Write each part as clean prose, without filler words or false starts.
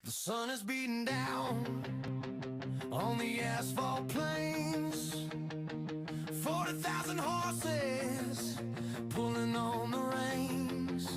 The sun is beating down on the asphalt plains. 40,000 horses pulling on the reins.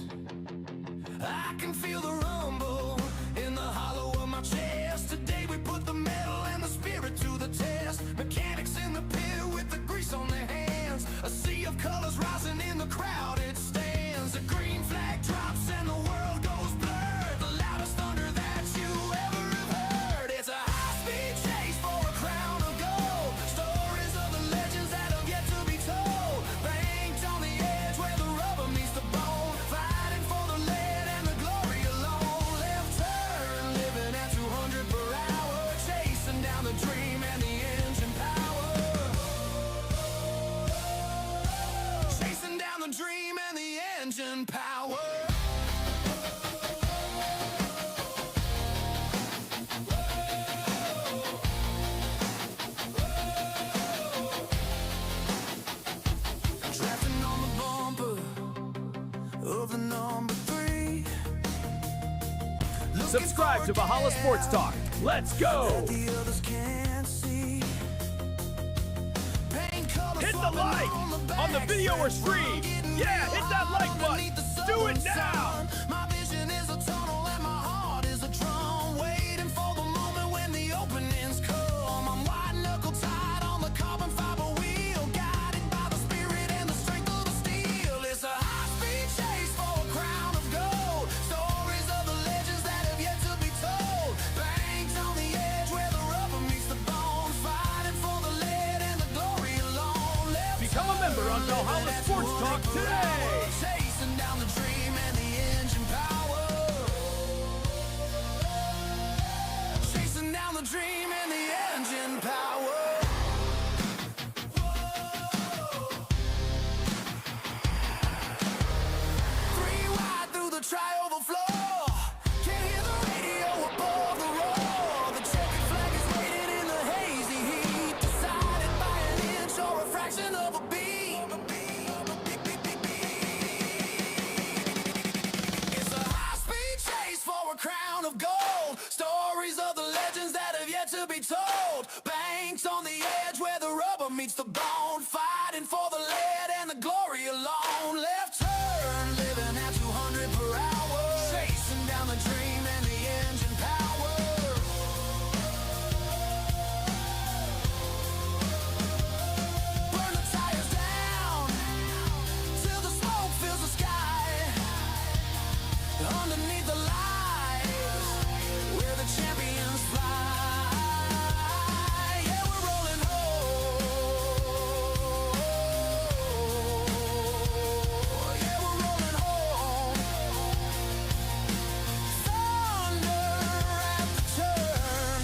I can feel the rumble in the hollow of my chest. Today we put the metal and the spirit to the test. Mechanics in the pit with the grease on their hands. A sea of colors rising in the crowd, it stands. A green flag drops and the world goes blurred. The loudest thunder that you ever have heard. It's a high-speed chase for a crown of gold. Stories of the legends that have yet to be told. Banked on the edge where the rubber meets the bone. Fighting for the lead and the glory alone. Left turn, living at 200 per hour. Chasing down the dream and the engine power. Chasing down the dream and the engine power. Drafting on the bumper of the number 3. Subscribe to Valhalla Sports Talk. Let's go! The others can't see. Paint colors Hit the falling like on the back video or stretch. stream. Getting Yeah, hit that real like button. underneath the Do it southern now. sun. My vision is a tunnel and my heart is a drum. Waiting for the moment when the openings come. I'm white knuckle tied on the carbon fiber wheel. Guided by the spirit and the strength of the steel. It's a high-speed chase for a crown of gold. Stories of the legends that have yet to be told. Banked on the edge where the rubber meets the bone. Fighting for the lead and the glory alone. Left Become a member on Valhalla Sports Talk today. Chasing down the dream and the engine power. Chasing down the dream and the engine power. Three wide through the tri-overflow. Can't hear the radio above the roar. The checkered flag is waiting in the hazy heat. Decided by an inch or a fraction of a beat. It's a high-speed chase for a crown of gold. Stories of the legends that have yet to be told. Banks on the edge where the rubber meets the bone. Fighting for the lead and the glory alone. Left turn, living at 200 per hour. Chasing down the dream and the engine power. Burn the tires down till the smoke fills the sky. Underneath the lights, where the champions fly. Yeah, we're rolling home. Yeah, we're rolling home. Thunder at the turn.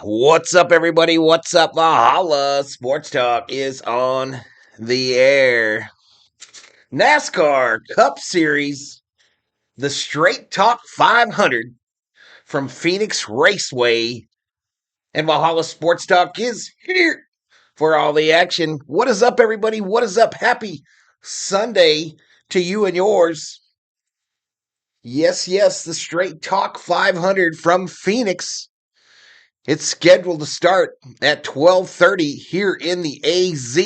What's up, everybody? What's up? Valhalla Sports Talk is on the air. NASCAR Cup Series, the Straight Talk 500 from Phoenix Raceway, and Valhalla Sports Talk is here for all the action. What is up, everybody? What is up? Happy Sunday to you and yours. Yes, the Straight Talk 500 from Phoenix. It's scheduled to start at 12:30 here in the AZ.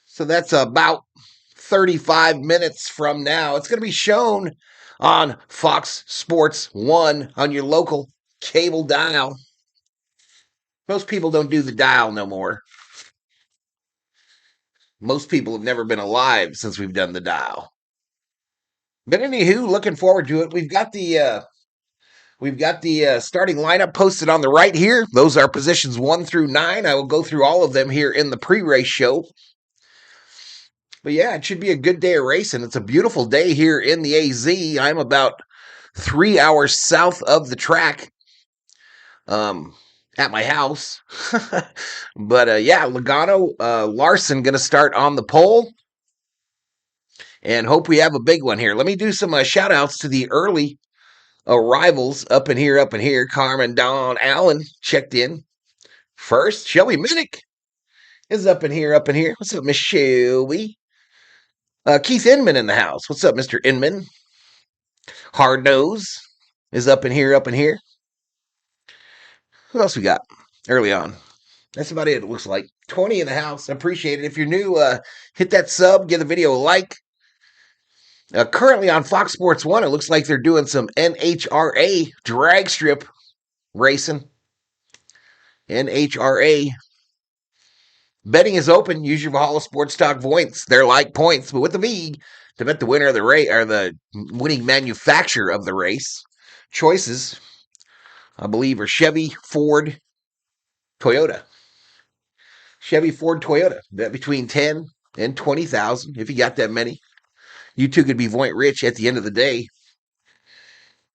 So that's about 35 minutes from now. It's going to be shown on Fox Sports 1 on your local cable dial. Most people don't do the dial no more. Most people have never been alive since we've done the dial. But anywho, looking forward to it. We've got the starting lineup posted on the right here. Those are positions 1 through 9. I will go through all of them here in the pre-race show. But yeah, it should be a good day of racing. It's a beautiful day here in the AZ. I'm about 3 hours south of the track at my house. But yeah, Logano Larson going to start on the pole. And hope we have a big one here. Let me do some shout-outs to the early arrivals up in here. Carmen Dawn Allen checked in first. Shelby Minnick is up in here, up in here. What's up, Miss Shelby? Keith Inman in the house. What's up, Mr. Inman? Hard Nose is up in here, up in here. Who else we got early on? That's about it looks like. 20 in the house. Appreciate it. If you're new, hit that sub, give the video a like. Currently on Fox Sports 1, it looks like they're doing some NHRA drag strip racing. NHRA. Betting is open. Use your Valhalla Sports Talk points. They're like points, but with the V to bet the winner of the race or the winning manufacturer of the race. Choices, I believe, are Chevy, Ford, Toyota. Chevy, Ford, Toyota. Bet between 10 and 20,000 if you got that many. You two could be Voint rich at the end of the day.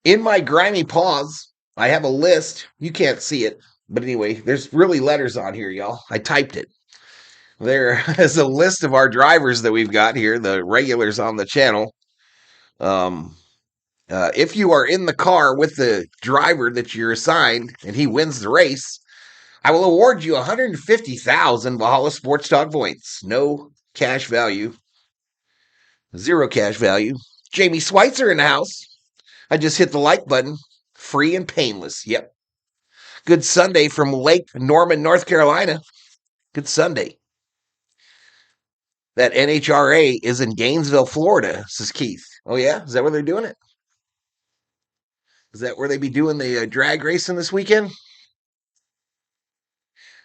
In my grimy paws, I have a list. You can't see it, but anyway, there's really letters on here, y'all. I typed it. There is a list of our drivers that we've got here, the regulars on the channel. If you are in the car with the driver that you're assigned and he wins the race, I will award you 150,000 Valhalla Sports Talk points. No cash value. Zero cash value. Jamie Schweitzer in the house. I just hit the like button. Free and painless. Yep. Good Sunday from Lake Norman, North Carolina. Good Sunday. That NHRA is in Gainesville, Florida, says Keith. Oh, yeah? Is that where they're doing it? Is that where they be doing the drag racing this weekend?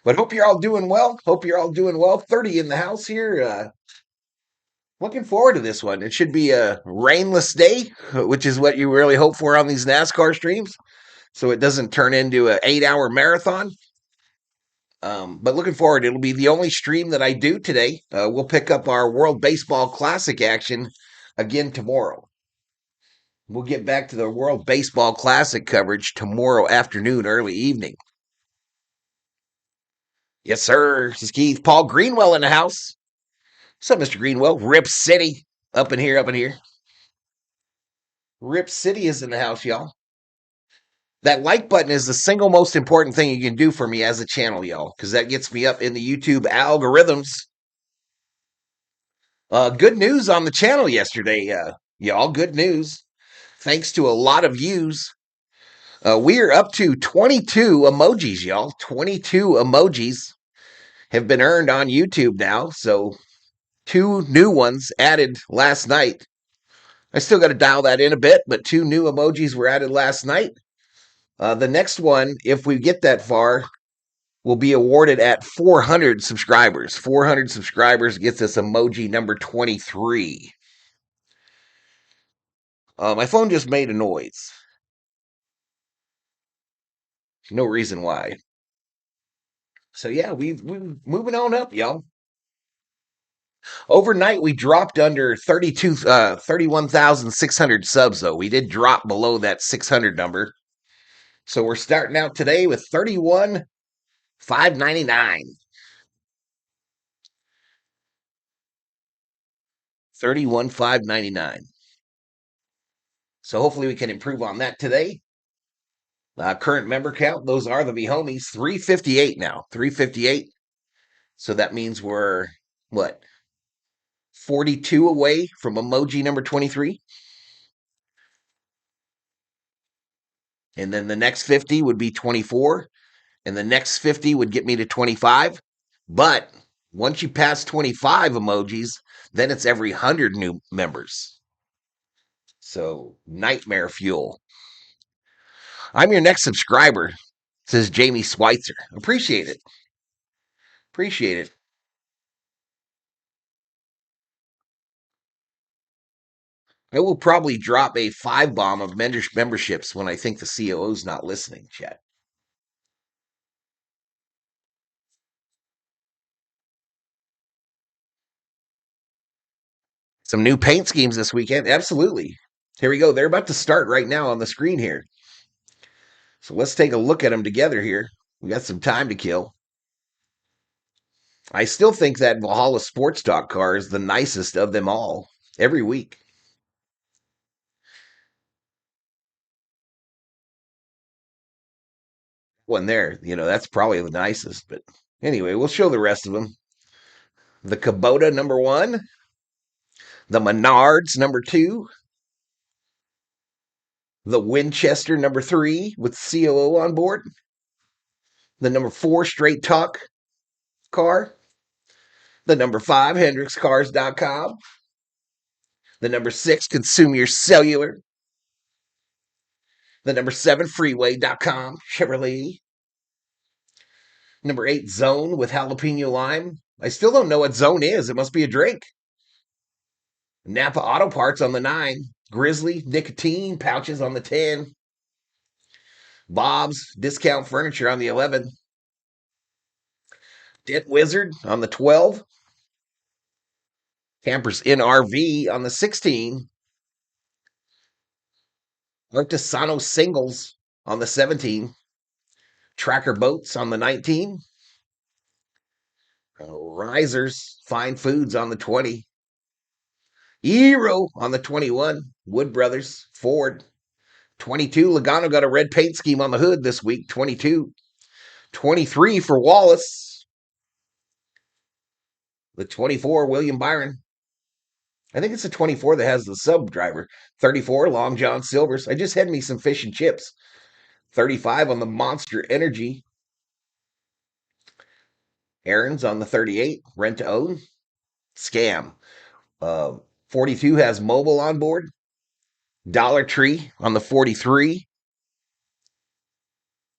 But hope you're all doing well. Hope you're all doing well. 30 in the house here. Looking forward to this one. It should be a rainless day, which is what you really hope for on these NASCAR streams, so it doesn't turn into an 8-hour marathon. But looking forward, it'll be the only stream that I do today. We'll pick up our World Baseball Classic action again tomorrow. We'll get back to the World Baseball Classic coverage tomorrow afternoon, early evening. Yes, sir. This is Keith. Paul Greenwell in the house. What's up, Mr. Greenwell? Rip City. Up in here, up in here. Rip City is in the house, y'all. That like button is the single most important thing you can do for me as a channel, y'all, because that gets me up in the YouTube algorithms. Good news on the channel yesterday, y'all. Good news. Thanks to a lot of views. We are up to 22 emojis, y'all. 22 emojis have been earned on YouTube now. So 2 new ones added last night. I still got to dial that in a bit, but 2 new emojis were added last night. The next one, if we get that far, will be awarded at 400 subscribers. 400 subscribers gets us emoji number 23. My phone just made a noise. No reason why. So yeah, we're moving on up, y'all. Overnight, we dropped under 31,600 subs, though. We did drop below that 600 number. So we're starting out today with 31,599. 31,599. So hopefully we can improve on that today. Current member count, those are the homies, 358 now. 358. So that means we're, what, 42 away from emoji number 23? And then the next 50 would be 24. And the next 50 would get me to 25. But once you pass 25 emojis, then it's every 100 new members. So, nightmare fuel. I'm your next subscriber, says Jamie Schweitzer. Appreciate it. Appreciate it. I will probably drop a 5 bomb of memberships when I think the COO's not listening, chat. Some new paint schemes this weekend. Absolutely. Here we go. They're about to start right now on the screen here. So let's take a look at them together here. We got some time to kill. I still think that Valhalla Sports Talk car is the nicest of them all every week. One there, that's probably the nicest. But anyway, we'll show the rest of them. the Kubota number 1, the Menards number 2, the Winchester number 3 with COO on board, the number 4 straight talk car, the number 5 HendricksCars.com, the number 6 Consume Your Cellular, the number 7 Freeway.com Chevrolet, number 8 Zone with jalapeno lime. I still don't know what Zone is. It must be a drink. Napa Auto Parts on the 9, Grizzly nicotine pouches on the 10, Bob's Discount Furniture on the 11, Dent Wizard on the 12, Campers in RV on the 16, Artisano Singles on the 17, Tracker Boats on the 19, Risers Fine Foods on the 20, Eero on the 21, Wood Brothers Ford 22. Logano got a red paint scheme on the hood this week. 22. 23 for Wallace. The 24, William Byron. I think it's the 24 that has the sub driver. 34, Long John Silvers. I just had me some fish and chips. 35 on the Monster Energy. Aaron's on the 38. Rent to own. Scam. 42 has mobile on board. Dollar Tree on the 43.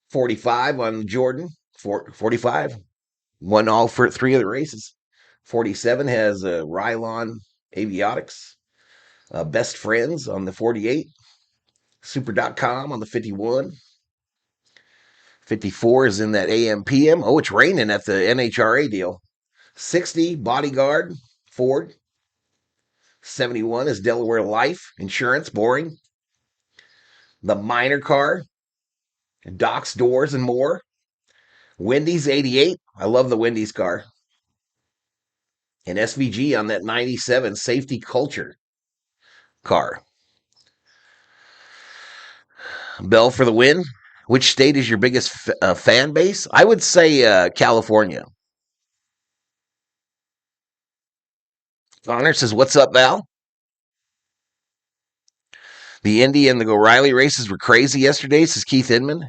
45 on Jordan. 45. Won all for 3 of the races. 47 has Rylon Avionics. Best Friends on the 48. Super.com on the 51. 54 is in that AM/PM. Oh, it's raining at the NHRA deal. 60, Bodyguard, Ford. 71 is Delaware Life Insurance, boring. The Minor Car, Docks, Doors, and more. Wendy's 88. I love the Wendy's car. And SVG on that 97 Safety Culture car. Bell for the win. Which state is your biggest fan base? I would say California. Honor says, what's up, Val? The Indy and the O'Reilly races were crazy yesterday, says Keith Inman.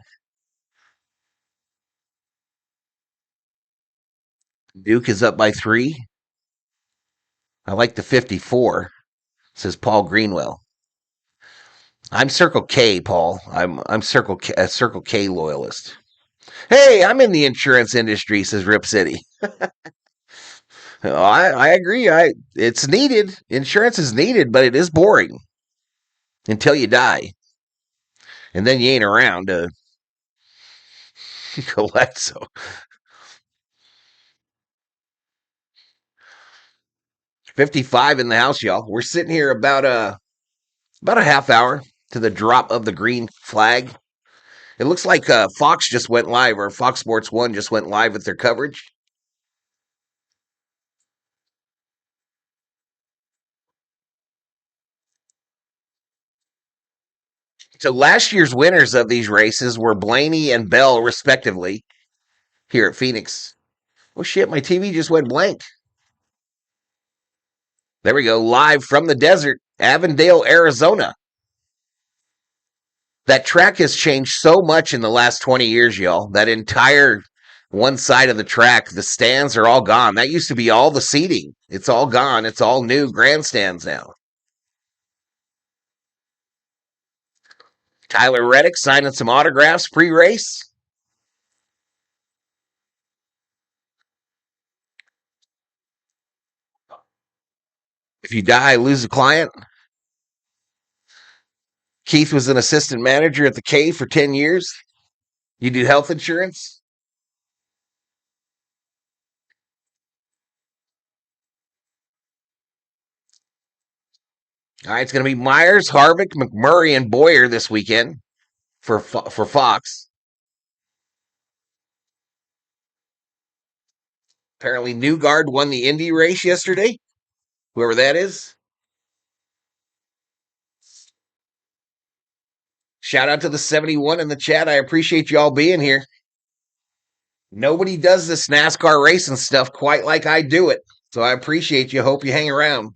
Duke is up by 3. I like the 54, says Paul Greenwell. I'm Circle K, Paul. I'm Circle K, a Circle K loyalist. Hey, I'm in the insurance industry, says Rip City. I agree. It's needed. Insurance is needed, but it is boring until you die, and then you ain't around to collect. So, 55 in the house, y'all. We're sitting here about a half hour to the drop of the green flag. It looks like Fox just went live, or Fox Sports 1 just went live with their coverage. So last year's winners of these races were Blaney and Bell, respectively, here at Phoenix. Oh, shit, my TV just went blank. There we go, live from the desert, Avondale, Arizona. That track has changed so much in the last 20 years, y'all. That entire one side of the track, the stands are all gone. That used to be all the seating. It's all gone. It's all new grandstands now. Tyler Reddick signing some autographs pre-race. If you die, lose a client. Keith was an assistant manager at the K for 10 years. You do health insurance? All right, it's going to be Myers, Harvick, McMurray, and Boyer this weekend for Fox. Apparently, Newgard won the Indy race yesterday. Whoever that is. Shout out to the 71 in the chat. I appreciate y'all being here. Nobody does this NASCAR racing stuff quite like I do it. So I appreciate you. Hope you hang around.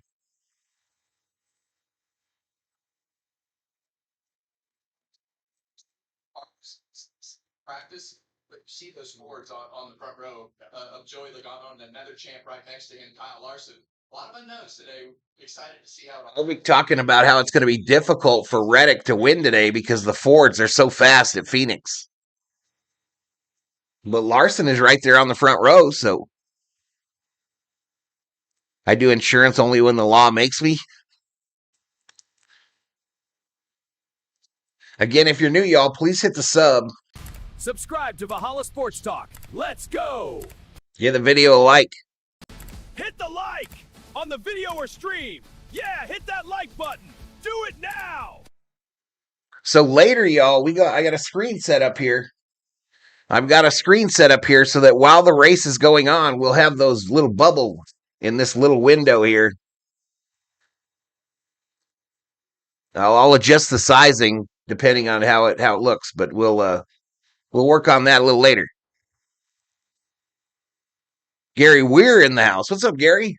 Practice, but you see those Fords on the front row of Joey Logano and another champ right next to him, Kyle Larson. A lot of unknowns today. Excited to see how. I'll be talking about how it's going to be difficult for Reddick to win today because the Fords are so fast at Phoenix. But Larson is right there on the front row, so I do insurance only when the law makes me. Again, if you're new, y'all, please hit the sub. Subscribe to Valhalla Sports Talk. Let's go. Give the video a like. Hit the like on the video or stream. Yeah, hit that like button. Do it now. So later, y'all, I got a screen set up here. I've got a screen set up here so that while the race is going on, we'll have those little bubbles in this little window here. I'll adjust the sizing depending on how it looks, but we'll work on that a little later. Gary Weir in the house. What's up, Gary?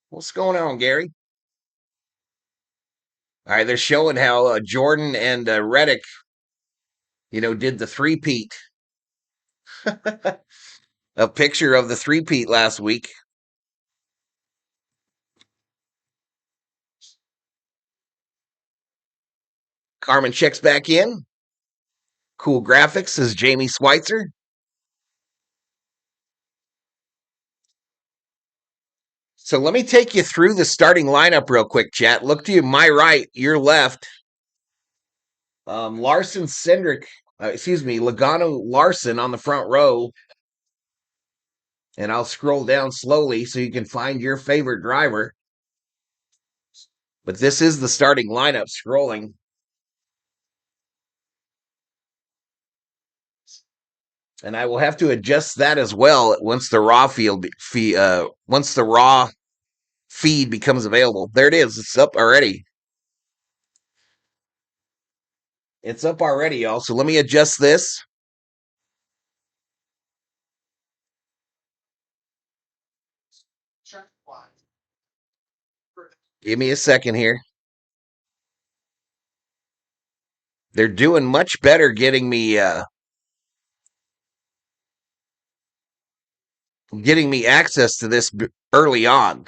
What's going on, Gary? All right, they're showing how Jordan and Reddick, did the three-peat. A picture of the three-peat last week. Carmen checks back in. Cool graphics, says Jamie Schweitzer. So let me take you through the starting lineup real quick, chat. Look to my right, your left. Larson Cindric, Logano Larson on the front row. And I'll scroll down slowly so you can find your favorite driver. But this is the starting lineup scrolling. And I will have to adjust that as well once the raw feed becomes available. There it is. It's up already. It's up already, y'all. So let me adjust this. Give me a second here. They're doing much better getting me access to this early on.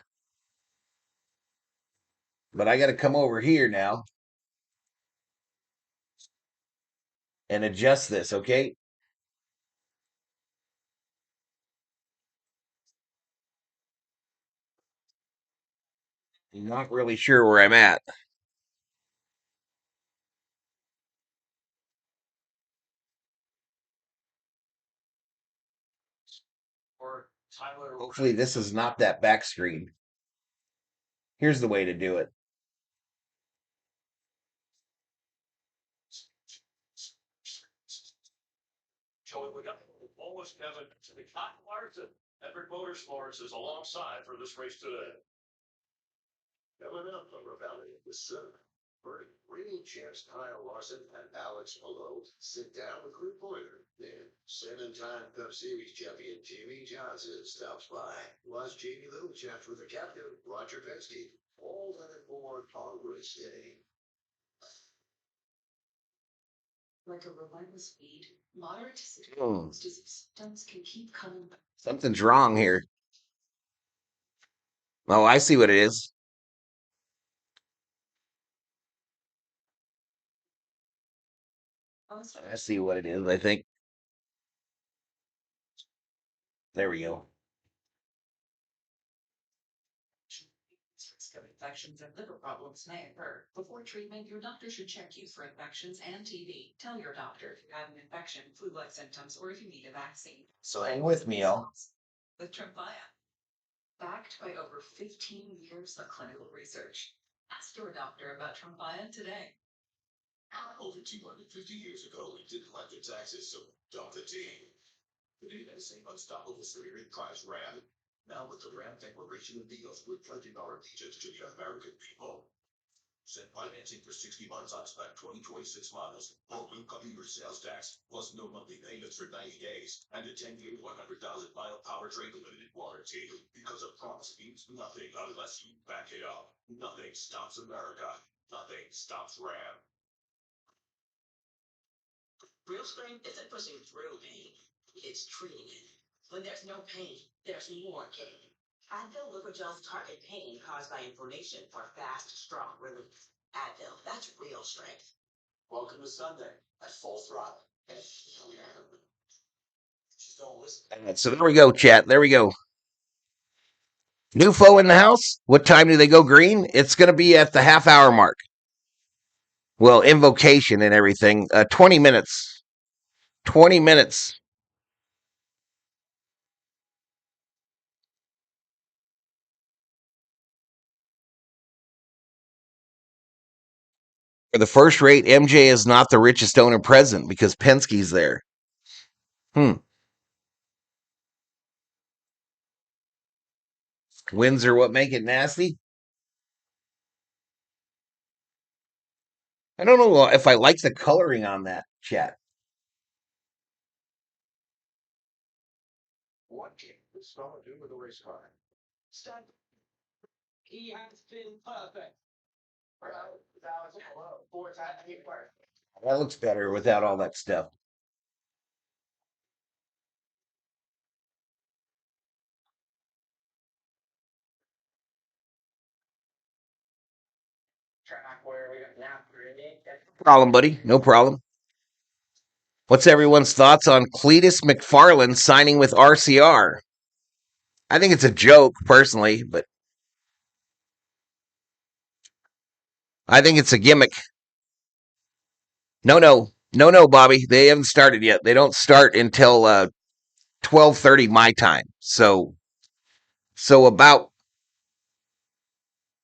But I got to come over here now and adjust this, okay? I'm not really sure where I'm at. Hopefully this is not that back screen. Here's the way to do it. Joey Logano, almost Kevin, to the Cotton Larson. Everett Motorsports is alongside for this race today. Coming up on Valley of the Sun, reigning champs Kyle Larson and Alex Malone sit down with Group Pointer. Then, 7-time Cup Series champion Jamie Johnson stops by. Plus, Jamie Little chats with the captain, Roger Penske. All that and more on race day. Like a relentless speed, moderate to severe symptoms can keep coming back. Something's wrong here. Oh, I see what it is. I see what it is, I think. There we go. Risk of infections and liver problems may occur. Before treatment, your doctor should check you for infections and TB. Tell your doctor if you have an infection, flu-like symptoms, or if you need a vaccine. So hang with me, y'all. With Tremfya, backed by over 15 years of clinical research. Ask your doctor about Tremfya today. Over 250 years ago, we didn't like the taxes, so dump the team. Today, that same unstoppable spirit drives Ram. Now with the Ram Declaration of Deals, we're pledging our allegiance to the American people. Send financing for 60 months on spec 2026 models. Hoping cutting your sales tax, plus no monthly payments for 90 days, and a 10-year, 100,000-mile powertrain limited warranty. Because a promise means nothing unless you back it up. Nothing stops America. Nothing stops Ram. Real strength isn't pushing through pain, it's treating it. When there's no pain, there's more pain. Advil Lipogel's target pain caused by inflammation for fast, strong relief. Advil, that's real strength. Welcome to Sunday at full throttle. Just don't listen. So there we go, chat. There we go. New foe in the house. What time do they go green? It's going to be at the half-hour mark. Well, invocation and everything. 20 minutes. 20 minutes. For the first rate, MJ is not the richest owner present because Penske's there. Wins are what make it nasty? I don't know if I like the coloring on that, chat. What can this fella do with a race car? Stud. He has been perfect. That looks better without all that stuff. No problem, buddy. No problem. What's everyone's thoughts on Cletus McFarland signing with RCR? I think it's a joke, personally, but I think it's a gimmick. No, Bobby. They haven't started yet. They don't start until 12:30 my time. So about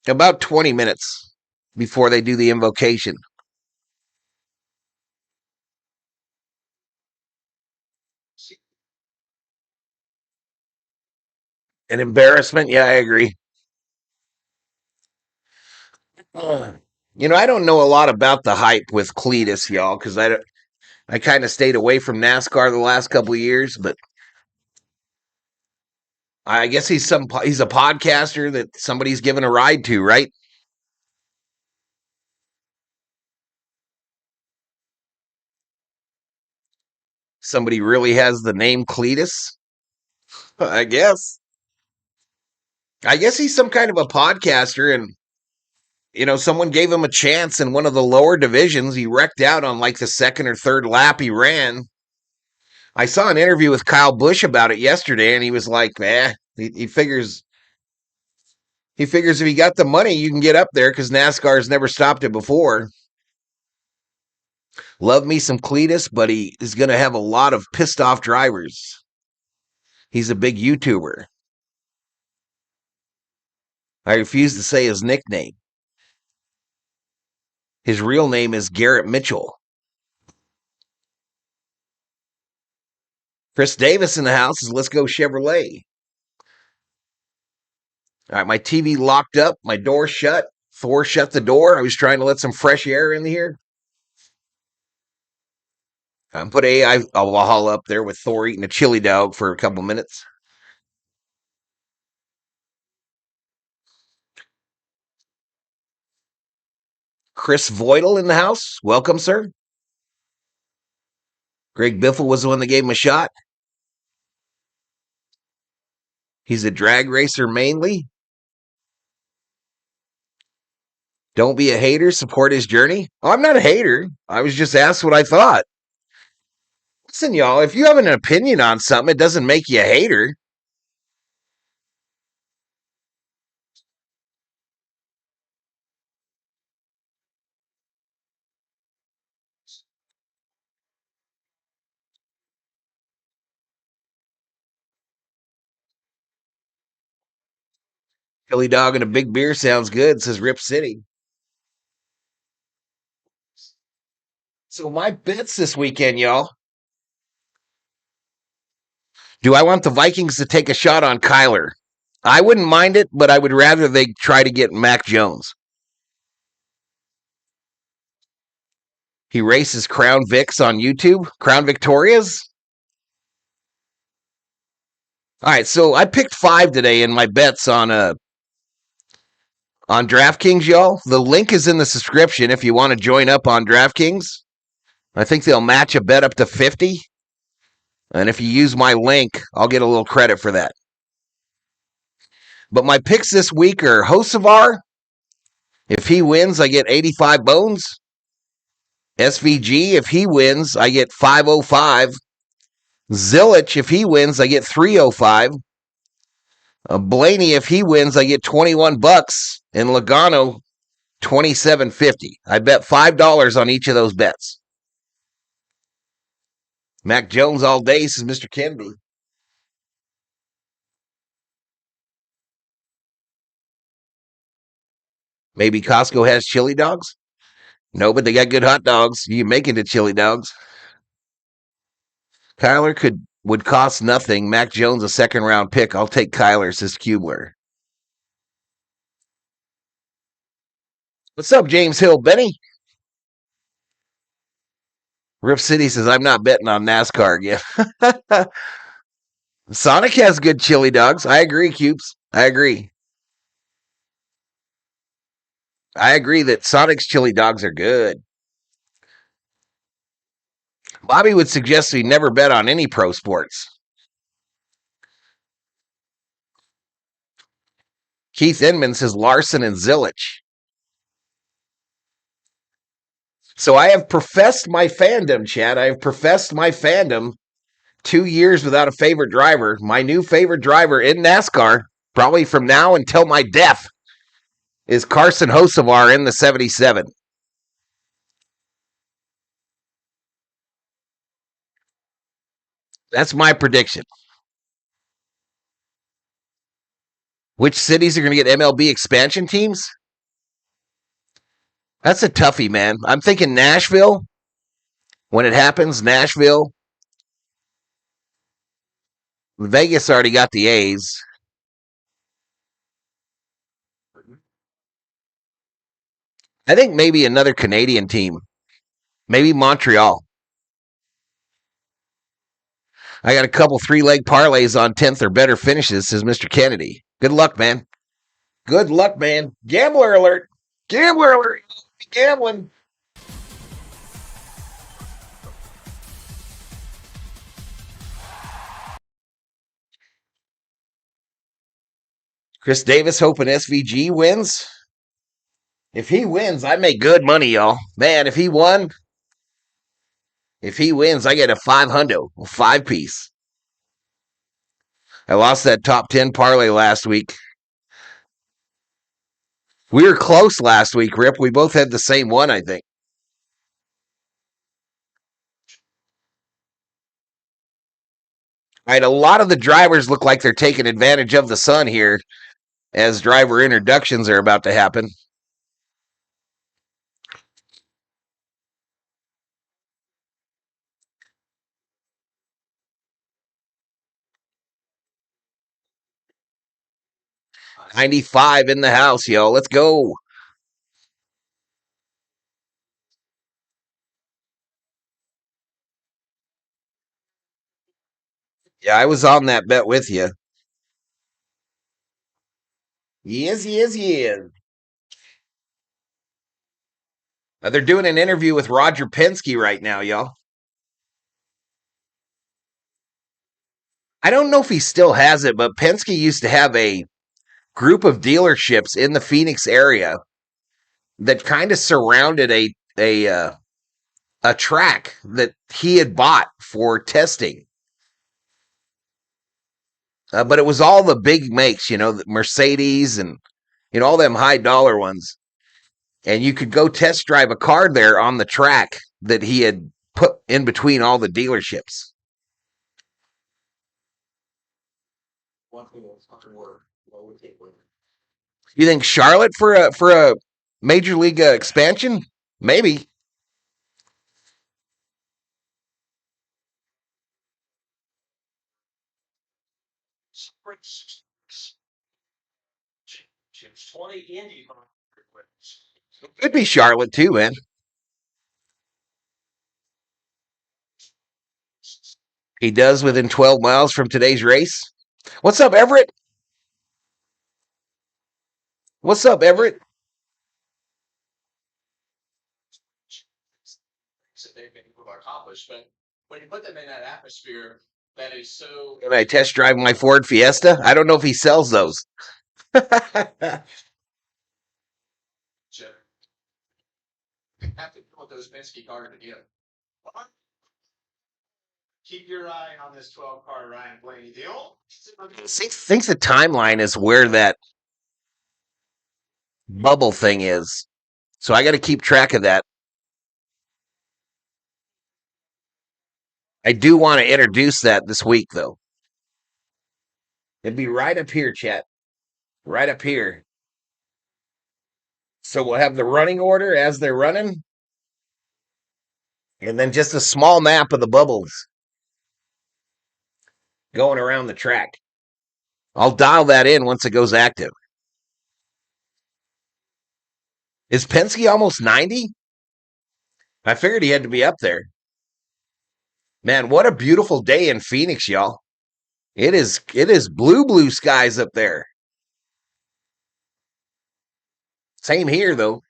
20 minutes before they do the invocation. An embarrassment? Yeah, I agree. I don't know a lot about the hype with Cletus, y'all, because I kind of stayed away from NASCAR the last couple of years, but I guess he's a podcaster that somebody's given a ride to, right? Somebody really has the name Cletus, I guess. I guess he's some kind of a podcaster, and someone gave him a chance in one of the lower divisions. He wrecked out on like the second or third lap he ran. I saw an interview with Kyle Busch about it yesterday, and he was like, he figures if he got the money, you can get up there because NASCAR's never stopped it before. Love me some Cletus, but he is going to have a lot of pissed off drivers. He's a big YouTuber. I refuse to say his nickname. His real name is Garrett Mitchell. Chris Davis in the house is Let's Go Chevrolet. All right, my TV locked up, my door shut. Thor shut the door. I was trying to let some fresh air in here. Put a Valhalla up there with Thor eating a chili dog for a couple minutes. Chris Voidle in the house. Welcome, sir. Greg Biffle was the one that gave him a shot. He's a drag racer mainly. Don't be a hater. Support his journey. Oh, I'm not a hater. I was just asked what I thought. Listen, y'all, if you have an opinion on something, it doesn't make you a hater. Chili dog and a big beer sounds good, says Rip City. So my bets this weekend, y'all. Do I want the Vikings to take a shot on Kyler? I wouldn't mind it, but I would rather they try to get Mac Jones. He races Crown Vics on YouTube. Crown Victorias. All right, so I picked 5 today in my bets on DraftKings, y'all. The link is in the description if you want to join up on DraftKings. I think they'll match a bet up to 50. And if you use my link, I'll get a little credit for that. But my picks this week are Hocevar. If he wins, I get 85 bones. SVG, if he wins, I get 505. Zilich, if he wins, I get 305. Blaney, if he wins, I get 21 bucks. And Logano, 27.50. I bet $5 on each of those bets. Mac Jones all day, says Mr. Kennedy. Maybe Costco has chili dogs? No, but they got good hot dogs. You can make into chili dogs. Kyler would cost nothing. Mac Jones a second-round pick. I'll take Kyler, says Kubler. What's up, James Hill? Benny? Rip City says, I'm not betting on NASCAR again. Sonic has good chili dogs. I agree, Cubes. I agree. I agree that Sonic's chili dogs are good. Bobby would suggest we never bet on any pro sports. Keith Inman says Larson and Zilich. So I have professed my fandom, Chad. I have professed my fandom 2 years without a favorite driver. My new favorite driver in NASCAR, probably from now until my death, is Carson Hocevar in the 77. That's my prediction. Which cities are going to get MLB expansion teams? That's a toughie, man. I'm thinking Nashville. When it happens, Nashville. Vegas already got the A's. I think maybe another Canadian team. Maybe Montreal. I got a couple 3-leg parlays on 10th or better finishes, says Mr. Kennedy. Good luck, man. Good luck, man. Gambler alert. Gambler alert. Gambling. Chris Davis hoping SVG wins. If he wins, I make good money, y'all. Man, if he wins, I get a 5-piece. I lost that top 10 parlay last week. We were close last week, Rip. We both had the same one, I think. All right, a lot of the drivers look like they're taking advantage of the sun here as driver introductions are about to happen. $95 in the house, yo. Let's go. Yeah, I was on that bet with you. Yes. They're doing an interview with Roger Penske right now, y'all. I don't know if he still has it, but Penske used to have a group of dealerships in the Phoenix area that kind of surrounded a track that he had bought for testing. But it was all the big makes, the Mercedes and all them high dollar ones. And you could go test drive a car there on the track that he had put in between all the dealerships. You think Charlotte for a major league expansion? Maybe. Chips 20 Indy. Could be Charlotte too, man. He does within 12 miles from today's race. What's up, Everett? What's up, Everett? That they've been able to accomplish. But when you put them in that atmosphere, that is so. Can I test drive my Ford Fiesta? I don't know if he sells those. Have to put those Penske cars together. Keep your eye on this 12 car Ryan Blaney deal. I think the timeline is where that bubble thing is. So I got to keep track of that. I do want to introduce that this week, though. It'd be right up here, chat. Right up here. So we'll have the running order as they're running. And then just a small map of the bubbles going around the track. I'll dial that in once it goes active. Is Penske almost 90? I figured he had to be up there. Man, what a beautiful day in Phoenix, y'all. It is blue skies up there. Same here, though.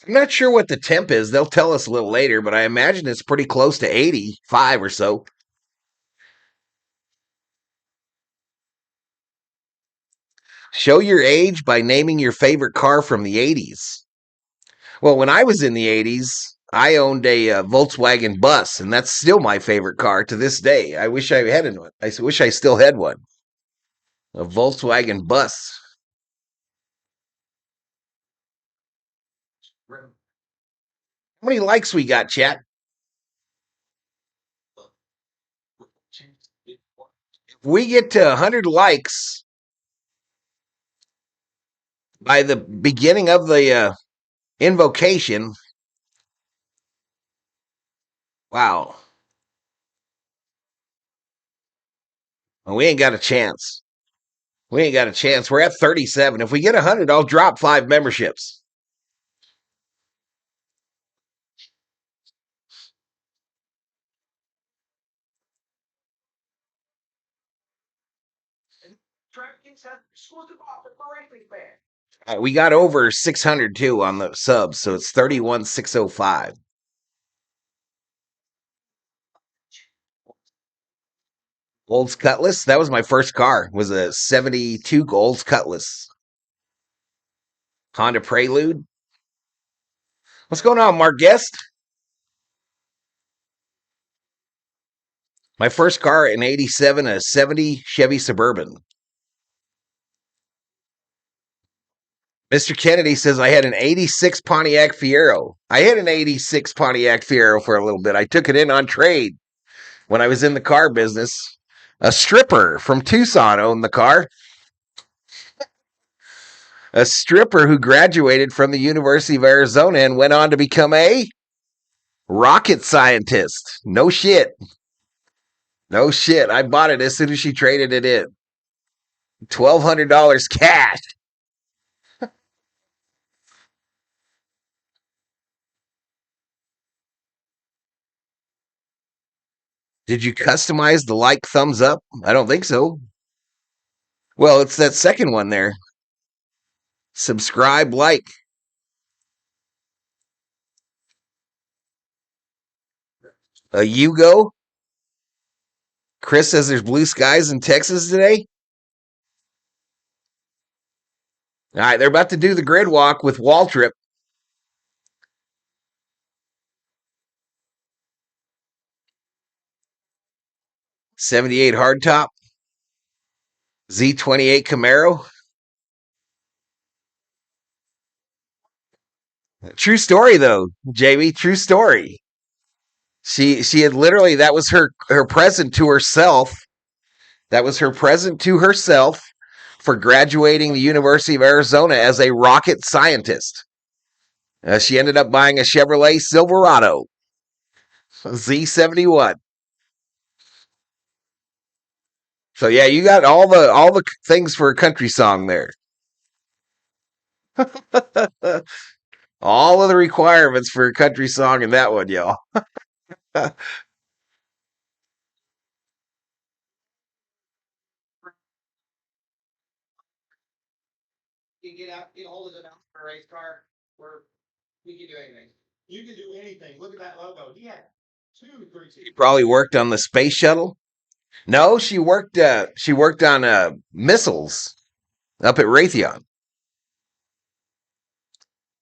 I'm not sure what the temp is. They'll tell us a little later, but I imagine it's pretty close to 85 or so. Show your age by naming your favorite car from the 80s. Well, when I was in the 80s, I owned a Volkswagen bus, and that's still my favorite car to this day. I wish I had one. I wish I still had one. A Volkswagen bus. How many likes we got, chat? If we get to 100 likes by the beginning of the invocation, wow. Well, we ain't got a chance. We ain't got a chance. We're at 37. If we get 100, I'll drop 5 memberships. We got over 600 too on the subs, so it's 31,605. Olds Cutlass. That was my first car. Was a 72 Olds Cutlass. Honda Prelude. What's going on, Mark Guest? My first car in 87, a 70 Chevy Suburban. Mr. Kennedy says I had an 86 Pontiac Fiero. I had an 86 Pontiac Fiero for a little bit. I took it in on trade when I was in the car business. A stripper from Tucson owned the car. A stripper who graduated from the University of Arizona and went on to become a rocket scientist. No shit. No shit. I bought it as soon as she traded it in. $1,200 cash. Did you customize the like thumbs up? I don't think so. Well, it's that second one there. Subscribe, like. A Yugo. Chris says there's blue skies in Texas today. All right, they're about to do the grid walk with Waltrip. '78 hardtop. Z28 Camaro. True story, though, Jamie. True story. She had literally, that was her present to herself. That was her present to herself for graduating the University of Arizona as a rocket scientist. She ended up buying a Chevrolet Silverado Z71. So yeah, you got all the things for a country song there. All of the requirements for a country song in that one, y'all. You get a hold of the mouse for a race car, where we can do anything. You can do anything. Look at that logo. He had 2, 3. She probably worked on the space shuttle. No, she worked on missiles up at Raytheon.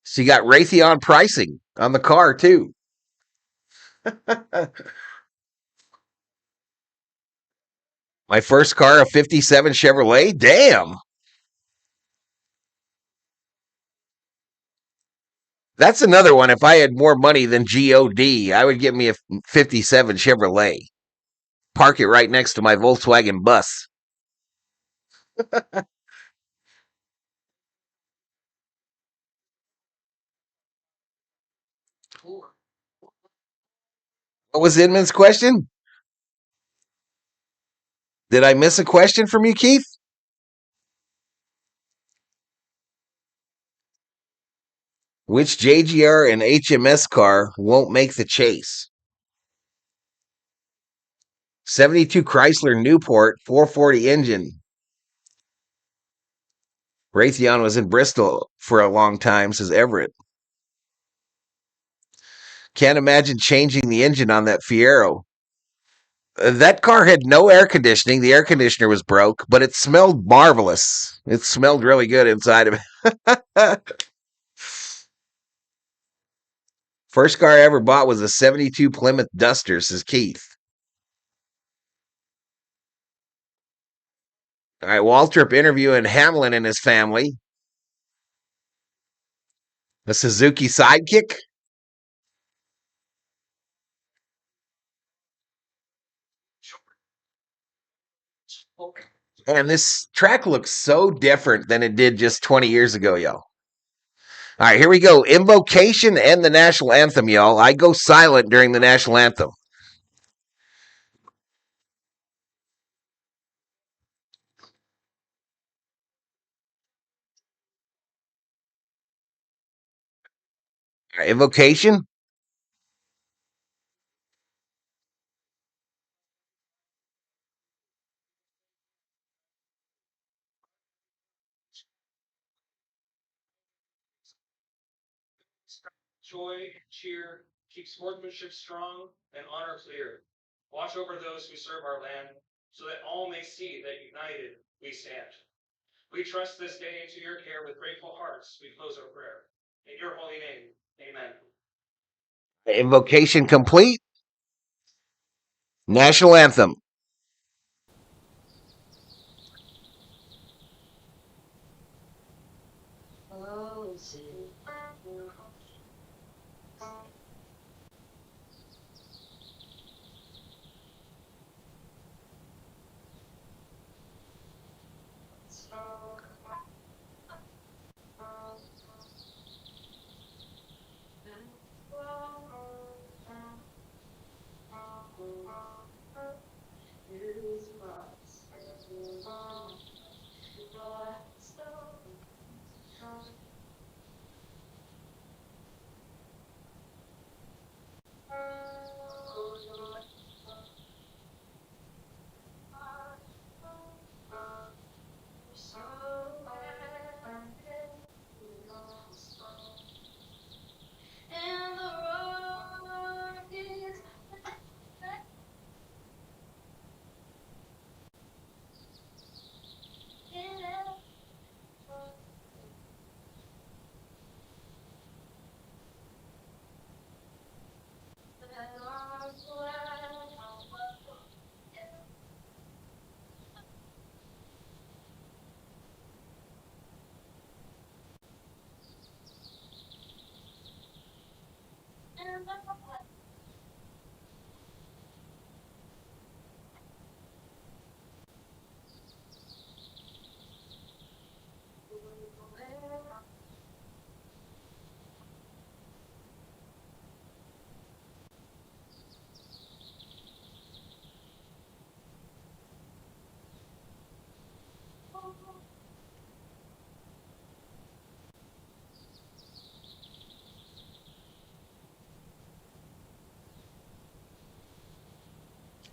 She got Raytheon pricing on the car too. My first car, a 57 Chevrolet. Damn. That's another one. If I had more money than God, I would get me a 57 Chevrolet. Park it right next to my Volkswagen bus. What was Inman's question? Did I miss a question from you, Keith? Which JGR and HMS car won't make the chase? 72 Chrysler Newport 440 engine. Raytheon was in Bristol for a long time, says Everett. Can't imagine changing the engine on that Fiero. That car had no air conditioning. The air conditioner was broke, but it smelled marvelous. It smelled really good inside of it. First car I ever bought was a 72 Plymouth Duster, says Keith. All right, Waltrip interviewing Hamlin and his family. The Suzuki Sidekick. And this track looks so different than it did just 20 years ago, y'all. All right, here we go. Invocation and the national anthem, y'all. I go silent during the national anthem. All right, invocation. Joy, cheer, keep sportsmanship strong, and honor clear. Watch over those who serve our land, so that all may see that united we stand. We trust this day into your care with grateful hearts. We close our prayer. In your holy name, amen. Invocation complete. National anthem.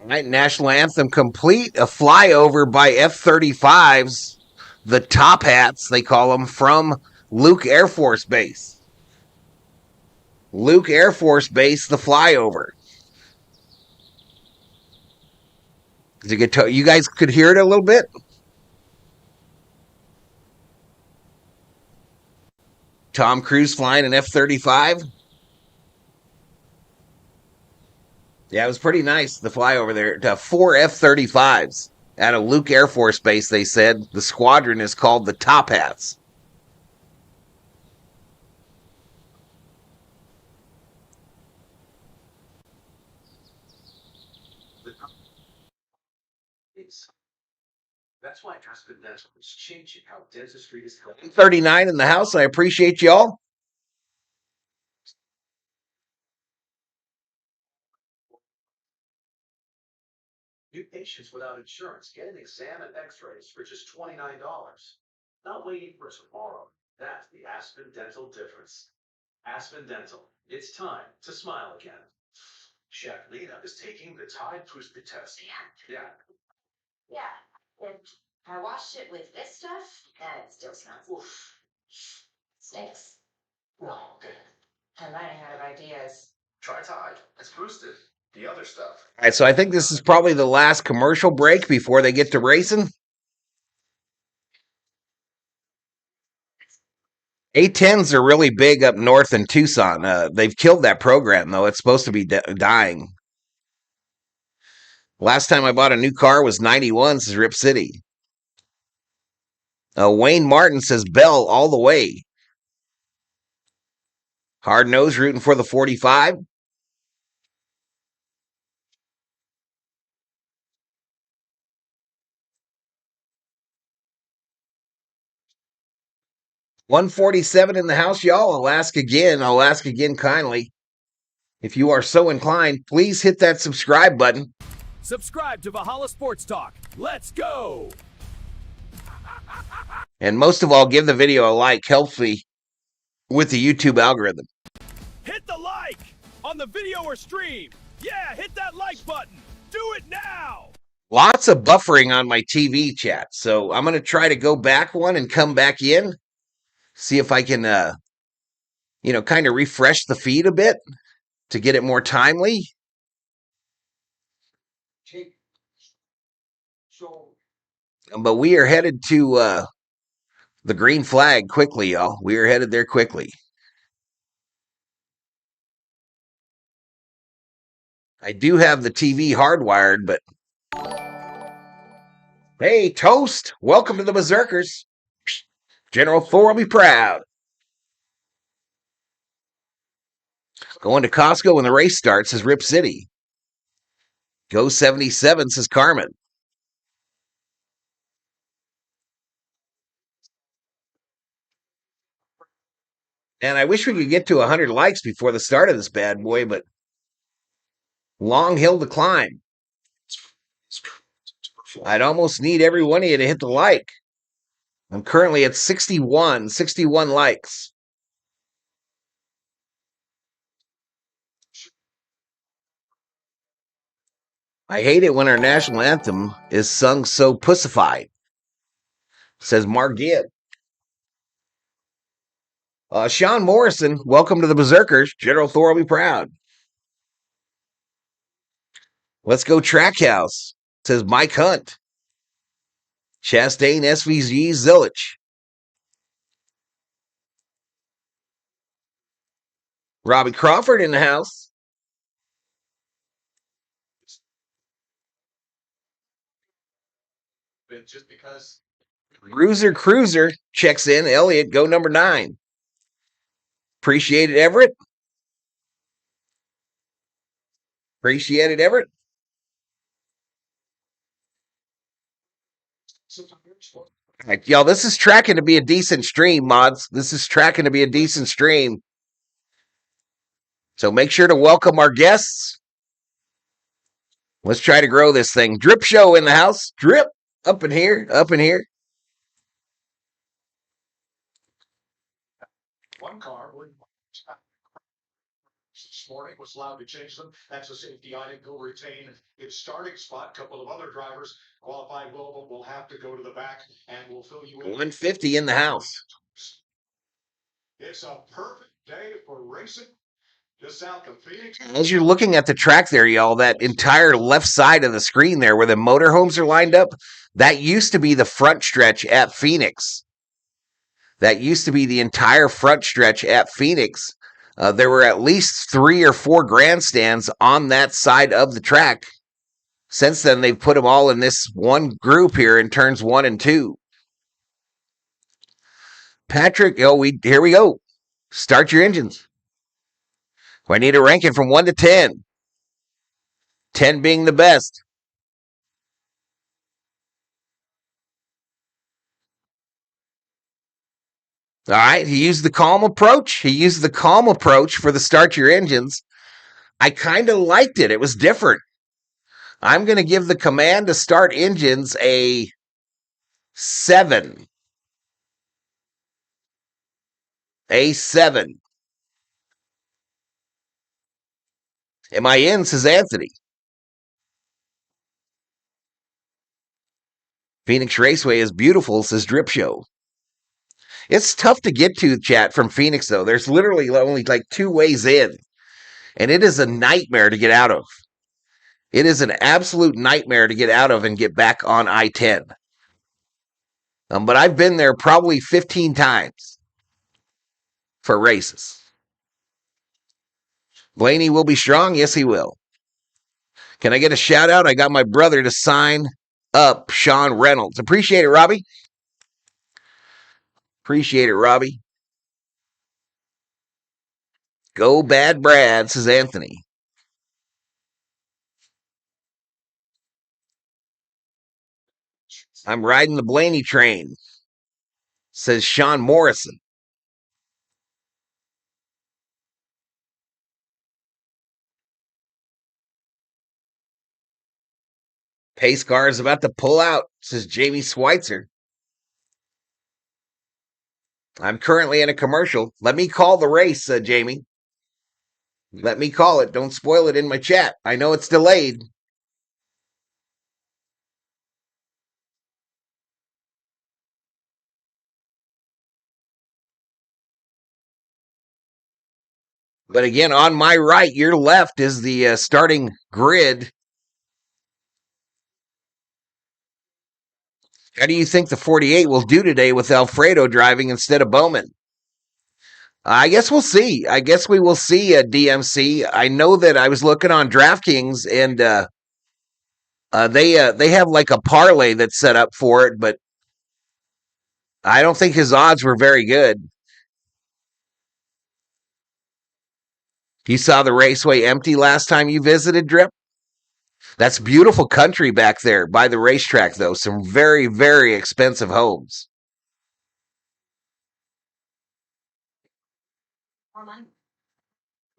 All right, national anthem complete. A flyover by F-35s, the top hats, they call them, from Luke Air Force Base. Luke Air Force Base, the flyover. You guys could hear it a little bit? Tom Cruise flying an F-35. Yeah, it was pretty nice, the flyover there. To 4 F-35s at a Luke Air Force Base, they said. The squadron is called the Top Hats. That's why Aspen Dental is changing how dentistry is held. 39 in the house. I appreciate y'all. New patients without insurance get an exam and x-rays for just $29. Not waiting for tomorrow. That's the Aspen Dental difference. Aspen Dental. It's time to smile again. Chef Lena is taking the Tide Twisted test. Yeah. And I washed it with this stuff, and it still smells. Oof. Stinks. Oh, okay. I'm running out of ideas. Try Tide. It's boosted. The other stuff. All right, so I think this is probably the last commercial break before they get to racing. A10s are really big up north in Tucson. They've killed that program, though. It's supposed to be dying. Last time I bought a new car was 91, says Rip City. Wayne Martin says Bell all the way. Hard nose rooting for the 45. $147 in the house, y'all. I'll ask again kindly. If you are so inclined, please hit that subscribe button. Subscribe to Valhalla Sports Talk. Let's go! And most of all, give the video a like. Helps me with the YouTube algorithm. Hit the like on the video or stream. Yeah, hit that like button. Do it now! Lots of buffering on my TV chat. So I'm going to try to go back one and come back in. See if I can, kind of refresh the feed a bit to get it more timely. But we are headed to the green flag quickly, y'all. We are headed there quickly. I do have the TV hardwired, but... Hey, Toast! Welcome to the Berserkers. General Thor will be proud. Going to Costco when the race starts, says Rip City. Go 77, says Carmen. And I wish we could get to 100 likes before the start of this bad boy, but long hill to climb. I'd almost need every one of you to hit the like. I'm currently at 61 likes. I hate it when our national anthem is sung so pussified, says Mark Gibb. Sean Morrison, welcome to the Berserkers. General Thor will be proud. Let's go Trackhouse, says Mike Hunt. Chastain SVG Zilich. Robbie Crawford in the house. Just because. Bruiser Cruiser checks in. Elliott, go number 9. Appreciate it, Everett. Appreciate it, Everett. Right, y'all, this is tracking to be a decent stream, mods. This is tracking to be a decent stream. So make sure to welcome our guests. Let's try to grow this thing. Drip Show in the house. Drip. Up in here. Up in here. One car. morning was allowed to change them. That's a safety item. He'll retain his starting spot. A couple of other drivers qualifying will have to go to the back, and we'll fill you in. 150 in the house. It's a perfect day for racing. Just south of Phoenix. As you're looking at the track there, y'all, that entire left side of the screen there where the motorhomes are lined up, that used to be the front stretch at Phoenix. That used to be the entire front stretch at Phoenix. There were at least 3 or 4 grandstands on that side of the track. Since then, they've put them all in this one group here in turns 1 and 2. Patrick, here we go. Start your engines. I need a ranking from 1 to 10. 10 being the best. All right, he used the calm approach. He used the calm approach for the start your engines. I kind of liked it. It was different. I'm going to give the command to start engines a 7. A 7. Am I in, says Anthony. Phoenix Raceway is beautiful, says Drip Show. It's tough to get to, chat, from Phoenix, though. There's literally only like 2 ways in, and it is a nightmare to get out of. It is an absolute nightmare to get out of and get back on I-10. But I've been there probably 15 times for races. Blaney will be strong. Yes, he will. Can I get a shout out? I got my brother to sign up Sean Reynolds. Appreciate it, Robbie. Appreciate it, Robbie. Go Bad Brad, says Anthony. I'm riding the Blaney train, says Sean Morrison. Pace car is about to pull out, says Jamie Schweitzer. I'm currently in a commercial. Let me call the race, Jamie. Let me call it. Don't spoil it in my chat. I know it's delayed. But again, on my right, your left is the starting grid. How do you think the 48 will do today with Alfredo driving instead of Bowman? I guess we'll see. I guess we will see a DMC. I know that I was looking on DraftKings, and they have like a parlay that's set up for it, but I don't think his odds were very good. You saw the Raceway empty last time you visited, Drip? That's beautiful country back there by the racetrack, though. Some very, very expensive homes.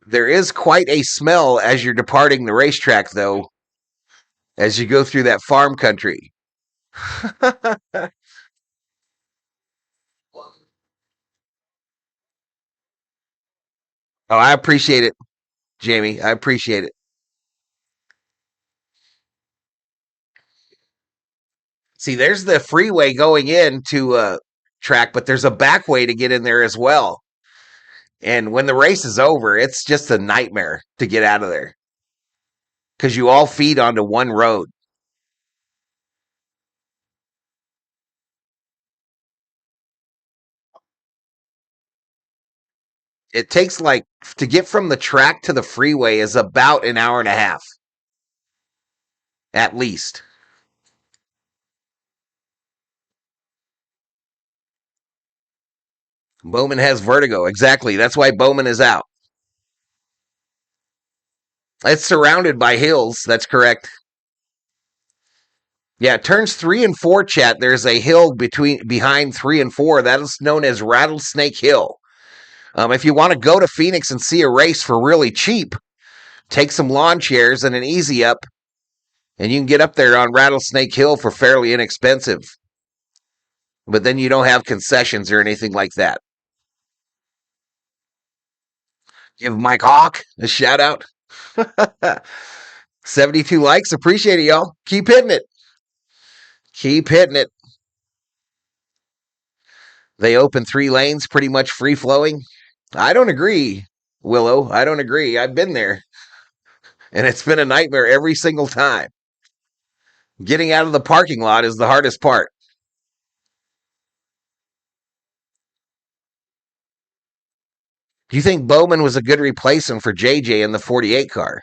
There is quite a smell as you're departing the racetrack, though, as you go through that farm country. Oh, I appreciate it, Jamie. I appreciate it. See, there's the freeway going into track, but there's a back way to get in there as well. And when the race is over, it's just a nightmare to get out of there because you all feed onto one road. It takes to get from the track to the freeway is about an hour and a half. At least. Bowman has vertigo. Exactly. That's why Bowman is out. It's surrounded by hills. That's correct. Yeah, turns 3 and 4, chat. There's a hill behind 3 and 4. That is known as Rattlesnake Hill. If you want to go to Phoenix and see a race for really cheap, take some lawn chairs and an easy up, and you can get up there on Rattlesnake Hill for fairly inexpensive. But then you don't have concessions or anything like that. Give Mike Hawk a shout out. 72 likes. Appreciate it, y'all. Keep hitting it. Keep hitting it. They open 3 lanes, pretty much free flowing. I don't agree, Willow. I don't agree. I've been there, and it's been a nightmare every single time. Getting out of the parking lot is the hardest part. Do you think Bowman was a good replacement for JJ in the 48 car?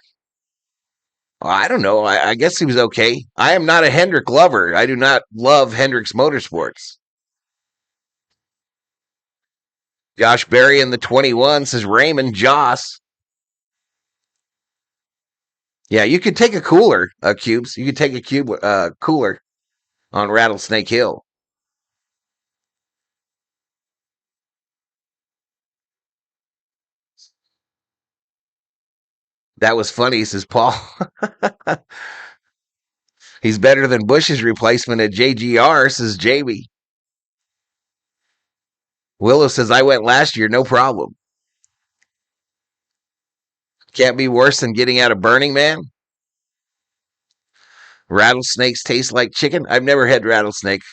Well, I don't know. I guess he was okay. I am not a Hendrick lover. I do not love Hendrick's Motorsports. Josh Berry in the 21 says Raymond Joss. Yeah, you could take a cooler, Cubes. You could take a cooler on Rattlesnake Hill. That was funny, says Paul. He's better than Bush's replacement at JGR, says JB. Willow says, I went last year, no problem. Can't be worse than getting out of Burning Man. Rattlesnakes taste like chicken. I've never had rattlesnake.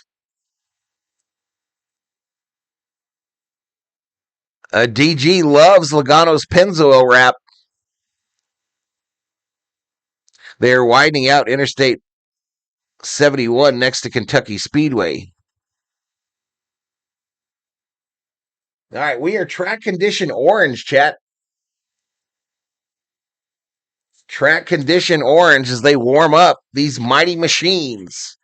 DG loves Logano's Pennzoil wrap. They are widening out Interstate 71 next to Kentucky Speedway. All right, we are track condition orange, chat. Track condition orange as they warm up these mighty machines.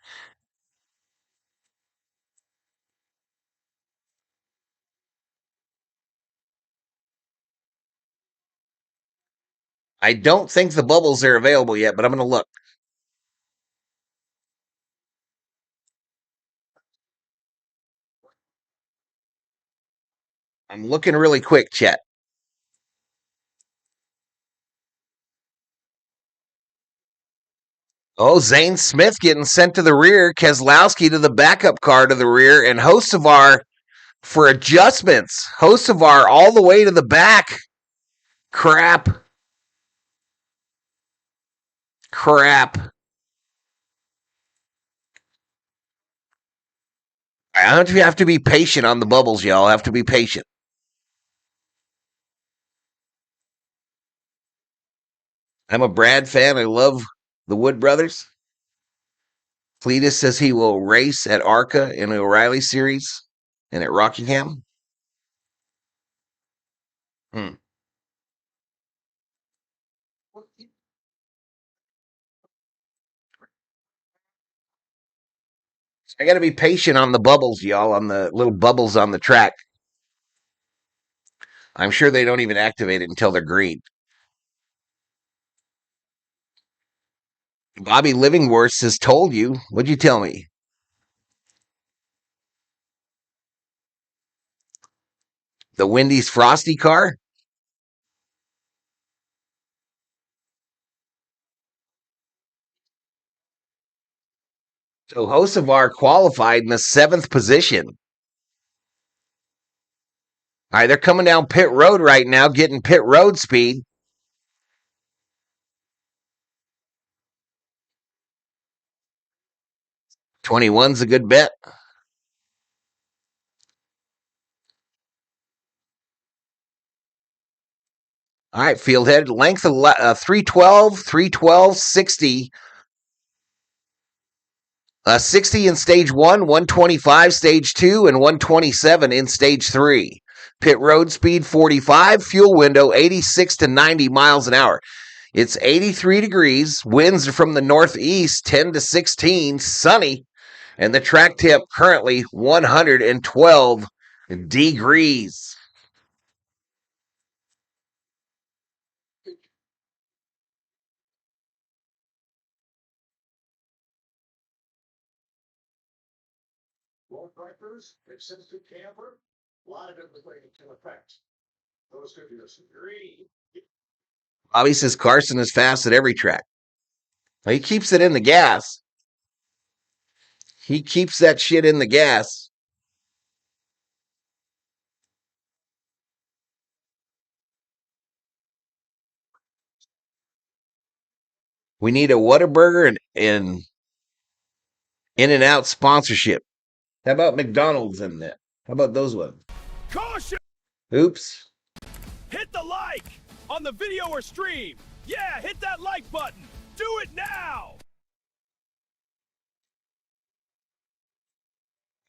I don't think the bubbles are available yet, but I'm going to look. I'm looking really quick, chat. Oh, Zane Smith getting sent to the rear, Keselowski to the backup car to the rear, and Hocevar for adjustments. Hocevar all the way to the back. Crap. I have to be patient on the bubbles, y'all. I have to be patient. I'm a Brad fan. I love the Wood brothers. Cletus says he will race at ARCA in the O'Reilly Series and at Rockingham. I got to be patient on the bubbles, y'all, on the little bubbles on the track. I'm sure they don't even activate it until they're green. Bobby Livingworth has told you. What'd you tell me? The Wendy's Frosty car? So Hocevar qualified in the 7th position. All right, they're coming down pit road right now, getting pit road speed. '21's a good bet. All right, Fieldhead, length of 312, 60. 60 in stage 1, 125 stage 2, and 127 in stage 3. Pit road speed 45, fuel window 86 to 90 miles an hour. It's 83 degrees, winds are from the northeast 10 to 16, sunny, and the track temp currently 112 degrees. Road breakers, extensive camper, a lot of it was going to effect. Those could be the green. Bobby says Carson is fast at every track. Well, he keeps it in the gas. He keeps that shit in the gas. We need a Whataburger and In-N-Out sponsorship. How about McDonald's in that? How about those ones? Caution! Oops. Hit the like on the video or stream. Yeah, hit that like button. Do it now!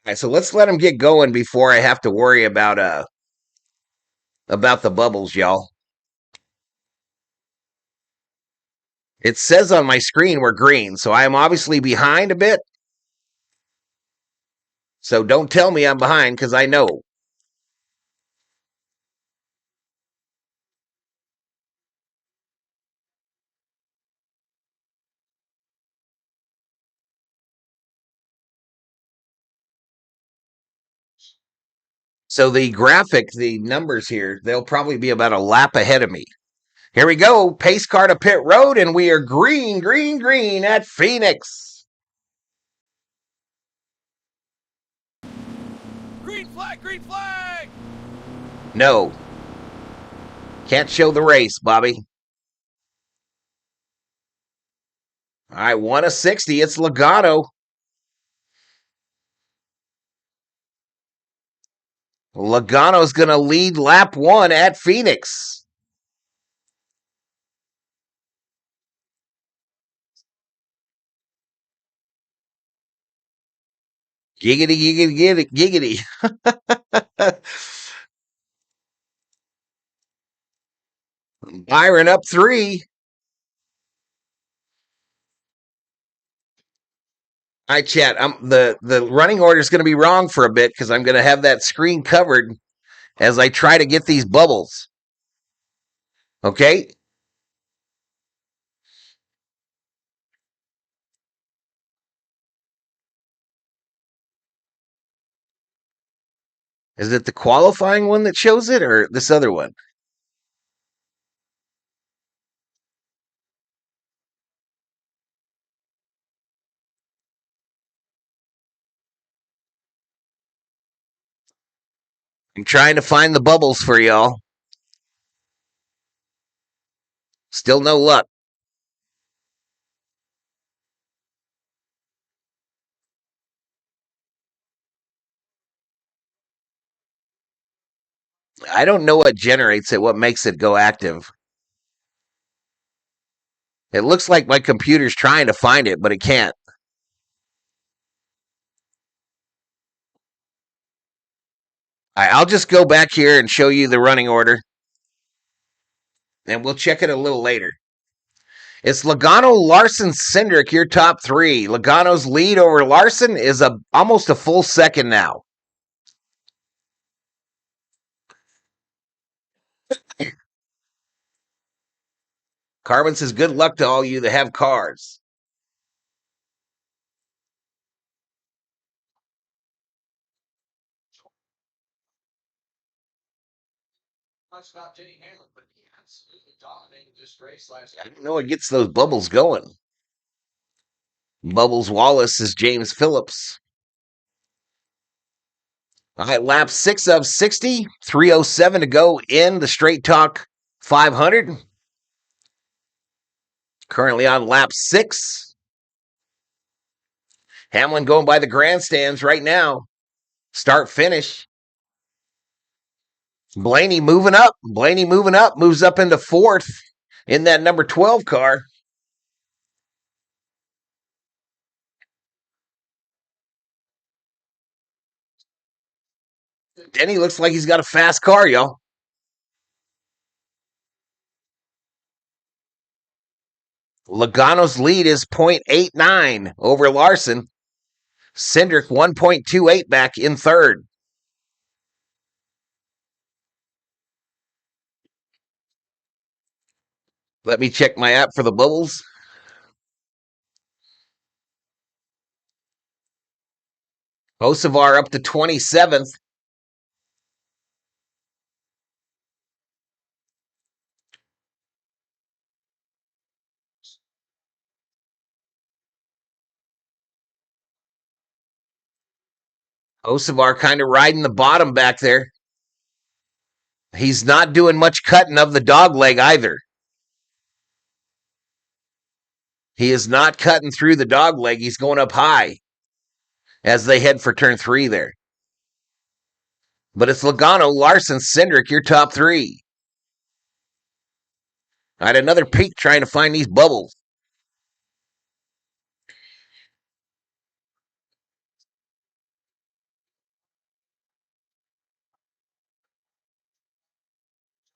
All right, so let's let them get going before I have to worry about the bubbles, y'all. It says on my screen we're green, so I am obviously behind a bit. So don't tell me I'm behind, because I know. So the graphic, the numbers here, they'll probably be about a lap ahead of me. Here we go. Pace car to pit road, and we are green, green, green at Phoenix. Green flag, green flag! No. Can't show the race, Bobby. All right, 1 of 60. It's Logano. Logano's going to lead lap 1 at Phoenix. Giggity, giggity, giggity, giggity. Byron up 3. All right, chat. The running order is going to be wrong for a bit because I'm going to have that screen covered as I try to get these bubbles. Okay? Is it the qualifying one that shows it or this other one? I'm trying to find the bubbles for y'all. Still no luck. I don't know what generates it, what makes it go active. It looks like my computer's trying to find it, but it can't. All right, I'll just go back here and show you the running order. And we'll check it a little later. It's Logano, Larson, Cindric, your top 3. Logano's lead over Larson is almost a full second now. Carbon says, good luck to all you that have cars. About Jenny Hamlin, but he absolutely dominated this race last I don't know what gets those bubbles going. Bubbles Wallace is James Phillips. All right, lap 6 of 60, 3:07 to go in the Straight Talk 500. Currently on lap 6. Hamlin going by the grandstands right now. Start finish. Blaney moving up. Moves up into 4th in that number 12 car. Denny looks like he's got a fast car, y'all. Logano's lead is 0.89 over Larson. Cindric 1.28 back in 3rd. Let me check my app for the bubbles. Hocevar up to 27th. Hocevar kind of riding the bottom back there. He's not doing much cutting of the dog leg either. He is not cutting through the dog leg. He's going up high as they head for turn 3 there. But it's Logano, Larson, Cindric, your top 3. I had another peek trying to find these bubbles.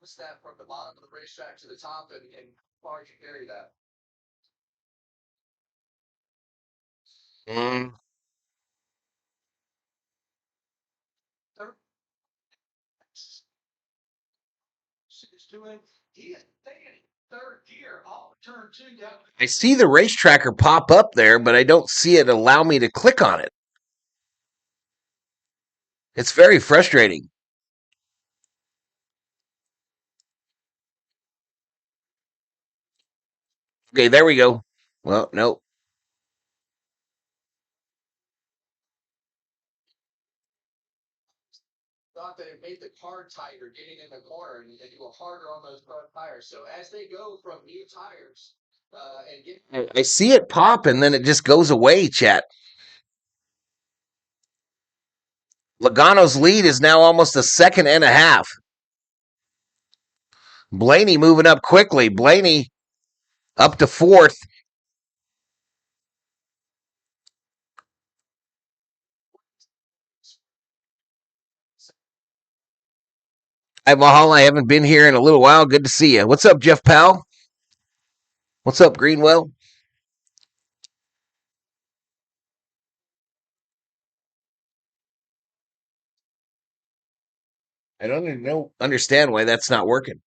What's that from the bottom of the racetrack to the top, and far as you carry that? She's doing third gear off turn 2 down. I see the race tracker pop up there, but I don't see it allow me to click on it. It's very frustrating. Okay, there we go. Well, nope. Thought that it made the car tighter getting in the corner, and you were harder on those front tires. So as they go from new tires and get. I see it pop, and then it just goes away, chat. Logano's lead is now almost a second and a half. Blaney moving up quickly. Blaney up to 4th. Hi, Valhalla. I haven't been here in a little while. Good to see you. What's up, Jeff Powell? What's up, Greenwell? I don't understand why that's not working.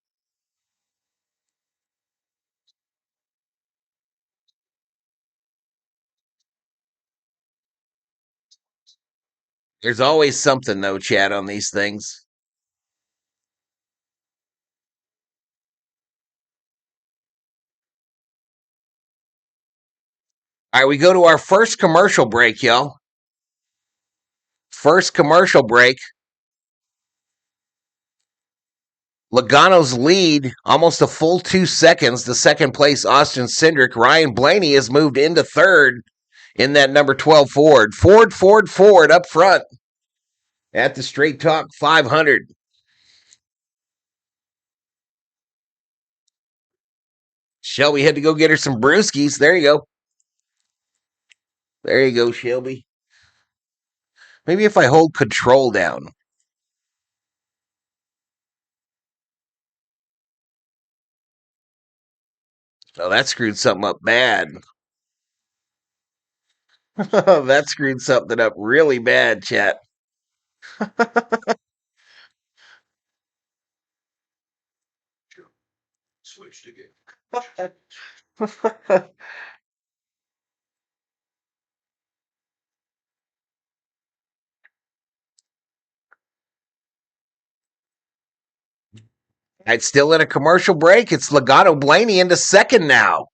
There's always something, though, chat, on these things. All right, we go to our first commercial break, y'all. First commercial break. Logano's lead, almost a full 2 seconds. The second place, Austin Cindric. Ryan Blaney has moved into 3rd in that number 12 Ford. Ford up front at the Straight Talk 500. Shelby had to go get her some brewskis. There you go. There you go, Shelby. Maybe if I hold control down. Oh, that screwed something up bad. That screwed something up really bad, chat. Switched again. It's still in a commercial break. It's Logano Blaney into 2nd now.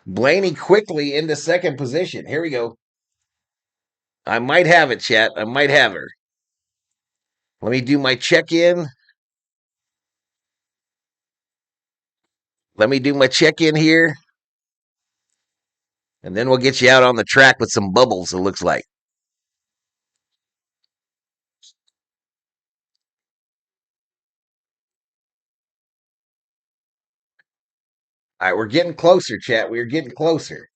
Blaney quickly into 2nd position. Here we go. I might have it, chat. I might have her. Let me do my check-in. Let me do my check-in here. And then we'll get you out on the track with some bubbles, it looks like. All right, we're getting closer, chat. We're getting closer.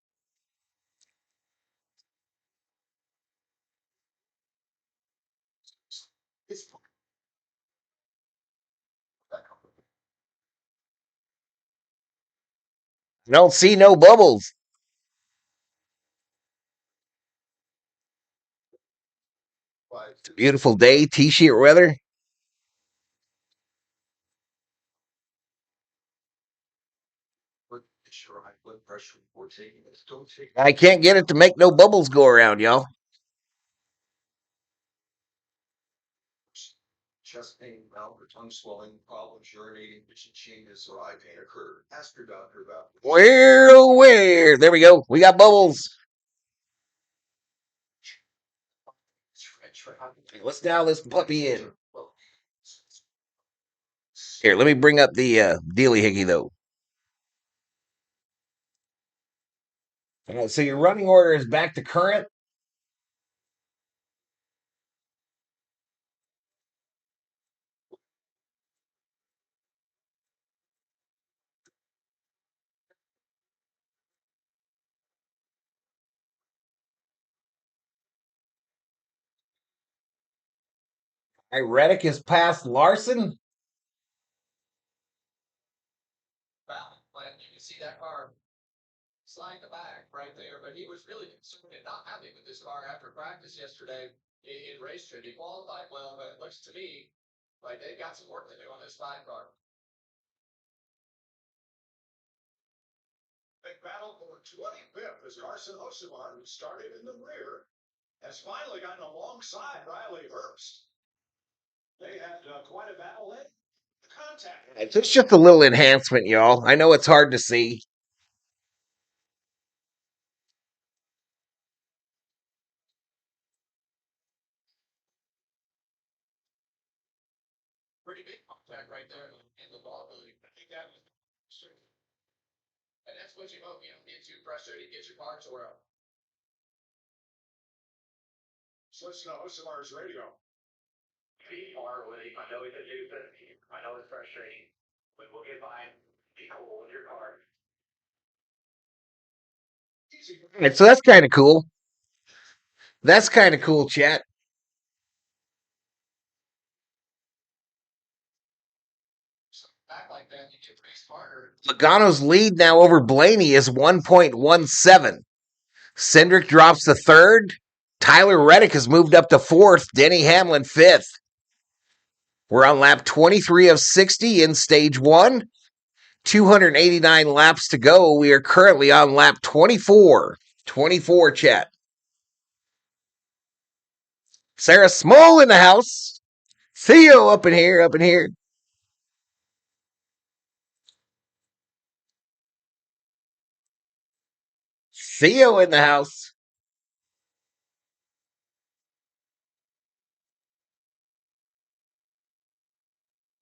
I don't see no bubbles. It's a beautiful day, t-shirt weather. I can't get it to make no bubbles go around, y'all. Chest pain, mouth or tongue swelling, problems, urinating, vision changes, or eye pain occur. Ask your doctor about this. Where? There we go. We got bubbles. Let's dial this puppy in. Here, let me bring up the Dealy Hickey, though. So your running order is back to current. All right, Reddick is past Larson. Wow, but you can see that car slide the back right there, but he was really concerned and not happy with this car after practice yesterday in race trip. He qualified well, but it looks to me like they've got some work to do on this 5 car. Big battle for 25th as Carson Osimar, who started in the rear, has finally gotten alongside Riley Herbst. They had quite a battle in contact. It's just a little enhancement, y'all. I know it's hard to see. Pretty big contact right there in the ball. I think that was, and that's what you hope. You don't get too frustrated, get your car tore up. So let's know Osimar's ready to go. I know it's a new thing. I know it's frustrating, but we'll get by. Be cool with your car. All right, so that's kind of cool. That's kind of cool, chat. Back like that, you get pretty smarter. Logano's lead now over Blaney is 1.17. Cindric drops to third. Tyler Reddick has moved up to fourth. Denny Hamlin fifth. We're on lap 23 of 60 in stage one. 289 laps to go. We are currently on lap 24. 24, chat. Sarah Small in the house. Theo up in here, up in here. Theo in the house.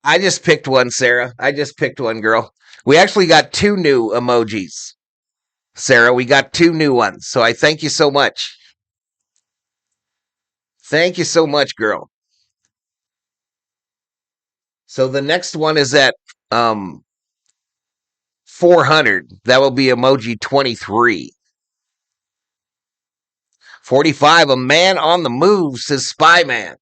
I just picked one, Sarah. I just picked one, girl. We actually got 2 new emojis. Sarah, we got 2 new ones. So I thank you so much. Thank you so much, girl. So the next one is at 400. That will be emoji 23. 45, a man on the move, says Spy Man.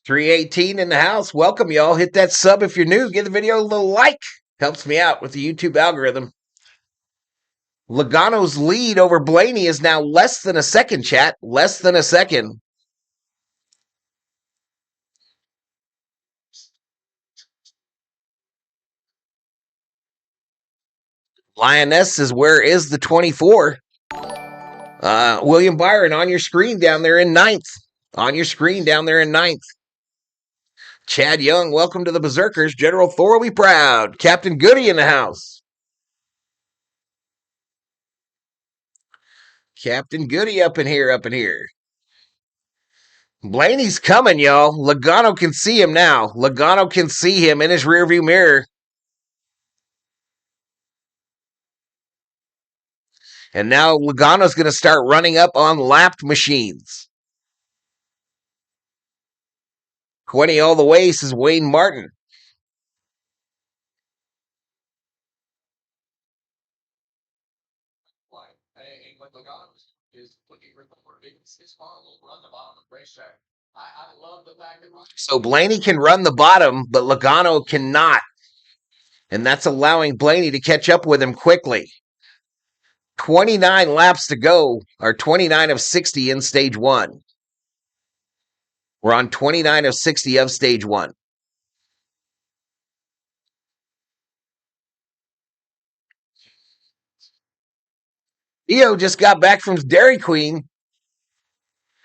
$3.18 in the house. Welcome, y'all. Hit that sub if you're new. Give the video a little like. Helps me out with the YouTube algorithm. Logano's lead over Blaney is now less than a second, chat. Less than a second. Lioness says, where is the 24? William Byron on your screen down there in ninth. On your screen down there in ninth. Chad Young, welcome to the Berserkers. General Thoroughly Proud. Captain Goody in the house. Captain Goody up in here, up in here. Blaney's coming, y'all. Logano can see him now. Logano can see him in his rearview mirror. And now Logano's going to start running up on lapped machines. 20 all the way, says Wayne Martin. And what Logano is looking for his car will run the bottom of the racetrack. I love the fact that So Blaney can run the bottom, but Logano cannot. And that's allowing Blaney to catch up with him quickly. 29 laps to go, or 29 of 60 in stage one. We're on 29 of 60 of stage one. Theo just got back from Dairy Queen.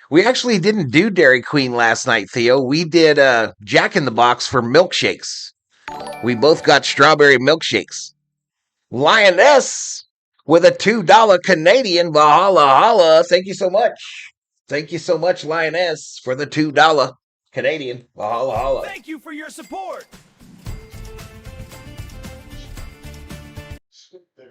We actually didn't do Dairy Queen last night, Theo. We did Jack in the Box for milkshakes. We both got strawberry milkshakes. Lioness with a $2 Canadian Valhalla Holla. Thank you so much. Thank you so much, Lioness, for the $2 Canadian Valhalla Holla. Thank you for your support. Yeah,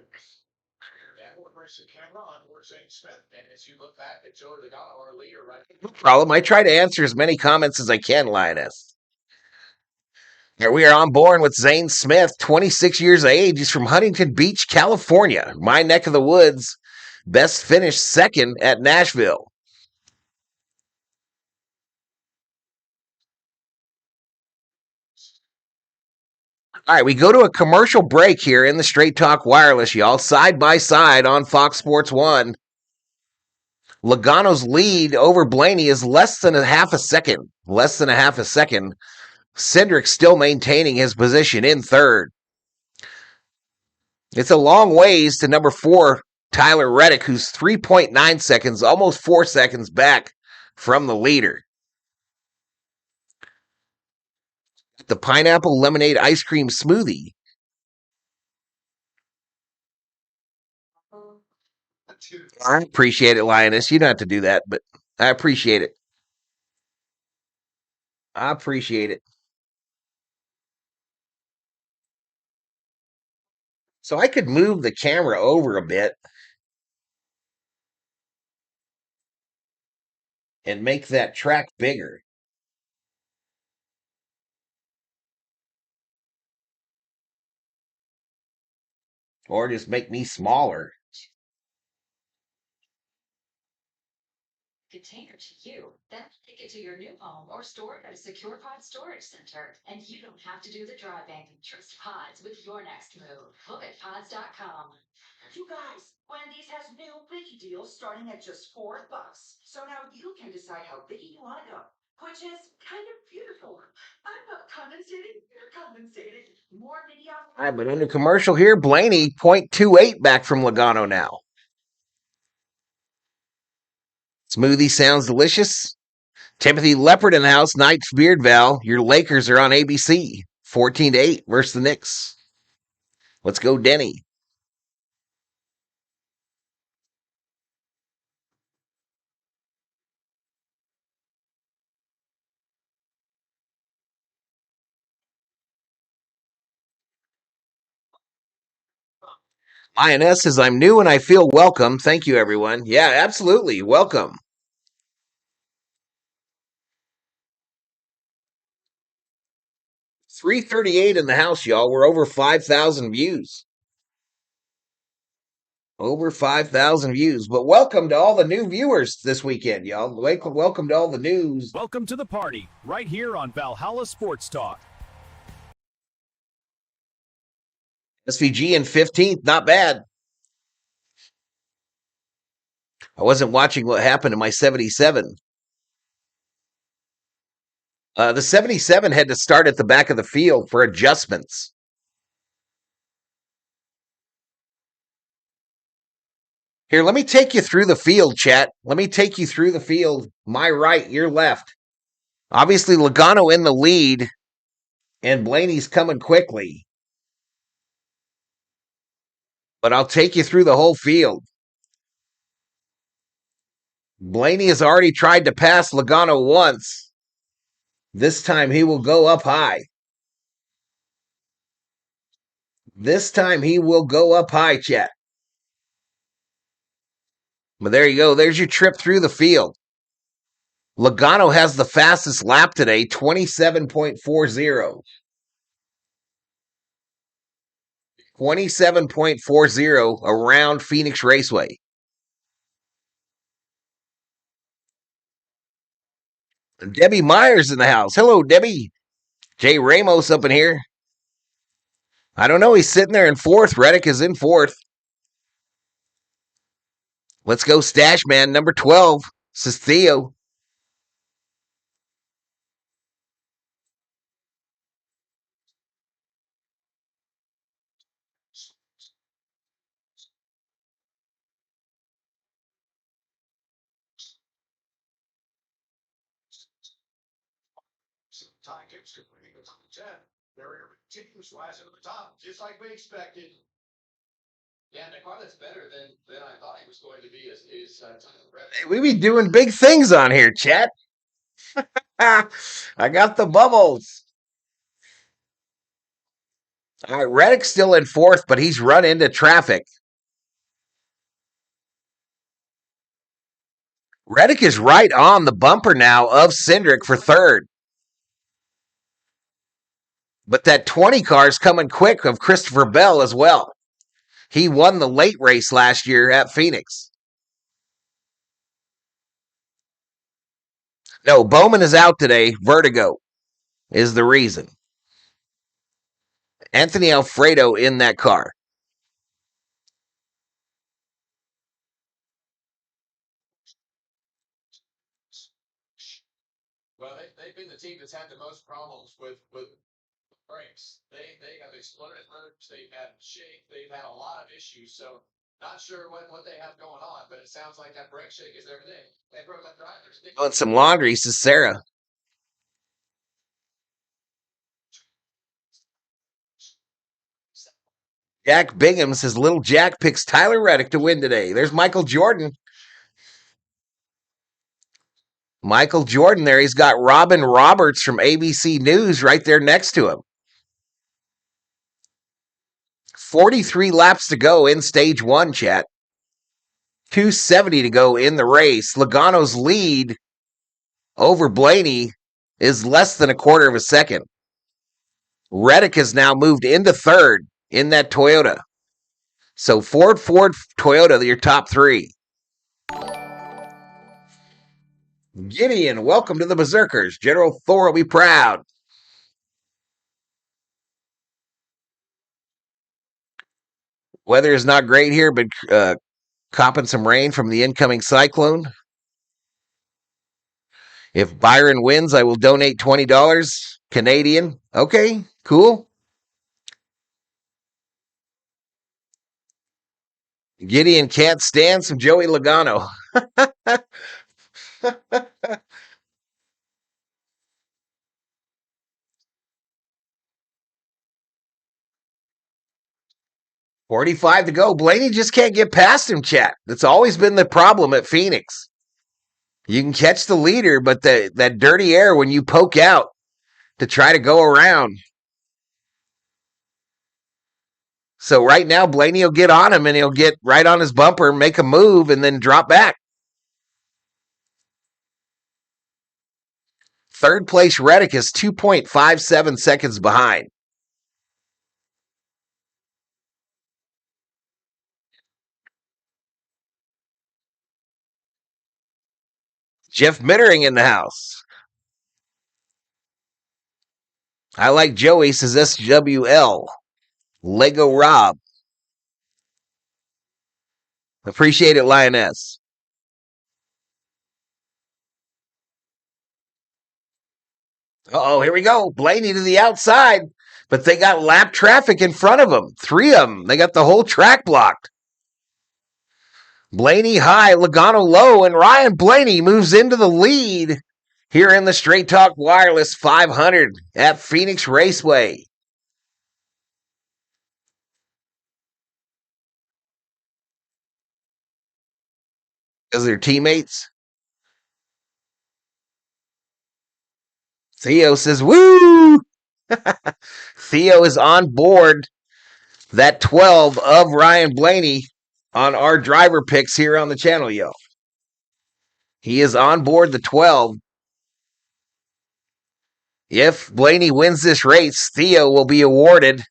we're pressing camera on Zane Smith. And as you look back at Joe Logano, our leader, right? No problem. I try to answer as many comments as I can, Lioness. Here we are on board with Zane Smith, 26 years of age. He's from Huntington Beach, California, my neck of the woods. Best finished second at Nashville. All right, we go to a commercial break here in the Straight Talk Wireless, y'all, side by side on Fox Sports 1. Logano's lead over Blaney is less than a half a second. Less than a half a second. Cindric still maintaining his position in third. It's a long ways to number 4, Tyler Reddick, who's 3.9 seconds, almost 4 seconds back from the leader. The pineapple lemonade ice cream smoothie. I appreciate it, Lioness. You don't have to do that, but I appreciate it. I appreciate it. So I could move the camera over a bit and make that track bigger. Or just make me smaller. Container to you, then take it to your new home or store it at a secure pod storage center. And you don't have to do the driving. Trust Pods with your next move. Look at pods.com. You guys, Wendy's has new biggie deals starting at just $4. So now you can decide how biggie you want to go, which is kind of beautiful. I'm not condensating, you're condensating. More mini All right, but under commercial here, Blaney 0.28 back from Logano now. Smoothie sounds delicious. Timothy Leopard in the house. Knight's Beard Val. Your Lakers are on ABC. 14-8 versus the Knicks. Let's go, Denny. Lioness says, I'm new and I feel welcome. Thank you, everyone. Yeah, absolutely. Welcome. $338 in the house, y'all. We're over 5,000 views. Over 5,000 views. But welcome to all the new viewers this weekend, y'all. Welcome to all the news. Welcome to the party, right here on Valhalla Sports Talk. SVG in 15th, not bad. I wasn't watching what happened in my 77. The 77 had to start at the back of the field for adjustments. Here, let me take you through the field, chat. Let me take you through the field. My right, your left. Obviously, Logano in the lead, and Blaney's coming quickly. But I'll take you through the whole field. Blaney has already tried to pass Logano once. This time he will go up high. This time he will go up high, chat. But there you go. There's your trip through the field. Logano has the fastest lap today, 27.40. 27.40 around Phoenix Raceway. Debbie Myers in the house. Hello, Debbie. Jay Ramos up in here. I don't know. He's sitting there in fourth. Reddick is in fourth. Let's go, Stash Man, number 12. Says Theo. Ty Gibson when he goes on the 10. Barrier continues rising to the top, just like we expected. Yeah, the car that's better than I thought he was going to be is Tyler Reddick. Hey, we be doing big things on here, chat. I got the bubbles. All right, Reddick's still in fourth, but he's run into traffic. Reddick is right on the bumper now of Cindric for third. But that 20 car is coming quick of Christopher Bell as well. He won the late race last year at Phoenix. No, Bowman is out today. Vertigo is the reason. Anthony Alfredo in that car. Well, they've been the team that's had the most problems with brakes. They have exploded loops, they've had shake, they've had a lot of issues. So not sure what they have going on, but it sounds like that brake shake is everything. They broke that driver's. Doing some laundry, says Sarah. Jack Bingham says Little Jack picks Tyler Reddick to win today. There's Michael Jordan. Michael Jordan there. He's got Robin Roberts from ABC News right there next to him. 43 laps to go in stage one, chat. 270 to go in the race. Logano's lead over Blaney is less than a quarter of a second. Reddick has now moved into third in that Toyota. So Ford, Toyota, your top three. Gideon, welcome to the Berserkers. General Thor will be proud. Weather is not great here, but copping some rain from the incoming cyclone. If Byron wins, I will donate $20 Canadian. Okay, cool. Gideon can't stand some Joey Logano. 45 to go. Blaney just can't get past him, chat. That's always been the problem at Phoenix. You can catch the leader, but that dirty air when you poke out to try to go around. So right now, Blaney will get on him, and he'll get right on his bumper, make a move, and then drop back. Third place Reddick is 2.57 seconds behind. Jeff Mittering in the house. I like Joey, says SWL. Lego Rob. Appreciate it, Lioness. Uh-oh, here we go. Blaney to the outside, but they got lap traffic in front of them. Three of them. They got the whole track blocked. Blaney high, Logano low, and Ryan Blaney moves into the lead here in the Straight Talk Wireless 500 at Phoenix Raceway. Because they're teammates. Theo says, woo! Theo is on board that 12 of Ryan Blaney on our driver picks here on the channel, yo. He is on board the 12. If Blaney wins this race, Theo will be awarded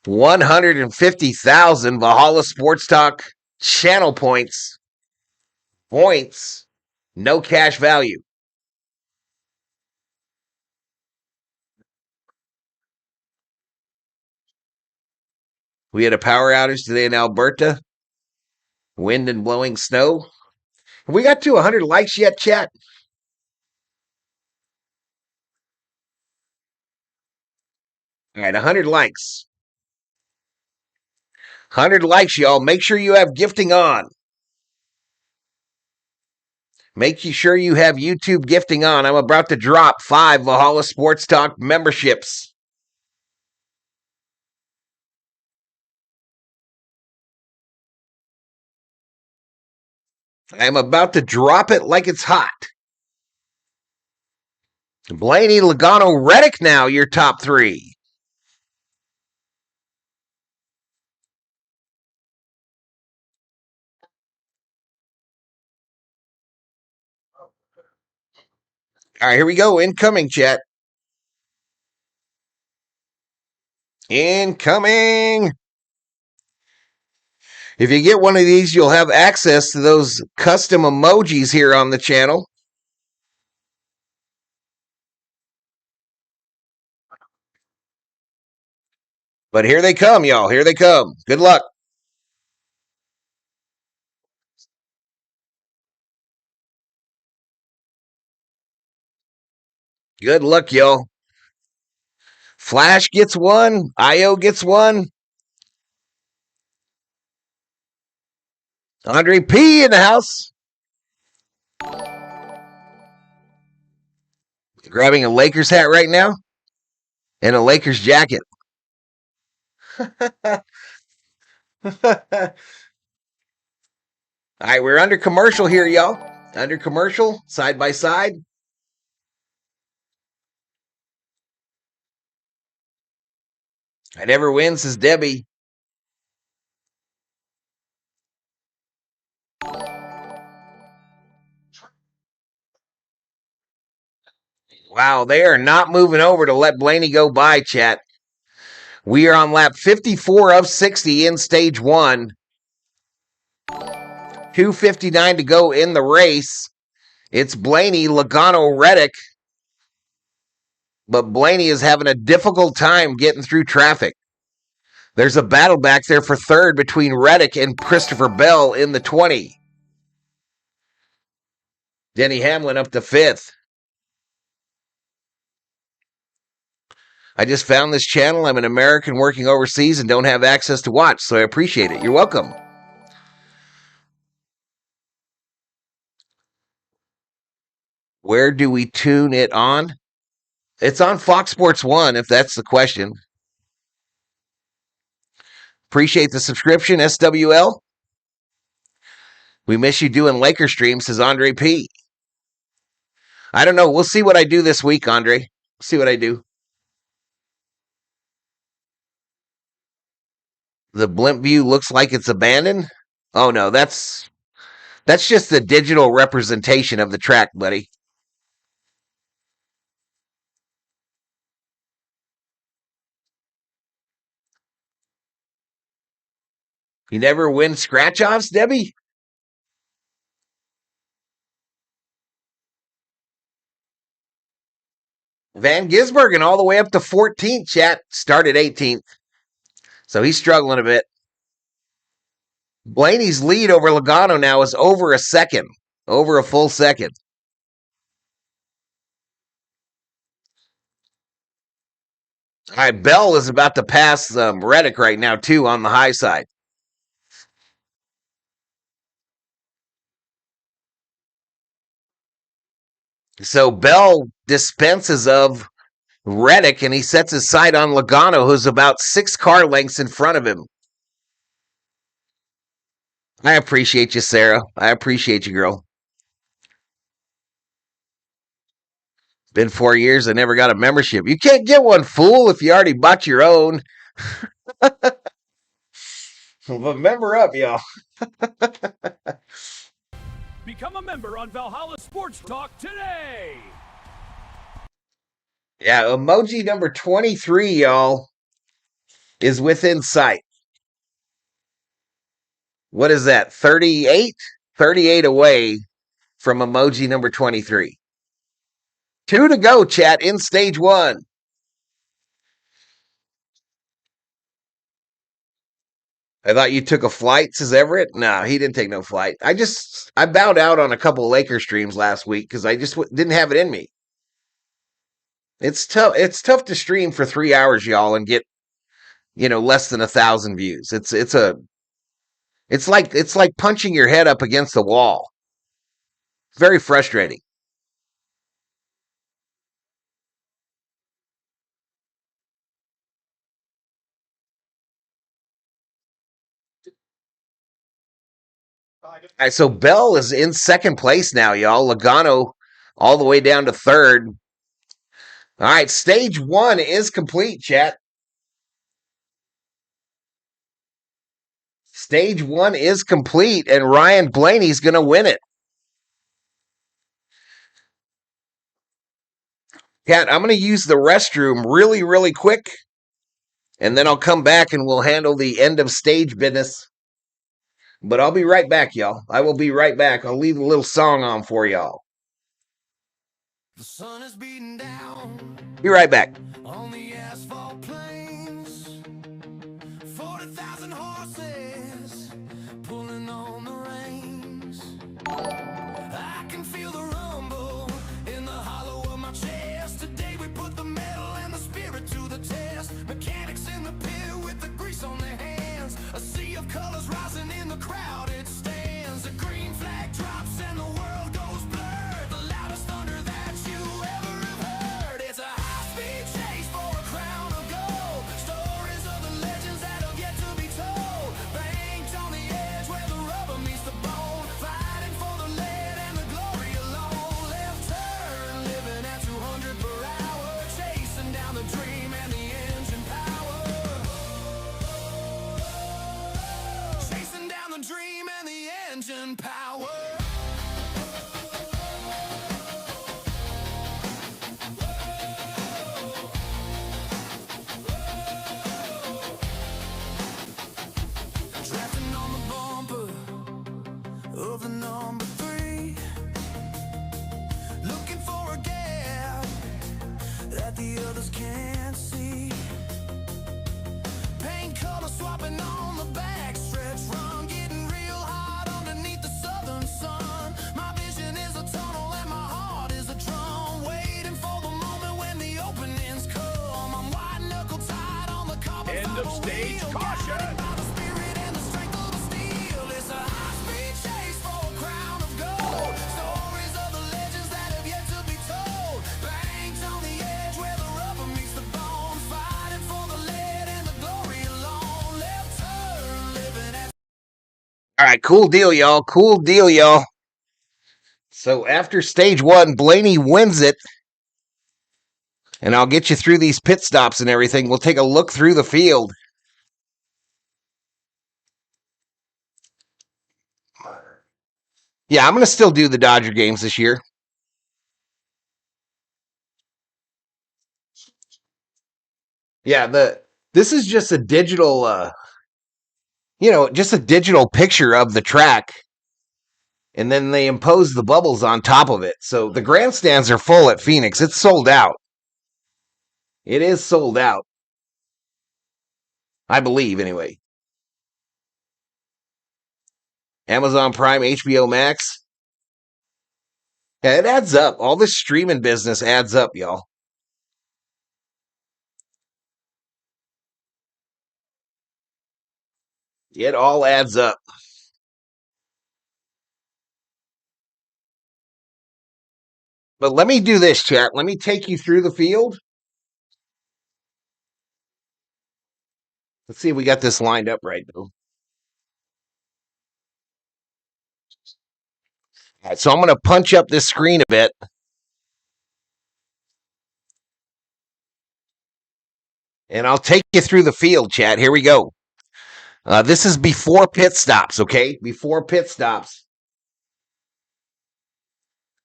150,000 Valhalla Sports Talk channel points. Points, no cash value. We had a power outage today in Alberta. Wind and blowing snow. Have we got to 100 likes yet, chat? All right, 100 likes. 100 likes, y'all. Make sure you have gifting on. Make sure you have YouTube gifting on. I'm about to drop 5 Valhalla Sports Talk memberships. I'm about to drop it like it's hot. Blaney, Logano, Reddick now, your top three. All right, here we go. Incoming, chat. Incoming. If you get one of these, you'll have access to those custom emojis here on the channel. But here they come, y'all. Here they come. Good luck. Good luck, y'all. Flash gets one. IO gets one. Andre P in the house. Grabbing a Lakers hat right now and a Lakers jacket. All right, we're under commercial here, y'all. Under commercial, side by side. I never win, says Debbie. Wow, they are not moving over to let Blaney go by, chat. We are on lap 54 of 60 in stage one. 2:59 to go in the race. It's Blaney, Logano, Reddick. But Blaney is having a difficult time getting through traffic. There's a battle back there for third between Reddick and Christopher Bell in the 20. Denny Hamlin up to fifth. I just found this channel. I'm an American working overseas and don't have access to watch, so I appreciate it. You're welcome. Where do we tune it on? It's on Fox Sports 1, if that's the question. Appreciate the subscription, SWL. We miss you doing Laker streams, says Andre P. I don't know. We'll see what I do this week, Andre. See what I do. The blimp view looks like it's abandoned. Oh no, that's just the digital representation of the track, buddy. You never win scratch-offs, Debbie? Van Gisbergen all the way up to 14th, chat. Started 18th. So he's struggling a bit. Blaney's lead over Logano now is over a second. Over a full second. All right, Bell is about to pass Reddick right now, too, on the high side. So Bell dispenses of Reddick, and he sets his sight on Logano, who's about 6 car lengths in front of him. I appreciate you, Sarah. I appreciate you, girl. Been 4 years. I never got a membership. You can't get one, fool, if you already bought your own. But member up, y'all. Become a member on Valhalla Sports Talk today. Yeah, emoji number 23, y'all, is within sight. What is that? 38? 38 away from emoji number 23. 2 to go, chat, in stage 1. I thought you took a flight, says Everett. No, he didn't take no flight. I bowed out on a couple of Laker streams last week because I just didn't have it in me. It's tough. It's tough to stream for 3 hours, y'all, and get less than 1,000 views. It's like punching your head up against the wall. Very frustrating. All right, so Bell is in second place now, y'all. Logano all the way down to third. All right, stage one is complete, chat. Stage one is complete, and Ryan Blaney's going to win it. Cat, I'm going to use the restroom really, really quick, and then I'll come back and we'll handle the end of stage business. But I'll be right back, y'all. I will be right back. I'll leave a little song on for y'all. The sun is beating down Be right back. on the asphalt plains. 40,000 horses pulling on the reins. I can feel the rumble in the hollow of my chest. Today we put the metal and the spirit to the test. Mechanics in the pit with the grease on their hands. A sea of colors rising in the crowd, it stands. The green flag drops and the world goes blurred. The loudest thunder that you ever have heard. It's a high-speed chase for a crown of gold. Stories of the legends that have yet to be told. Banked on the edge where the rubber meets the bone. Fighting for the lead and the glory alone. Left turn, living at 200 per hour. Chasing down the dream and the engine power. Chasing down the dream and the engine power. Drafting on the bumper of the number 3. Looking for a gap that the others can't see. Paint color swapping on the back stretch run. Getting real hot underneath the southern sun. My vision is a tunnel and my heart is a drum. Waiting for the moment when the openings come. I'm white knuckle tied on the carbon End of fiber stage, wheel. caution! Guided by the spirit and the strength of the steel. It's a high-speed chase for a crown of gold. Stories of the legends that have yet to be told. Banked on the edge where the rubber meets the bone. Fighting for the lead and the glory alone. Left turn, living at All right, cool deal, y'all. Cool deal, y'all. So after stage one, Blaney wins it. And I'll get you through these pit stops and everything. We'll take a look through the field. Yeah, I'm going to still do the Dodger games this year. Yeah, this is just a digital just a digital picture of the track. And then they impose the bubbles on top of it. So the grandstands are full at Phoenix. It's sold out. It is sold out. I believe, anyway. Amazon Prime, HBO Max. Yeah, it adds up. All this streaming business adds up, y'all. It all adds up. But let me do this, chat. Let me take you through the field. Let's see if we got this lined up right, though. All right, so I'm going to punch up this screen a bit. And I'll take you through the field, chat. Here we go. This is before pit stops, okay? Before pit stops.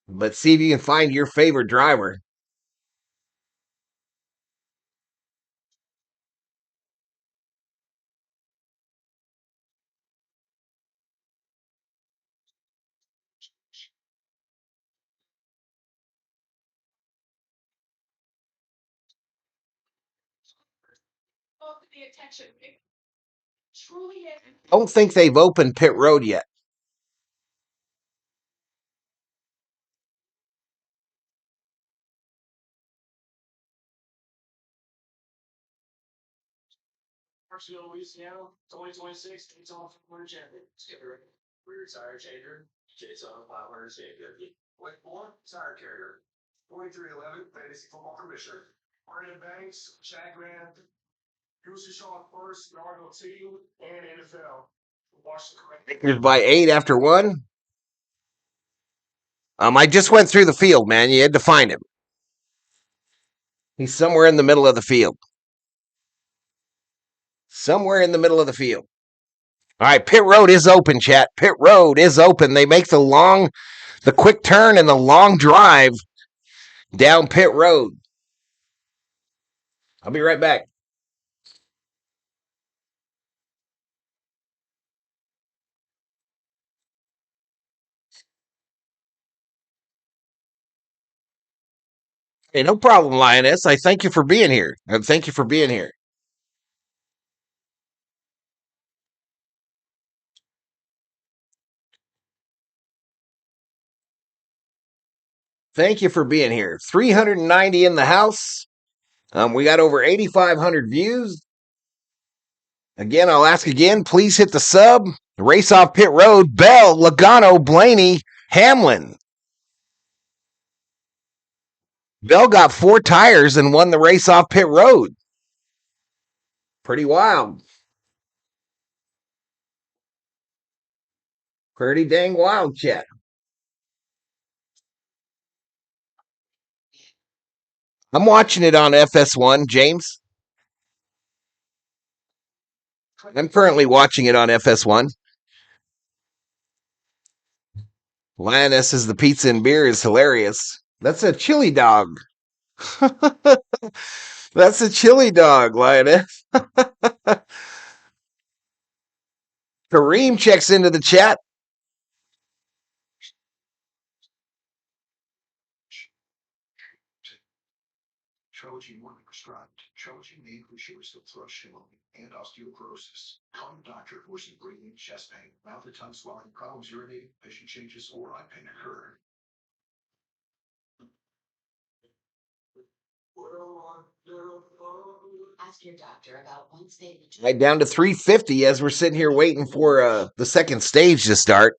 But see if you can find your favorite driver. The attention. It truly is. Don't think they've opened pit road yet. Marksville, Louisiana, 2026 Daytona 500 champion. Skipper, rear tire changer, Daytona 500 champion. Whitmore, tire carrier. 2311 Fantasy Football Commissioner. Brandon Banks, Chad Grant, Goosey Shaw first, Nargo team, and NFL. Lakers by 8 after 1. I just went through the field, man. You had to find him. He's somewhere in the middle of the field. Somewhere in the middle of the field. All right, pit road is open, chat. Pit road is open. They make the quick turn and the long drive down pit road. I'll be right back. Hey, no problem, Lioness. I thank you for being here. Thank you for being here. Thank you for being here. 390 in the house. We got over 8,500 views. Again, I'll ask again. Please hit the sub. Race off pit road. Bell, Logano, Blaney, Hamlin. Bell got 4 tires and won the race off pit road. Pretty wild. Pretty dang wild, chat. I'm watching it on FS1, James. I'm currently watching it on FS1. Lioness is the pizza and beer is hilarious. That's a chili dog. That's a chili dog, Lioness. Kareem checks into the chat. Trilogy 1 prescribed. Trilogy may include shivers of throat shilling and osteoporosis. Call your doctor for some breathing, chest pain, mouth and tongue swelling, problems urinating, vision changes, or eye pain occur. Ask your doctor about once daily. Right down to 350 as we're sitting here waiting for the second stage to start.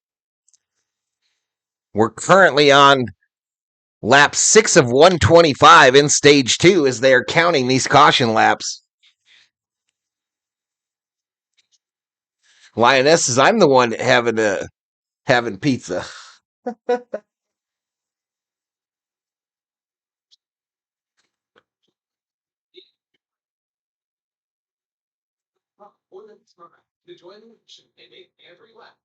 We're currently on lap 6 of 125 in stage 2 as they are counting these caution laps. Lioness says, I'm the one having pizza. To join the action and make every lap.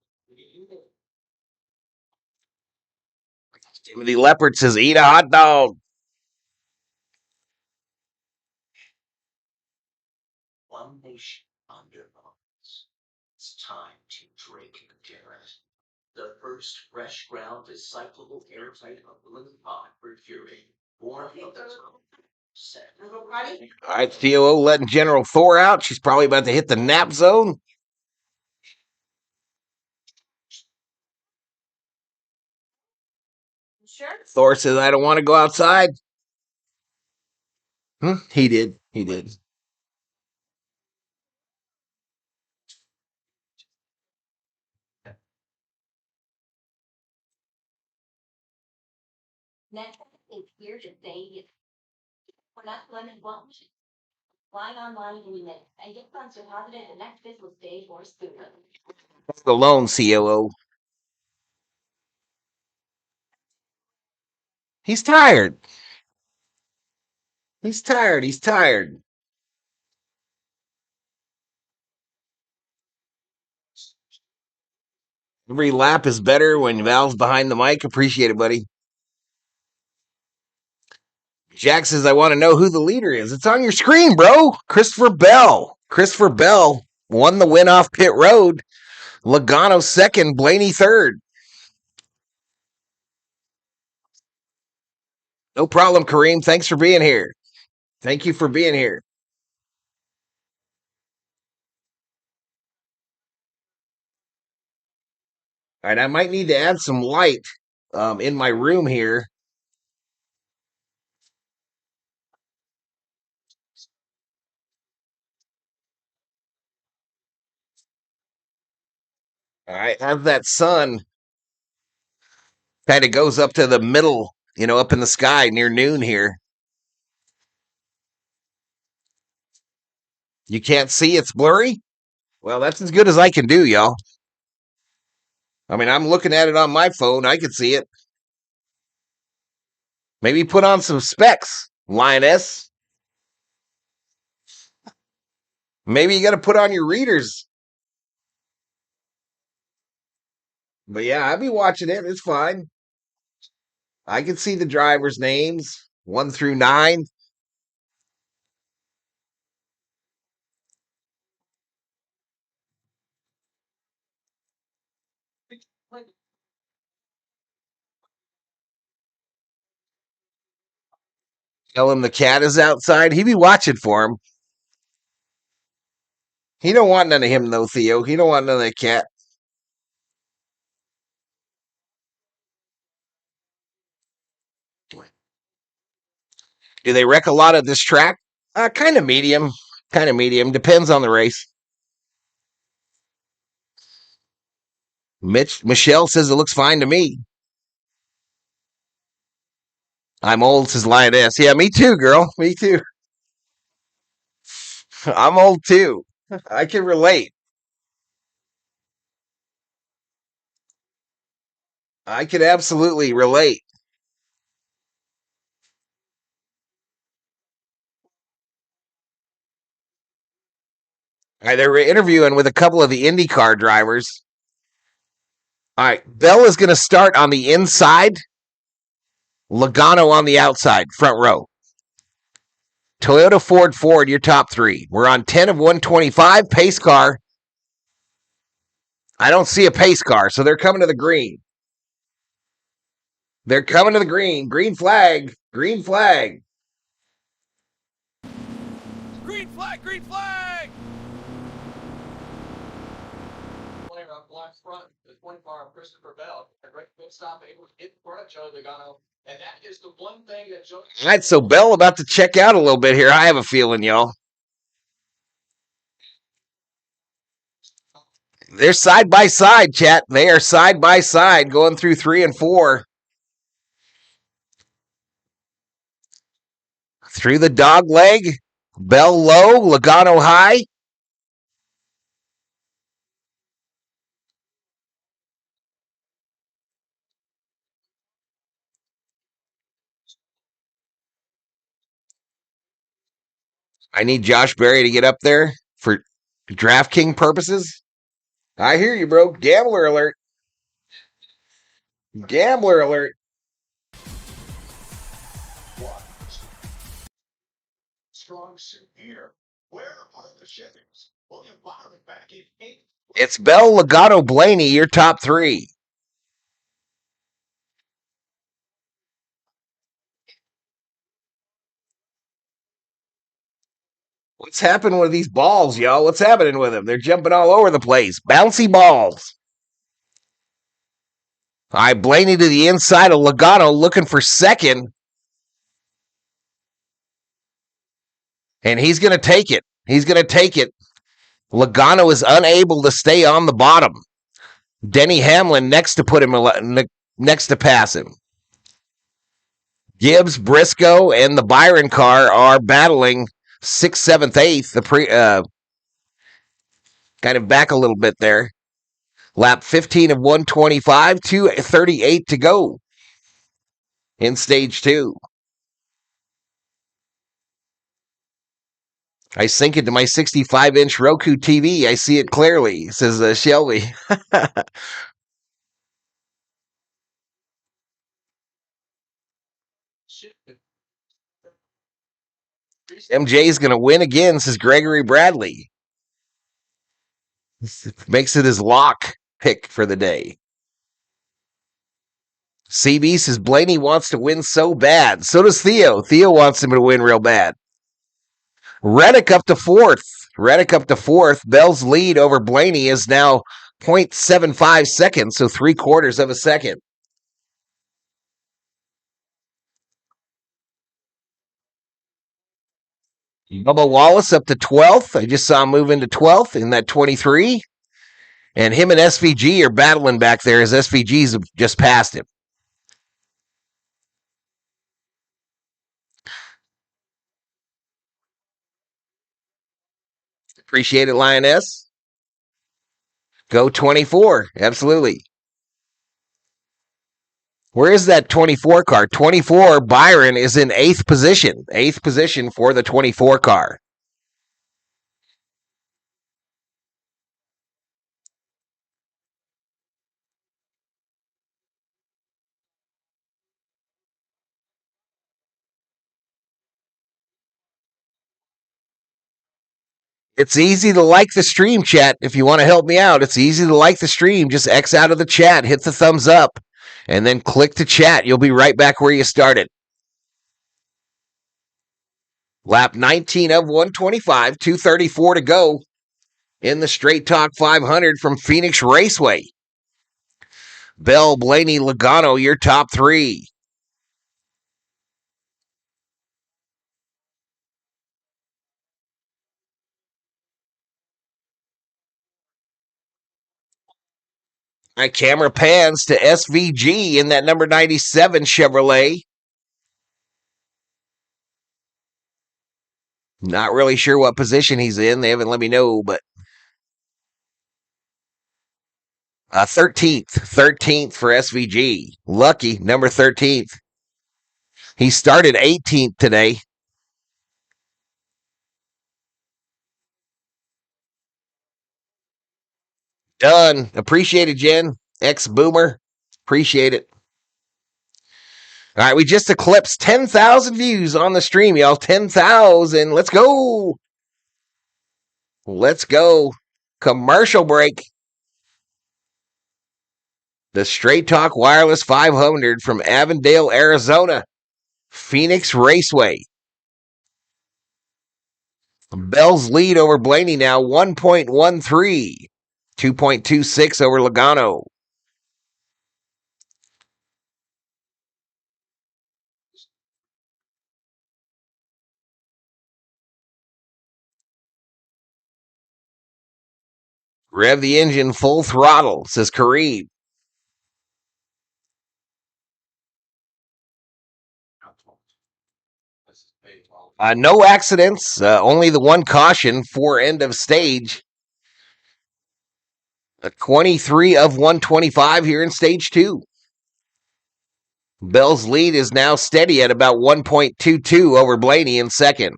Timothy Leopard says, eat a hot dog. One nation under bonds. It's time to drink dinner. The first fresh ground recyclable airtight aluminum pod for curing. Born from the set. All right, COO letting General Thor out. She's probably about to hit the nap zone. Sure. Thor says, I don't want to go outside. He did. He did. Next is here to say we're not letting one flying online in minutes and get funds deposited the next business day or sooner. That's the lone COO. He's tired. He's tired. He's tired. Every lap is better when Val's behind the mic. Appreciate it, buddy. Jack says, I want to know who the leader is. It's on your screen, bro. Christopher Bell. Christopher Bell won the win off pit road. Logano second, Blaney third. No problem, Kareem. Thanks for being here. Thank you for being here. All right, I might need to add some light in my room here. All right, as that sun kind of goes up to the middle, up in the sky near noon here. You can't see, it's blurry? Well, that's as good as I can do, y'all. I mean, I'm looking at it on my phone. I can see it. Maybe put on some specs, Lioness. Maybe you got to put on your readers. But yeah, I'll be watching it. It's fine. I can see the drivers' names 1 through 9. Tell him the cat is outside. He be watching for him. He don't want none of him, though, Theo. He don't want none of that cat. Do they wreck a lot at this track? Kind of medium. Kind of medium. Depends on the race. Michelle says it looks fine to me. I'm old, says Lioness. Yeah, me too, girl. Me too. I'm old too. I can relate. I can absolutely relate. All right, they were interviewing with a couple of the IndyCar drivers. All right, Bell is going to start on the inside, Logano on the outside, front row. Toyota, Ford, your top three. We're on 10 of 125, pace car. I don't see a pace car, so they're coming to the green. They're coming to the green. Green flag. Green flag. Green flag, green flag! Player up black front, the 24 of Christopher Bell. A great pit stop, able to get in front of Joe Logano. And that is the one thing that Joe. All right, so Bell about to check out a little bit here. I have a feeling, y'all. They're side by side, chat. They are side by side going through 3 and 4. Through the dog leg. Bell low, Logano high. I need Josh Berry to get up there for DraftKings purposes. I hear you, bro. Gambler alert. Gambler alert. Strong suit here. Where are the Chevys? William Byron back in 8th. It's Bell, Logano, Blaney, your top three. What's happening with these balls, y'all? What's happening with them? They're jumping all over the place. Bouncy balls. All right, Blaney to the inside of Logano looking for second. And he's going to take it. He's going to take it. Logano is unable to stay on the bottom. Denny Hamlin next to put him next to pass him. Gibbs, Briscoe, and the Byron car are battling 6th, 7th, 8th. The kind of back a little bit there. Lap 15 of 125, 2:38 to go in stage 2. I sync it to my 65-inch Roku TV. I see it clearly, says Shelby. MJ's going to win again, says Gregory Bradley. Makes it his lock pick for the day. CB says Blaney wants to win so bad. So does Theo. Theo wants him to win real bad. Reddick up to 4th. Reddick up to 4th. Bell's lead over Blaney is now 0.75 seconds, so 3/4 of a second. Bubba Wallace up to 12th. I just saw him move into 12th in that 23. And him and SVG are battling back there as SVG's just passed him. Appreciate it, Lioness. Go 24. Absolutely. Where is that 24 car? 24, Byron is in 8th position. 8th position for the 24 car. It's easy to like the stream, chat. If you want to help me out, it's easy to like the stream. Just X out of the chat, hit the thumbs up, and then click to chat. You'll be right back where you started. Lap 19 of 125, 234 to go in the Straight Talk 500 from Phoenix Raceway. Bell, Blaney, Logano, your top three. My camera pans to SVG in that number 97 Chevrolet. Not really sure what position he's in. They haven't let me know, but 13th. 13th for SVG. Lucky, number 13th. He started 18th today. Done. Appreciate it, Jen. Ex-boomer. Appreciate it. All right, we just eclipsed 10,000 views on the stream, y'all. 10,000. Let's go. Let's go. Commercial break. The Straight Talk Wireless 500 from Avondale, Arizona. Phoenix Raceway. Bell's lead over Blaney now 1.13. 2.26 over Logano. Rev the engine full throttle, says Kareem. No accidents, only the one caution for end of stage. 23 of 125 here in stage 2. Bell's lead is now steady at about 1.22 over Blaney in second.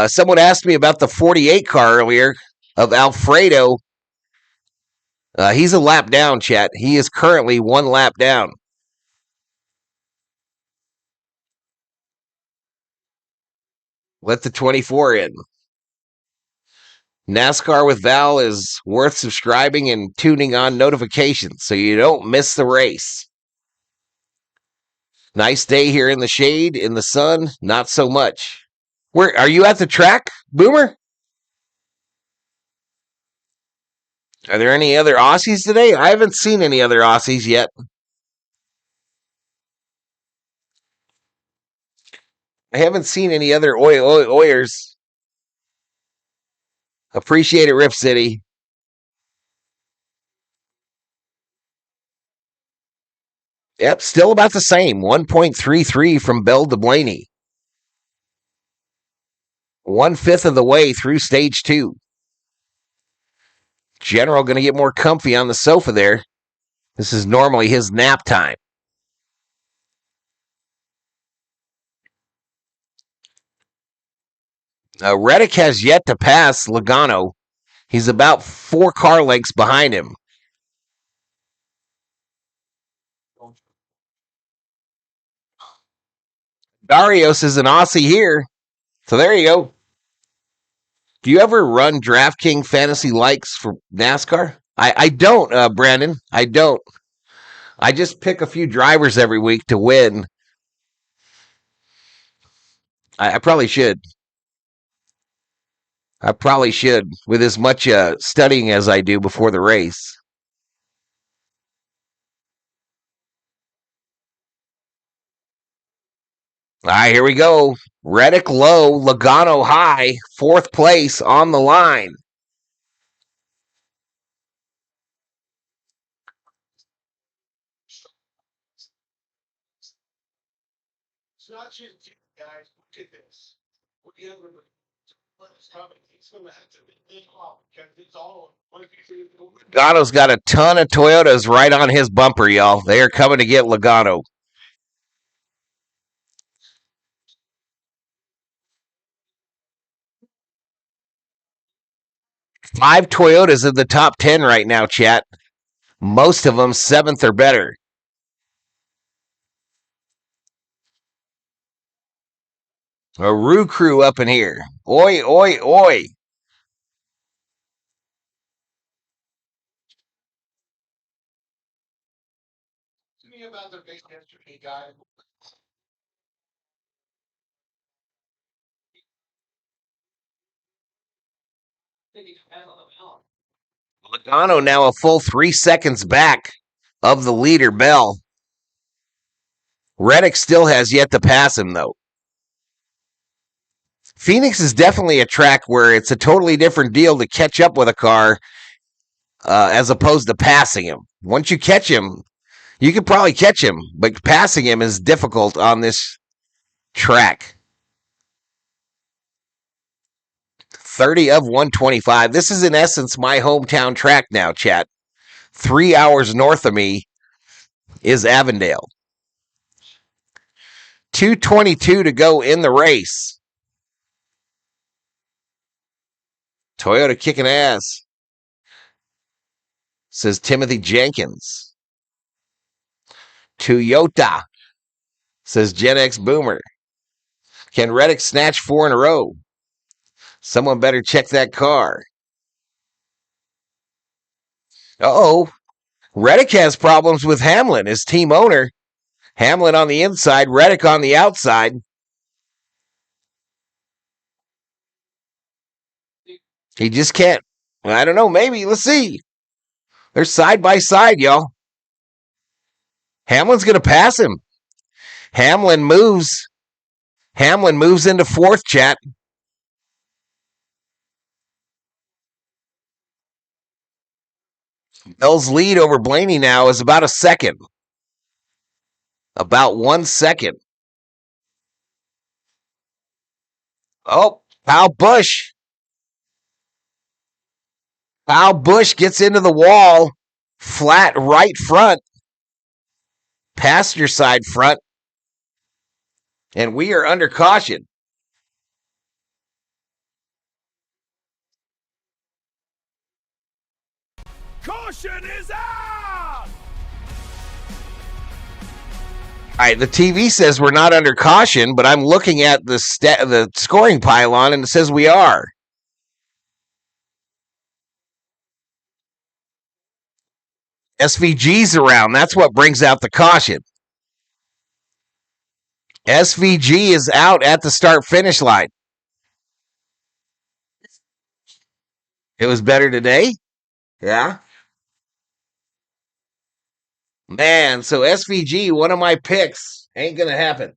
Someone asked me about the 48 car earlier of Alfredo. He's a lap down, chat. He is currently 1 lap down. Let the 24 in. Nascar with Val is worth subscribing and tuning on notifications so you don't miss the race. Nice day here in the shade, in the sun, not so much. Where are you at the track, Boomer? Are there any other Aussies today? I haven't seen any other Aussies yet. I haven't seen any other Oyers. Appreciate it, Rip City. Yep, still about the same. 1.33 from Bell to Blaney. 1/5 of the way through stage 2. General going to get more comfy on the sofa there. This is normally his nap time. Reddick has yet to pass Logano. He's about 4 car lengths behind him. Darius is an Aussie here. So there you go. Do you ever run DraftKings Fantasy Likes for NASCAR? I don't, Brandon. I don't. I just pick a few drivers every week to win. I probably should. I probably should, with as much studying as I do before the race. All right, here we go. Reddick low, Logano high, 4th place on the line. It's not just you guys. Look at this. We have Logano's got a ton of Toyotas right on his bumper, y'all. They are coming to get Logano. Five Toyotas in the top 10 right now, chat. Most of them 7th or better. A Roo crew up in here. Oi, oi, oi. About their base yesterday, guy. Logano now a full 3 seconds back of the leader, Bell. Reddick still has yet to pass him, though. Phoenix is definitely a track where it's a totally different deal to catch up with a car as opposed to passing him. Once you catch him, you can probably catch him, but passing him is difficult on this track. 30 of 125. This is, in essence, my hometown track now, chat. 3 hours north of me is Avondale. 2:22 to go in the race. Toyota kicking ass, says Timothy Jenkins. Toyota, says Gen X Boomer. Can Reddick snatch 4 in a row? Someone better check that car. Uh-oh. Reddick has problems with Hamlin, his team owner. Hamlin on the inside, Reddick on the outside. He just can't. I don't know, maybe. Let's see. They're side by side, y'all. Hamlin's going to pass him. Hamlin moves into 4th, chat. Bell's lead over Blaney now is about a second. About 1 second. Oh, Kyle Busch. Kyle Busch gets into the wall. Flat right front. Passenger side front. And we are under caution. Caution is out! All right, the TV says we're not under caution, but I'm looking at the scoring pylon, and it says we are. SVG's around. That's what brings out the caution. SVG is out at the start-finish line. It was better today? Yeah? Man, so SVG, one of my picks, ain't going to happen.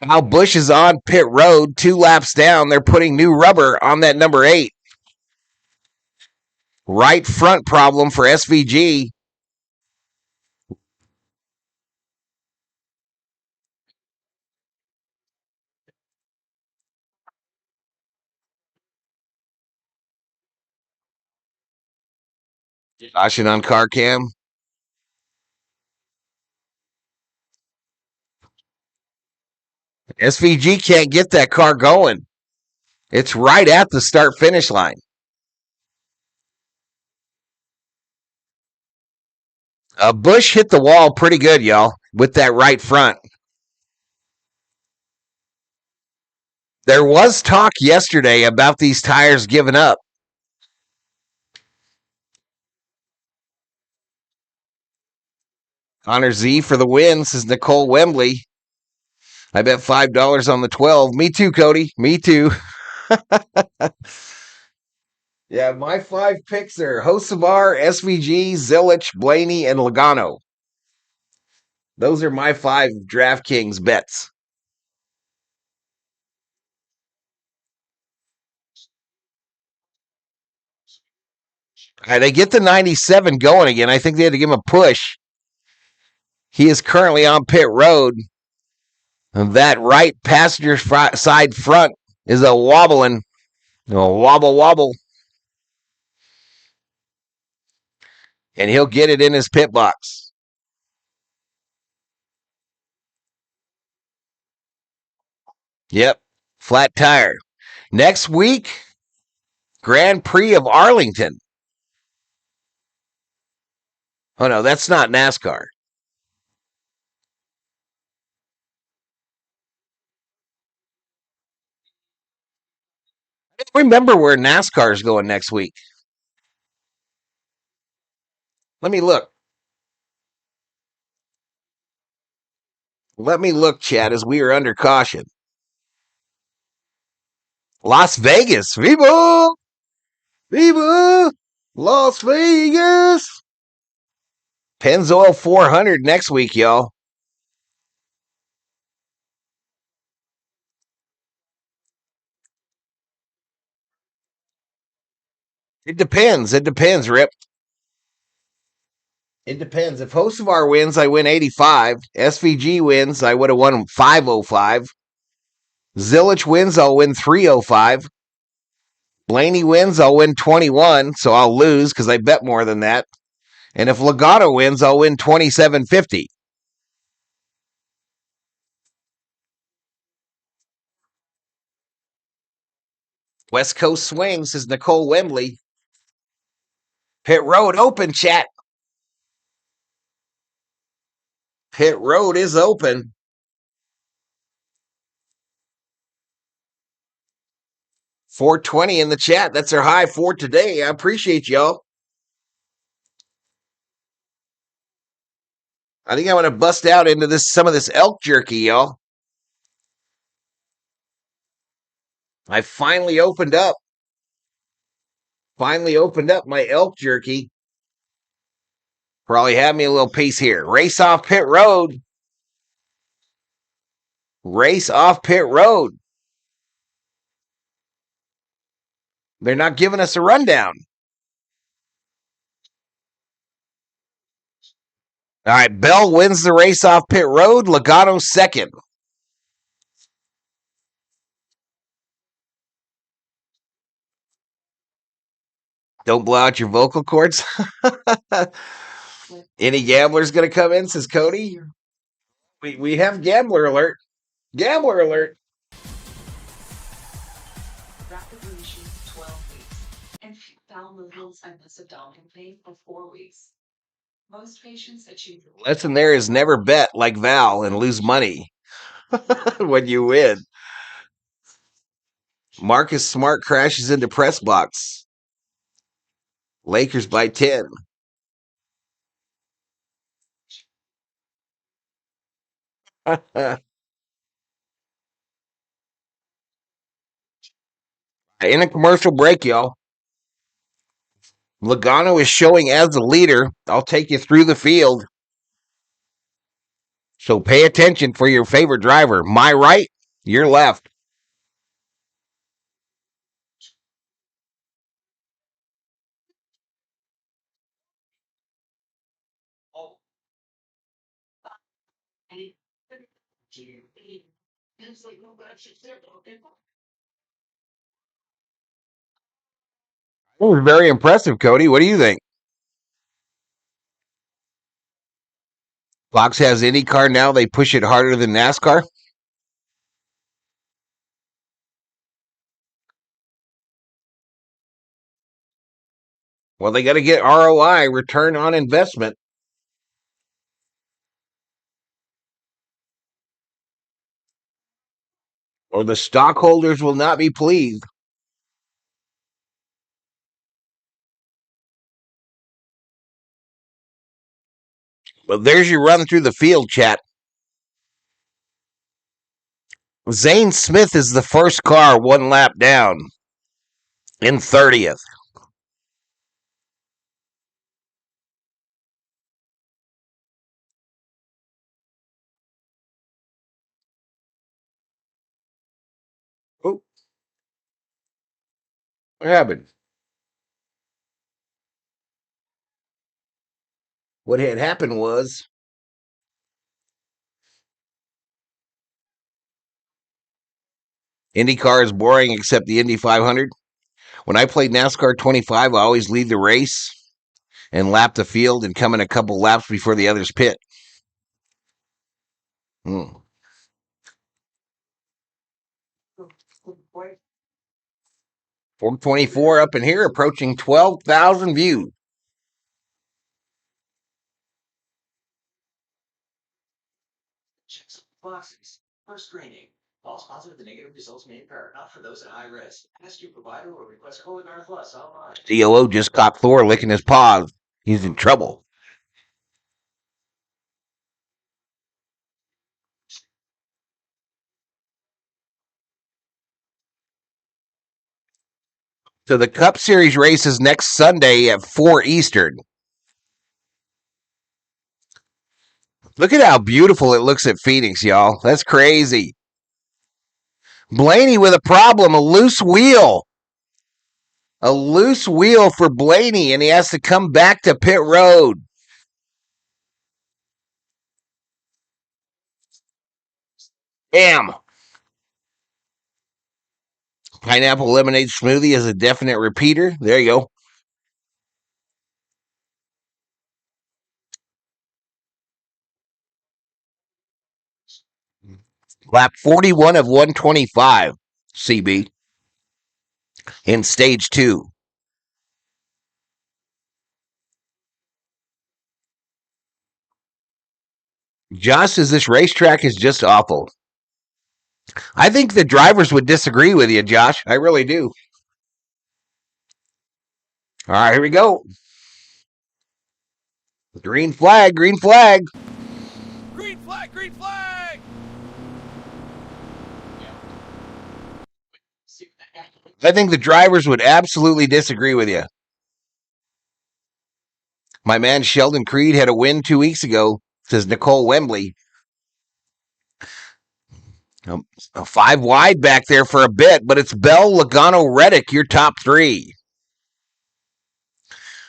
Kyle Busch is on pit road, 2 laps down. They're putting new rubber on that number 8. Right front problem for SVG. Caution on car cam. SVG can't get that car going. It's right at the start-finish line. Busch hit the wall pretty good, y'all, with that right front. There was talk yesterday about these tires giving up. Connor Z for the win, says Nicole Wembley. I bet $5 on the 12. Me too, Cody. Me too. Yeah, my 5 picks are Hocevar, SVG, Zilich, Blaney, and Logano. Those are my 5 DraftKings bets. All right, they get the 97 going again. I think they had to give him a push. He is currently on pit road. And that right passenger side front is a wobbling. A wobble wobble. And he'll get it in his pit box. Yep. Flat tire. Next week, Grand Prix of Arlington. Oh, no, that's not NASCAR. I don't remember where NASCAR is going next week. Let me look. Let me look, Chad, as we are under caution. Las Vegas. Viva! Viva! Las Vegas! Pennzoil 400 next week, y'all. It depends. It depends, Rip. It depends. If Hocevar wins, I win 85. SVG wins, I would have won 505. Zillich wins, I'll win 305. Blaney wins, I'll win 21, so I'll lose because I bet more than that. And if Logano wins, I'll win 2750. West Coast swing, says Nicole Wembley. Pit Road open, chat. Pit Road is open. $420 in the chat. That's our high for today. I appreciate y'all. I think I want to bust out into some of this elk jerky, y'all. I finally opened up my elk jerky. Probably have me a little piece here. Race off pit road. Race off pit road. They're not giving us a rundown. All right, Bell wins the race off pit road. Logano second. Don't blow out your vocal cords. Any gamblers going to come in, says Cody? We have gambler alert. Gambler alert. Rapid remission 12 weeks. And few bowel movements and less abdominal pain for 4 weeks. Most patients achieve. Lesson there is never bet like Val and lose money when you win. Marcus Smart crashes into press box. Lakers by 10. In a commercial break, y'all. Logano is showing as the leader. I'll take you through the field. So pay attention for your favorite driver. My right, your left. It was very impressive, Cody. What do you think? Fox has any car now. They push it harder than NASCAR. Well, they got to get ROI, return on investment. Or the stockholders will not be pleased. Well, there's your run through the field, chat. Zane Smith is the first car one lap down in 30th. Oh, what happened? What had happened was IndyCar is boring except the Indy 500. When I played NASCAR 25, I always lead the race and lap the field and come in a couple laps before the others pit. 424 up in here, approaching 12,000 views. Boxes. First screening. False positive, the negative results may occur, not for those at high risk. Ask your provider or request Cologuard Plus online. COO just caught Thor licking his paws. He's in trouble. So the Cup Series race is next Sunday at 4 Eastern. Look at how beautiful it looks at Phoenix, y'all. That's crazy. Blaney with a problem, a loose wheel. A loose wheel for Blaney, and he has to come back to pit road. Damn. Pineapple lemonade smoothie is a definite repeater. There you go. Lap 41 of 125, CB, in stage 2. Josh says this racetrack is just awful. I think the drivers would disagree with you, Josh. I really do. All right, here we go. Green flag, green flag. Green flag, green flag! I think the drivers would absolutely disagree with you. My man Sheldon Creed had a win 2 weeks ago, says Nicole Wembley. 5 wide back there for a bit, but it's Bell, Logano, Reddick, your top 3.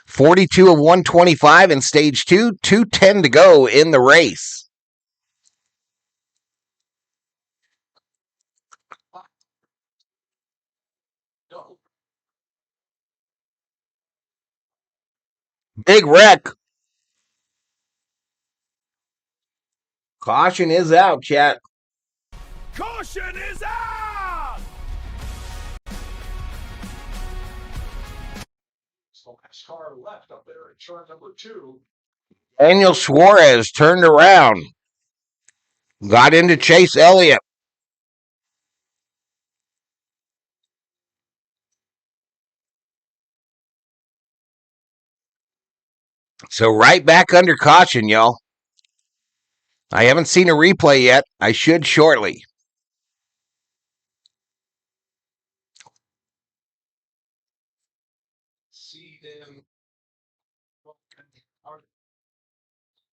42 of 125 in stage 2, 2:10 to go in the race. Big wreck. Caution is out, chat. Caution is out! Nascar left up there at turn number 2. Daniel Suarez turned around. Got into Chase Elliott. So right back under caution, y'all. I haven't seen a replay yet. I should shortly. See them.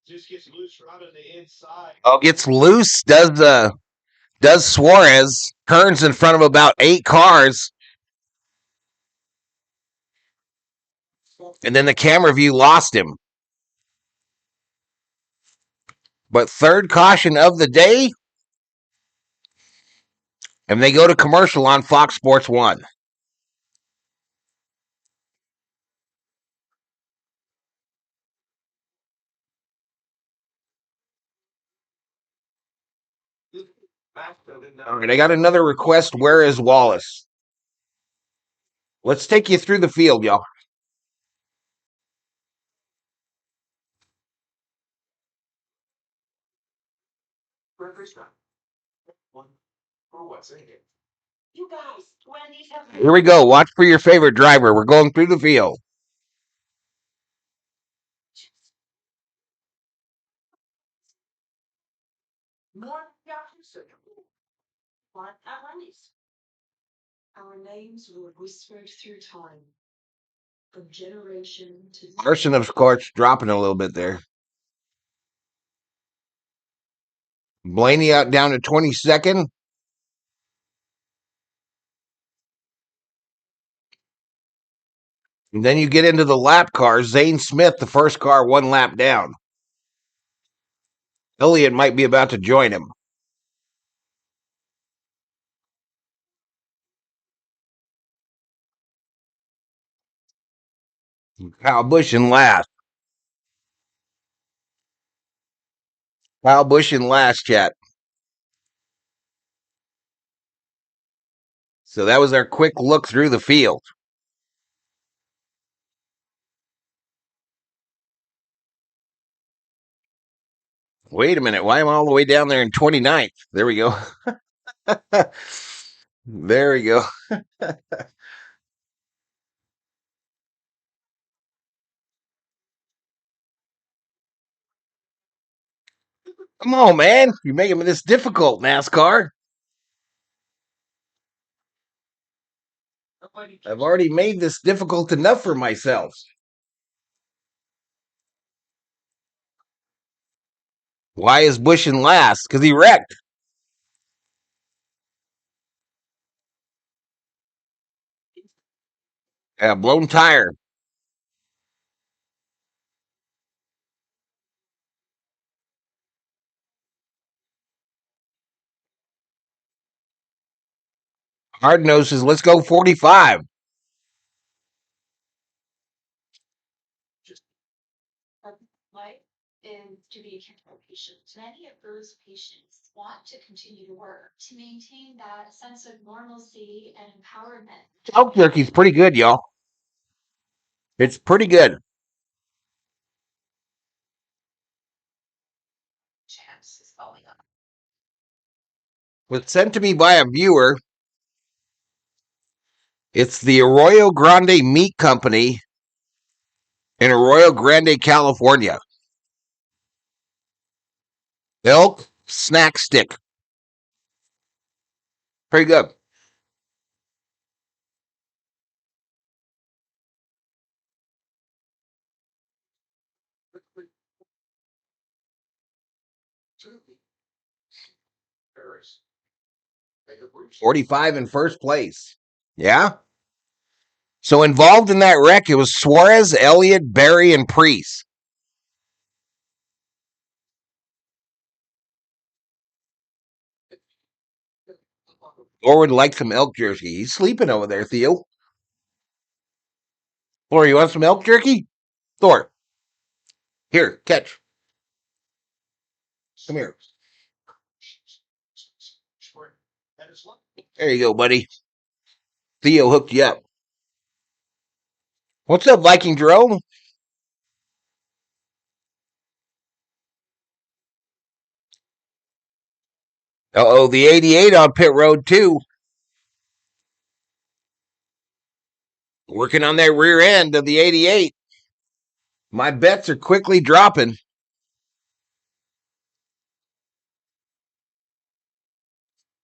Just gets loose right on the inside. Oh, gets loose. Does Suarez. Turns in front of about 8 cars. And then the camera view lost him. But third caution of the day. And they go to commercial on Fox Sports 1. All right, I got another request. Where is Wallace? Let's take you through the field, y'all. You guys, Wendy's have Here we go. Watch for your favorite driver. We're going through the field. more What at Wendy's? Our names were whispered through time, from generation to Larson, of course, dropping a little bit there. Blaney out down to 22nd. And then you get into the lap cars. Zane Smith, the first car, 1 lap down. Elliott might be about to join him. Kyle Busch in last. Kyle Busch in last, chat. So that was our quick look through the field. Wait a minute. Why am I all the way down there in 29th? There we go. There we go. Come on, man. You're making this difficult, NASCAR. I've already made this difficult enough for myself. Why is Busch in last? Because he wrecked. Blown tire. Hard nose says, let's go 45. Life is to be accountable patient. Many of those patients want to continue to work to maintain that sense of normalcy and empowerment. Elk jerky's pretty good, y'all. It's pretty good. Chance is going up. Was sent to me by a viewer. It's the Arroyo Grande Meat Company in Arroyo Grande, California. Elk snack stick. Pretty good. Paris. Make a brief 45 in first place. Yeah. So involved in that wreck, it was Suarez, Elliott, Barry, and Priest. Thor would like some elk jerky. He's sleeping over there, Theo. Thor, you want some elk jerky? Thor. Here, catch. Come here. spring. And it's luck. There you go, buddy. Theo hooked you up. What's up, Viking Jerome? Uh-oh, the 88 on pit road, too. Working on that rear end of the 88. My bets are quickly dropping.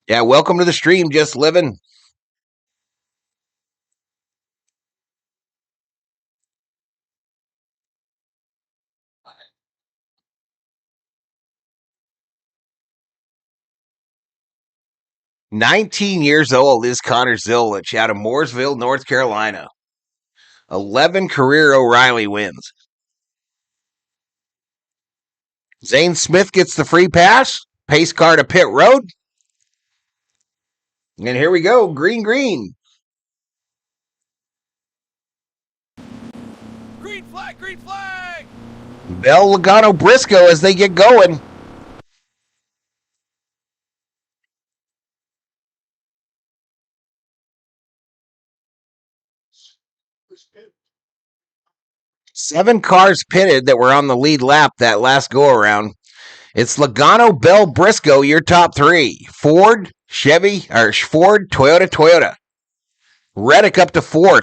Yeah, welcome to the stream, Just Living. "19 years old is Connor Zillich out of Mooresville, North Carolina. 11 career O'Reilly wins. Zane Smith gets the free pass. Pace car to pit road. And here we go. Green, green. Green flag, green flag! Bell, Logano, Briscoe as they get going. Was pit. 7 cars pitted that were on the lead lap that last go around. It's Logano, Bell, Briscoe, your top 3. Ford, Chevy, or Ford, Toyota, Toyota. Reddick up to 4th.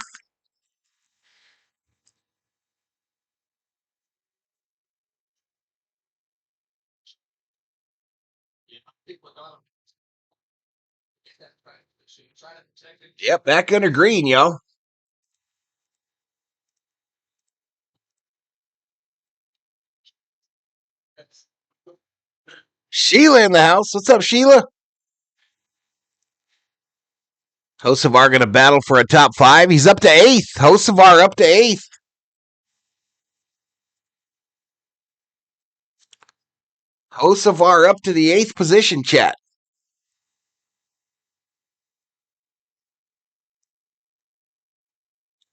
Yeah, I think we're gonna get that right. So you try to protect it. Yep, back under green, y'all. Sheila in the house. What's up, Sheila? Hocevar going to battle for a top 5. He's up to 8th. Hocevar up to 8th. Hocevar up to the 8th position, chat.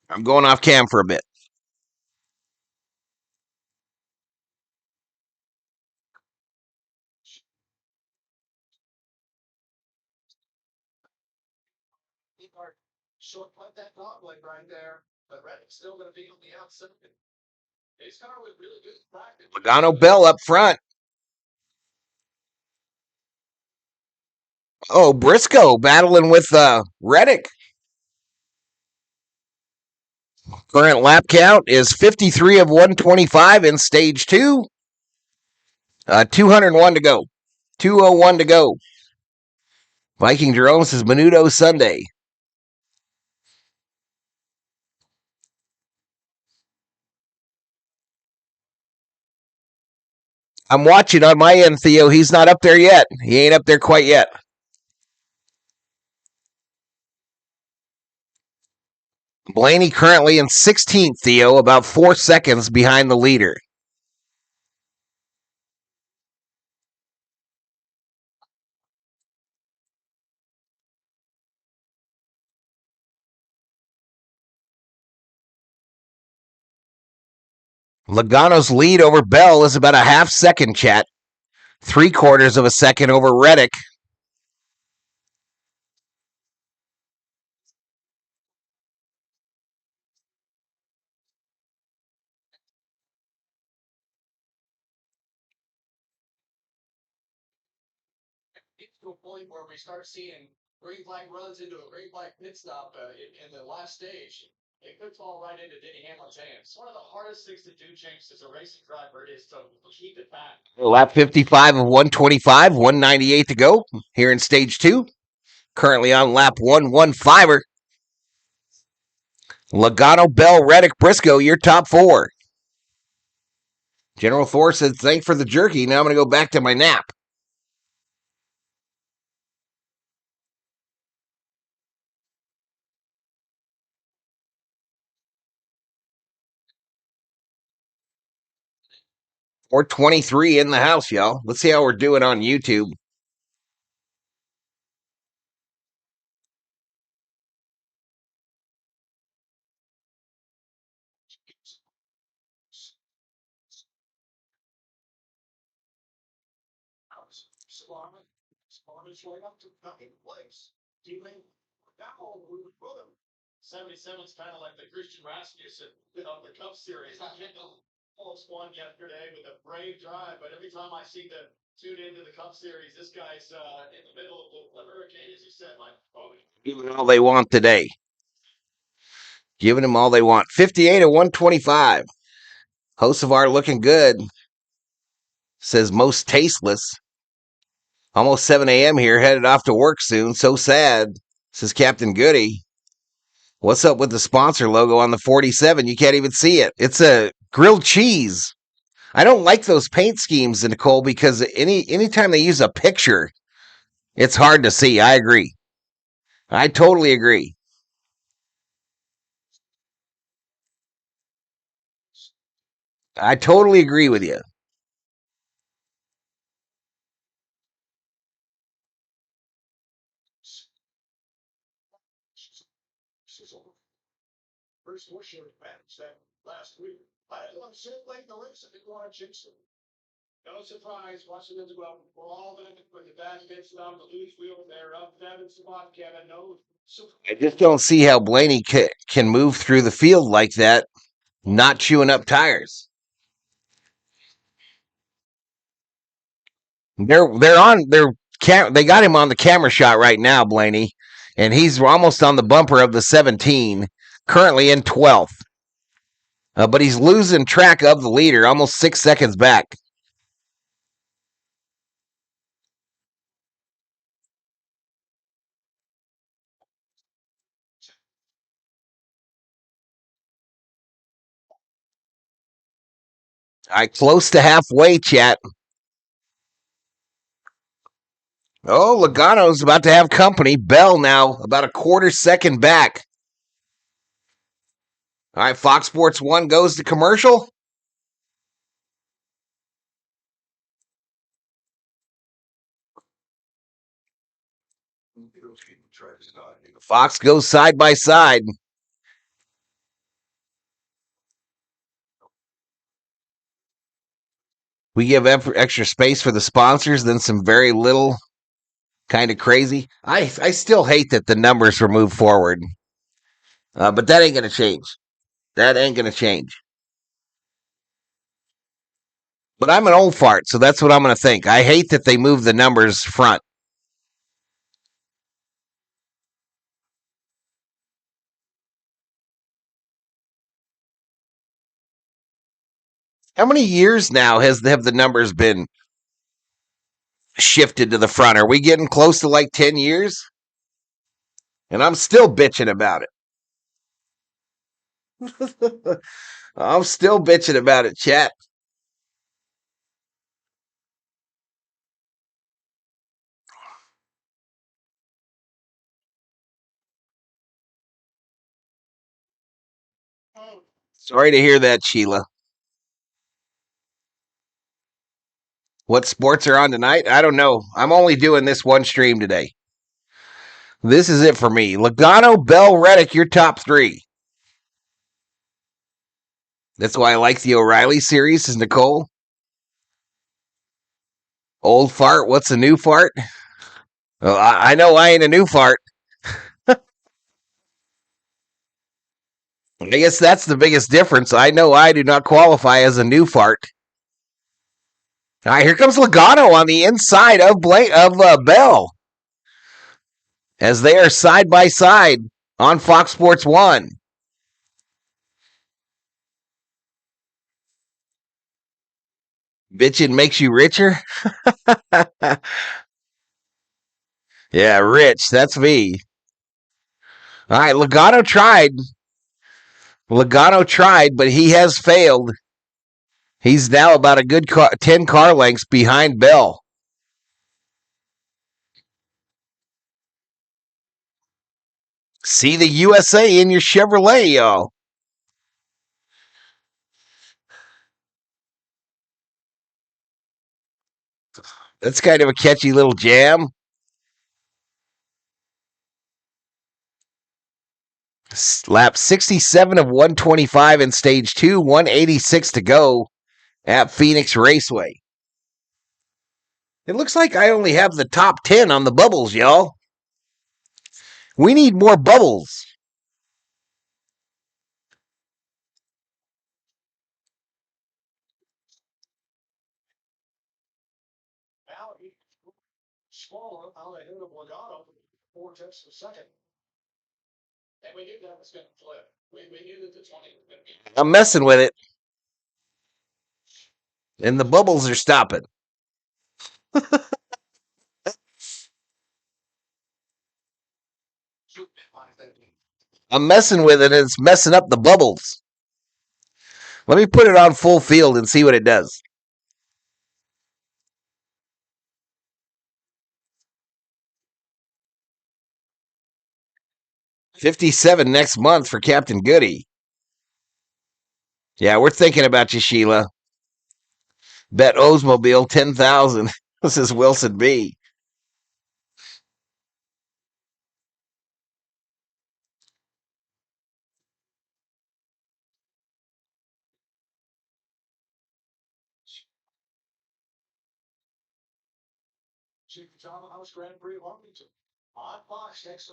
I'm going off cam for a bit. short putt that dogleg right there, but Reddick's still going to be on the outside. His car was really good practice. Logano Bell up front. Oh, Briscoe battling with Reddick. Current lap count is 53 of 125 in stage 2. 201 to go. 201 to go. Viking Jerome says Menudo Sunday. I'm watching on my end, Theo. He's not up there yet. He ain't up there quite yet. Blaney currently in 16th, Theo, about 4 seconds behind the leader. Logano's lead over Bell is about a half second, chat. 3/4 of a second over Reddick. It's to a point where we start seeing green flag runs into a green flag pit stop in the last stage. It could fall right into Denny Hamlin's hands. One of the hardest things to do, James, as a racing driver is to keep it back. Lap 55 of 125, 198 to go here in stage 2. Currently on lap 115er. Logano, Bell, Reddick, Briscoe, your top 4. General Thor says, thanks for the jerky. Now I'm going to go back to my nap. Or 23 in the house, y'all. Let's see how we're doing on YouTube. Sparman's way up to second place. Teammate now we would put him. 77's kind of like the Christian Rasmussen of the Cup Series. I almost won yesterday with a brave drive, but every time I seem to tune into the Cup Series, this guy's in the middle of the hurricane, as you said, like, oh, Giving all they want today. Giving them all they want. 58 of 125. Hocevar looking good. Says most tasteless. Almost 7 a.m. here, headed off to work soon. So sad, says Captain Goody. What's up with the sponsor logo on the 47? You can't even see it. It's a grilled cheese. I don't like those paint schemes, Nicole, because anytime they use a picture, it's hard to see. I agree. I totally agree. I totally agree with you. first washer match that last week. I had to circulate the race if you want to jinx them. No surprise, Washington's well, we're all in it when the bad gets down the loose wheel. They're up 7 spot, Kevin. No surprise. I just don't see how Blaney can move through the field like that, not chewing up tires. They got him on the camera shot right now, Blaney, and he's almost on the bumper of the 17, currently in 12th. But he's losing track of the leader, almost 6 seconds back. All right, close to halfway, chat. Oh, Logano's about to have company. Bell now about a quarter second back. All right, Fox Sports 1 goes to commercial. Fox goes side by side. We give extra space for the sponsors, then some very little, kind of crazy. I still hate that the numbers were moved forward. But that ain't going to change. That ain't going to change. But I'm an old fart, so that's what I'm going to think. I hate that they move the numbers front. How many years now have the numbers been shifted to the front? Are we getting close to like 10 years? And I'm still bitching about it. I'm still bitching about it, chat. Sorry to hear that, Sheila. What sports are on tonight? I don't know. I'm only doing this one stream today. This is it for me. Logano, Bell, Reddick, your top three. That's why I like the O'Reilly series, is Nicole. Old fart, what's a new fart? Well, I know I ain't a new fart. I guess that's the biggest difference. I know I do not qualify as a new fart. All right, here comes Logano on the inside of Bell as they are side by side on Fox Sports 1. Bitchin' makes you richer? Yeah, rich. That's me. All right, Logano tried. But he has failed. He's now about a good 10 car lengths behind Bell. See the USA in your Chevrolet, y'all. That's kind of a catchy little jam. Lap 67 of 125 in stage 2, 186 to go at Phoenix Raceway. It looks like I only have the top 10 on the bubbles, y'all. We need more bubbles. Now he smaller out ahead of Logano, 4/10 a second. And we knew that was going to flip. We knew that the 20 was going to be. I'm messing with it. And the bubbles are stopping. I'm messing with it and it's messing up the bubbles. Let me put it on full field and see what it does. $57 next month for Captain Goody. Yeah, we're thinking about you, Sheila. Bet Oldsmobile 10,000. This is Wilson B.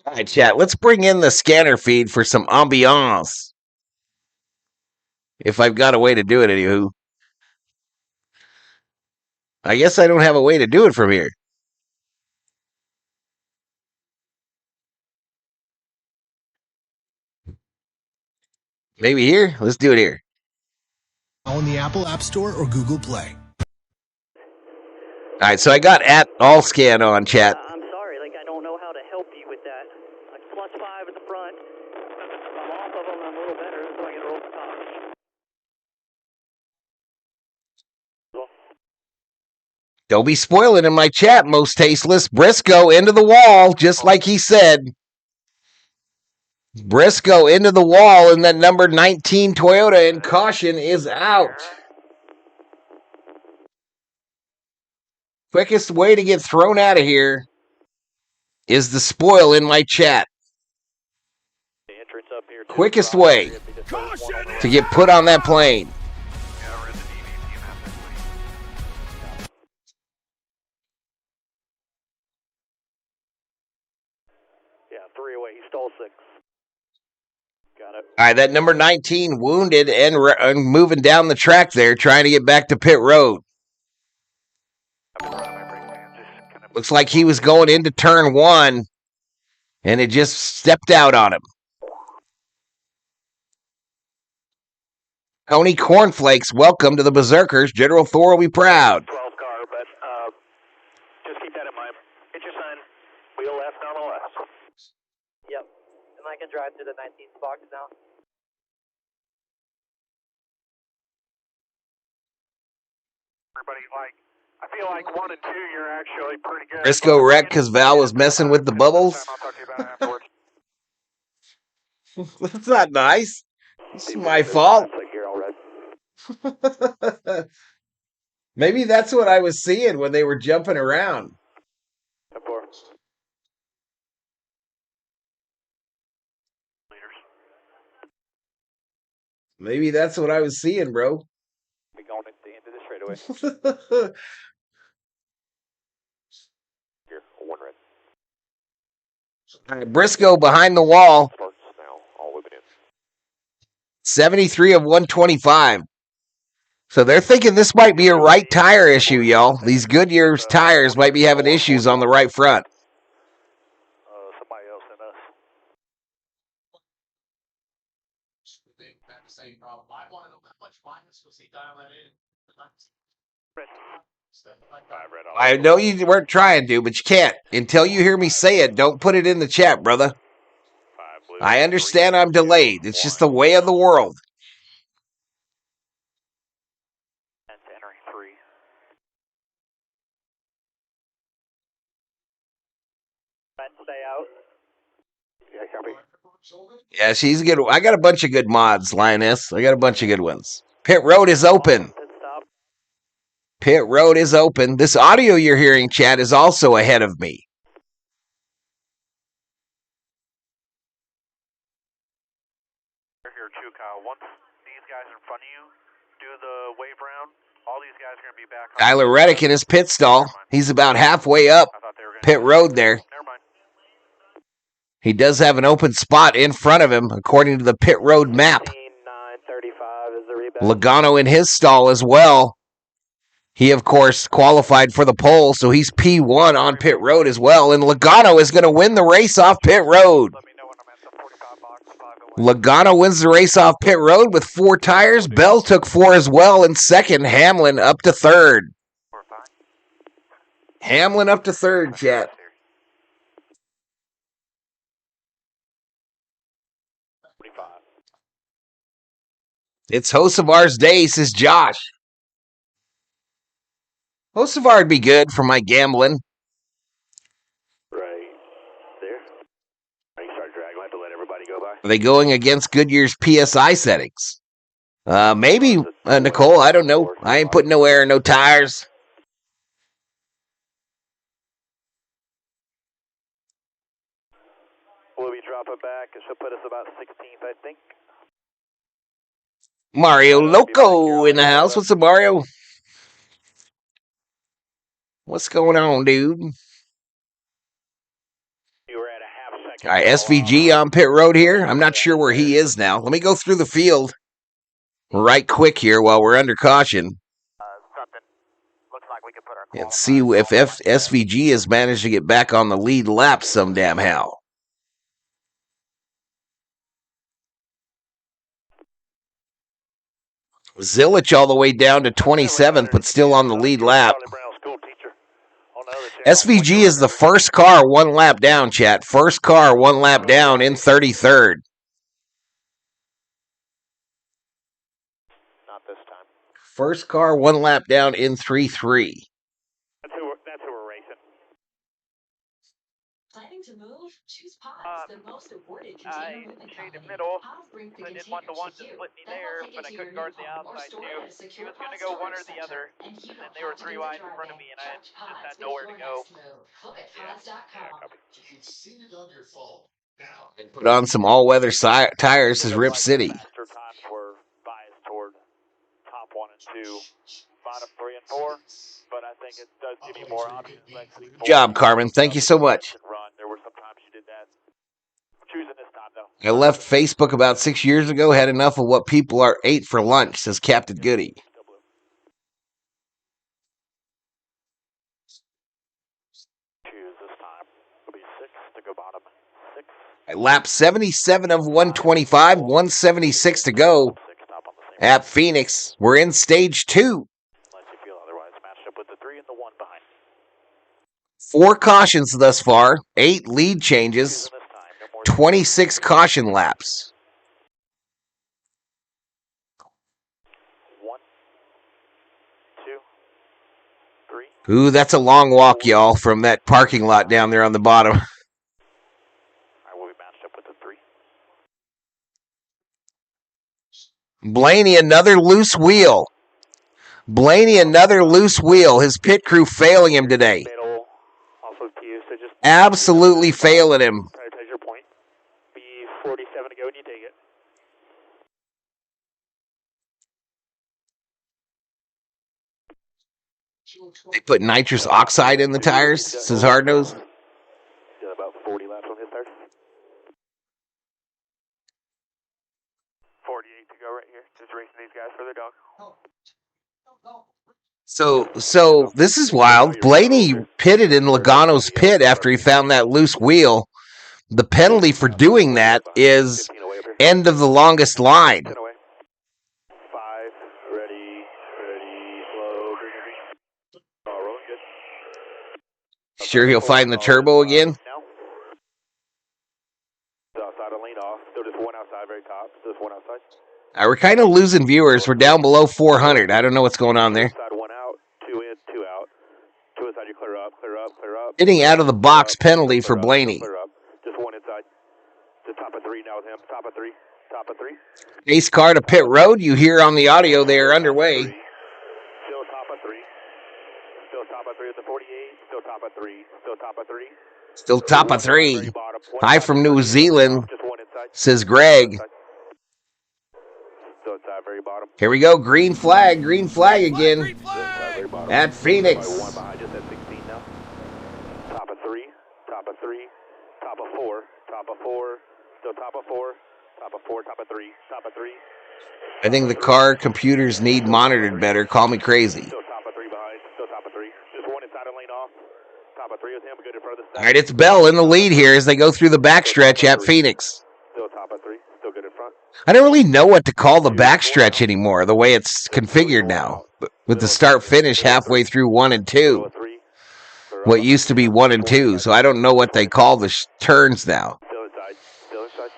All right, chat. Let's bring in the scanner feed for some ambiance. If I've got a way to do it, anywho. I guess I don't have a way to do it from here. Maybe here? Let's do it here. On the Apple App Store or Google Play. All right, so I got at all scan on, chat. I'm sorry, I don't know how to help you with that. +5 at the front. I'm off of them, I'm a little better, so I can roll the top. Don't be spoiling in my chat, most tasteless. Briscoe into the wall, just like he said. Briscoe into the wall, and that number 19 Toyota, and caution is out. Quickest way to get thrown out of here is the spoil in my chat. Quickest way to get put on that plane. Yeah, 3 away, he stole 6. All right, that number 19 wounded and moving down the track there, trying to get back to pit road. Looks like he was going into turn 1, and it just stepped out on him. Tony Cornflakes, welcome to the Berserkers. General Thor will be proud. 12 car, but just keep that in mind. Hit your sign. Wheel left on the left. Yep. And I can drive through the 19th box now. Everybody, I feel like 1 and 2, you're actually pretty good. Briscoe wrecked because Val was messing with the bubbles. I'll talk to you about it afterwards. That's not nice. It's my fault. Maybe that's what I was seeing when they were jumping around. Maybe that's what I was seeing, bro. Be going at the end of the straightaway. Here, 1 red. All right, Briscoe behind the wall. Starts now, all whipping in. 73 of 125. So they're thinking this might be a right tire issue, y'all. These Goodyear's tires might be having issues on the right front. Somebody else than us. They had the same problem. I want to know how much minus was he dialing in? I know you weren't trying to, but you can't. Until you hear me say it, don't put it in the chat, brother. I understand I'm delayed. It's just the way of the world. Entering 3. Stay out. Yeah, copy. Yeah, she's good. I got a bunch of good mods, Lioness. I got a bunch of good ones. Pit road is open. Pit road is open. This audio you're hearing, chat, is also ahead of me. Here too, Kyle. Once these guys in front of you do the wave round, all these guys are going to be back. Tyler Reddick in his pit stall. He's about halfway up pit road there. Never mind. He does have an open spot in front of him, according to the pit road map. 9:35 is the rebound. Logano in his stall as well. He, of course, qualified for the pole, so he's P1 on pit road as well. And Logano is going to win the race off pit road. Let me know when I'm at the 45 box. 501. Logano wins the race off pit road with 4 tires. Bell took 4 as well in second. Hamlin up to third. Hamlin up to third, chat. It's Hocevar's day, says Josh. Hocevar would be good for my gambling. Right there. You start dragging. I have to let everybody go by. Are they going against Goodyear's PSI settings? Maybe, Nicole. I don't know. I ain't putting no air in no tires. We'll be dropping back. It should put us about 16th, I think. Mario Loco in the house. What's up, Mario? What's going on, dude? You were at a half second. All right, SVG on pit road here. I'm not sure where he is now. Let me go through the field right quick here while we're under caution Something looks like we could put our and see if SVG has managed to get back on the lead lap some damn how. Zilich all the way down to 27th, but still on the lead lap. SVG is the first car 1 lap down, chat. First car 1 lap down in 33rd. Not this time. First car 1 lap down in 3-3. That's who we're racing. Planning to move? Choose Pods, the most awarded container moving Shaded company. middle. Pods bring the I didn't containers want the one to to you. split me Then there, they'll take but I it to couldn't your guard new the home or outside store too. at a secure He was gonna Pods go one or storage the center. other, And you and don't they were have to 3 do the wide in front of driving. me, and I Charge just Pods had with nowhere to your go. next move. Look at Pods.com. You can see it on your phone now. Put on some all-weather tires as Rip City. Faster times were biased toward top 1 and 2, bottom 3 and 4, but I think it does give you more options. Like Good job, Carmen. Thank you so much. Run. There were some times you did that. choosing this time, though. I left Facebook about 6 years ago. Had enough of what people ate for lunch, says Captain Goody. Still blue. Choose this time. It'll be 6 to go bottom. 6. Lap 77 of 125, 176 to go 6 top on the same. at Phoenix. We're in stage 2. Unless you feel otherwise. Matched up with the 3 and the 1 behind. 4 cautions thus far, 8 lead changes, Choosing this time. No more 26 caution laps. 1, 2, 3. Ooh, that's a long walk, y'all, from that parking lot down there on the bottom. I will be matched up with the 3. Blaney, another loose wheel. His pit crew failing him today. Middle. Also to you, so just Absolutely failing him. prioritize your point. Be 47 to go and you take it. They put nitrous oxide in the tires, says Hardnose. Got about 40 laps on his tires. 48 to go right here. Just racing these guys for their dog. So this is wild. Blaney pitted in Logano's pit after he found that loose wheel. The penalty for doing that is 15 away up here. end of the longest line. 10 away. 5, ready, slow, green, green. Oh, rolling good. Sure he'll find the turbo again? Now. Outside and lean off. Still just one outside, very top. Just one outside. We're kind of losing viewers. We're down below 400. I don't know what's going on there. Inside, one out, 2 in, 2 out. 2 inside, you clear up, clear up, clear up. Hitting out of the box penalty for Blaney. Clear up. Just one inside. Just top of 3 now with him. Top of 3. Top of 3. Ace car to pit road. You hear on the audio they are underway. Still top of 3. Still top of 3 at the 48. Still top of 3. Still top of 3. Still top of 3. Very bottom. One Hi inside, from New Zealand, just one inside. says Greg. Still inside, very bottom. Here we go. Green flag again Green Still inside, flag! very bottom. at Phoenix. By 1 behind, just at 16 now. Top of 3. Top of 3. Top of 4. Top of 4. Still top of 4. Top of 4. Top of 3. Top of 3. I think the car computers need monitored better. Call me crazy. Still top of 3 behind. Still top of 3. Just one inside and lane off. Top of 3 with him. Good in front of the All right, it's Bell in the lead here as they go through the backstretch at Phoenix. Still top of 3. Still good in front. I don't really know what to call the backstretch anymore, the way it's configured now. With the start-finish halfway through 1 and 2. 3. What used to be 1 and 2, so I don't know what they call the turns now. Still inside. Still inside.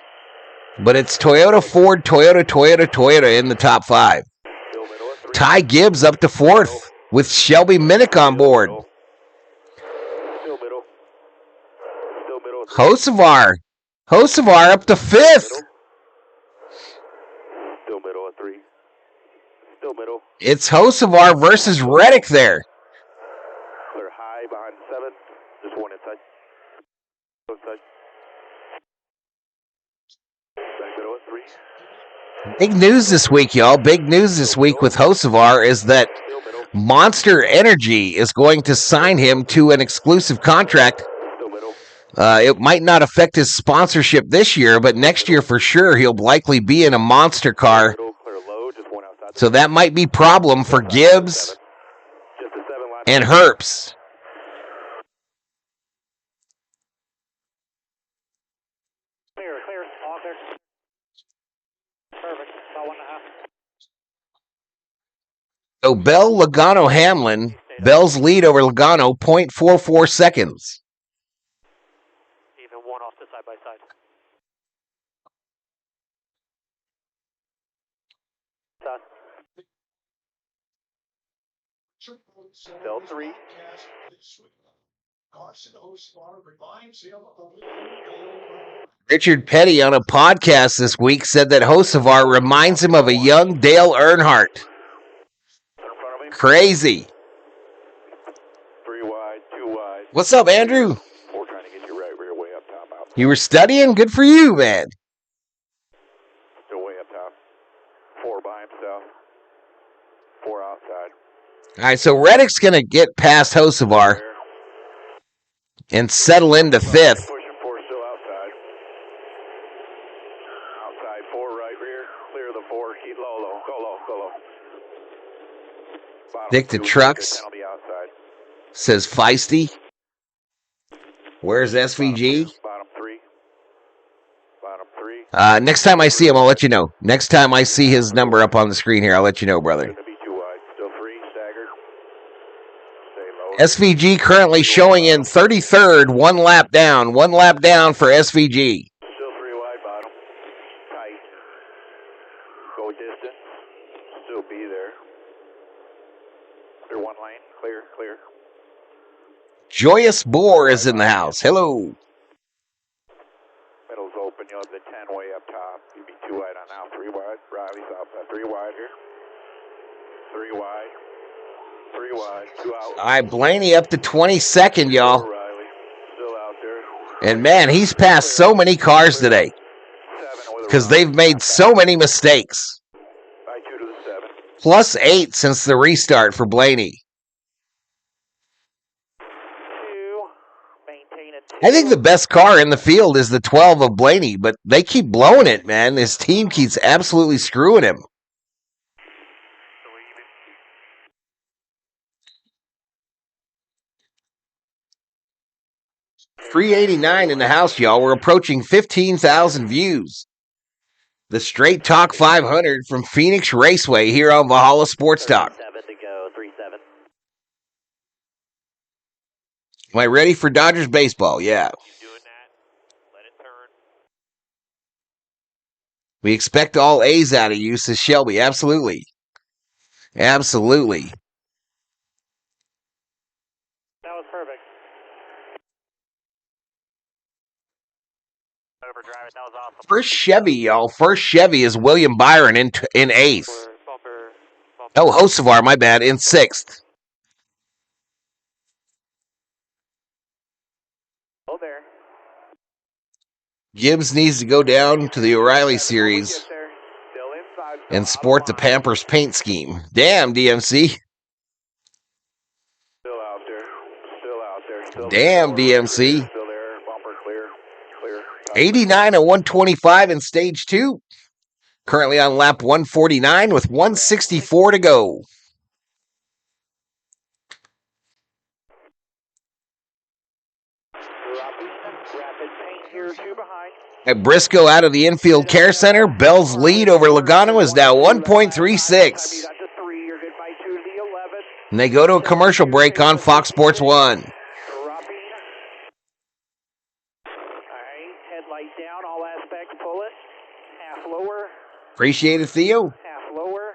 But it's Toyota, Ford, Toyota in the top 5. Still middle at 3. Ty Gibbs up to 4th with Shelby Minnick on board. Still middle. Still middle at 3. Hocevar up to 5th. Still middle at 3. Still middle. It's Hocevar versus Reddick there. Clear high behind 7. Just one inside. Inside. Back middle at 3. Big news this week, y'all. Big news this week with Hocevar is that Still middle. Monster Energy is going to sign him to an exclusive contract. Still middle. It might not affect his sponsorship this year, but next year for sure he'll likely be in a monster car. Middle, clear low, just one outside. So that might be problem for Gibbs Just a 7 line. and Herbst. Clear, all clear. Perfect, about 1.5. So Bell, Logano, Hamlin. Bell's lead over Logano, 0.44 seconds. Even 1 off the side by side. Still 3. Richard Petty on a podcast this week said that Hocevar reminds him of a young Dale Earnhardt. In front of me. Crazy. 3 wide, 2 wide. What's up, Andrew? 4 trying to get you right rear way up top out. You were studying? Good for you, man. Still way up top. 4 by himself. 4 outside. All right, so Reddick's going to get past Hocevar and settle into 5th. Pushing 4 still outside. Stick to trucks. Says Feisty. Where's SVG? Bottom three. Bottom three. Next time I see him, I'll let you know. Next time I see his number up on the screen here, I'll let you know, brother. Going to be too wide. Still free, staggered. Stay low. SVG currently showing in 33rd, 1 lap down. 1 lap down for SVG. Still 3 wide bottom. Tight. Go distance. Still be there. Clear 1 lane. Clear, clear. Joyous Boar is in the house. Hello. Middle's open. You'll have the 10 way up top. You'd be 2 wide on now. 3 wide. Riley's outside. 3 wide here. 3 wide. 3 wide. 2 out. All right, Blaney up to 22nd, y'all. Riley. Still out there. And man, he's passed so many cars today because they've made so many mistakes. By 2 to the 7. Plus 8 since the restart for Blaney. 2. Maintain it. I think the best car in the field is the 12 of Blaney, but they keep blowing it, man. His team keeps absolutely screwing him. 389 in the house, y'all. We're approaching 15,000 views. The Straight Talk 500 from Phoenix Raceway here on Valhalla Sports Talk. 7 to go, 3-7. Am I ready for Dodgers baseball? Yeah. Keep doing that. Let it turn. We expect all A's out of you, says Shelby. Absolutely. Absolutely. That was perfect. Overdrive it. That was awesome. First Chevy, y'all. First Chevy is William Byron in 8th. Bumper. Oh, Hocevar, my bad, in 6th. Oh, there. Gibbs needs to go down to the O'Reilly Series Get there. Still inside. and sport the Pampers paint scheme. Damn, DMC. Still out there. Still out there. Still Damn, there. DMC. Still there. Bumper clear. Clear. 89 and 125 in stage 2. Currently on lap 149 with 164 to go. Rapid paint here, 2 behind. At Briscoe out of the infield care center. Bell's lead over Logano is now 1.36. That's a 3. You're good by 2 to the 11. And they go to a commercial break on Fox Sports 1. Dropping. Alright, headlight down, all aspects, pull it. Half lower, Appreciate it, Theo. half lower.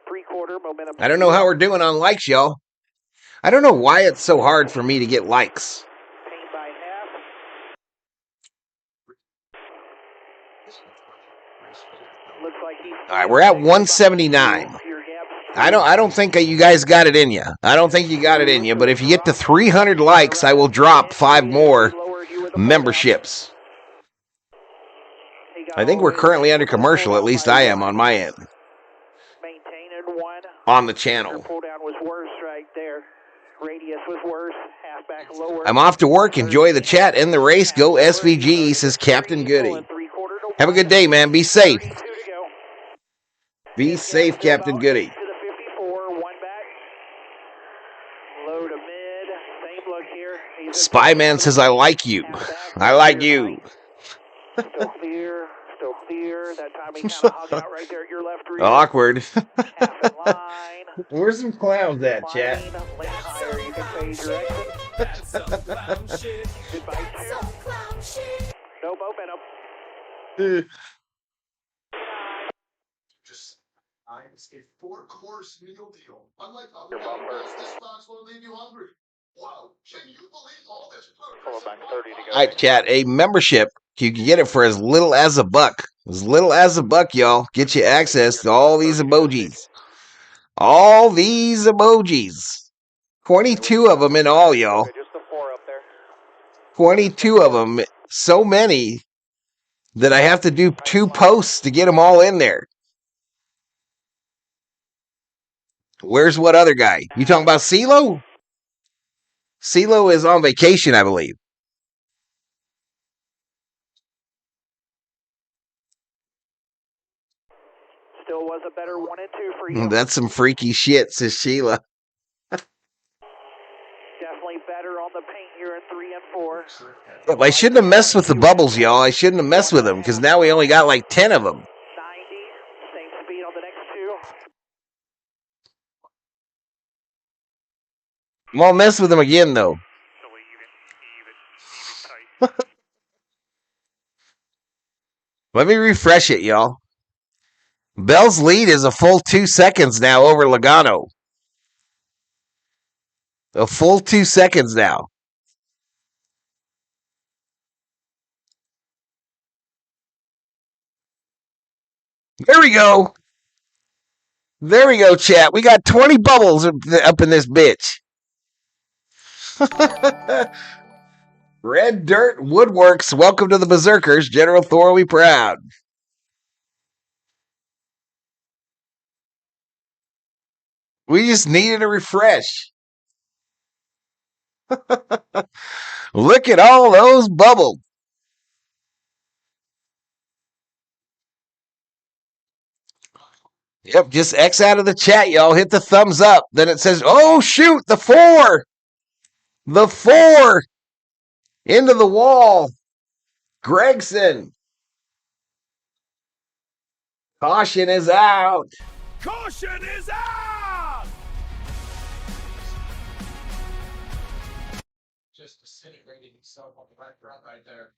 3/4 momentum. I don't know how we're doing on likes, y'all. I don't know why it's so hard for me to get likes. Paint by half. Looks like he's All right, we're at 179. your gap. I don't think you guys got it in you. I don't think you got it in you, but if you get to 300 likes, I will drop 5 more memberships. I think we're currently under commercial, at least I am on my end, Maintaining 1. on the channel. Pull down was worse right there. Radius was worse. Half back lower. I'm off to work. Enjoy the chat and the race. Go SVG, says Captain Goody. Have a good day, man. Be safe. 2 to go. Be safe, Captain Goody. To the 54, 1 back. Low to mid. Same look here. He's in Spyman says, I like you. I like you. Still clear. Still clear. That time he kind of hung out right there at your left rear. Awkward. Half in line. Where's some clowns at, Line, chat? lane higher. You can phase your exit. That's some clown shit. Goodbye, two. No momentum. Just it's a 4-course meal deal. Unlike other Your bumper. hamburgers, this box won't leave you hungry. Wow, can you believe all this food? Pull it back 30 to go. All right, chat. A membership, you can get it for as little as a buck. As little as a buck, y'all. Get you access to all these emojis. All these emojis. 22 of them in all, y'all. Okay, just the 4 up there. 22 of them. So many that I have to do 2 posts to get them all in there. Where's what other guy? You talking about CeeLo? CeeLo is on vacation, I believe. Still was a better 1 and 2 for you. That's some freaky shit, says Sheila. Definitely better on the paint here in 3 and 4. But I shouldn't have messed with the bubbles, y'all. I shouldn't have messed with them because now we only got like 10 of them. 90, same speed on the next 2. I won't mess with them again, though. Let me refresh it, y'all. Bell's lead is a full 2 seconds now over Logano. A full 2 seconds now. There we go. There we go, chat. We got 20 bubbles up in this bitch. Red Dirt Woodworks. Welcome to the Berserkers. General Thorley Proud. We just needed a refresh. Look at all those bubbles. Yep, just X out of the chat, y'all. Hit the thumbs up. Then it says, oh, shoot, the 4. The 4. Into the wall. Gregson. Caution is out. Caution is out! Just disintegrating himself on the back front right there.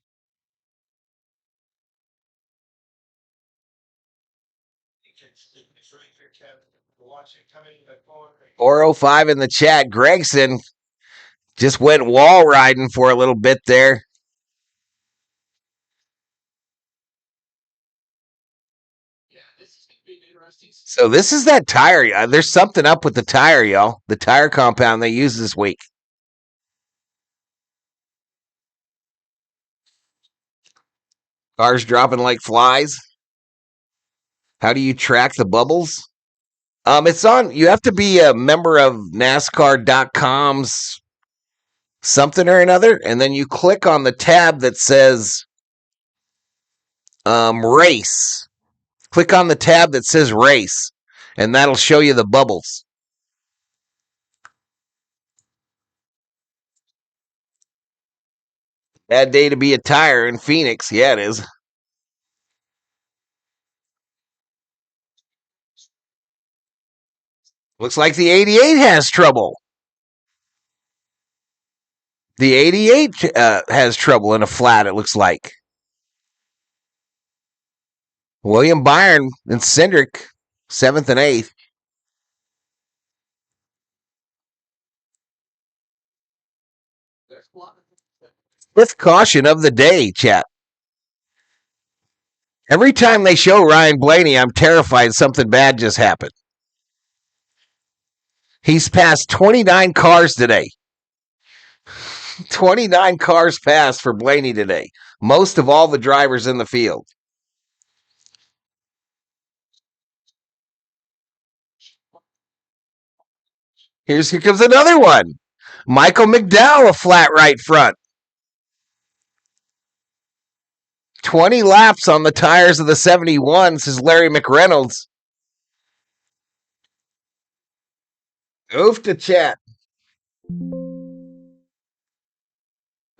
Watching coming the corner. 405 in the chat. Gregson just went wall riding for a little bit there. Yeah, this is going to be interesting. So this is that tire. There's something up with the tire, y'all. The tire compound they used this week. Cars dropping like flies. How do you track the bubbles? It's on. You have to be a member of NASCAR.com's something or another, and then you click on the tab that says race. Click on the tab that says race, and that'll show you the bubbles. Bad day to be a tire in Phoenix. Yeah, it is. Looks like the 88 has trouble. The 88 has trouble in a flat, it looks like. William Byron and Cindric, 7th and 8th. With caution of the day, chat. Every time they show Ryan Blaney, I'm terrified something bad just happened. He's passed 29 cars today. 29 cars passed for Blaney today. Most of all the drivers in the field. Here comes another one. Michael McDowell, a flat right front. 20 laps on the tires of the 71, says Larry McReynolds. Oofta, chat.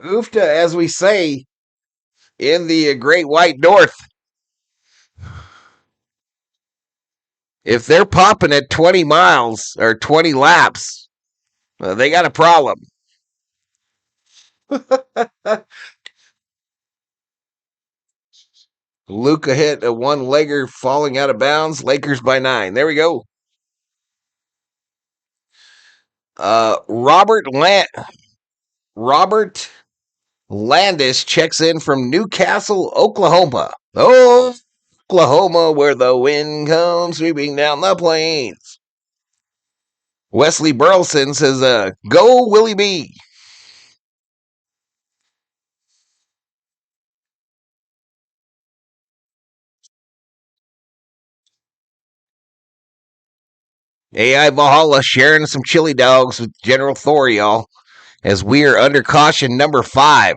Oofta, as we say in the Great White North. If they're popping at 20 miles or 20 laps, they got a problem. Luka hit a one-legger falling out of bounds. Lakers by 9. There we go. Robert Landis checks in from Newcastle, Oklahoma. Oh, Oklahoma, where the wind comes sweeping down the plains. Wesley Burleson says, go Willie B. AI Valhalla sharing some chili dogs with General Thor, y'all, as we are under caution number 5.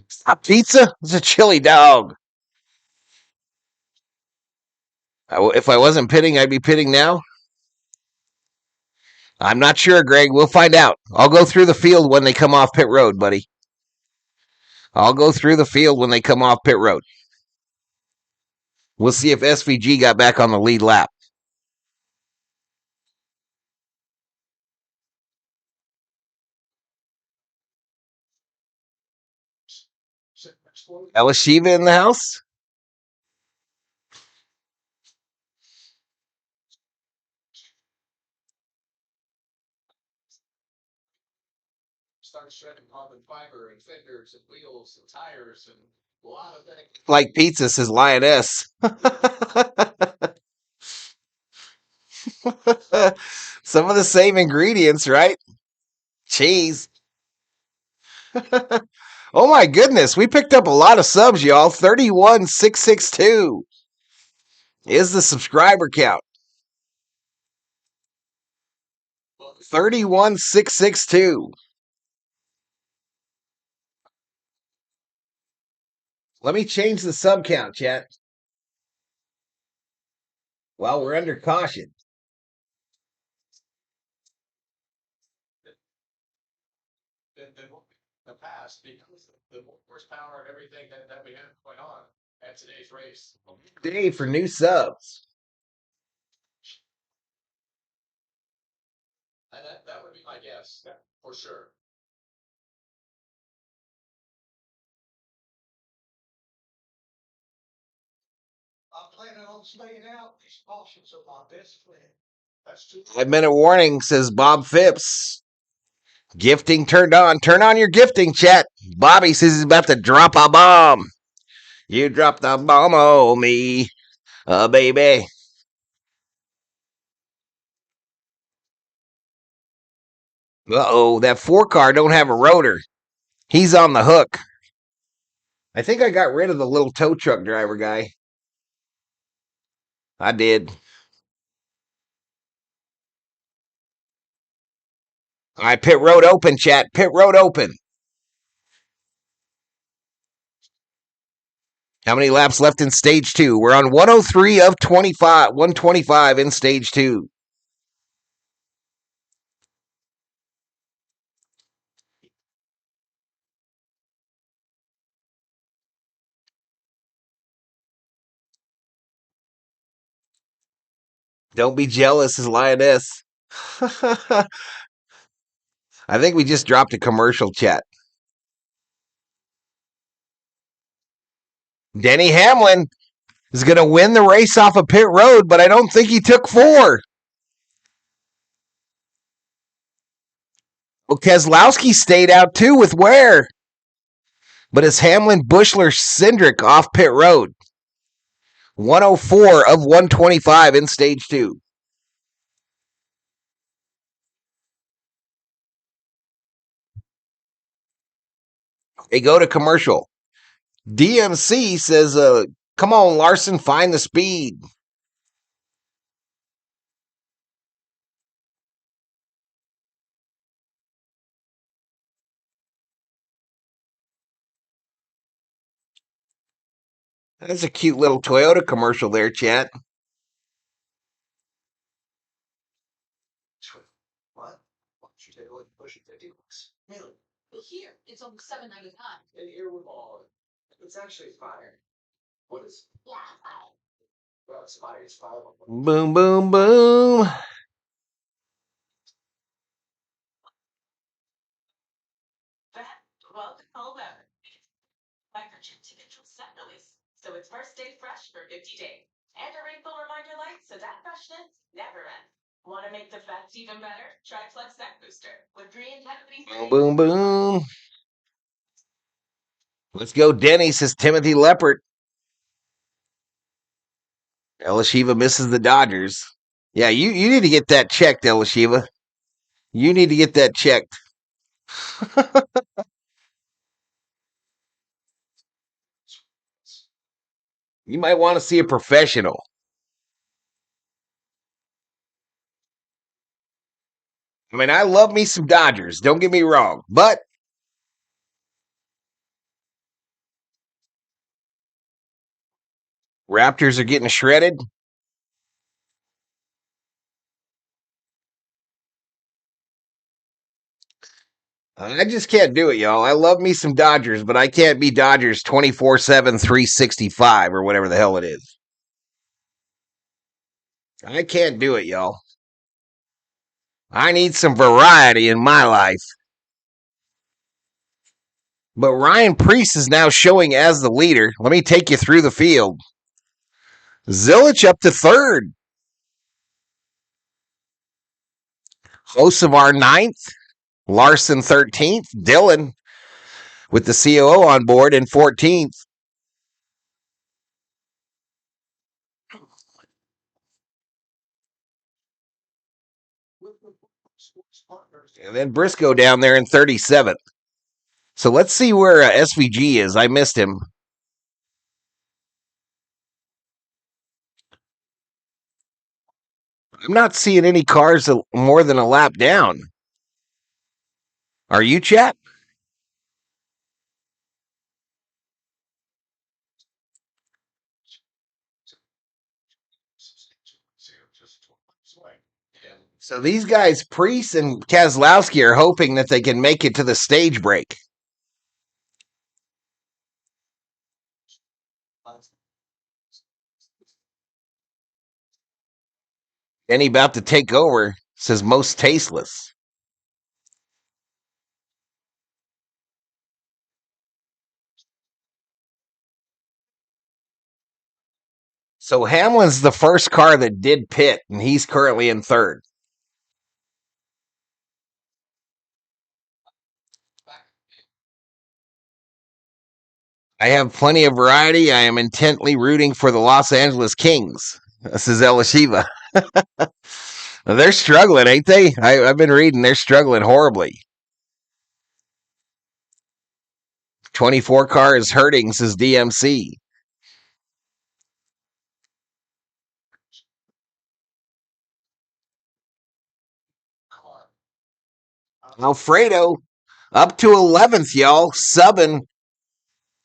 Stop pizza? It's a chili dog. If I wasn't pitting, I'd be pitting now. I'm not sure, Greg. We'll find out. I'll go through the field when they come off pit road, buddy. I'll go through the field when they come off pit road. We'll see if SVG got back on the lead lap. Elishiva in the house? Start shredding carbon fiber and fenders and wheels and tires and a lot of things. Like pizza, says Lioness. Some of the same ingredients, right? Cheese. Oh my goodness, we picked up a lot of subs, y'all. 31662 is the subscriber count. 31662. Let me change the sub count, chat. Well, we're under caution. In the past, because of the horsepower and everything that we have going on at today's race. Day for new subs. And that would be my guess, for sure. I'm planning on staying out. These cautions are my best friend. That's too. 5-minute warning, says Bob Phipps. Gifting turned on. Turn on your gifting, chat. Bobby says he's about to drop a bomb. You dropped the bomb on me, baby. Uh-oh, that 4-car don't have a rotor. He's on the hook. I think I got rid of the little tow truck driver guy. I did. All right, pit road open, chat. Pit road open. How many laps left in stage 2? We're on 103 of 25, 125 in stage 2. Don't be jealous, is Lioness. I think we just dropped a commercial, chat. Denny Hamlin is going to win the race off of pit road, but I don't think he took 4. Well, Keselowski stayed out too with Ware. But it's Hamlin, Bushler, Cindric off pit road. 104 of 125 in stage 2. They go to commercial. DMC says, come on, Larson, find the speed. That's a cute little Toyota commercial there, chat. What? Why don't you take a look at pushing 50 bucks? Really? Well, here, it's only $7.99. And here with all. It's actually fire. What is? Yeah, fine. Well, it's fire. It's fire. Boom, boom, boom. Welcome home, ever. Microchip to control set noise, so it's first day fresh for 50 days. And a rainbow reminder light, so that freshness never ends. Want to make the fest even better? Try Flex Neck Booster with 3 intensity. Boom, boom, boom. Let's go, Denny, says Timothy Leppert. Elishiva misses the Dodgers. Yeah, you need to get that checked, Elishiva. You need to get that checked. You might want to see a professional. I mean, I love me some Dodgers. Don't get me wrong. But Raptors are getting shredded. I just can't do it, y'all. I love me some Dodgers, but I can't be Dodgers 24/7, 365, or whatever the hell it is. I can't do it, y'all. I need some variety in my life. But Ryan Preece is now showing as the leader. Let me take you through the field. Zilich up to third. Hocevar ninth. Larson 13th. Dillon with the COO on board in 14th. And then Briscoe down there in 37th. So let's see where SVG is. I missed him. I'm not seeing any cars more than a lap down. Are you, chat? So these guys, Preece and Keselowski, are hoping that they can make it to the stage break. Any about to take over, says most tasteless. So Hamlin's the first car that did pit, and he's currently in third. I have plenty of variety. I am intently rooting for the Los Angeles Kings. This is Elishiva. They're struggling, ain't they? I've been reading. They're struggling horribly. 24 car is hurting, says DMC. Alfredo up to 11th, y'all. Subbing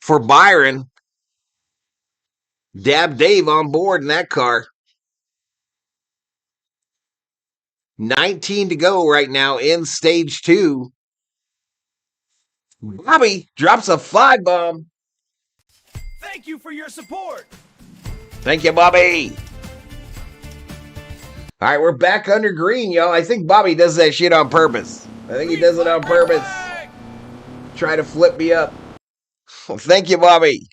for Byron. Dab Dave on board in that car. 19 to go right now in stage 2. Bobby drops a 5 bomb. Thank you for your support. Thank you, Bobby. All right, we're back under green, y'all. I think Bobby does that shit on purpose. I think he does it on purpose. Try to flip me up. Thank you, Bobby.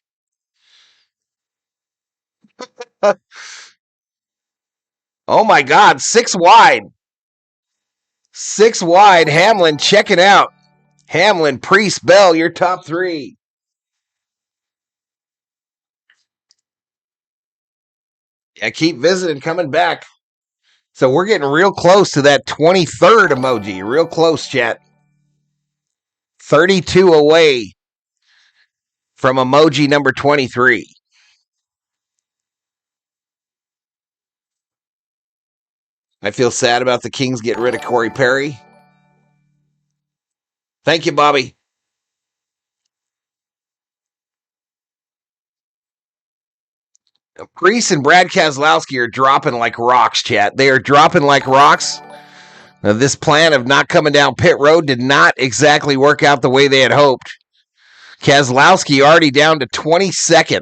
Oh my God, 6 wide. 6 wide. Hamlin checking out. Hamlin, Preece, Bell, your top 3. Yeah, keep visiting, coming back. So we're getting real close to that 23rd emoji. Real close, chat. 32 away from emoji number 23. I feel sad about the Kings getting rid of Corey Perry. Thank you, Bobby. Preece and Brad Keselowski are dropping like rocks, chat. They are dropping like rocks. Now, this plan of not coming down pit road did not exactly work out the way they had hoped. Keselowski already down to 22nd.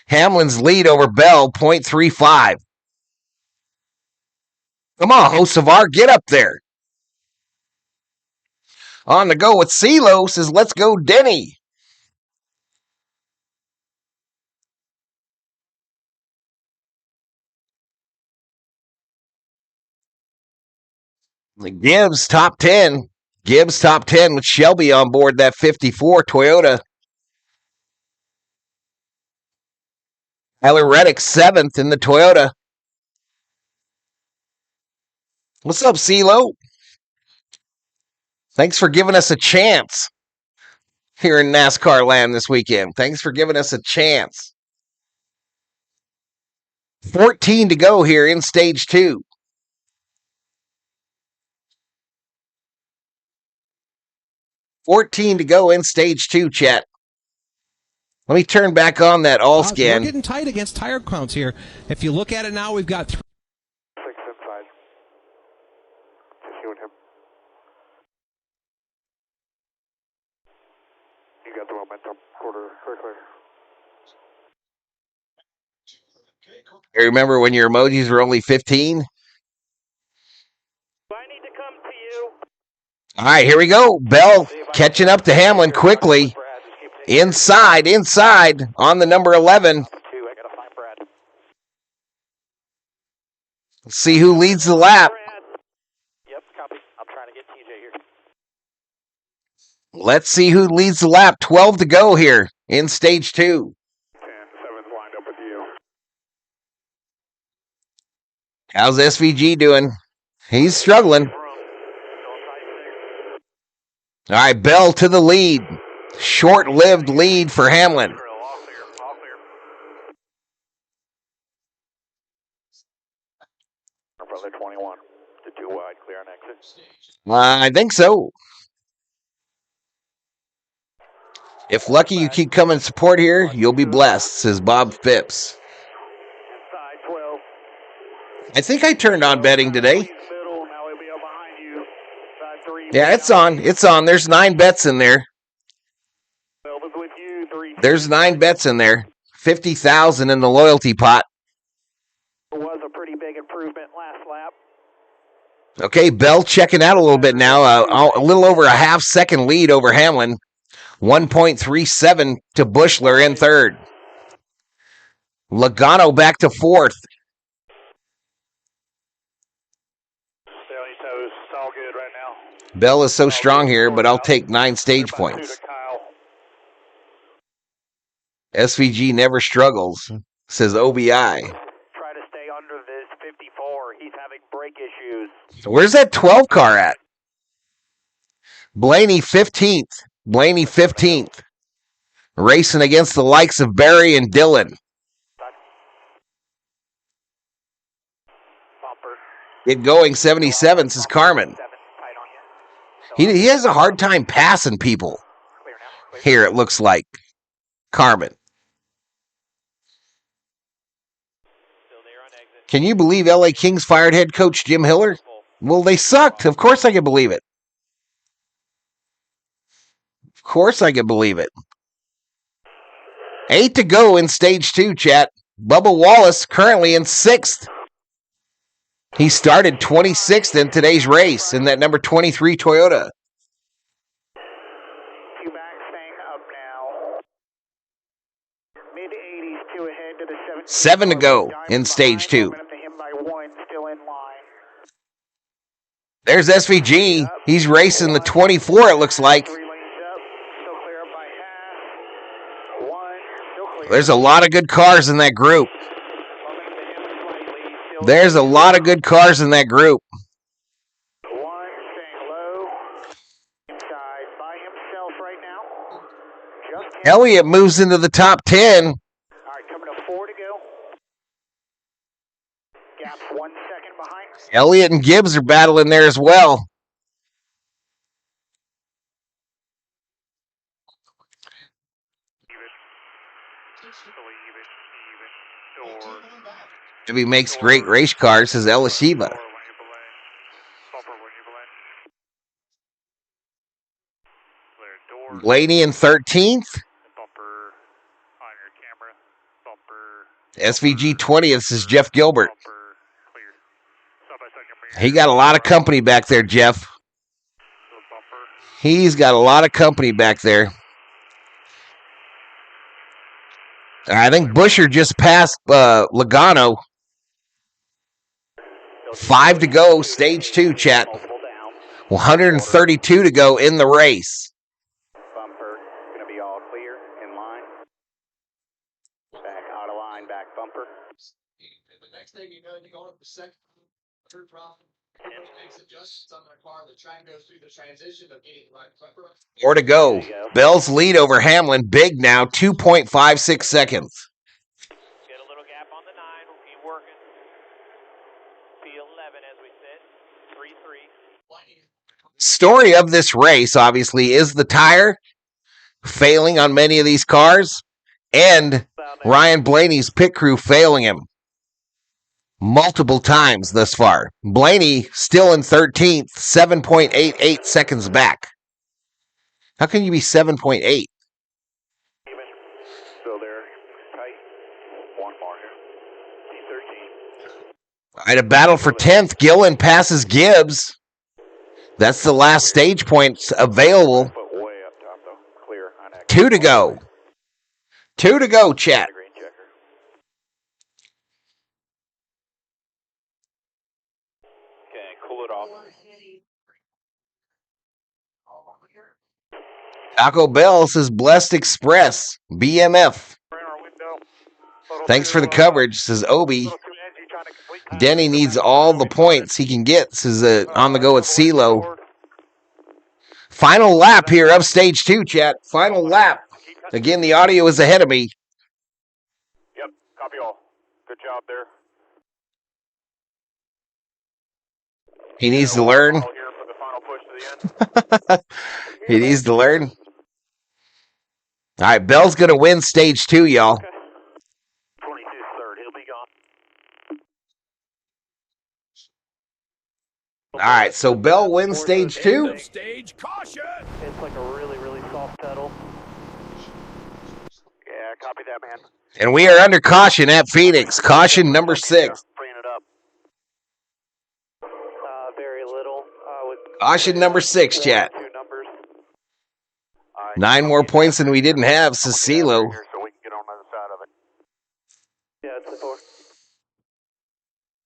Hamlin's lead over Bell, 0.35. Come on, Hocevar, get up there. On the go with CeeLo says, let's go, Denny. Gibbs top 10. Gibbs top 10 with Shelby on board that 54 Toyota. Tyler Reddick 7th in the Toyota. What's up, CeeLo? Thanks for giving us a chance here in NASCAR land this weekend. Thanks for giving us a chance. 14 to go here in stage 2. 14 to go in stage 2, chat. Let me turn back on that all We're scan. getting tight against tire counts here. If you look at it now, we've got 6 inside. Just you and him. You got the momentum. Quarter, clear. You remember when your emojis were only 15? Do I need to come to you? All right, here we go. Bell catching up to Hamlin quickly. Inside on the number 11. Let's see who leads the lap. Yep, copy. I'm trying to get TJ here. Let's see who leads the lap. 12 to go here in stage 2. 7's lined up with you. How's SVG doing? He's struggling. All right, Bell to the lead. Short-lived lead for Hamlin. Brother 21 to 2 wide, clear on exit. I think so. If lucky you keep coming to support here, you'll be blessed, says Bob Phipps. Inside 12. I think I turned on betting today. Middle, now we'll be up behind you. Side 3. Yeah, it's on. It's on. There's 9 bets in there. 12 is with you. 3. There's 9 bets in there. 50,000 in the loyalty pot. It was a pretty big improvement last lap. Okay, Bell checking out a little bit now. A little over a half-second lead over Hamlin. 1.37 to Bushler in third. Logano back to fourth. It's all good right now. Bell is so strong here, but I'll take 9 stage points. SVG never struggles, says OBI. Try to stay under this 54. He's having brake issues. Where's that 12 car at? Blaney 15th. Blaney 15th. Racing against the likes of Barry and Dillon. Get going 77, says Carmen. He has a hard time passing people. Here it looks like. Carmen. Can you believe LA Kings fired head coach Jim Hiller? Well, they sucked. Of course I can believe it. Of course I can believe it. 8 to go in stage 2, chat. Bubba Wallace currently in 6th. He started 26th in today's race in that number 23 Toyota. 2 back, staying up now. Mid-80s, 2 ahead to the 7 to go in stage 2. There's SVG. He's racing the 24, it looks like. There's a lot of good cars in that group. There's a lot of good cars in that group. Elliott moves into the top 10. All right, coming to 4 to go. Gap's 1 second behind. Elliott and Gibbs are battling there as well. If he makes great race cars, says Elishiva. Blaney in 13th. SVG 20th, says Jeff Gilbert. He got a lot of company back there, Jeff. He's got a lot of company back there. I think Busher just passed Logano. 5 to go, stage 2, chat. 132 to go in the race. Bumper, going to be all clear, in line. Back out of line, back bumper. The next thing you know, you're going up the second, third problem. Everybody makes adjustments on their car to try and go through the transition of getting the right bumper. 4 to go. Bell's lead over Hamlin, big now, 2.56 seconds. Get a little gap on the 9, we'll keep working. P11 as we said, 3-3. Story of this race, obviously, is the tire failing on many of these cars. and Ryan Blaney's pit crew failing him multiple times thus far. Blaney still in 13th, 7.88 seconds back. How can you be 7.8? Still there, tight. One more here. T13. All right, a battle for 10th. Gillen passes Gibbs. That's the last stage points available. But way up top, though. Clear. 2 to go. 2 to go, chat. Green checker. Okay, cool it off. Taco Bell says Blessed Express, BMF. Thanks for the coverage, says Obi. Denny needs all the points he can get, says on the go at CeeLo. Final lap here of stage 2, chat. Final lap. Again, the audio is ahead of me. Yep, copy all. Good job there. He needs to learn. He needs to learn. All right, Bell's going to win stage 2, y'all. 22 third, he'll be gone. All right, so Bell wins stage 2. Stage caution. It's like a really, really soft pedal. Yeah, copy that, man. And we are under caution at Phoenix. Caution number 6. Bringing it up. Very little. Caution number 6, chat. 2 numbers. 9 more points than we didn't have, says CeeLo. So we can get on the other side of it. Yeah, it's the 4.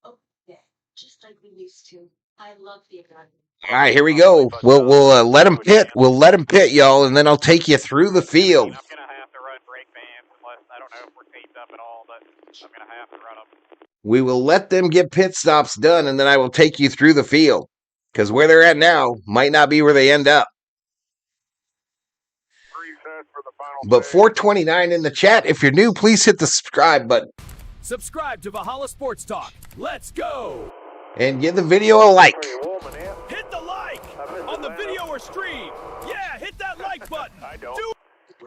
Oh, yeah, just like we used to. I love the environment. All right, here we go. We'll let him pit. We'll let him pit, y'all, and then I'll take you through the field. I'm gonna have to run brake bands unless I don't know if we're taped up at all, but I'm gonna have to run them. We will let them get pit stops done, and then I will take you through the field. Because where they're at now might not be where they end up. But 429 in the chat. If you're new, please hit the subscribe button. Subscribe to Valhalla Sports Talk. Let's go. And give the video a like. Hit the like on the video or stream. Yeah, hit that like button. Do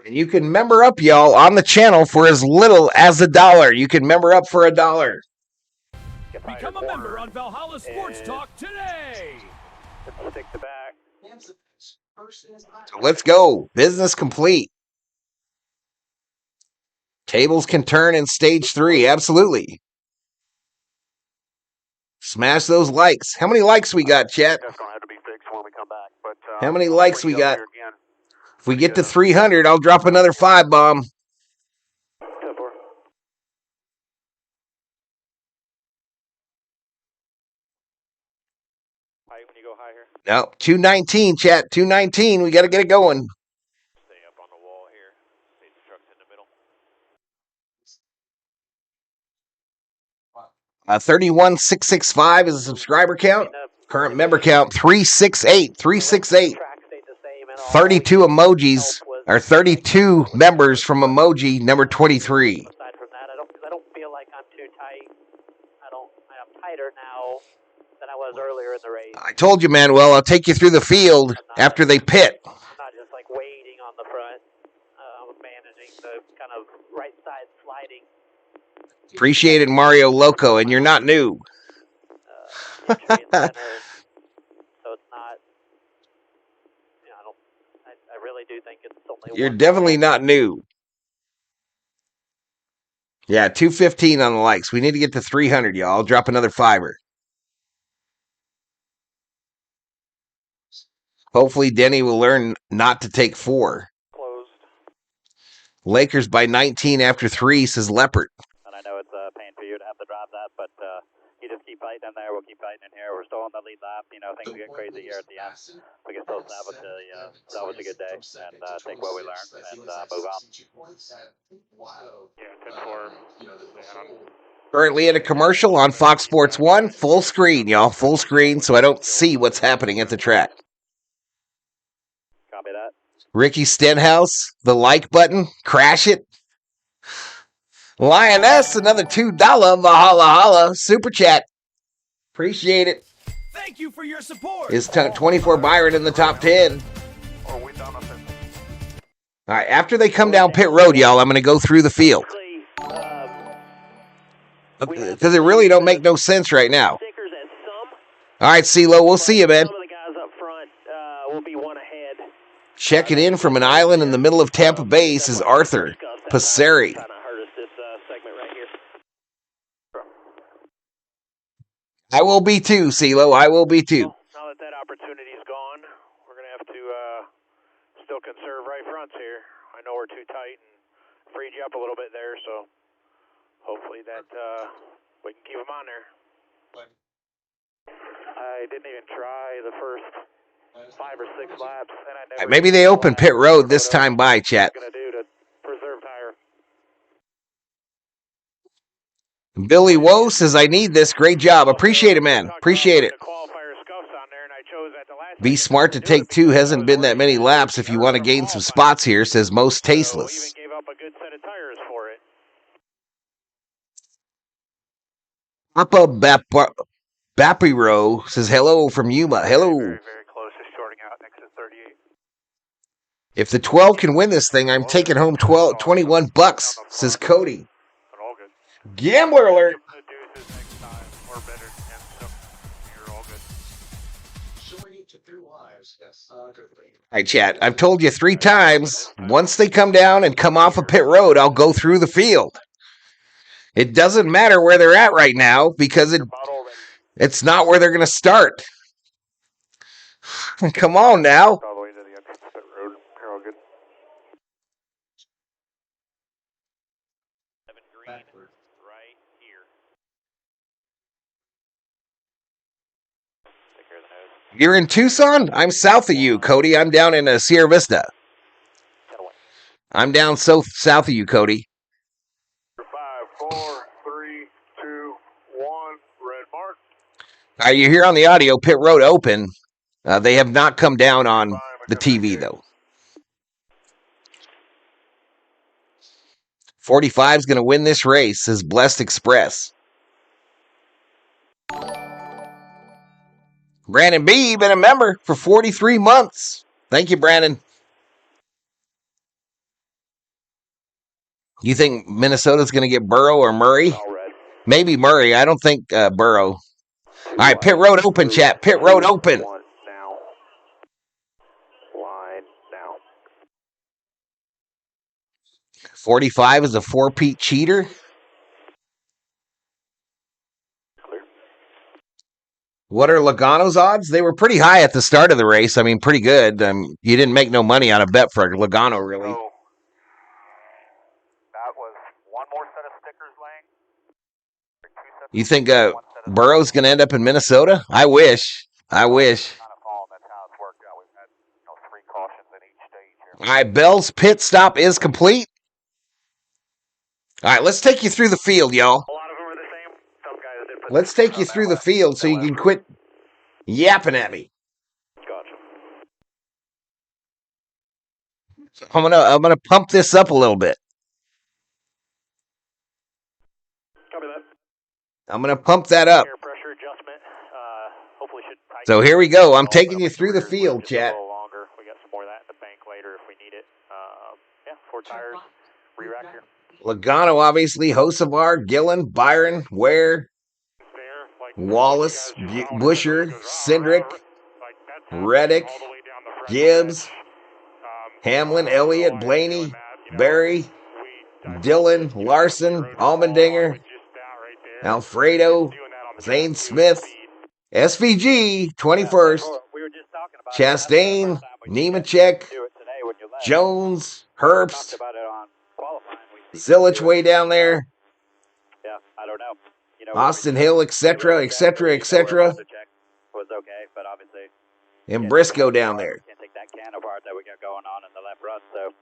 And you can member up, y'all, on the channel for as little as $1. You can member up for $1. become a member on Valhalla Sports Talk today. Stick the back. So let's go. Business complete. Tables can turn in stage 3. Absolutely. Smash those likes. How many likes we got, chat? That's gonna have to be fixed when we come back. But How many likes we got? If we get to 300, I'll drop another 5 bomb. When you go high here. No, 219, chat. 219. We got to get it going. Stay up on the wall here. Stay the trucks in the middle. 31665 is a subscriber count. Current member count 368. 368. 32 emojis, or 32 members from emoji number 23. Aside from that, I don't feel like I'm too tight. I'm tighter now than I was earlier in the race. I told you, Manuel, I'll take you through the field after they pit. I'm not just like waiting on the front. I'm managing the kind of right side sliding. Appreciated Mario Loco, and you're not new. Entry in the center, so it's not. You know, I really do think it's only. You're definitely not new. Yeah, 215 on the likes. We need to get to 300, y'all. I'll drop another $5. Hopefully, Denny will learn not to take 4. Closed. Lakers by 19 after 3, says Leopard. And I know it's a pain for you to have to drive that, but you just keep fighting in there. We'll keep fighting in here. We're still on the lead lap. You know, things get crazy here at the end. We can still salvage a good day and take what we learned and move on. Yeah, 10-4. Currently at a commercial on Fox Sports 1. Full screen, y'all. Full screen, so I don't see what's happening at the track. Copy that. Ricky Stenhouse, the like button. Crash it. Lioness, another $2 Valhalla Super Chat. Appreciate it. Thank you for your support. Is 24 Byron in the top 10. All right, after they come down pit road, y'all, I'm going to go through the field. Because it really don't make no sense right now. All right, CeeLo, we'll see you, man. Some of the guys up front will be one ahead. Checking in from an island in the middle of Tampa Bay is Arthur Passeri. Kind of hurt us this segment right here. I will be too, CeeLo. I will be too. Now that opportunity's gone, we're going to have to still conserve right fronts here. I know we're too tight and freed you up a little bit there, so hopefully that we can keep them on there. I didn't even try the first 5 or 6 laps. And I never Maybe they open pit road this time by, chat. Going to do to preserve tire. Billy Woe says, I need this. Great job. Appreciate it, man. Appreciate it. Be smart to take 2. Hasn't been that many laps if you want to gain some spots here, says Most Tasteless. Even gave up a good set of tires for it. Papa Bapiro says, hello from Yuma. Hello. Very, very close to shorting out next to 38. If the 12 can win this thing, I'm taking home $21, says Cody. But all good. Gambler alert. The deuces next time or better, and so you're all good. Showing you to 3 lives. Yes. Good. All right, chat. I've told you 3 times. Once they come down and come off of pit road, I'll go through the field. It doesn't matter where they're at right now because it's not where they're going to start. Come on now. All the way to the entrance pit road. You're all good. 7 green right here. Take care of the nose. You're in Tucson? I'm south of you, Cody. I'm down in Sierra Vista. I'm down south of you, Cody. 5, 4, 3, 2, 1. Red mark. All right, you hear on the audio, pit road open. They have not come down on the TV, though. 45 is going to win this race, says Blessed Express. Brandon B. been a member for 43 months. Thank you, Brandon. You think Minnesota's going to get Burrow or Murray? Maybe Murray. I don't think Burrow. All right, pit road open, chat. Pit road open. Now. Line now. 45 is a 4-peat cheater. Clear. What are Logano's odds? They were pretty high at the start of the race. I mean, pretty good. You didn't make no money on a bet for Logano, really. So, that was one more set of stickers laying. You think Burrow's going to end up in Minnesota? I wish. Kind of following, that's how it's worked out. We've had 3 cautions in each stage here. All right, Bell's pit stop is complete. All right, let's take you through the field, y'all. A lot of them are the same. Some guys did put Let's take you through the field so you can quit yapping at me. Gotcha. I'm gonna pump this up a little bit. Copy that. I'm gonna pump that up. Air pressure adjustment. Hopefully should tighten. So here we go. I'm taking you through the field, Just a chat. little longer. We got some more of that in the bank later if we need it. Yeah, 4 tires. Re-rack here. Logano, obviously, Hocevar, Gillen, Byron, Ware, Wallace, Busher, Cindric, Reddick, Gibbs, Hamlin, Elliott, Blaney, Barry, Dillon, Larson, Allmendinger, Alfredo, Zane Smith, SVG, 21st, Chastain, Nemechek, Jones, Herbst, Zilich way down there, Yeah, I don't know. Austin Hill, etc., etc., etc., Was okay, but obviously and Briscoe down there. can't take that can apart that we got going on in the left run, so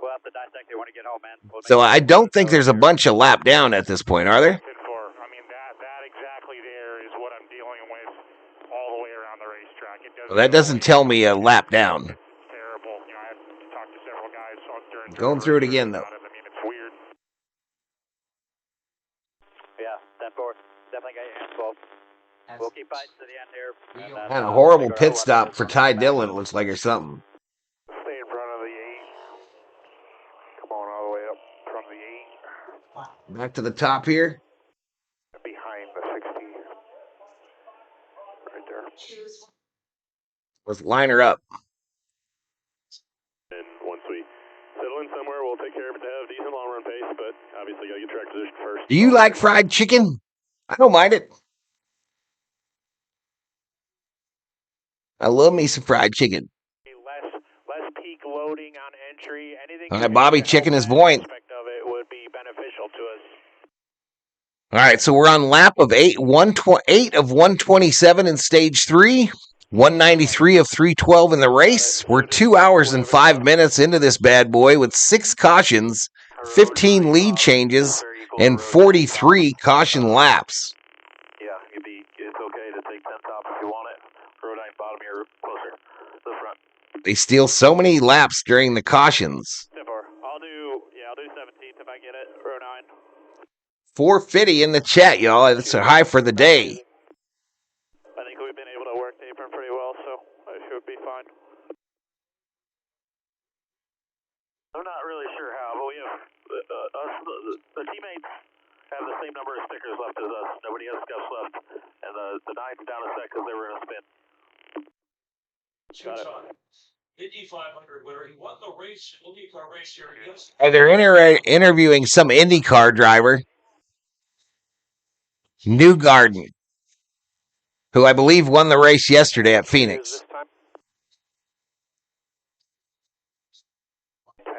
we'll have to dissect it when we get home, man. So I don't think there's a bunch of lap down at this point, are there? I mean, that exactly there is what I'm dealing with all the way around the racetrack. Well, that doesn't tell me a lap down. It's terrible. I had to talk to several guys during Going through it again, though. I mean, it's weird. Yeah, 10-4. Definitely got your hands full. We'll keep fighting to the end here. And, Had a horrible pit stop for Ty Dillon, it looks like, or something. Stay in front of the Back to the top here. Behind the 60. Right there. Let's line her up. And once we settle in somewhere, we'll take care of it to have decent long run pace, but obviously gotta get track position first. Do you like fried chicken? I don't mind it. I love me some fried chicken. Less peak loading on entry. Anything All right, Bobby checking his point. aspect of it would be beneficial to us. All right, so we're on lap of 8 of 127 in stage 3, 193 of 312 in the race. We're 2 hours and 5 minutes into this bad boy with 6 cautions, 15 lead changes, and 43 caution laps. Yeah, it's okay to take 10 top if you want it. Row 9 bottom here, closer to the front. They steal so many laps during the cautions. I'll do 17th if I get it. Row 9. 450 in the chat, y'all. That's a high for the day. I think we've been able to work the apron pretty well, so I should be fine. I'm not really sure how, but we have the teammates have the same number of stickers left as us. Nobody has scuffs left, and the 9's down a sec because they were in a spin. Two times. Indy 500 winner. He won the race, IndyCar race here against. They're interviewing some IndyCar driver, Newgarden, who I believe won the race yesterday at Phoenix.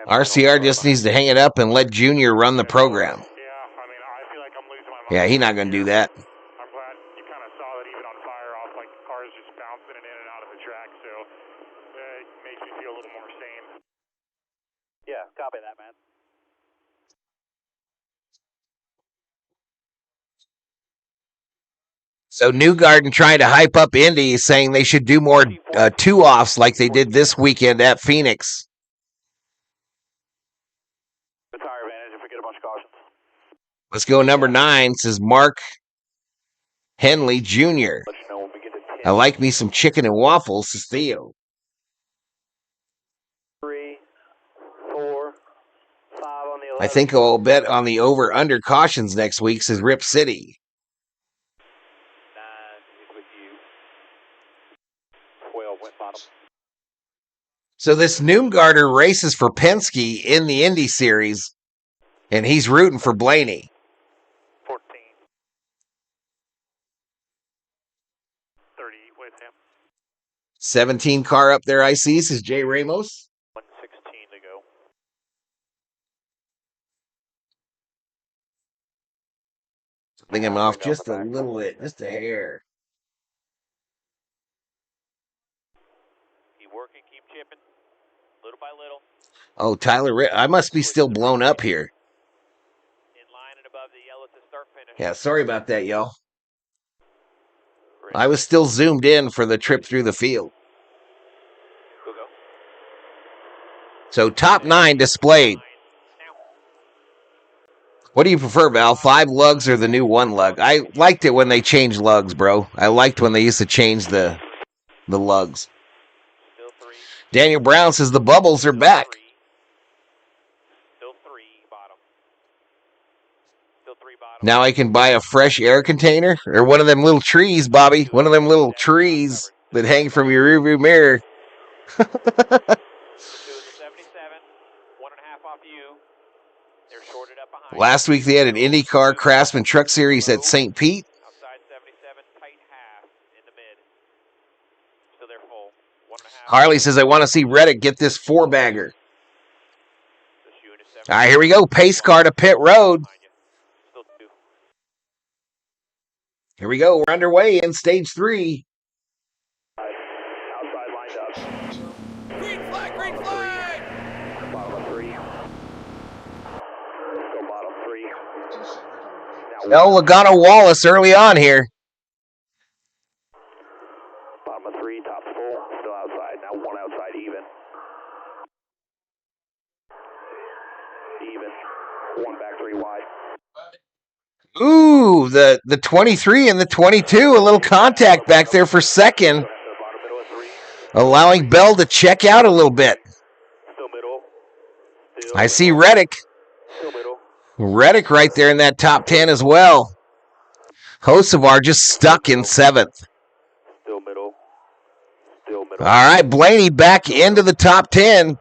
RCR just needs to hang it up and let Junior run the program. Yeah, he's not going to do that. I'm glad you kind of saw that even on fire off, like cars just bouncing in and out of the track, so it makes me feel a little more sane. Yeah, copy that, man. So Newgarden trying to hype up Indy, saying they should do more two-offs like they did this weekend at Phoenix. The tire advantage if we get a bunch of cautions. Let's go number 9, says Mark Henley Jr. I like me some chicken and waffles, says Theo. 3, 4, 5 on the 11. I think I'll bet on the over-under cautions next week, says Rip City. 9 with you. 12 went bottom. So this Newgarden races for Penske in the Indy Series, and he's rooting for Blaney. 14. 30 with him. 17 car up there, I see, says Jay Ramos. 116 to go. I think I'm off just a little bit, just a hair. Keep working, keep chipping, little by little. Oh, Tyler, I must be still blown up here. In line and above the yellow to start finish. Yeah, sorry about that, y'all. I was still zoomed in for the trip through the field. Go. So top 9 displayed. What do you prefer, Val? 5 lugs or the new 1 lug? I liked it when they changed lugs, bro. I liked when they used to change the lugs. Daniel Brown says the bubbles are back. Still 3 bottom. Still 3 bottom. Now I can buy a fresh air container or one of them little trees, Bobby. One of them little trees that hang from your rearview mirror. 2 is a 77. 1.5 off you. They're shorted up behind. Last week they had an IndyCar Craftsman Truck Series at St. Pete. Outside 77, tight half in the mid. Still they're full. 1.5. Harley says, I want to see Reddick get this 4-bagger. All right, here we go. Pace car to pit road. Still 2. Here we go. We're underway in stage 3. Outside lined up. Green flag, green flag! Bottom of 3. Go bottom 3. No, Logano Wallace early on here. Bottom of 3, top full. Still outside. Now 1 outside even. Even. 1 back 3 wide. Ooh, the 23 and the 22. A little contact back there for second. Allowing Bell to check out a little bit. Still middle. I see Reddick. Still middle. Reddick right there in that top 10 as well. Hocevar just stuck in 7th. Still middle. Still middle. All right, Blaney back into the top 10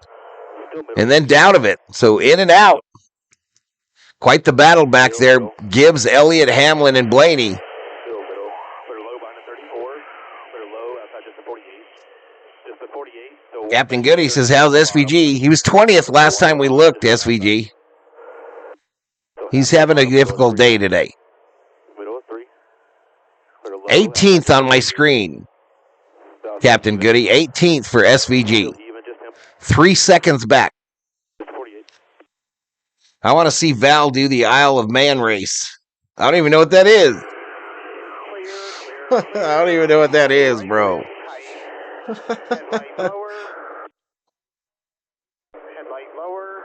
and then down of it. So in and out. Quite the battle back there. Gibbs, Elliott, Hamlin, and Blaney. Still middle. Clear low behind the 34. Clear low outside just the 48. Just the 48. So Captain Goody says, how's SVG? He was 20th last time we looked, SVG. He's having a difficult day today. middle of 3. 18th on my screen. Captain Goody, 18th for SVG. 3 seconds back. I want to see Val do the Isle of Man race. I don't even know what that is. I don't even know what that is, bro. Headlight lower. Headlight lower.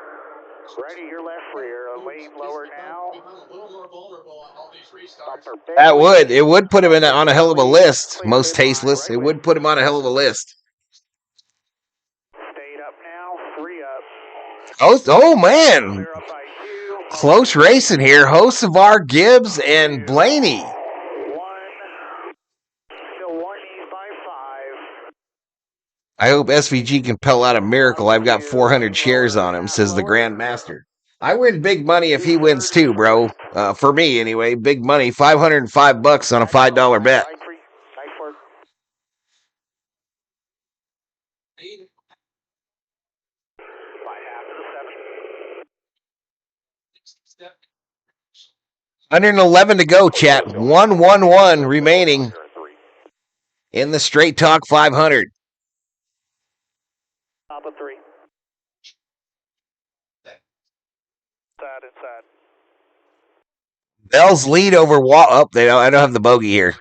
Right at your left rear. Wave lower now. A little more vulnerable on all these restarts. That would. It would put him on a hell of a list. Most tasteless. It would put him on a hell of a list. Stayed up now. 3 up. Oh man. Close racing here. Hocevar, Gibbs, and Blaney. Still 1 east by 5. I hope SVG can pull out a miracle. I've got 400 shares on him, says the Grand Master. I win big money if he wins too, bro. For me, anyway. Big money. $505 on a $5 bet. Nice work. By half of the 7. 111 to go, chat. 1-1-1 remaining in the Straight Talk 500. Top of 3. Inside. Bell's lead over I don't have the bogey here. 3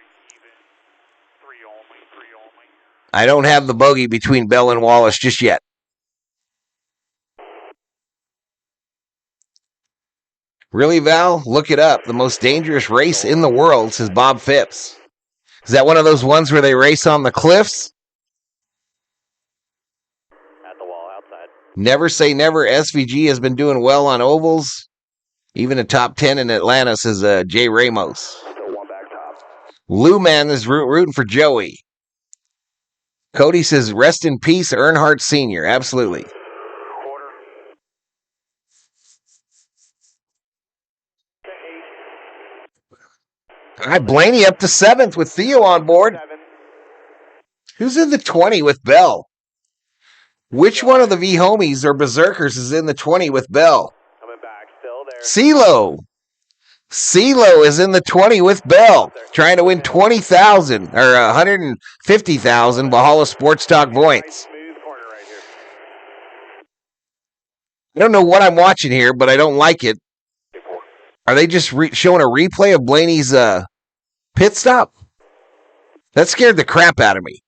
only. I don't have the bogey between Bell and Wallace just yet. Really, Val? Look it up. The most dangerous race in the world, says Bob Phipps. Is that one of those ones where they race on the cliffs? At the wall outside. Never say never. SVG has been doing well on ovals. Even a top 10 in Atlanta, says Jay Ramos. Still 1 back top. Lou Man is rooting for Joey. Cody says, rest in peace, Earnhardt Sr. Absolutely. Quarter. All right, Blaney up to 7th with Theo on board. 7. Who's in the 20 with Bell? Which one of the V-Homies or Berserkers is in the 20 with Bell? Coming back. Still there. CeeLo. CeeLo is in the 20 with Bell, trying to win 20,000 or 150,000 Valhalla Sports Talk points. Smooth corner right here. I don't know what I'm watching here, but I don't like it. Are they just showing a replay of Blaney's pit stop? That scared the crap out of me.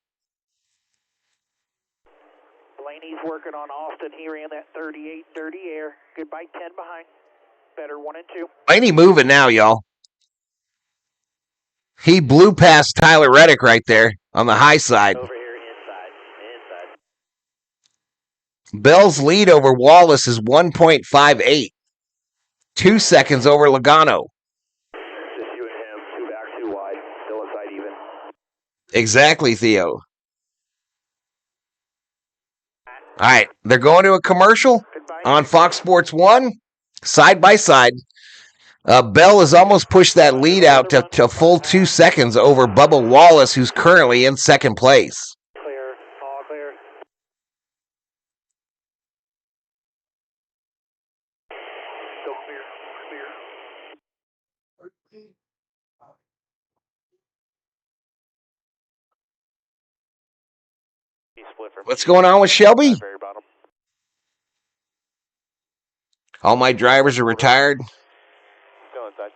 Blaney's working on Austin. He ran that 38 dirty air. Good bike 10 behind. Better 1 and 2. Blaney moving now, y'all. He blew past Tyler Reddick right there on the high side. Over here inside. Bell's lead over Wallace is 1.58. 2 seconds over Logano. Just you and him. 2 back, 2 wide. Still inside even. Exactly, Theo. All right, they're going to a commercial on Fox Sports 1, side by side. Bell has almost pushed that lead out to a full 2 seconds over Bubba Wallace, who's currently in second place. Clear. All clear. Still clear. What's going on with Shelby? Very bottom. All my drivers are retired. Still inside.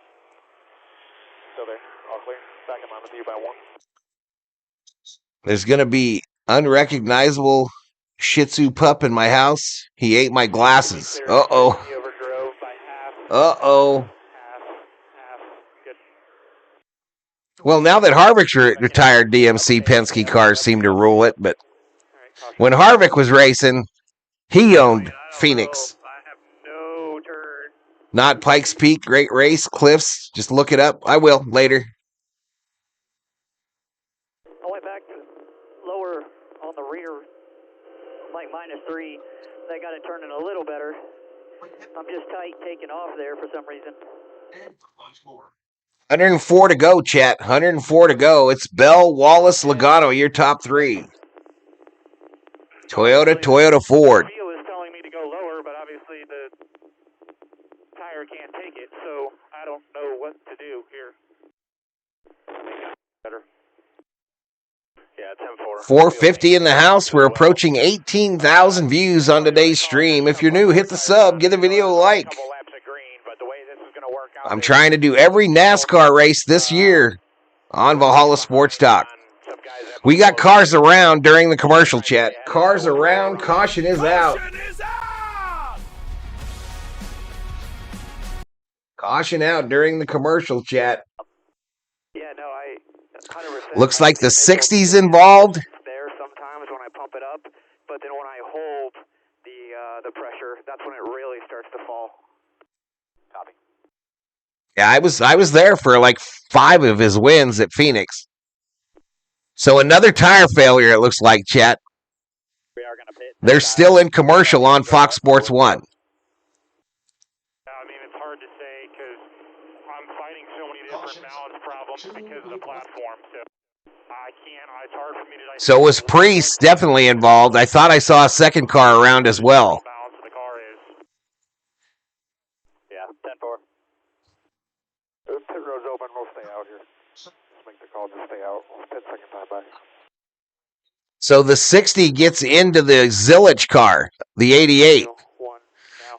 Still there. All clear. Back in line with you by 1. There's going to be unrecognizable Shih Tzu pup in my house. He ate my glasses. Uh-oh. He overdrove by half. Uh-oh. Half. Good. Well, now that Harvick's retired, DMC Penske cars seem to rule it, but when Harvick was racing, he owned Phoenix. I have no turn. Not Pikes Peak, Great Race, Cliffs. Just look it up. I will later. I went back lower on the rear, like -3. They got it turning a little better. I'm just tight taking off there for some reason. 104 to go, chat. 104 to go. It's Bell, Wallace, Logano, your top three. Toyota, Ford. Vio is telling me to go lower, but obviously the tire can't take it, so I don't know what to do here. Better. Yeah, 10-4. 450 in the house. We're approaching 18,000 views on today's stream. If you're new, hit the sub. Give the video a like. I'm trying to do every NASCAR race this year on Valhalla Sports Talk. We got cars around during the commercial, chat. Cars around. Caution is out. Caution out during the commercial, chat. Yeah, no, I 100%. Looks like the 60's involved. There sometimes when I pump it up, but then when I hold the pressure, that's when it really starts to fall. Copy. Yeah, I was there for like 5 of his wins at Phoenix. So another tire failure, it looks like, chat. We are going to pit. They're still in commercial on Fox Sports 1. I mean, it's hard to say because I'm fighting so many different balance problems because of the platform. So I can't. It's hard for me to. So was Priest definitely involved? I thought I saw a second car around as well. Balance of the car is. Yeah, 10-4. The pit road's open. We'll stay out here. Just make the call. Just stay out. 10-second time back. So the 60 gets into the Zillage car, the 88.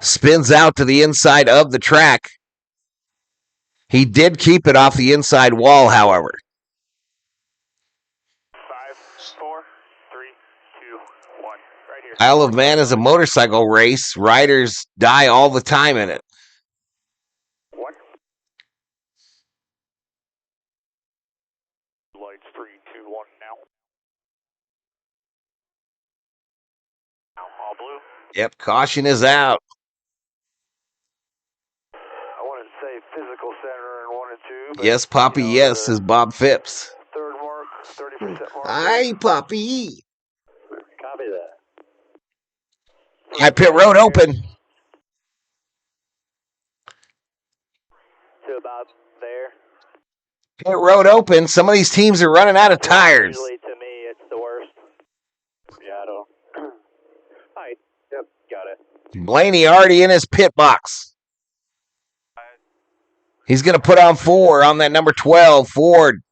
Spins out to the inside of the track. He did keep it off the inside wall, however. 5, 4, 3, 2, 1. Right here. Isle of Man is a motorcycle race. Riders die all the time in it. 1. Lights 3, 2, 1 now. Now all blue. Yep, caution is out. I wanted to say physical center in 1 and 2. But, Yes, Poppy, yes, says Bob Phipps. Third mark, 30% mark. Hi, Poppy. Copy that. That pit road open. To about there. Pit road open. Some of these teams are running out of tires. Usually to me, it's the worst. Yeah, I don't. Hi. Yep, got it. Blaney already in his pit box. He's going to put on 4 on that number 12, Ford.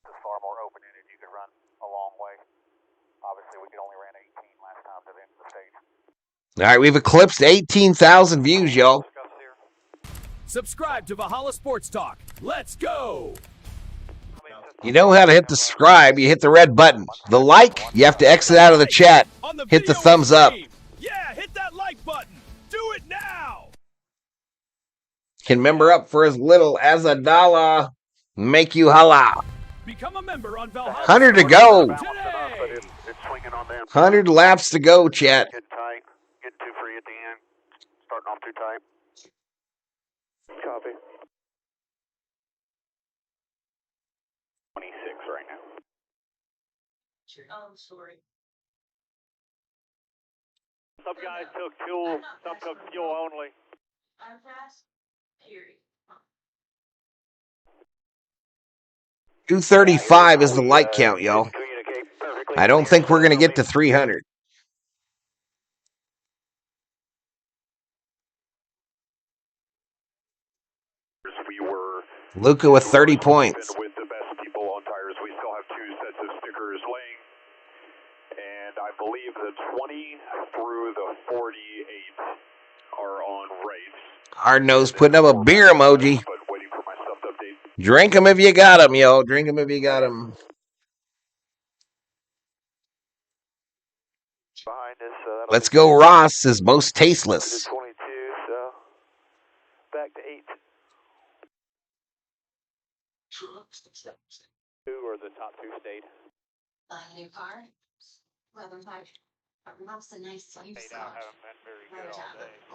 It's far more open-ended. You can run a long way. Obviously, we could only ran 18 last time to the end of the stage. All right, we've eclipsed 18,000 views, y'all. Subscribe to Valhalla Sports Talk. Let's go. You know how to hit the subscribe. You hit the red button. The like, you have to exit out of the chat. Hit the thumbs up. Yeah, hit that like button. Do it now. Can member up for as little as $1. Make you holla. Become a member on Valhalla. 100 to go. Today. It's swinging on them. 100 laps to go, chat. Getting tight. Getting too free at the end. Starting off too tight. Copy. 26 right now. It's your own story. Some guys took fuel. Some took fuel only. I'm fast. Period. 235 is the like count, y'all. I don't think we're going to get to 300. We were Luca with 30 points. with the best people on tires. We still have 2 sets of stickers laying. And I believe the 20 through the 48 are on race. Hard nose putting up a beer emoji. But waiting for my stuff to update. Drink them if you got them, yo. Drink them if you got them. Behind us. Let's go, Ross is most tasteless. 22, so back to 8. 2 or the top 2 stayed. Buy a new car. Weather type. Loves a nice sweet salad.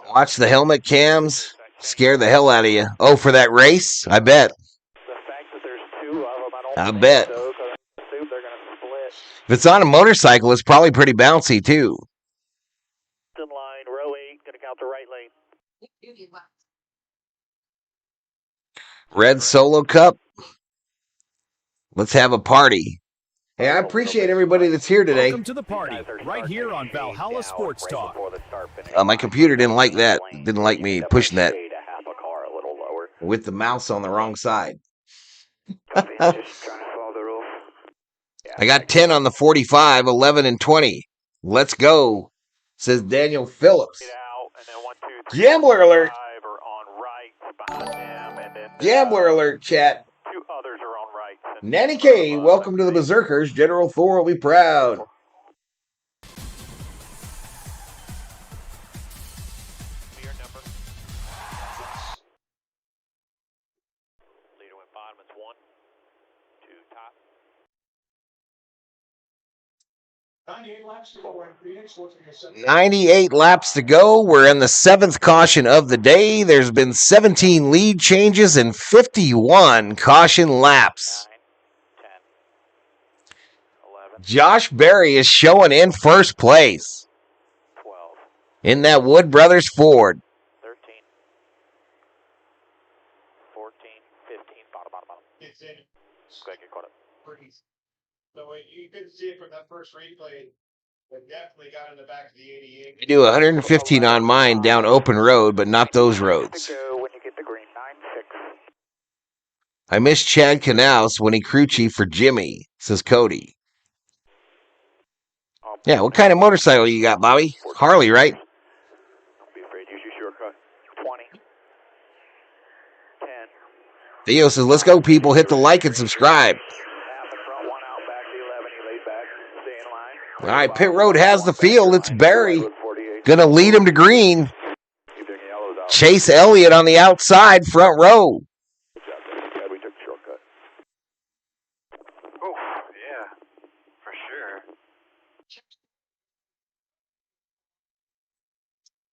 Watch the helmet cams. Scare the hell out of you. Oh, for that race? I bet. I bet. If it's on a motorcycle, it's probably pretty bouncy, too. In line, row 8, going to count the right lane. Red Solo Cup. Let's have a party. Hey, I appreciate everybody that's here today. Welcome to the party, right here on Valhalla Sports Talk. My computer didn't like that. Didn't like me pushing that with the mouse on the wrong side. I got 10 on the 45, 11 and 20. Let's go, says Daniel Phillips. Gambler alert. Gambler alert, chat. Nanny K, welcome to the Berserkers. General Thor will be proud. Leader went bottom, it's 1, 2, top. 98 laps to go. 98 laps to go. We're in the 7th caution of the day. There's been 17 lead changes and 51 caution laps. 9, 10, 11, Josh Berry is showing in first place 12, in that Wood Brothers Ford. 13, 14, 15, bottom. It's in. Greg, you caught it. So you couldn't see it from that first replay, but definitely got in the back of the 88. I do 115 on mine down open road, but not those roads. Go when you get the green, 9-6. I miss Chad Knaus when he crew chief for Jimmy, says Cody. Yeah, what kind of motorcycle you got, Bobby? Harley, right? Don't be afraid, use your shortcut. 20, 10. Theo says, let's go, people. Hit the like and subscribe. Half in front, 1 out, back to 11. He laid back, stay in line. All right, pit road has the field. It's Barry. Gonna lead him to green. Chase Elliott on the outside, front row. Yeah, we took the shortcut. Oh, yeah, for sure.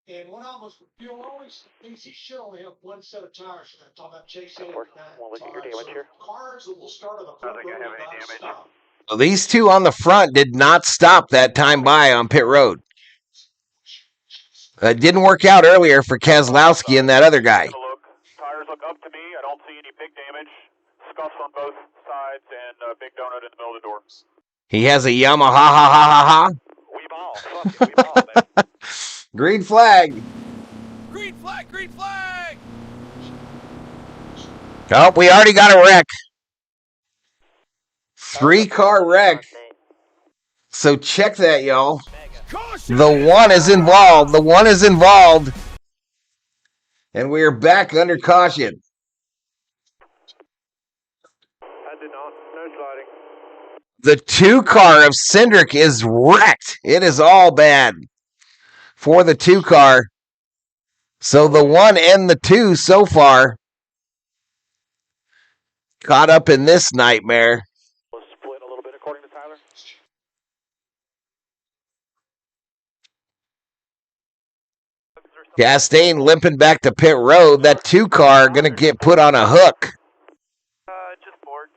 And one almost, you'll always think he should only have one set of tires. I'm talking about Chase Elliott. We'll look at your damage here. Cars that will start on the front road without a stop. Well, these two on the front did not stop that time by on pit road. It didn't work out earlier for Keselowski and that other guy. Tires look up to me. I don't see any big damage. Scuffs on both sides and a big donut in the middle of the door. He has a Yamaha ha ha ha ha. We ball. Fuck it, we ball, man. Green flag. Green flag, green flag! Oh, we already got a wreck. 3-car wreck. So check that, y'all. Caution! The one is involved. The one is involved. And we are back under caution. I did not. No sliding. The 2-car of Cindric is wrecked. It is all bad for the 2-car. So the 1 and the 2 so far caught up in this nightmare. We'll split a little bit according to Tyler. Chastain limping back to pit road. That 2-car going to get put on a hook. Just bored.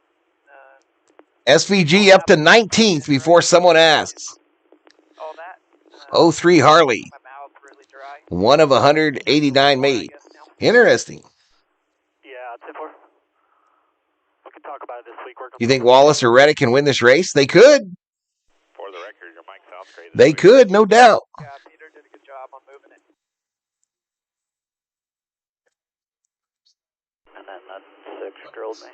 SVG up to 19th before someone asks. All that. 03 Harley. My mouth really dry. 1 of 189 made. Interesting. Yeah, if we can talk about it this week. You think Wallace or Reddick can win this race? They could. For the record, your mic sounds great. They could, no doubt. Yeah, Peter did a good job on moving it. And then that 6 drilled me.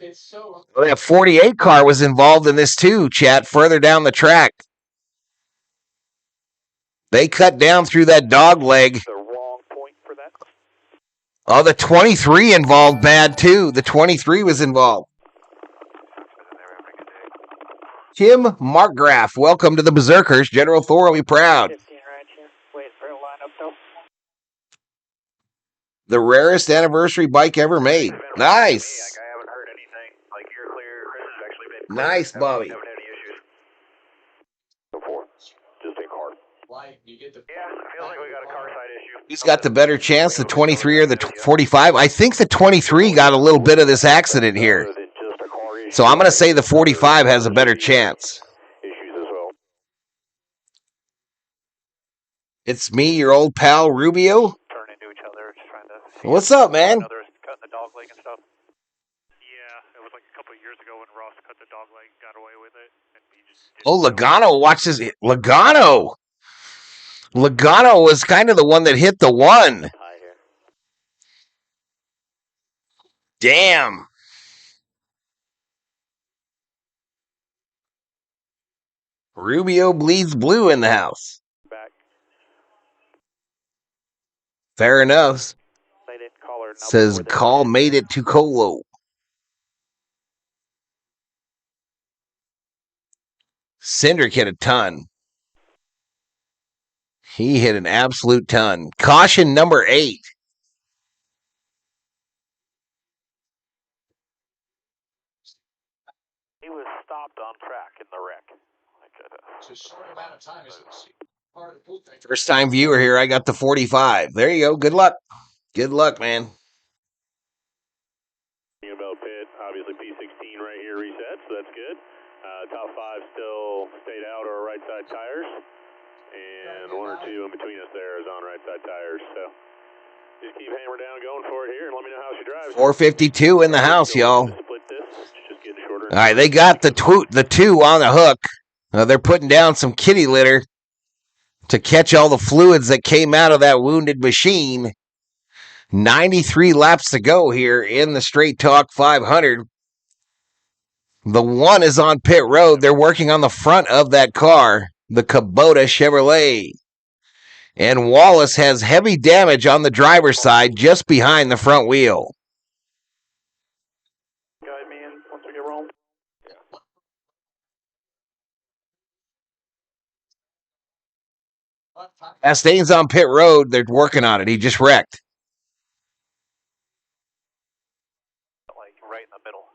It's so. Well, that 48 car was involved in this too, chat, further down the track. They cut down through that dog leg. The wrong point for that. Oh, the 23 involved bad too. The 23 was involved. Tim Markgraf, welcome to the Berserkers. General Thor will be proud. 15 right here. Wait for a lineup though. The rarest anniversary bike ever made. Nice. I haven't heard anything. Like you're clear. Chris has actually been Nice, Bobby. Haven't had any issues. Before. light, you get the. Yeah, it feels like we got a car side issue. Who's got the better chance, the 23 or the 45? I think the 23 got a little bit of this accident here. So I'm going to say the 45 has a better chance. Issues as well. It's me, your old pal, Rubio. Turn into each other, just trying to. What's up, man? Others cutting the dog leg and stuff. Yeah, it was like a couple of years ago when Ross cut the dog leg, got away with it. And he just Oh, Logano, watch this. Logano was kind of the one that hit the one. Damn. Rubio bleeds blue in the house. Back. Fair enough. They didn't call her. Says call made it to Colo. Cindric hit a ton. He hit an absolute ton. Caution number 8. He was stopped on track in the wreck. It's a short amount of time. It's part of the pool thing. First time viewer here. I got the 45. There you go. Good luck. Good luck, man. About pit, obviously P16 right here reset, so that's good. Top 5 still stayed out or right side tires, and 1 or 2 in between us there is on right side tires. So just keep hammer down, going for it here, and let me know how she drives. 452 in the house, y'all. All right, they got the 2 on the hook. They're putting down some kitty litter to catch all the fluids that came out of that wounded machine. 93 laps to go here in the Straight Talk 500. The 1 is on pit road. They're working on the front of that car, the Kubota Chevrolet. And Wallace has heavy damage on the driver's side just behind the front wheel. Guide me in once we get rolling. Castaigne's on pit road. They're working on it. He just wrecked. Like right in the middle.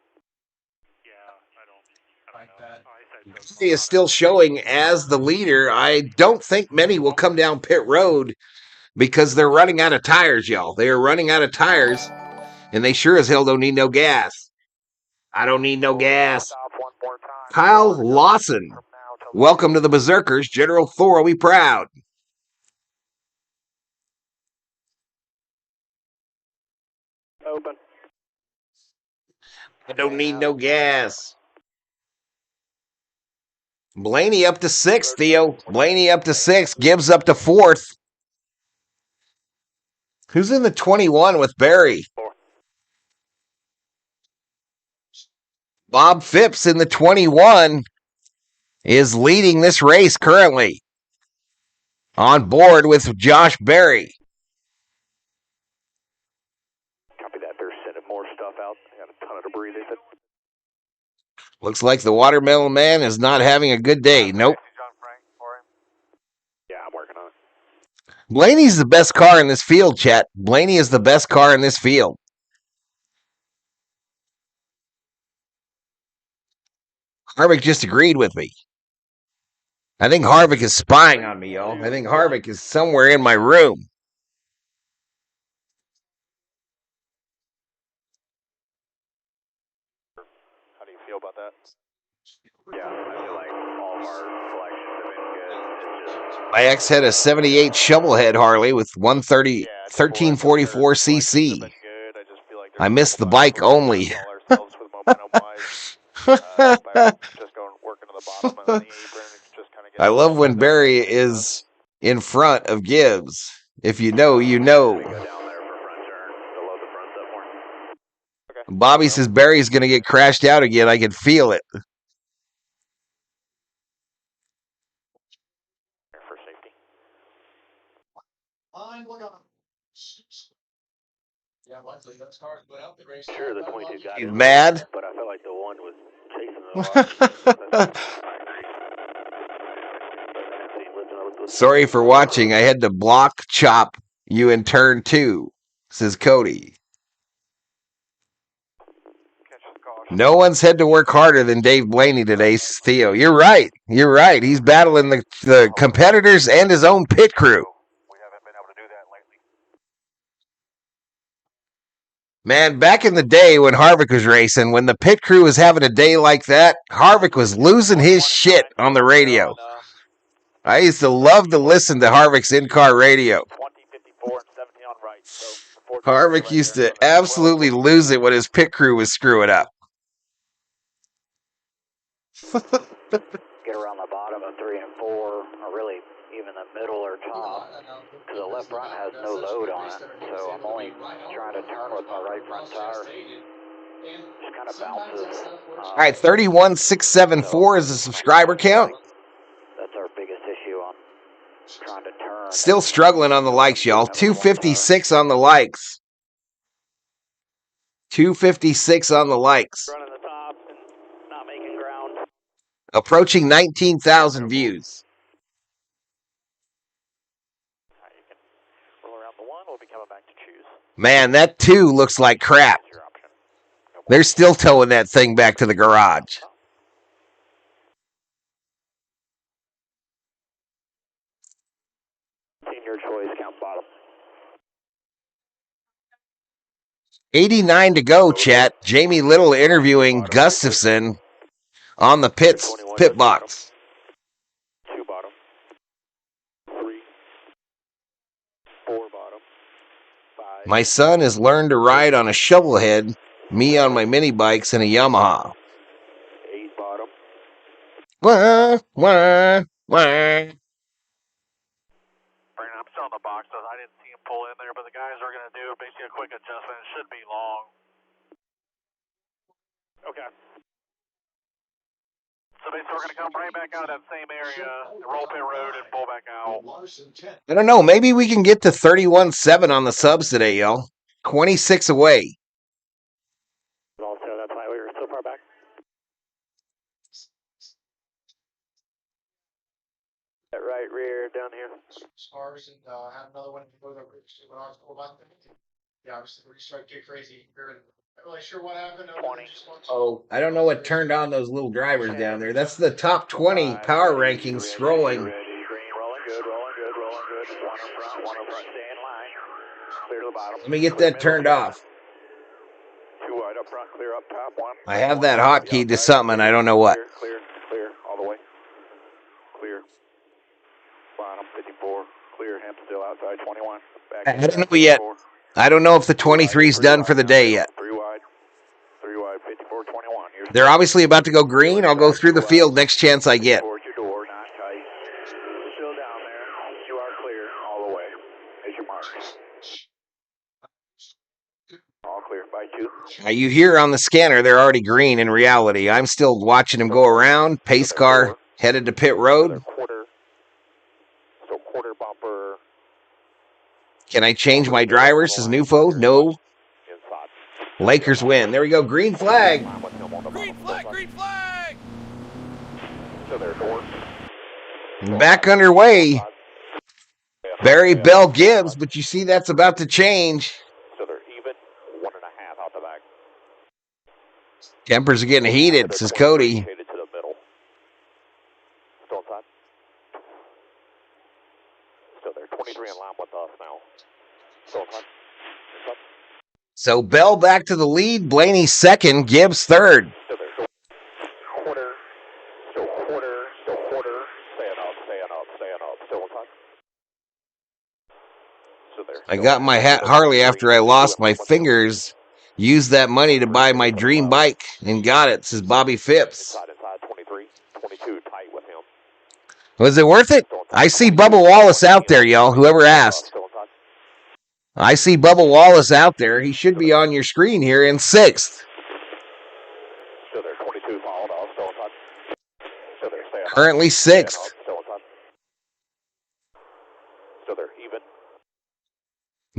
Yeah, I don't know. He is still showing as the leader. I don't think many will come down pit road because they're running out of tires, y'all. They are running out of tires, and they sure as hell don't need no gas. I don't need no gas. Kyle Lawson, welcome to the Berserkers. General Thor will be proud. Open. I don't need no gas. Blaney up to 6th, Theo. Blaney up to 6th. Gibbs up to 4th. Who's in the 21 with Barry? Bob Phipps in the 21 is leading this race currently. On board with Josh Berry. Copy that. They're sending more stuff out. I got a ton of debris. They said. Looks like the Watermelon Man is not having a good day. Nope. Yeah, I'm working on it. Blaney's the best car in this field, chat. Blaney is the best car in this field. Harvick just agreed with me. I think Harvick is spying on me, y'all. I think Harvick is somewhere in my room. How do you feel about that? Yeah, I feel like all of our selections have been good. It's just My ex had a 78 shovelhead Harley with 1344 cc. I missed the bike only. I love when Barry is in front of Gibbs. If you know, you know. Bobby says Barry's going to get crashed out again. I can feel it. Yeah, luckily those cars went out the race. Sure, the 22 got He's in mad. there, but I felt like the one was chasing the Sorry for watching. I had to block chop you in turn 2, says Cody. Catch the car. No one's had to work harder than Dave Blaney today, Theo. You're right. You're right. He's battling the competitors and his own pit crew. We haven't been able to do that lately. Man, back in the day when Harvick was racing, when the pit crew was having a day like that, Harvick was losing his shit on the radio. I used to love to listen to Harvick's in-car radio. 20, 54, and 17 on right. So Harvick used to absolutely lose it when his pit crew was screwing up. Get around the bottom of 3 and 4, or really even the middle or top, because the left front has no load on it, so I'm only trying to turn with my right front tire. Just kind of bounces. All right, 31674 is the subscriber count. That's our biggest issue on trying to turn. Still struggling on the likes, y'all. 256 on the likes. 256 on the likes. Running the top and not making ground. Approaching 19,000 views. You can roll around the 1, we'll be coming back to choose. Man, that 2 looks like crap. They're still towing that thing back to the garage. Senior choice, count bottom. 89 to go, chat. Jamie Little interviewing Gustafson on the pit box. 2 bottom. 3. 4 bottom. 5. My son has learned to ride on a shovel head, me on my mini bikes and a Yamaha. 8 bottom. Wah, wah, wah. Brandon, I'm still in the box. I didn't see him pull in there, but the guys are going to do basically a quick adjustment. It should be long. Okay. So basically, we're going to come right back out of that same area, roll pit road, and pull back out. I don't know. Maybe we can get to 31-7 on the subs today, y'all. 26 away. Also, that's why we were so far back. That right rear down here. Scars and had another one to go to when I was told about that. Yeah, obviously we started to get crazy. Not really sure what happened. 20. Oh, I don't know what turned on those little drivers down there. That's the top 20 power rankings scrolling. Ready, green, rolling good, rolling good, rolling good. One up front, stay in line. Clear to the bottom. Let me get that turned off. 2 wide up front, clear up top, 1. I have that hotkey to something, and I don't know what. Clear, all the way. Clear. Bottom 54, clear, hemp still outside 21. Back I don't know yet. I don't know if the 23's done for the day yet. 3 wide, 54, 21. They're obviously about to go green. I'll go through the field next chance I get. Towards your door, not tight. Still down there. You are clear all the way. As you mark. All clear by 2. Now you hear on the scanner they're already green in reality. I'm still watching them go around. Pace car headed to pit road. Quarter bumper. Can I change my drivers as Nufo? No. Lakers win. There we go. Green flag. Green flag, green flag! So their door. Back underway. Barry Bell Gibbs, but you see that's about to change. So they're even. 1.5 out the back. Tempers are getting heated, says Cody. To the middle. Still inside. Still there. 23 in line with us now. Still inside. So Bell back to the lead. Blaney second. Gibbs third. Still there. Quarter. Still quarter. Still quarter. Staying up. Still inside. Still there. I got my hat Harley after I lost my fingers. Used that money to buy my dream bike and got it, says Bobby Phipps. Inside 23. 22 tight with him. Was it worth it? I see Bubba Wallace out there, y'all. Whoever asked. I see Bubba Wallace out there. He should be on your screen here in 6th. Still there. 22 followed off. Still inside. Still there. Stay Currently 6th. Still inside. Still there. Even.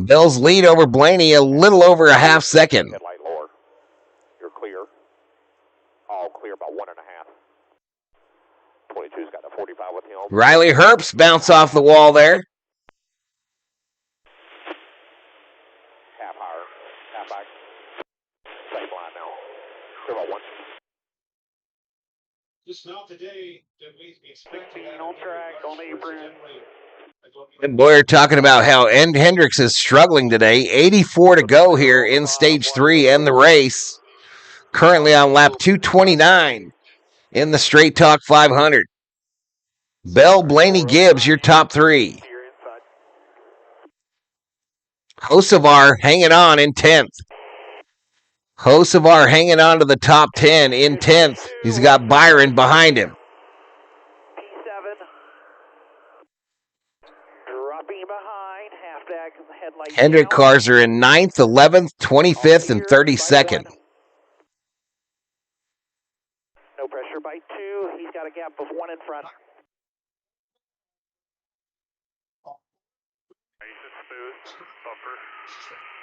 Bell's lead over Blaney a little over a half second. Headlight lower. You're clear. All clear about 1.5. 22's got a 45 with him. Riley Herbst bounce off the wall there. Half higher. Half back. Same line now. Just not the day that we expected. On track, on apron. And Boyer talking about how Hendricks is struggling today. 84 to go here in stage 3 and the race. Currently on lap 229 in the Straight Talk 500. Bell, Blaney, Gibbs, your top 3. Hocevar hanging on in 10th. Hocevar hanging on to the top 10 in 10th. He's got Byron behind him. P7. Dropping behind. Half-deck headlight. Hendrick cars are in 9th, 11th, 25th, and 32nd. No pressure by 2. He's got a gap of 1 in front.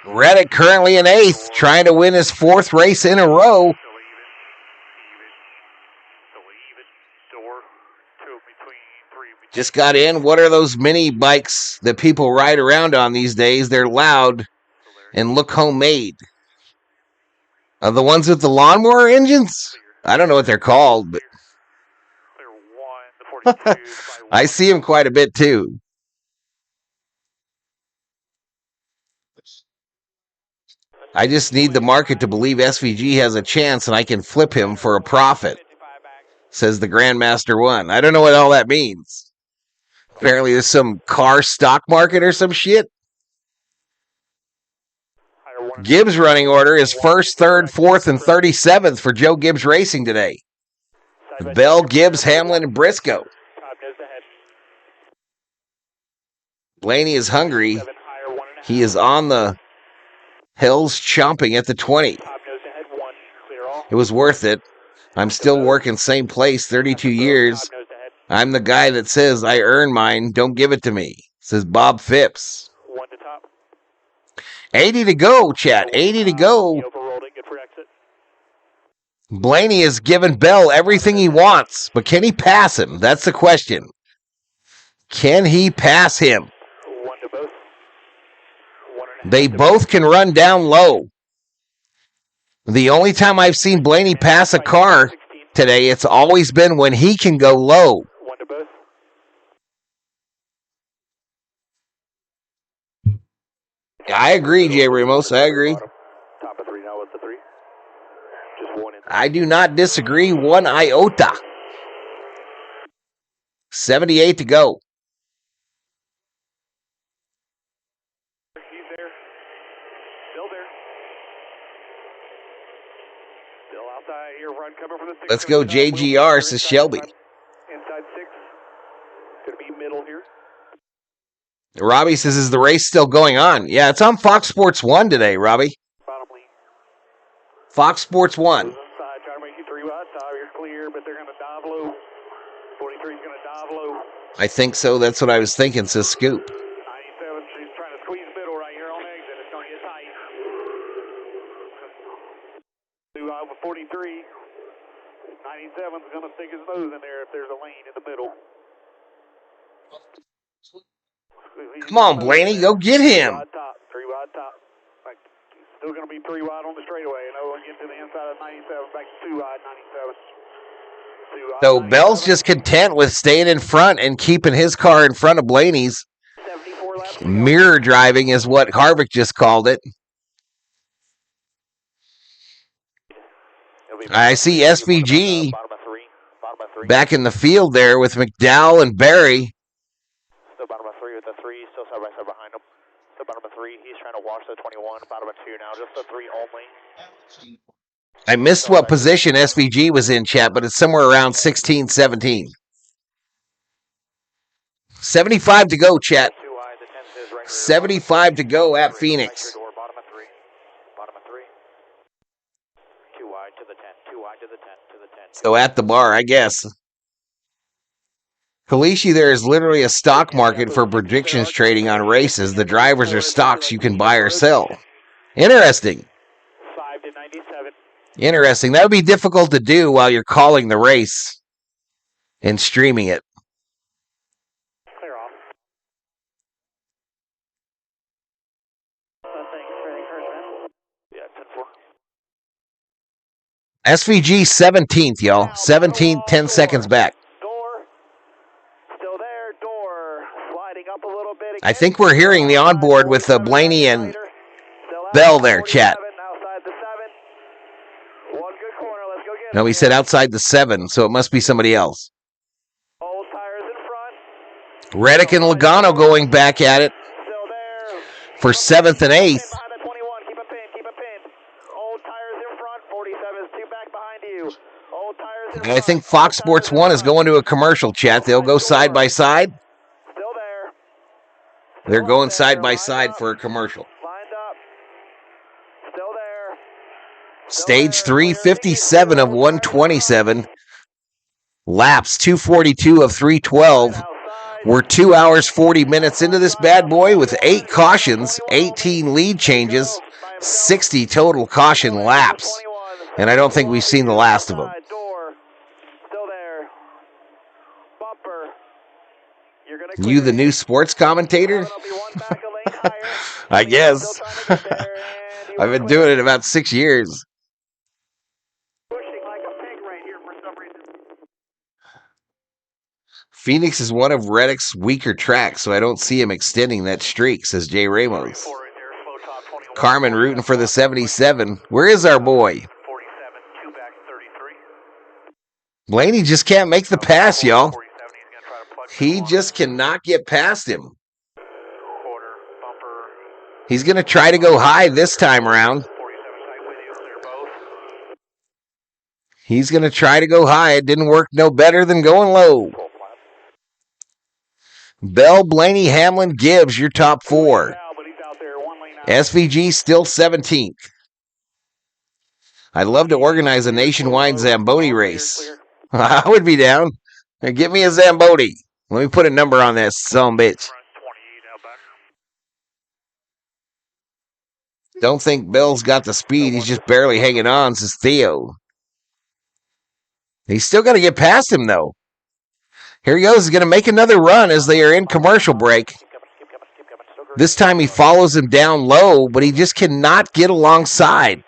Reddick currently in 8th, trying to win his 4th race in a row. Just got in. What are those mini bikes that people ride around on these days? They're loud and look homemade. Are the ones with the lawnmower engines? I don't know what they're called, but I see them quite a bit too. I just need the market to believe SVG has a chance and I can flip him for a profit, says the Grandmaster 1. I don't know what all that means. Apparently there's some car stock market or some shit. Gibbs running order is 1st, 3rd, 4th, and 37th for Joe Gibbs Racing today. Bell, Gibbs, Hamlin, and Briscoe. Blaney is hungry. He is on the hills chomping at the 20. It was worth it. I'm still working same place 32 years. I'm the guy that says I earn mine, don't give it to me, says Bob Phipps. 80 to go, chat. 80 to go. Blaney has given Bell everything he wants, but can he pass him? That's the question. Can he pass him? They both can run down low. The only time I've seen Blaney pass a car today, it's always been when he can go low. I agree, J. Ramos. I agree. I do not disagree one iota. 78 to go. He's there. Still there. Still outside here, run coming from the 6. Let's go JGR, says Shelby. Inside 6. Gonna be middle here. Robbie says, is the race still going on? Yeah, it's on Fox Sports 1 today, Robbie. Fox Sports 1. Trying to make you 3 wide. You're clear, but they're going to dive low. 43 is going to dive low. I think so. That's what I was thinking, says Scoop. 97, she's trying to squeeze middle right here on exit. It's going to get tight. 2 over 43. 97's going to stick his nose in there if there's a lane in the middle. Come on, Blaney, go get him. 3 wide top. Still going to be 3 wide on the straightaway. And we'll get to the inside of 97, back to 2 wide, 97. So Bell's just content with staying in front and keeping his car in front of Blaney's. Mirror driving is what Harvick just called it. I see SVG back in the field there with McDowell and Barry. Still bottom of 3 with the 3, still side by side behind him. Still bottom of 3, he's trying to watch the 21, bottom of 2 now, just the 3 only. I missed what position SVG was in, chat, but it's somewhere around 16, 17. 75 to go, chat. 75 to go at Phoenix. Bottom of 3. Bottom of 3. 2 wide to the 10. 2 wide to the 10. To the 10. So at the bar, I guess. Kalishi, there is literally a stock market for predictions trading on races. The drivers are stocks you can buy or sell. Interesting. 5 to 97. Interesting. That would be difficult to do while you're calling the race and streaming it. Clear off. Thanks for the encouragement. Yeah, 10-4. SVG 17th, y'all. 17th, 10 seconds back. Door. Still there. Door. Sliding up a little bit. I think we're hearing the onboard with Blaney and Bell there, chat. Outside the 7. One good corner. Let's go get No, he said outside the 7, so it must be somebody else. Old tires in front. Reddick and Logano going back at it Still there. for 7th and 8th. Behind the 21. Keep a pin. Keep a pin. Old tires in front. 47 is 2 back behind you. Old tires in And front. I think Fox Sports 1 is going to a commercial, chat. They'll go side by side. Still there. They're going side by side for a commercial. Lined up. Still there. Stage 3, 57 of 127. Laps 242 of 312. We're 2 hours, 40 minutes into this bad boy with 8 cautions, 18 lead changes, 60 total caution laps. And I don't think we've seen the last of them. Door. Still there. Bumper. You're gonna You the new sports commentator? I guess. I've been doing it about 6 years. Pushing like a pig right here for some reason. Phoenix is one of Reddick's weaker tracks, so I don't see him extending that streak, says Jay Ramos. Carmen rooting for the 77. Where is our boy? 47, 2 back, 33. Blaney just can't make the pass, y'all. He just cannot get past him. Quarter, bumper. He's going to try to go high this time around. 47 side with you, clear both. He's going to try to go high. It didn't work no better than going low. Bell, Blaney, Hamlin, Gibbs, your top 4. SVG still 17th. I'd love to organize a nationwide Zamboni race. I would be down. Give me a Zamboni. Let me put a number on this son of a bitch. Don't think Bell's got the speed. He's just barely hanging on, says Theo. He's still got to get past him, though. Here he goes. He's going to make another run as they are in commercial break. This time he follows him down low, but he just cannot get alongside.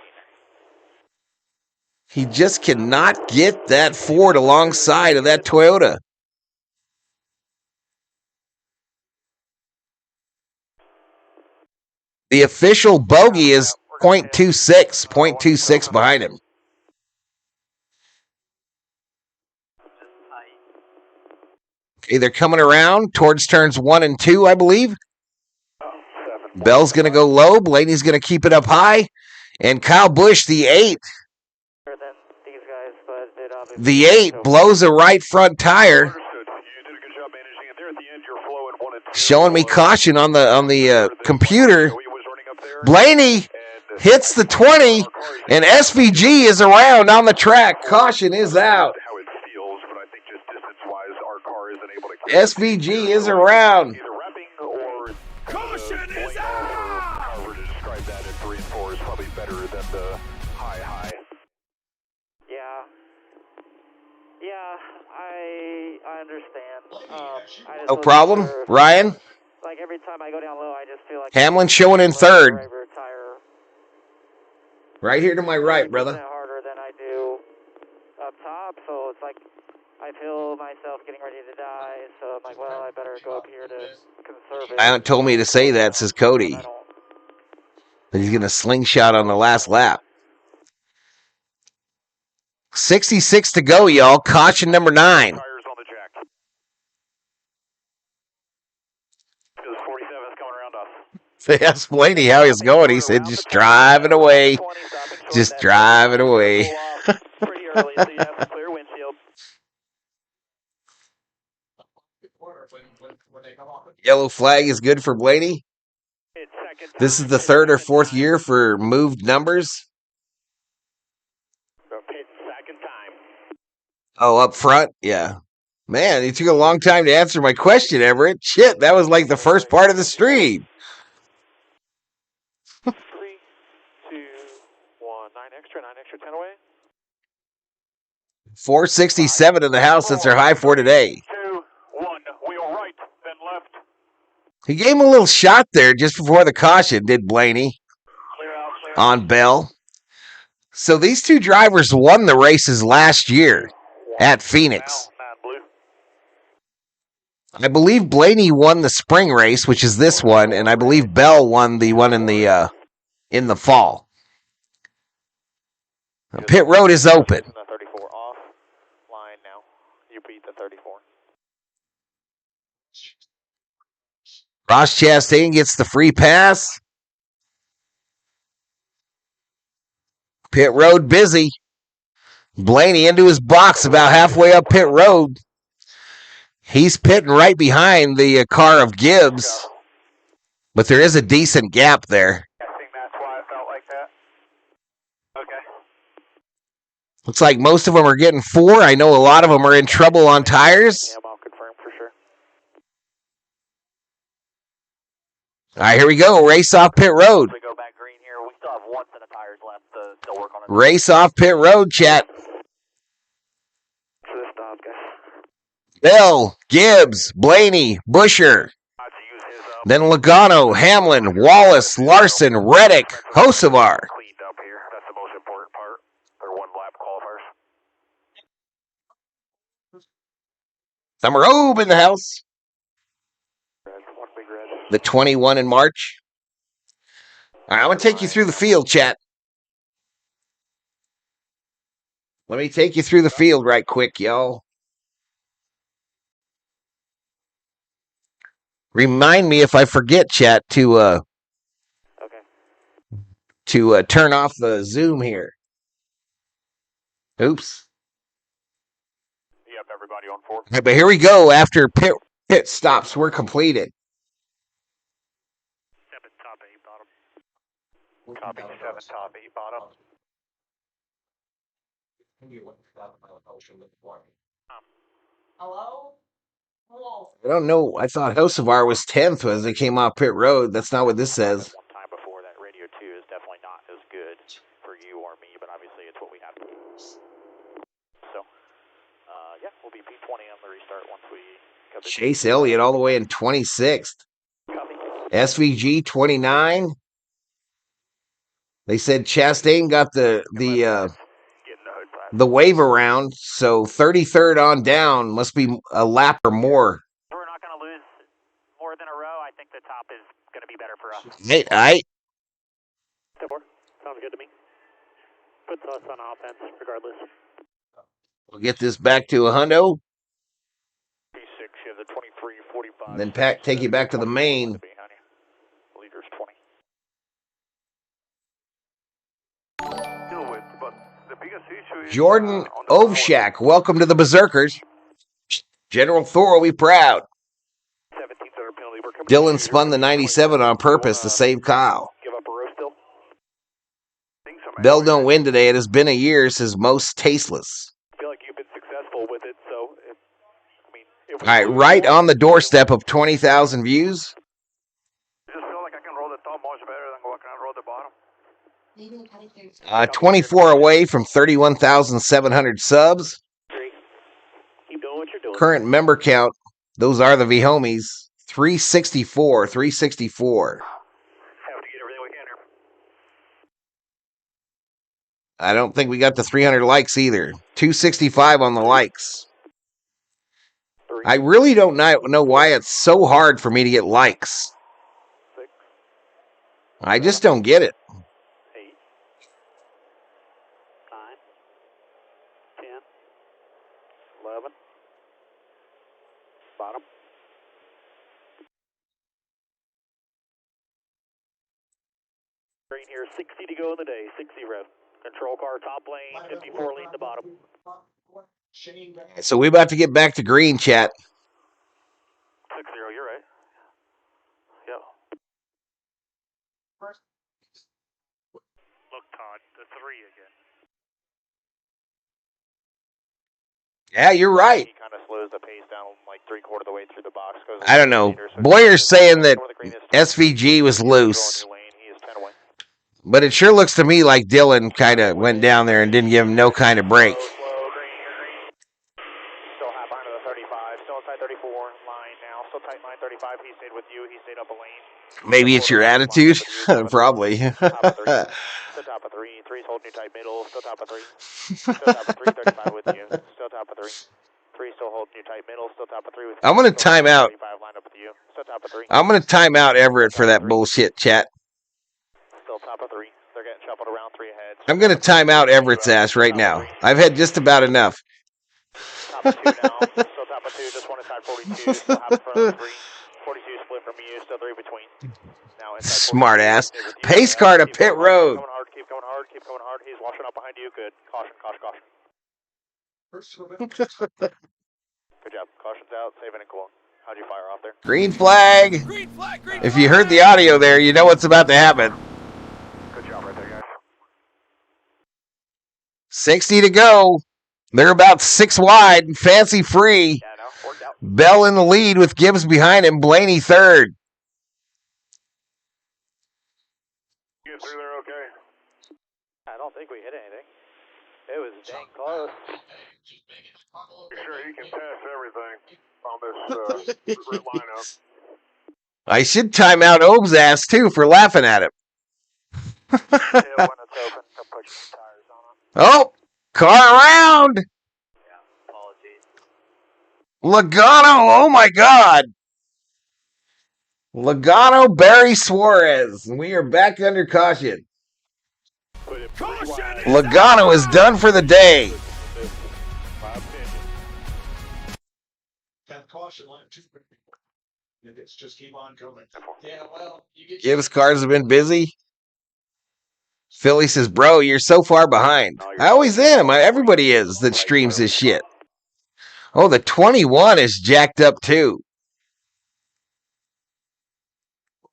He just cannot get that Ford alongside of that Toyota. The official bogey is 0.26 behind him. Okay, they're coming around towards turns 1 and 2, I believe. Bell's going to go low. Blaney's going to keep it up high. And Kyle Busch, the 8. The 8 blows a right front tire. Showing me caution on the computer. Blaney hits the 20, and SVG is around on the track. Caution is out. SVG is around. Caution is out! However, to describe that in 3 and 4 is probably better than the high. Yeah, I understand. No problem, Ryan. Like every time I go down low, I just feel like Hamlin showing in 3rd. Right here to my right, brother. Harder than I do up top, so it's like I feel myself getting ready to die. So I'm like, well, I better go up here to conserve it. I haven't told me to say that, says Cody. But he's going to slingshot on the last lap. 66 to go, y'all. Caution number 9. They asked Blaney how he's going. He said, just driving away. Just driving away. Yellow flag is good for Blaney. This is the 3rd or 4th year for moved numbers. Oh, up front? Yeah. Man, it took a long time to answer my question, Everett. Shit, that was like the first part of the stream. 3, 2, 1, 9 extra, 10 away. 467 in the house. That's our high for today. 2, 1, wheel right, then left. He gave him a little shot there just before the caution, did Blaney, Clear out. on Bell. So these two drivers won the races last year at Phoenix. I believe Blaney won the spring race, which is this one, and I believe Bell won the one in the fall. Pit road is open. The 34 off line now. You beat the 34. Ross Chastain gets the free pass. Pit road busy. Blaney into his box about halfway up pit road. He's pitting right behind the car of Gibbs, but there is a decent gap there. I think that's why it felt like that. Okay. Looks like most of them are getting 4. I know a lot of them are in trouble on tires. Yeah, I'll confirm for sure. All right, here we go. Race off pit road. We go back green here. We still have 1 set of tires left to still work on it. Race off pit road, chat. To the stop, guys. Bell, Gibbs, Blaney, Busher. Then Logano, Hamlin, Wallace, Larson, Reddick, Hocevar. Cleaned up here. That's the most important part. They're 1 lap qualifiers. Summer Obe in the house. The 21 in March. All right, I'm going to take you through the field, chat. Let me take you through the field right quick, y'all. Remind me if I forget, chat, to turn off the Zoom here. Oops. Yep, everybody on 4. But here we go. After pit stops were completed. 7 top 8 bottom. Copy 7 top 8 bottom. Hello? Hello? I don't know. I thought Hocevar was 10th as they came off pit road. That's not what this says. One time before that radio 2 is definitely not as good for you or me, but obviously it's what we have. So, yeah, we'll be P20 on the restart once we cut the Chase Elliott all the way in 26th. SVG 29. They said Chastain got the wave around, so 33rd on down must be a lap or more. We're not going to lose more than a row. I think the top is going to be better for us. Hey, all right. Sounds good to me. Puts us on offense regardless. We'll get this back to a hundo. P6, you have the 2345. Then take you back to the main. Leaders 20. Still with, but the biggest issue is Jordan Ovshak, welcome to the Berserkers. General Thor will be proud. 17th penalty. We're coming Dylan spun the 97 on purpose to save Kyle. Give up a row still. Bell don't win today. It has been a year since most tasteless. I feel like you've been successful with it, so if All right, right on the doorstep of 20,000 views. I just feel like I can roll the top much better than what can I roll the bottom. 24 away from 31,700 subs. Keep doing what you're doing. Current member count, those are the V-Homies. 364. 364. Have to get everything we can here. I don't think we got the 300 likes either. 265 on the likes. I really don't know why it's so hard for me to get likes. I just don't get it. 8, 9, 10, 11, bottom. Green here, 60 to go in the day, 60. Control car top lane, 54 lead the bottom. So we about to get back to green, chat. 60, you're right. Yep. Look, Todd, the 3 again. Yeah, you're right. He kind of slows the pace down like 3/4 of the way through the box. I don't know. Boyer's saying that SVG was loose. But it sure looks to me like Dylan kind of went down there and didn't give him no kind of break. Still half under the 35, still inside 34 line now, still tight line 35. He stayed with you, he stayed up a lane. Maybe it's your attitude. Probably. Top of 3, 3's holding you tight middle, still top of 3. Still top of 3, 35 with you. Still top of 3. 3 still holding you tight middle, still top of 3 with you. I'm going to time out. 35 lined up with you. Still top of 3. I'm going to time out Everett for that bullshit, chat. Still top of 3. They're getting shuffled around 3 ahead. I'm going to time out Everett's ass right now. I've had just about enough. Top of 2 now. Still top of 2, just one inside 42. Still half in front of 3. 42 split from you, still 3 between. Now inside Smart ass. Pace car to pit road. Keep going hard, keep going hard. He's washing up behind you. Good. Caution, caution, caution. Good job. Caution's out, saving and cool. How'd you fire off there? Green flag. Green flag, green If you heard the audio there, you know what's about to happen. Good job right there, guys. 60 to go. They're about 6 wide. Fancy free. Yeah, no, worked out. Bell in the lead with Gibbs behind him. Blaney third. You through there okay? I don't think we hit anything. It was dang close. You sure he can pass everything on this red lineup? I should time out Obe's ass, too, for laughing at him. Yeah, when it's open, come push some tires on him. Oh, car around. Yeah, apologies. Logano, oh my God. Logano, Barry Suarez. We are back under caution. Caution! Logano is done for the day. That caution line too. It's just keep on going. Yeah, well, you get Gibbs cars have been busy. Philly says, bro, you're so far behind. I always am. Everybody is that streams this shit. Oh, the 21 is jacked up too.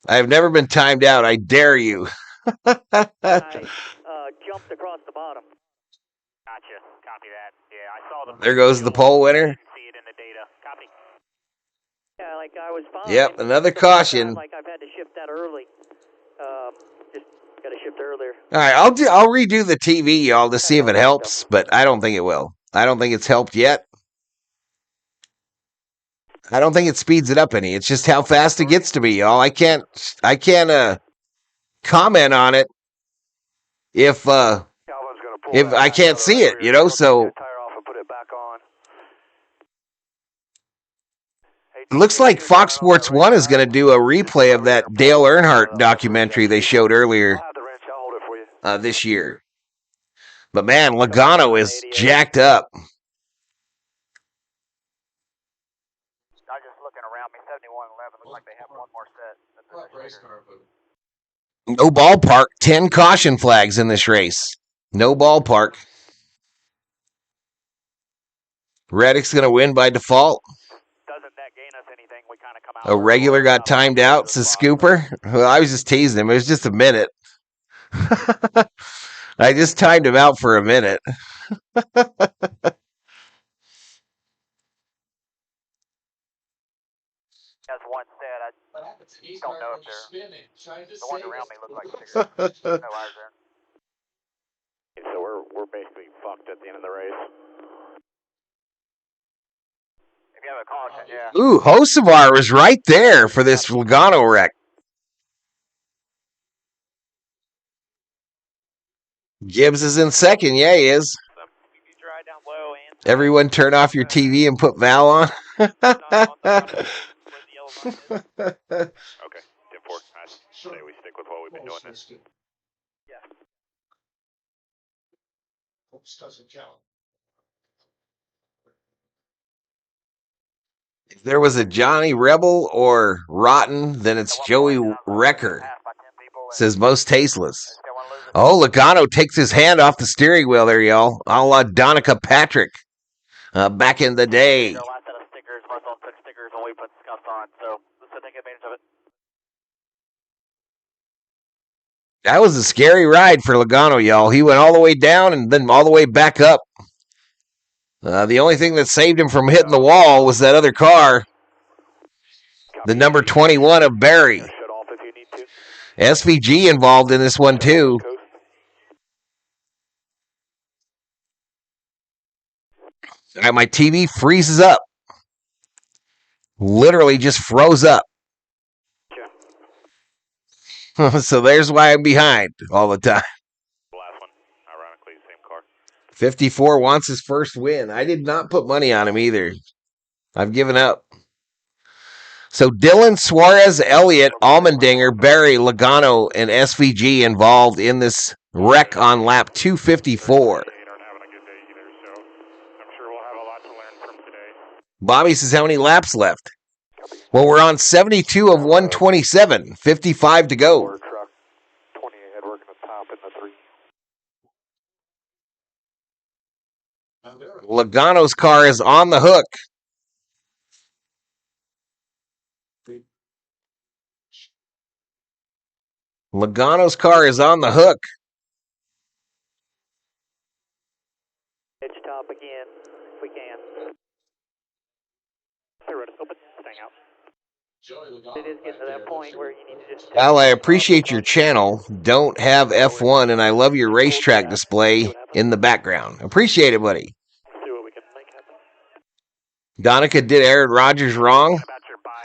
I've never been timed out. I dare you. Jumped across the bottom. Gotcha. Copy that. Yeah, I saw the. There goes the pole winner. See it in the data. Copy. Yeah, like I was fine. Yep, another caution. Like I've had to shift that early. Just got to shift earlier. All right, I'll redo the TV, y'all, to see if it helps, but I don't think it will. I don't think it's helped yet. I don't think it speeds it up any. It's just how fast it gets to me, y'all. I can't comment on it if I can't see it, you know. So it looks like Fox Sports 1 is going to do a replay of that Dale Earnhardt documentary they showed earlier this year. But man, Logano is jacked up. No ballpark. 10 caution flags in this race. No ballpark. Reddick's going to win by default. Doesn't that gain us anything? We kind of come out. A regular got timed out, says Scooper. Well, I was just teasing him. It was just a minute. I just timed him out for a minute. As one said, I don't know if they're the ones around me look like cigarettes. No wires there. So we're basically fucked at the end of the race. If you have a caution, yeah. Ooh, Hocevar was right there for this Logano wreck. Gibbs is in second. Yeah, he is. Everyone turn off your TV and put Val on. Okay, 10-4. I say we stick with what we've been doing this. Yeah. Doesn't count. If there was a Johnny Rebel or Rotten, then it's Joey Wrecker. Says most tasteless. Oh, Logano takes his hand off the steering wheel there, y'all. A la Donica Patrick. Back in the day. That was a scary ride for Logano, y'all. He went all the way down and then all the way back up. The only thing that saved him from hitting the wall was that other car. The number 21 of Barry. SVG involved in this one, too. All right, my TV freezes up. Literally just froze up. So there's why I'm behind all the time. Last one. All 54 wants his first win. I did not put money on him either. I've given up. So Dylan, Suarez, Elliott, Allmendinger, Barry, Logano, and SVG involved in this wreck on lap 254. Bobby says, how many laps left? Well, we're on 72 of 127. 55 to go. Logano's car is on the hook. Logano's car is on the hook. Edge top again, if we can. Open, staying out. It is getting to that point where you need to just... Al, I appreciate your channel. Don't have F1, and I love your racetrack display in the background. Appreciate it, buddy. See what we can make happen. Donica did Aaron Rodgers wrong.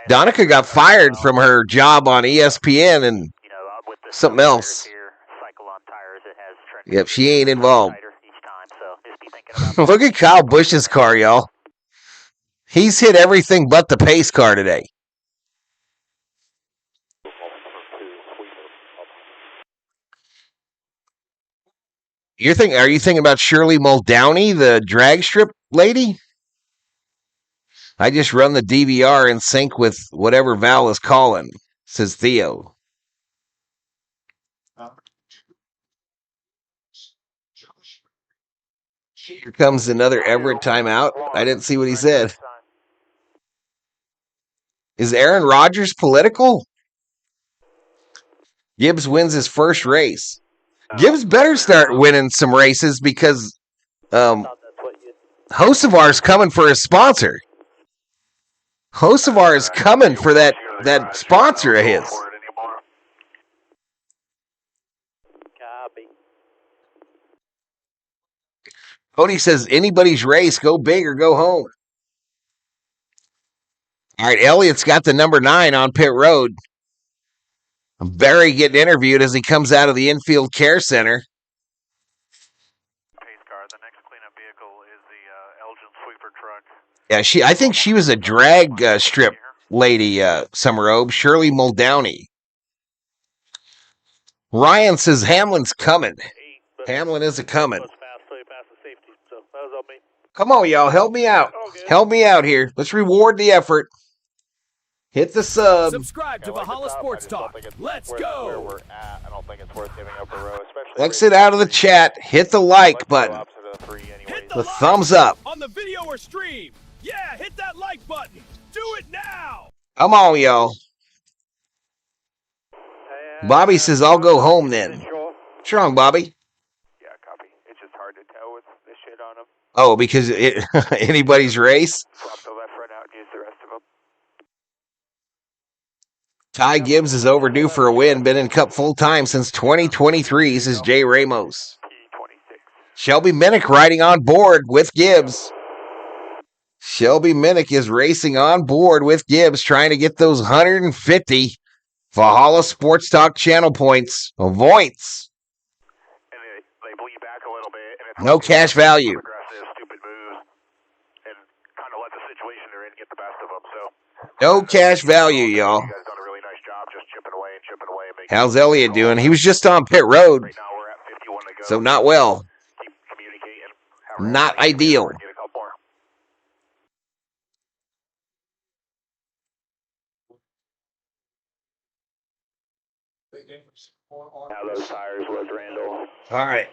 Donica got fired from her job on ESPN and something else. Yep, she ain't involved. Look at Kyle Busch's car, y'all. He's hit everything but the pace car today. Are you thinking about Shirley Muldowney, the drag strip lady? I just run the DVR in sync with whatever Val is calling, says Theo. Here comes another Everett timeout. I didn't see what he said. Is Aaron Rodgers political? Gibbs wins his first race. Gibbs better start winning some races because Hocevar's coming for his sponsor. Hocevar is coming for that sponsor of his. Cody says, anybody's race, go big or go home. All right, Elliott's got the number 9 on pit road. Barry getting interviewed as he comes out of the infield care center. Pace car. The next cleanup vehicle is the Elgin sweeper truck. Yeah, I think she was a drag strip lady, Summerobe. Shirley Muldowney. Ryan says Hamlin's coming. Hamlin is coming. Come on, y'all. Help me out. Help me out here. Let's reward the effort. Hit the sub. Subscribe to Valhalla Sports Talk. Let's go. We're at. I don't think it's worth giving up a row, especially. Exit out of the chat. Hit the like button. Hit The thumbs up. on the video or stream. Yeah, hit that like button. Do it now. Come on, y'all. Bobby says, I'll go home then. What's wrong, Bobby? Yeah, copy. It's just hard to tell with this shit on them. Oh, because anybody's race? Swap the left front out and use the rest of them. Ty Gibbs is overdue for a win. Been in Cup full time since 2023, says Jay Ramos. Shelby Minnick riding on board with Gibbs. Shelby Minnick is racing on board with Gibbs, trying to get those 150 Valhalla Sports Talk channel points. Avoids. And they bleed back a little bit. And it's No cash value. Aggressive, stupid moves. And kind of let the situation they're in get the best of them. So. No cash value, y'all. You guys done a really nice job just chipping away and chipping away. How's Elliott doing? He was just on pit road. Right now we're at 51 to go. So not well. Keep communicating. Not ideal. Get a couple more. Now those tires was Randall. All right.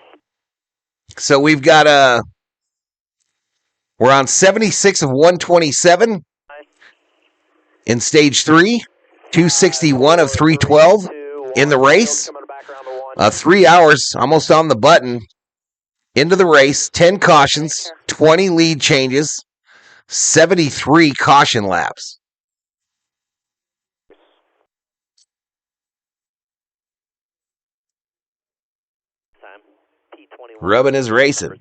So we've got we're on 76 of 127 in stage 3, 261 of 312 in the race. 3 hours, almost on the button, into the race. 10 cautions, 20 lead changes, 73 caution laps. Rubbing his racing.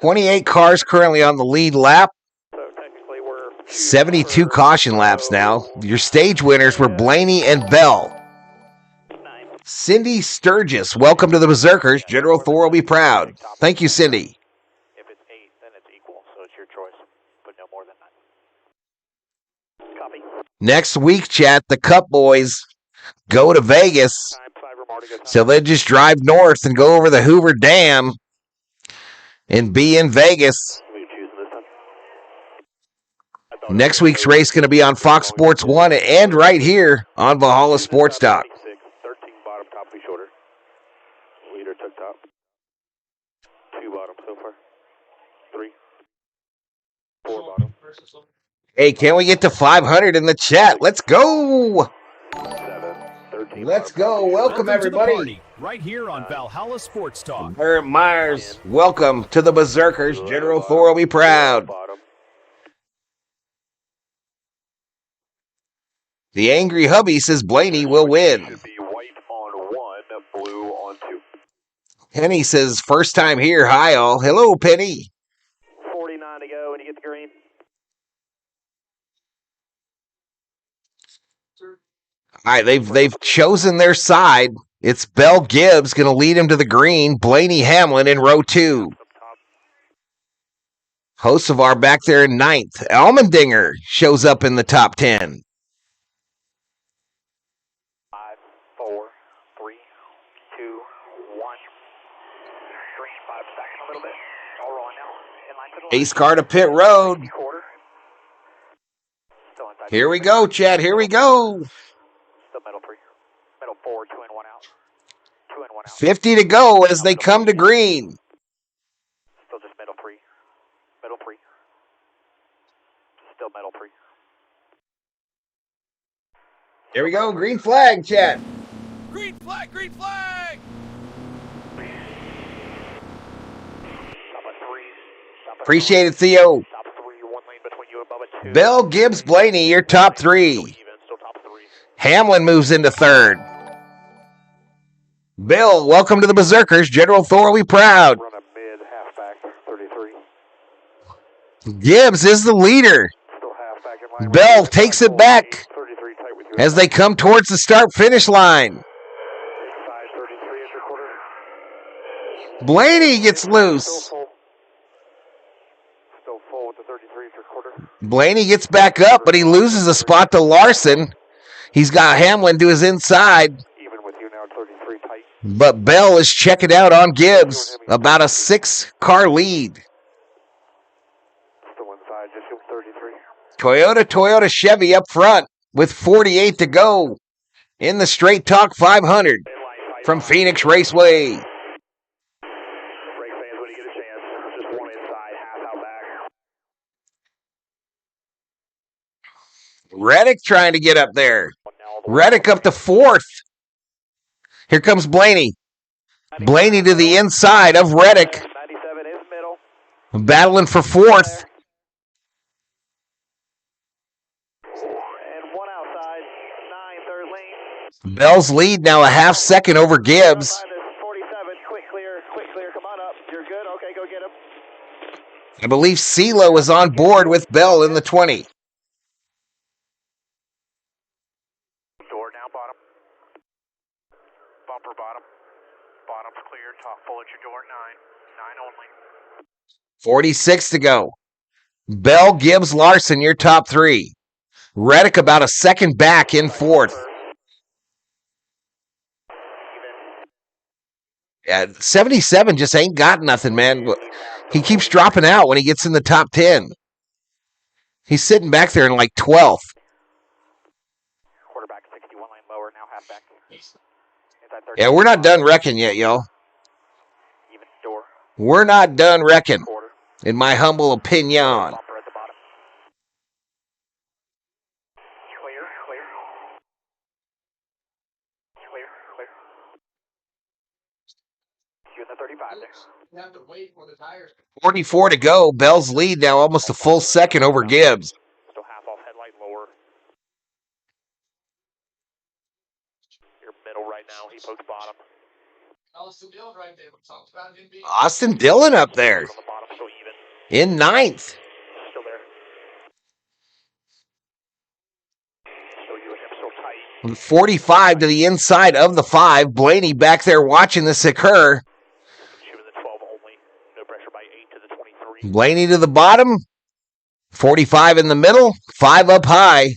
28 cars currently on the lead lap. 72 caution laps now. Your stage winners were Blaney and Bell. Cindy Sturgis, welcome to the Berserkers. General Thor will be proud. Thank you, Cindy. If it's 8, then it's equal, so it's your choice, but no more than 9. Copy. Next week, chat, the Cup boys go to Vegas. So they just drive north and go over the Hoover Dam and be in Vegas. Next week's race going to be on Fox Sports 1 and right here on Valhalla Sports Talk. 13 bottom, top will be shorter. Leader took top. 2 bottom so far. 3. 4 bottom. Hey, can we get to 500 in the chat? Let's go. 7, 13 Let's go. Welcome, To the everybody. party, right here on Valhalla Sports Talk. Barrett Myers, welcome to the Berserkers. General Thor will be proud. bottom. The Angry Hubby says Blaney will win. Should be white on 1, blue on 2. Penny says, first time here. Hi, all. Hello, Penny. 49 to go, and you get the green. All right, they've chosen their side. It's Bell Gibbs going to lead him to the green. Blaney Hamlin in row 2. Hocevar back there in 9th. Almendinger shows up in the top 10. 5, 4, 3, 2, 1. Green 5 seconds, a little bit. All rolling now. In line to the Ace car to pit road. quarter. Still inside. Here we go, Chad. Here we go. Still middle 3. Middle 4, 2 in, 1 out. 2 in, 1 out. 50 to go as they come to green. Still just middle 3. Middle 3. Still middle 3. Here we go. Green flag, Chad. Green flag, green flag! Top of 3. Appreciate it, Theo. Top 3, 1 lane between you and Bubba 2. Bell Gibbs Blaney, your top 3. Even, still top 3. Hamlin moves into 3rd. Bill, welcome to the Berserkers. General Thor will be proud. Run a mid halfback 33. Gibbs is the leader. Still halfback in line. Bell takes it back 33 tight with you. as they come towards the start-finish line. Inside 33 inch quarter. Blaney gets Still loose. full. Still full with the 33 inch quarter. Blaney gets back up, but he loses a spot to Larson. He's got Hamlin to his inside, Even with you now at 33 tight. but Bell is checking out on Gibbs. About a 6-car lead. Still inside, just him 33. Toyota Chevy up front with 48 to go in the Straight Talk 500 from Phoenix Raceway. Race fans, when you get a chance, just 1 inside, half out back. Reddick trying to get up there. Reddick up to 4th. Here comes Blaney. Blaney to the inside of Reddick, 97 is middle. battling for 4th. And 1 outside, 9 third lane. Bell's lead now a half second over Gibbs. 47, quick clear, come on up. You're good, okay, go get him. I believe CeeLo is on board with Bell in the 20. Door down bottom. Bumper bottom. Bottom's clear, top full at your door, 9. 9 only. 46 to go. Bell, Gibbs, Larson, your top 3. Reddick about a second back in 4th. Yeah, 77 just ain't got nothing, man. He keeps dropping out when he gets in the top 10. He's sitting back there in like 12th. Quarterback 61 lane lower, now halfback. Yeah, we're not done wrecking yet, y'all. Even door. We're not done wrecking, Quarter. in my humble opinion. Bumper at the bottom. Clear. You in the 35 there. You have to wait for the tires. 44 to go. Bell's lead now almost a full second over Gibbs. Still half off headlight lower. You're middle right now. He pokes bottom. Austin Dillon right there. We talked about him being Austin Dillon up there On the bottom, still even. in 9th. Still there. Still you and him, still tight. 45 to the inside of the 5. Blaney back there watching this occur. She was at 12 only. No pressure by 8 to the 23. Blaney to the bottom. 45 in the middle. 5 up high.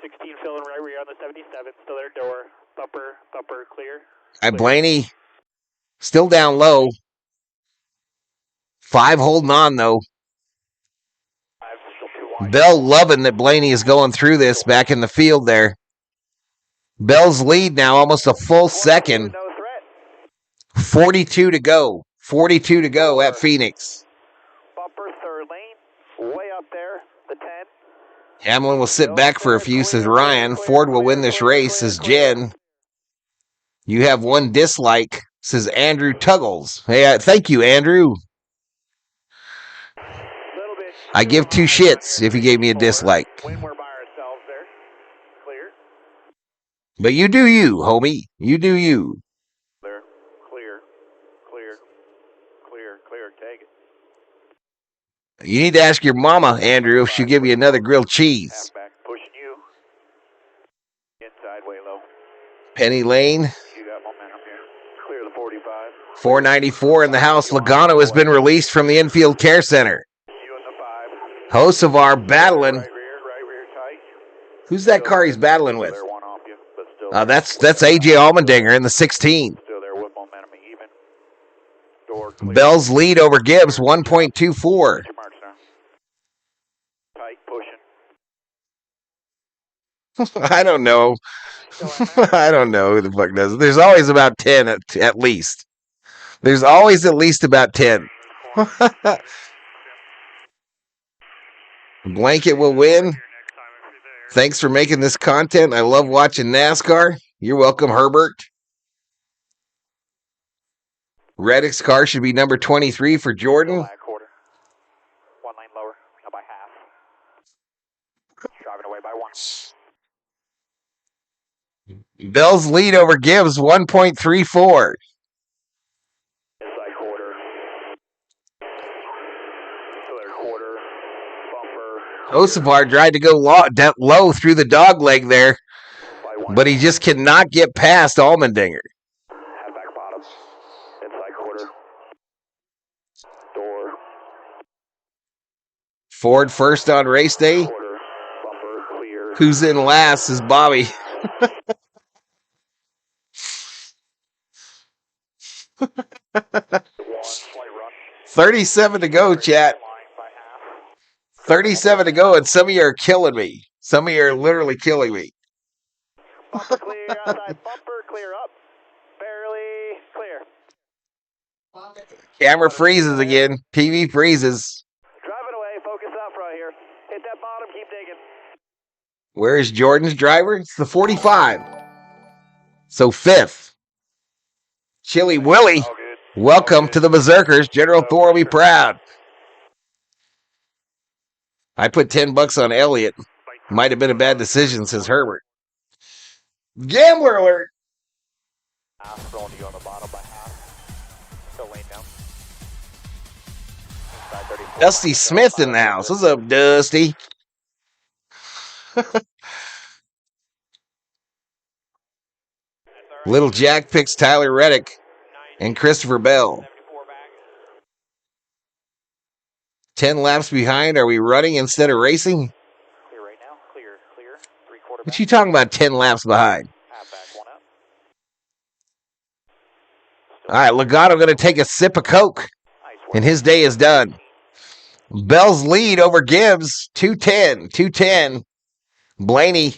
16 filling right rear on the 77. Still their door. Bumper, clear. Blaney still down low. 5 holding on, though. Bell loving that Blaney is going through this back in the field there. Bell's lead now almost a full second. 42 to go. 42 to go at Phoenix. Bumper, third lane. Way up there. The 10. Hamlin will sit back for a few, says Ryan. Ford will win this race, says Jen. You have one dislike, says Andrew Tuggles. Hey, thank you, Andrew. I give 2 shits if you gave me a dislike. But you do you, homie. You do you. Clear. Take it. You need to ask your mama, Andrew, if she'll give you another grilled cheese. Halfback pushing you. Inside way low. Penny Lane. You got momentum here. Clear the 45. 494 in the house. Logano has been released from the infield care center. You and the 5. Hocevar battling. Right rear tight. Who's that car he's battling with? They're one off you, but still. That's AJ Allmendinger in the 16. Still there with momentum even. Door clear. Bell's lead over Gibbs, 1.24. Tight pushing. I don't know. I don't know who the fuck does it. There's always about 10 at least. There's always at least about 10. Blanket will win. Thanks for making this content. I love watching NASCAR. You're welcome, Herbert. Reddick's car should be number 23 for Jordan. Quarter. 1 lane lower. Now by half. Driving away by 1. Bell's lead over Gibbs, 1.34. Inside quarter. Clear quarter. Bumper. Hocevar tried to go low through the dog leg there, but he just cannot get past Allmendinger. Halfback bottom. Inside quarter. Door. Ford first on race day. Quarter. Bumper. Clear. Who's in last is Bobby. 37 to go, chat. 37 to go, and some of you are killing me. Some of you are literally killing me. Bumper clear outside. Bumper clear up. Barely clear. Camera freezes again. TV freezes. Driving away. Focus out front here. Hit that bottom. Keep digging. Where is Jordan's driver? It's the 45. So 5th. Chili Willie. Welcome to the Berserkers. General Thor will be proud. I put $10 on Elliott. Might have been a bad decision, says Herbert. Gambler alert. Throwing you on the bottom by half. Still lane down. Dusty Smith in the house. What's up, Dusty? Little Jack picks Tyler Reddick and Christopher Bell. 10 laps behind. Are we running instead of racing? Clear right now. Clear. 3/4. What you talking about 10 laps behind? Halfback 1 up. All right, Logano going to take a sip of Coke, and his day is done. Bell's lead over Gibbs, 210. Blaney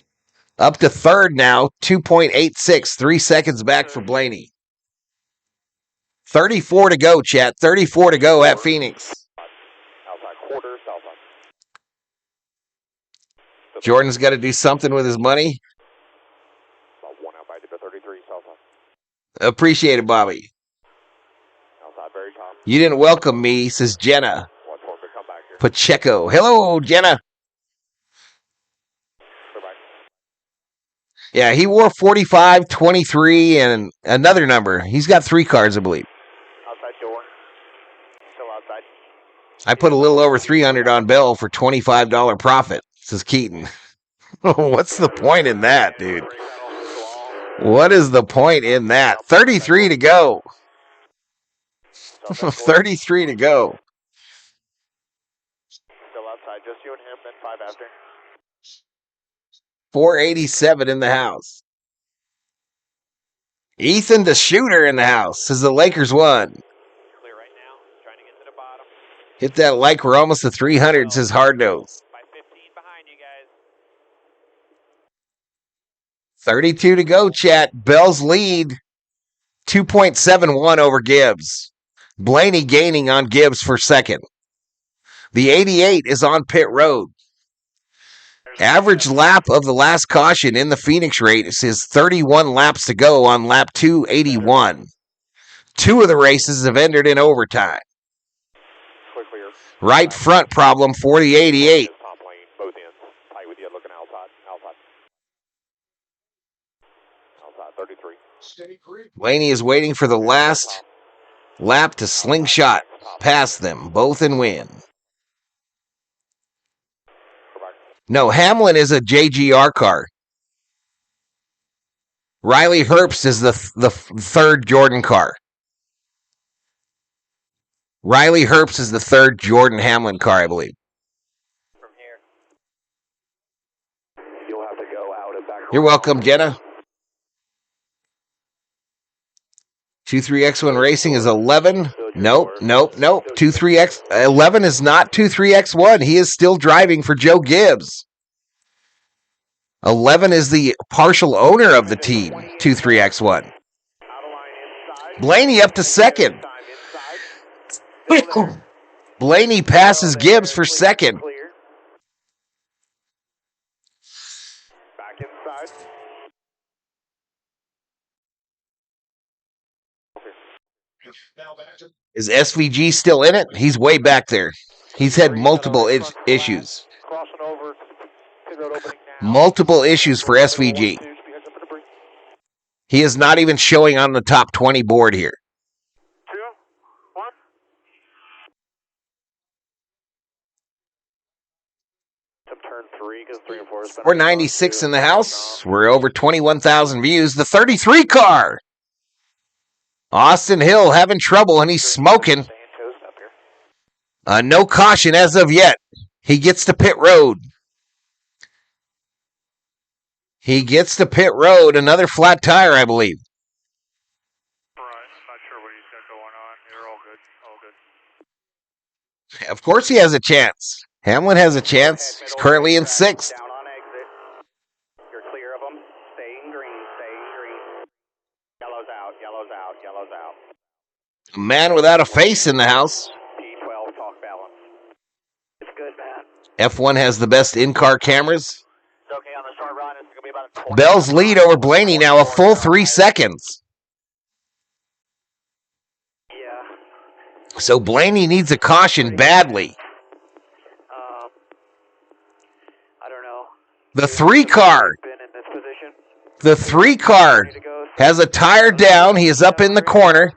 up to 3rd now, 2.86, 3 seconds back for Blaney. 34 to go, chat. 34 to go at Phoenix. Outside quarter. Southside. Jordan's got to do something with his money. About 1 out by the 33. Southside. Appreciate it, Bobby. Outside very top. You didn't welcome me, says Jenna. 1-4 to come back here. Pacheco. Hello, Jenna. Yeah, he wore 45, 23, and another number. He's got 3 cards, I believe. Outside door. Still outside. I put a little over 300 on Bell for $25 profit, says Keaton. What's the point in that, dude? What is the point in that? 33 to go. 33 to go. Still outside, just you and him, then 5 after. 487 in the house. Ethan the shooter in the house as the Lakers won. Clear right now, trying to get to the bottom. Hit that like we're almost to 300, says Hard Nose. By 15 behind you guys. 32 to go, chat. Bell's lead, 2.71 over Gibbs. Blaney gaining on Gibbs for second. The 88 is on pit road. Average lap of the last caution in the Phoenix race is 31 laps to go on lap 281. 2 of the races have ended in overtime. Right front problem for the 88. Top lane, both ends. Tight with you, looking outside. Outside, 33. Blaney is waiting for the last lap to slingshot past them, both and win. No, Hamlin is a JGR car. Riley Herbst is the third Jordan car. Riley Herbst is the third Jordan Hamlin car, I believe. From here. You'll have to go out and back. You're welcome, Jenna. 23X1 Racing is 11. Nope. 23X 11 is not 23X1. He is still driving for Joe Gibbs. 11 is the partial owner of the team, 23X1. Blaney up to second. Blaney passes Gibbs for second. Back inside. Is SVG still in it? He's way back there. He's had multiple issues. Crossing over. Pit road opening now. Multiple issues for SVG. He is not even showing on the top 20 board here. 2, 1. Some turn 3 because 3 and 4 is 496 in the house. We're over 21,000 views. The 33 car. Austin Hill having trouble, and he's smoking. No caution as of yet. He gets to pit road. Another flat tire, I believe. Right. I'm not sure what he's got going on. You're all good. Of course he has a chance. Hamlin has a chance. He's currently in 6th. Down on exit. You're clear of them. Staying green. Yellow's out. A man without a face in the house. P12 talk balance. It's good, man. F1 has the best in-car cameras. It's okay on the short run. It's going to be about a 20. Bell's lead over Blaney now, a full 3 seconds. Yeah. So Blaney needs a caution badly. I don't know. The 3 car. Been in this position. The 3 car has a tire down. He is up in the corner.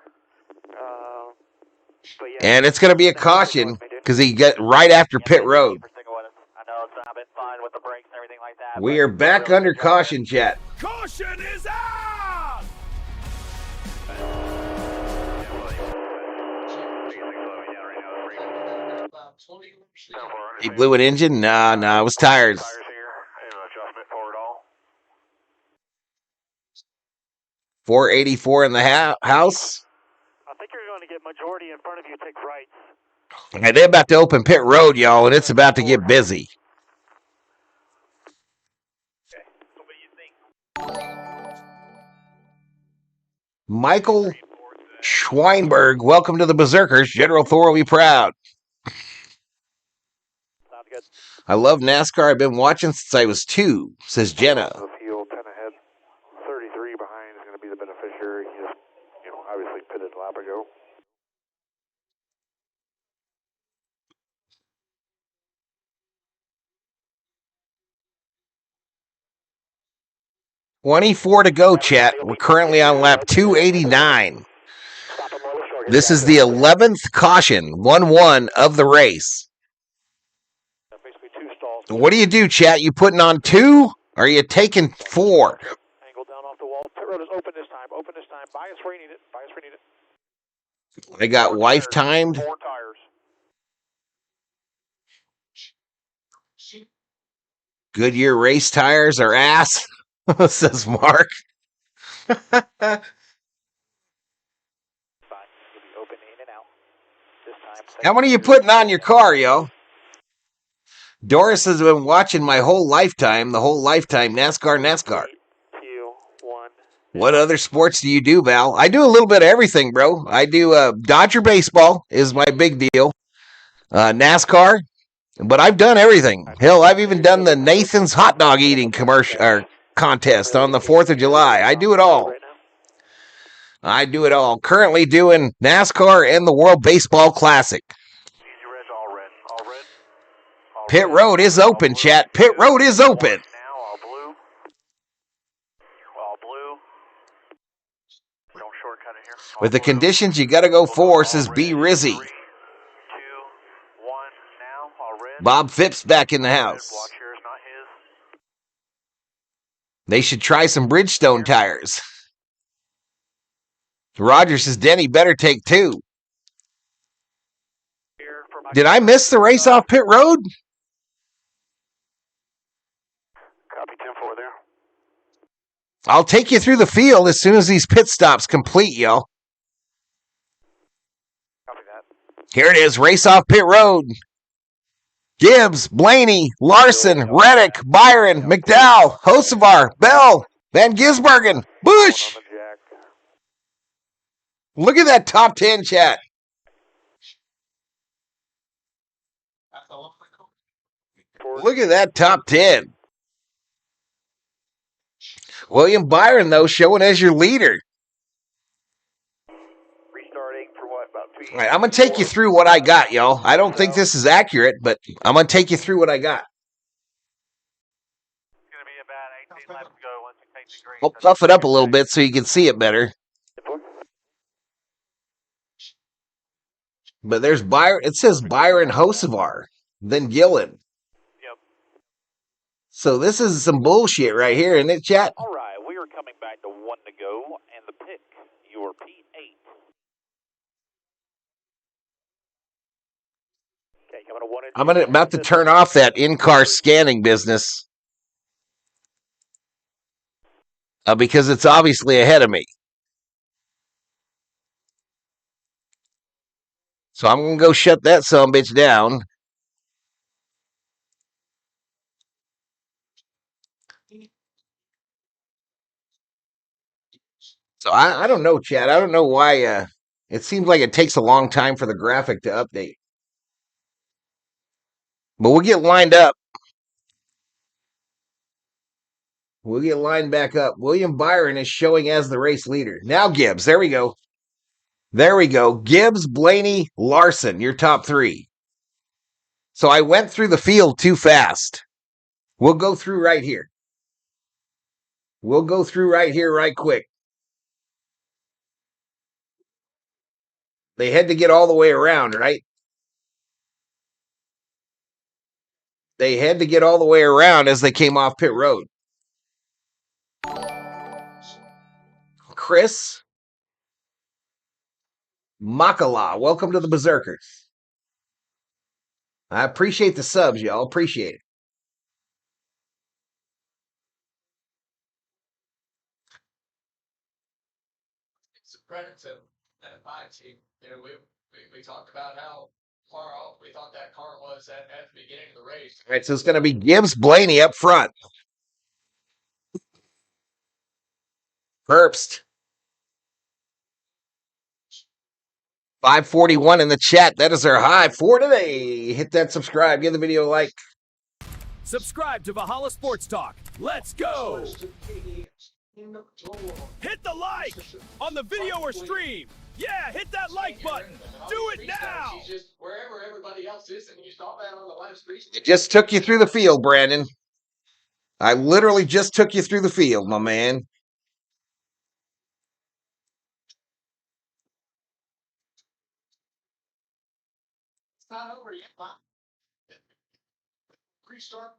But yeah, And it's going to be a caution because he got right after pit road. I know it's not been fun with the brakes and everything like that. We are back under caution, chat. Caution is out! He blew an engine? No, it was tires. Tires here. Adjustment for it all. 484 in the house. I think you're going to get majority in front of you take rights. And they're about to open pit road, y'all, and it's about to get busy. Michael Schweinberg, welcome to the Berserkers. General Thor will be proud. Sounds good. I love NASCAR. I've been watching since I was 2, says Jenna. The field 10 ahead. 33 behind is going to be the beneficiary. He just, obviously pitted a lap ago. $24 to go, chat. We're currently on lap 289. This is the 11th caution, 1-1 of the race. Basically 2 stalls. walls. What do you do, chat? You putting on 2? Or are you taking 4? Angle down off the wall. Pit road is open this time. Open this time. Bias where you need it. Bias where you need it. I got 4 wife tires. timed. 4 tires. Goodyear race tires are ass, says Mark. Fine. You'll be open in and out. This time. How many are you putting on your car, yo? Doris has been watching my whole lifetime, the whole lifetime, NASCAR. 3, 2, 1. What other sports do you do, Val? I do a little bit of everything, bro. I do Dodger baseball is my big deal. NASCAR, but I've done everything. Hell, I've even done the Nathan's hot dog eating commercial or contest on the 4th of July. I do it all. I do it all. Currently doing NASCAR and the World Baseball Classic. Easy red, all red. All red. All Pit red. road is All open, blue. chat. Pit road is open. Now all blue. All blue. Don't shortcut it here. All With the blue. conditions, you got to go Blue, 4, all says red. B. Rizzy. 3, 2, 1. Now all red. Bob Phipps back in the Red house. block here is not his. They should try some Bridgestone tires. Roger says, Denny, better take 2. Here for my Did I miss the race off pit road? Copy 10-4 there. I'll take you through the field as soon as these pit stops complete, y'all. Copy that. Here it is, race off pit road. Gibbs, Blaney, Larson, Reddick, Byron, McDowell, Hocevar, Bell, Van Gisbergen, Bush. On the jack. Look at that top 10, chat. Look at that top 10. William Byron, though, showing as your leader. Restarting for what, about 2 All right, I'm going to take you through what I got, y'all. I don't think this is accurate, but I'm going to take you through what I got. It's going to be about 18 laps to go once we take the green. I'll puff it up a little bit so you can see it better. But there's Byron. It says Byron Hocevar, then Gillen. Yep. So this is some bullshit right here, isn't it, chat? All right, we are coming back to 1 to go, and the pick, your P8. Okay, coming to 1 and 2. I'm about to turn off that in-car scanning business because it's obviously ahead of me. So I'm going to go shut that sumbitch down. So I don't know, Chad. I don't know why it seems like it takes a long time for the graphic to update. But we'll get lined up. We'll get lined back up. William Byron is showing as the race leader. Now Gibbs. There we go. There we go. Gibbs, Blaney, Larson, your top 3. So I went through the field too fast. We'll go through right here. We'll go through right here right quick. They had to get all the way around, right? They had to get all the way around as they came off pit road. Chris Makala, welcome to the Berserkers. I appreciate the subs, y'all. Appreciate it. It's a credit to my team. You know, we talked about how far off we thought that car was at the beginning of the race. All right, so it's going to be Gibbs, Blaney up front. Herbst. 541 in the chat. That is our high for today. Hit that subscribe. Give the video a like. Subscribe to Valhalla Sports Talk. Let's go! Hit the like on the video or stream. Yeah, hit that like button. Do it now! She's just wherever everybody else is, and you saw that on the last race. It just took you through the field, Brandon. I literally just took you through the field, my man. It's not over yet, Bob. restart.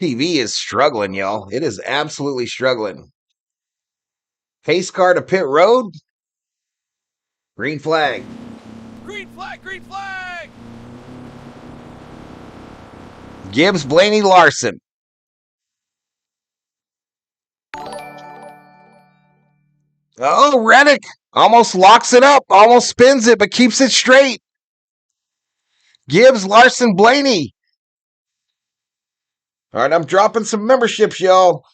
TV is struggling, y'all. It is absolutely struggling. Pace car to pit road. Green flag. Green flag, green flag! Gibbs, Blaney, Larson. Oh, Reddick almost locks it up, almost spins it, but keeps it straight. Gibbs, Larson, Blaney. All right, I'm dropping some memberships, y'all.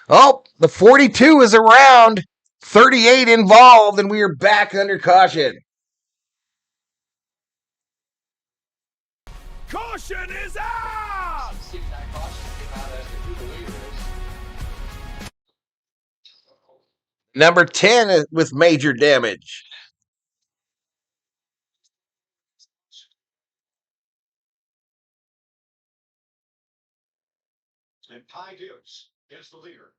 Oh, the 42 is around. 38 involved, and we are back under caution. Caution is out! See that caution came out as to who the leader is. Number 10 with major damage. And Ty Gibbs is the leader.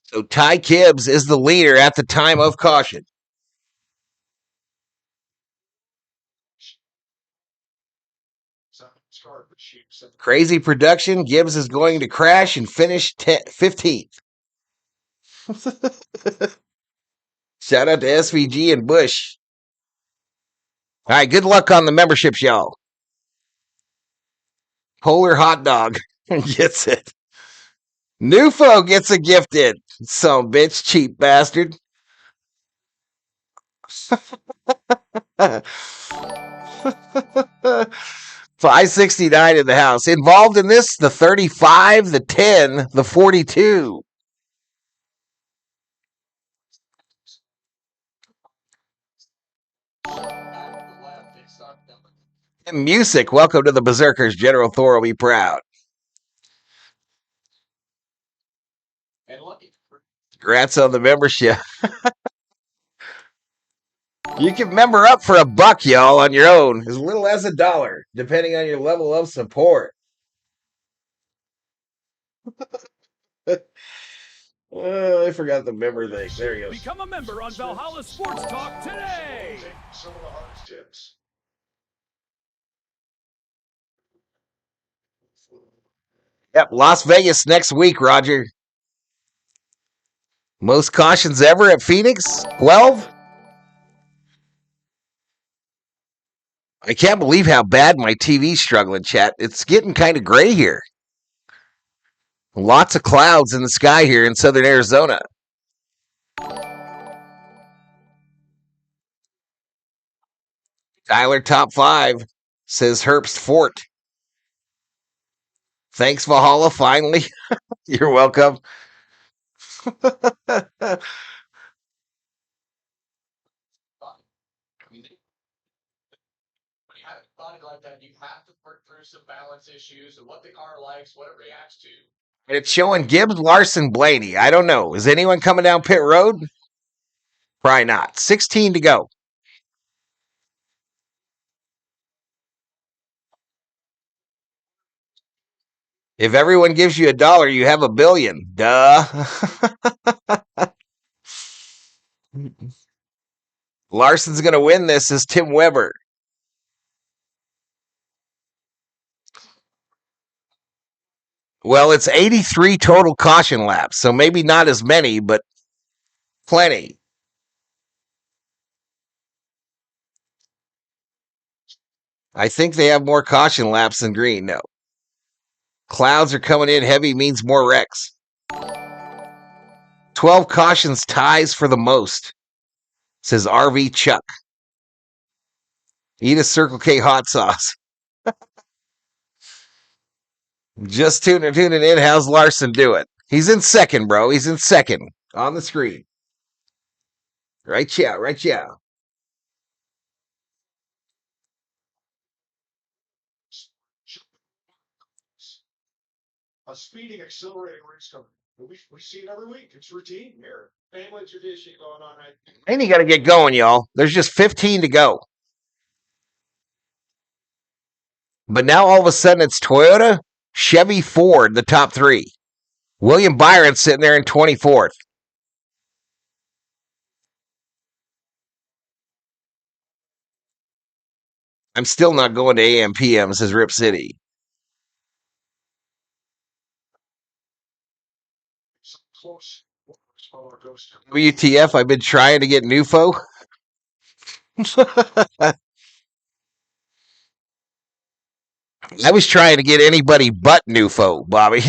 So Ty Gibbs is the leader at the time of caution. Crazy production. Gibbs is going to crash and finish 15th. Shout out to SVG and Bush. All right, good luck on the memberships, y'all. Polar Hot Dog gets it. Nufo gets a gifted. Some bitch, cheap bastard. $569 in the house. Involved in this, the 35, the 10, the 42. And music. Welcome to the Berserkers. General Thor will be proud. And lucky. Congrats on the membership. You can member up for $1, y'all, on your own, as little as $1, depending on your level of support. I forgot the member thing. There he goes. Become a member on Valhalla Sports Talk today! Some of the hardest tips. Yep, Las Vegas next week, Roger. Most cautions ever at Phoenix? 12? I can't believe how bad my TV's struggling, chat. It's getting kind of gray here. Lots of clouds in the sky here in southern Arizona. Tyler, top 5, says Herbst Fort. Thanks, Valhalla, finally. You're welcome. When you have a body like that, you have to work through some balance issues and what the car likes, what it reacts to. And it's showing Gibbs, Larson, Blaney. I don't know. Is anyone coming down pit road? Probably not. 16 to go. If everyone gives you $1, you have $1 billion. Duh. Larson's going to win this as Tim Weber. Well, it's 83 total caution laps, so maybe not as many, but plenty. I think they have more caution laps than green, no. Clouds are coming in heavy means more wrecks. 12 cautions ties for the most, says RV Chuck. Eat a Circle K hot sauce. Just tuning in. How's Larson doing? He's in second, bro. He's in second on the screen. Right, yeah, right, yeah. A speeding, accelerating race coming. We see it every week. It's routine here. Family tradition going on right now. And you got to get going, y'all. There's just 15 to go. But now all of a sudden it's Toyota, Chevy, Ford, the top 3. William Byron sitting there in 24th. I'm still not going to AM/PM, says Rip City. WTF, I've been trying to get Nufo. I was trying to get anybody but Nufo, Bobby.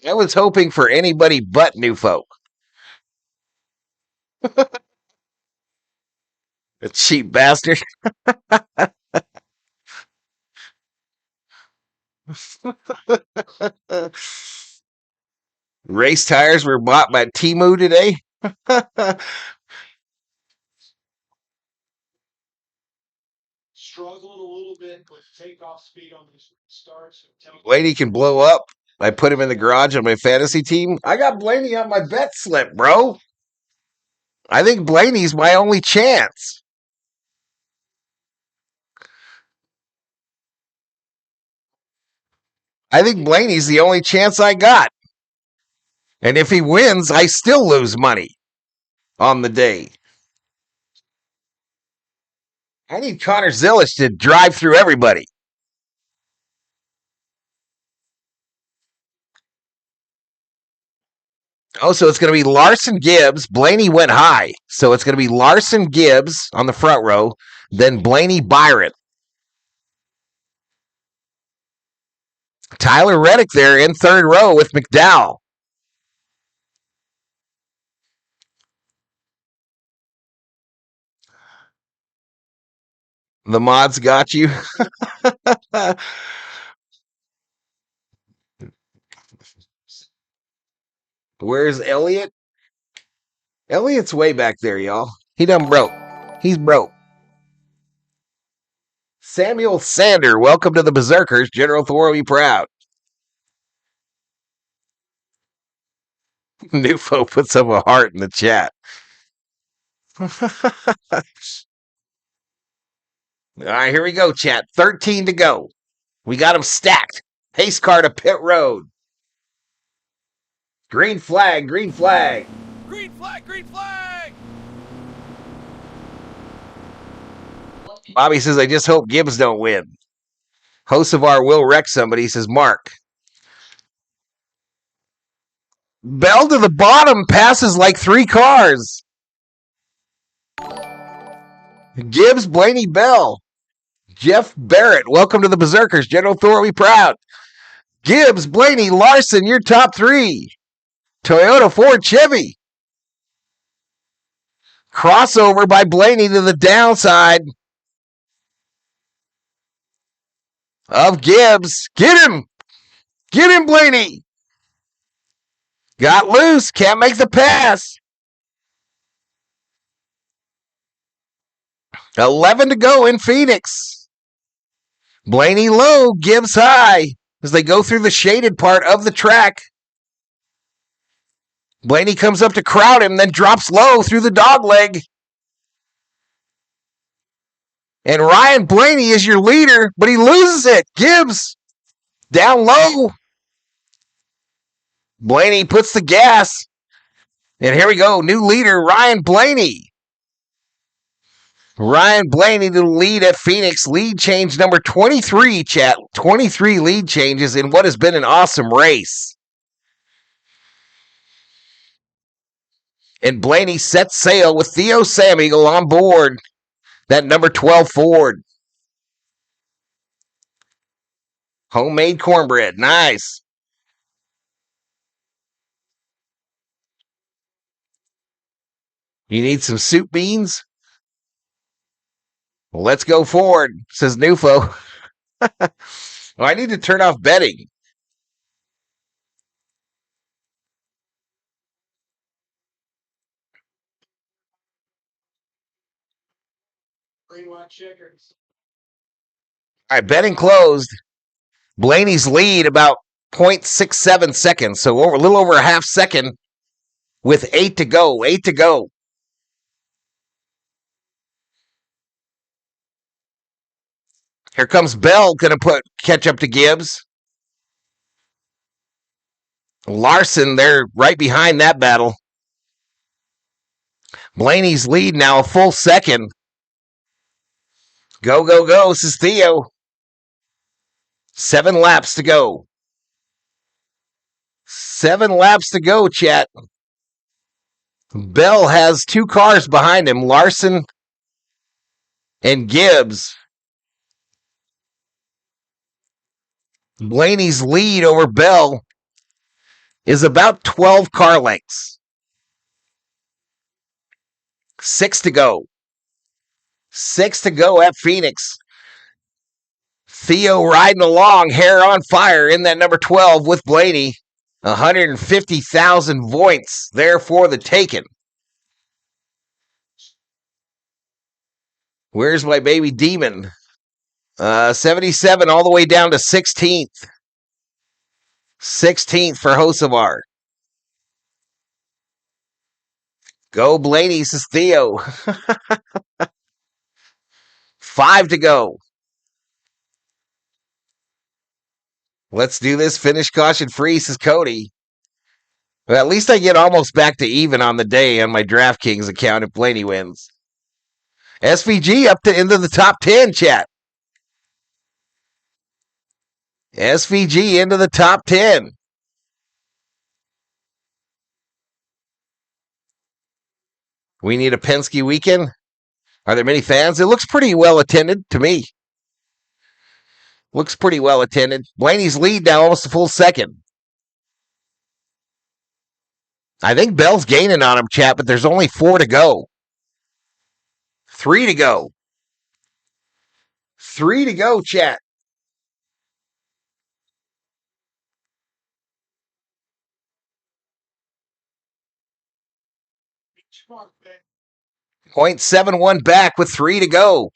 I was hoping for anybody but Nufo. A cheap bastard. Race tires were bought by Temu today. Struggling a little bit with takeoff speed on these starts. Blaney can blow up. I put him in the garage on my fantasy team. I got Blaney on my bet slip, bro. I think Blaney's my only chance. I think Blaney's the only chance I got. And if he wins, I still lose money on the day. I need Connor Zillich to drive through everybody. Oh, so it's going to be Larson Gibbs. Blaney went high. So it's going to be Larson Gibbs on the front row, then Blaney Byron. Tyler Reddick there in third row with McDowell. The mods got you. Where's Elliot? Elliot's way back there, y'all. He done broke. He's broke. Samuel Sander, welcome to the Berserkers. General Thor, be proud. Nufo puts up a heart in the chat. All right, here we go, chat. 13 to go. We got them stacked. Pace car to pit road. Green flag, green flag. Green flag, green flag! Bobby says, I just hope Gibbs don't win. Hocevar will wreck somebody, says Mark. Bell to the bottom, passes like 3 cars. Gibbs, Blaney, Bell. Jeff Barrett, welcome to the Berserkers. General Thor, be proud. Gibbs, Blaney, Larson, your top 3. Toyota, Ford, Chevy. Crossover by Blaney to the downside of Gibbs. Get him! Get him, Blaney! Got loose, can't make the pass. 11 to go in Phoenix. Blaney low, Gibbs high as they go through the shaded part of the track. Blaney comes up to crowd him, then drops low through the dogleg. And Ryan Blaney is your leader, but he loses it. Gibbs down low. Blaney puts the gas. And here we go, new leader, Ryan Blaney. Ryan Blaney to the lead at Phoenix. Lead change number 23, chat. 23 lead changes in what has been an awesome race. And Blaney sets sail with Theo Samigal on board. That number 12 Ford. Homemade cornbread. Nice. You need some soup beans? Well, let's go Ford, says Nufo. Well, I need to turn off betting. All right, betting closed. Blaney's lead about 0.67 seconds, so a little over a half second with 8 to go. 8 to go. Here comes Bell, going to catch up to Gibbs. Larson, they're right behind that battle. Blaney's lead now a full second. Go, go, go, says Theo. 7 laps to go. 7 laps to go, chat. Bell has 2 cars behind him, Larson and Gibbs. Blaney's lead over Bell is about 12 car lengths. 6 to go. 6 to go at Phoenix. Theo riding along, hair on fire in that number 12 with Blaney. 150,000 points there for the taken. Where's my baby demon? 77 all the way down to 16th. 16th for Hocevar. Go Blaney, says Theo. 5 to go. Let's do this. Finish caution free, says Cody. Well, at least I get almost back to even on the day on my DraftKings account if Blaney wins. SVG up to into the top 10, chat. SVG into the top 10. We need a Penske weekend. Are there many fans? It looks pretty well attended to me. Looks pretty well attended. Blaney's lead now almost a full second. I think Bell's gaining on him, chat, but there's only 4 to go. 3 to go. 3 to go, chat. .71 back with 3 to go.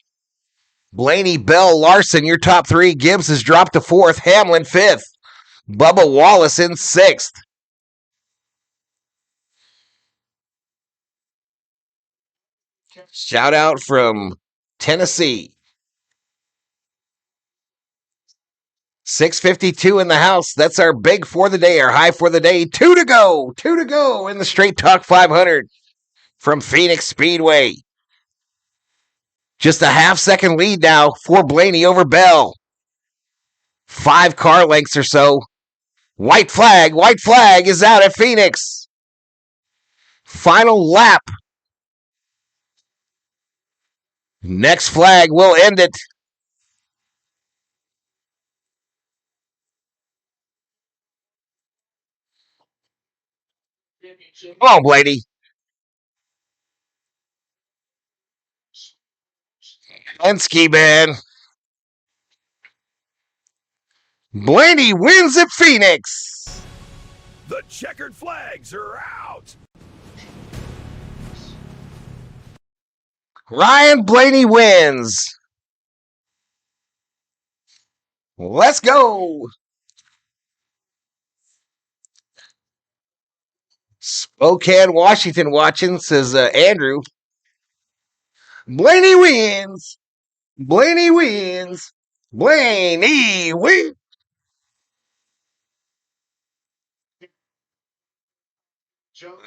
Blaney, Bell, Larson, your top 3. Gibbs has dropped to 4th. Hamlin, 5th. Bubba Wallace in 6th. Shout out from Tennessee. 6:52 in the house. That's our big for the day, our high for the day. 2 to go. 2 to go in the Straight Talk 500 from Phoenix Speedway. Just a half-second lead now for Blaney over Bell. 5 car lengths or so. White flag is out at Phoenix. Final lap. Next flag will end it. Come on, Blaney. Penske, man. Blaney wins at Phoenix. The checkered flags are out. Ryan Blaney wins. Let's go. Spokane, Washington watching, says Andrew. Blaney wins. Blaney wins. Blaney wins.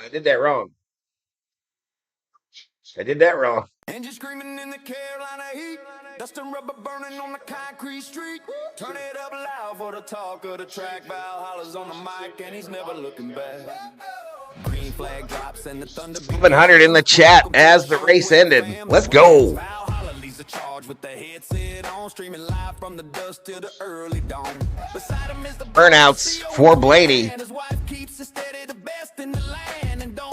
I did that wrong. Engine screaming in the Carolina heat. Dust and rubber burning on the concrete street. Turn it up loud for the talk of the track. Valhalla's on the mic and he's never looking back. Green flag drops and the thunder. 700 in the chat as the race ended. Let's go. Valhalla leads the charge with the headset on, streaming live from the dust till the early dawn. Beside him is the Burnouts for Blaney.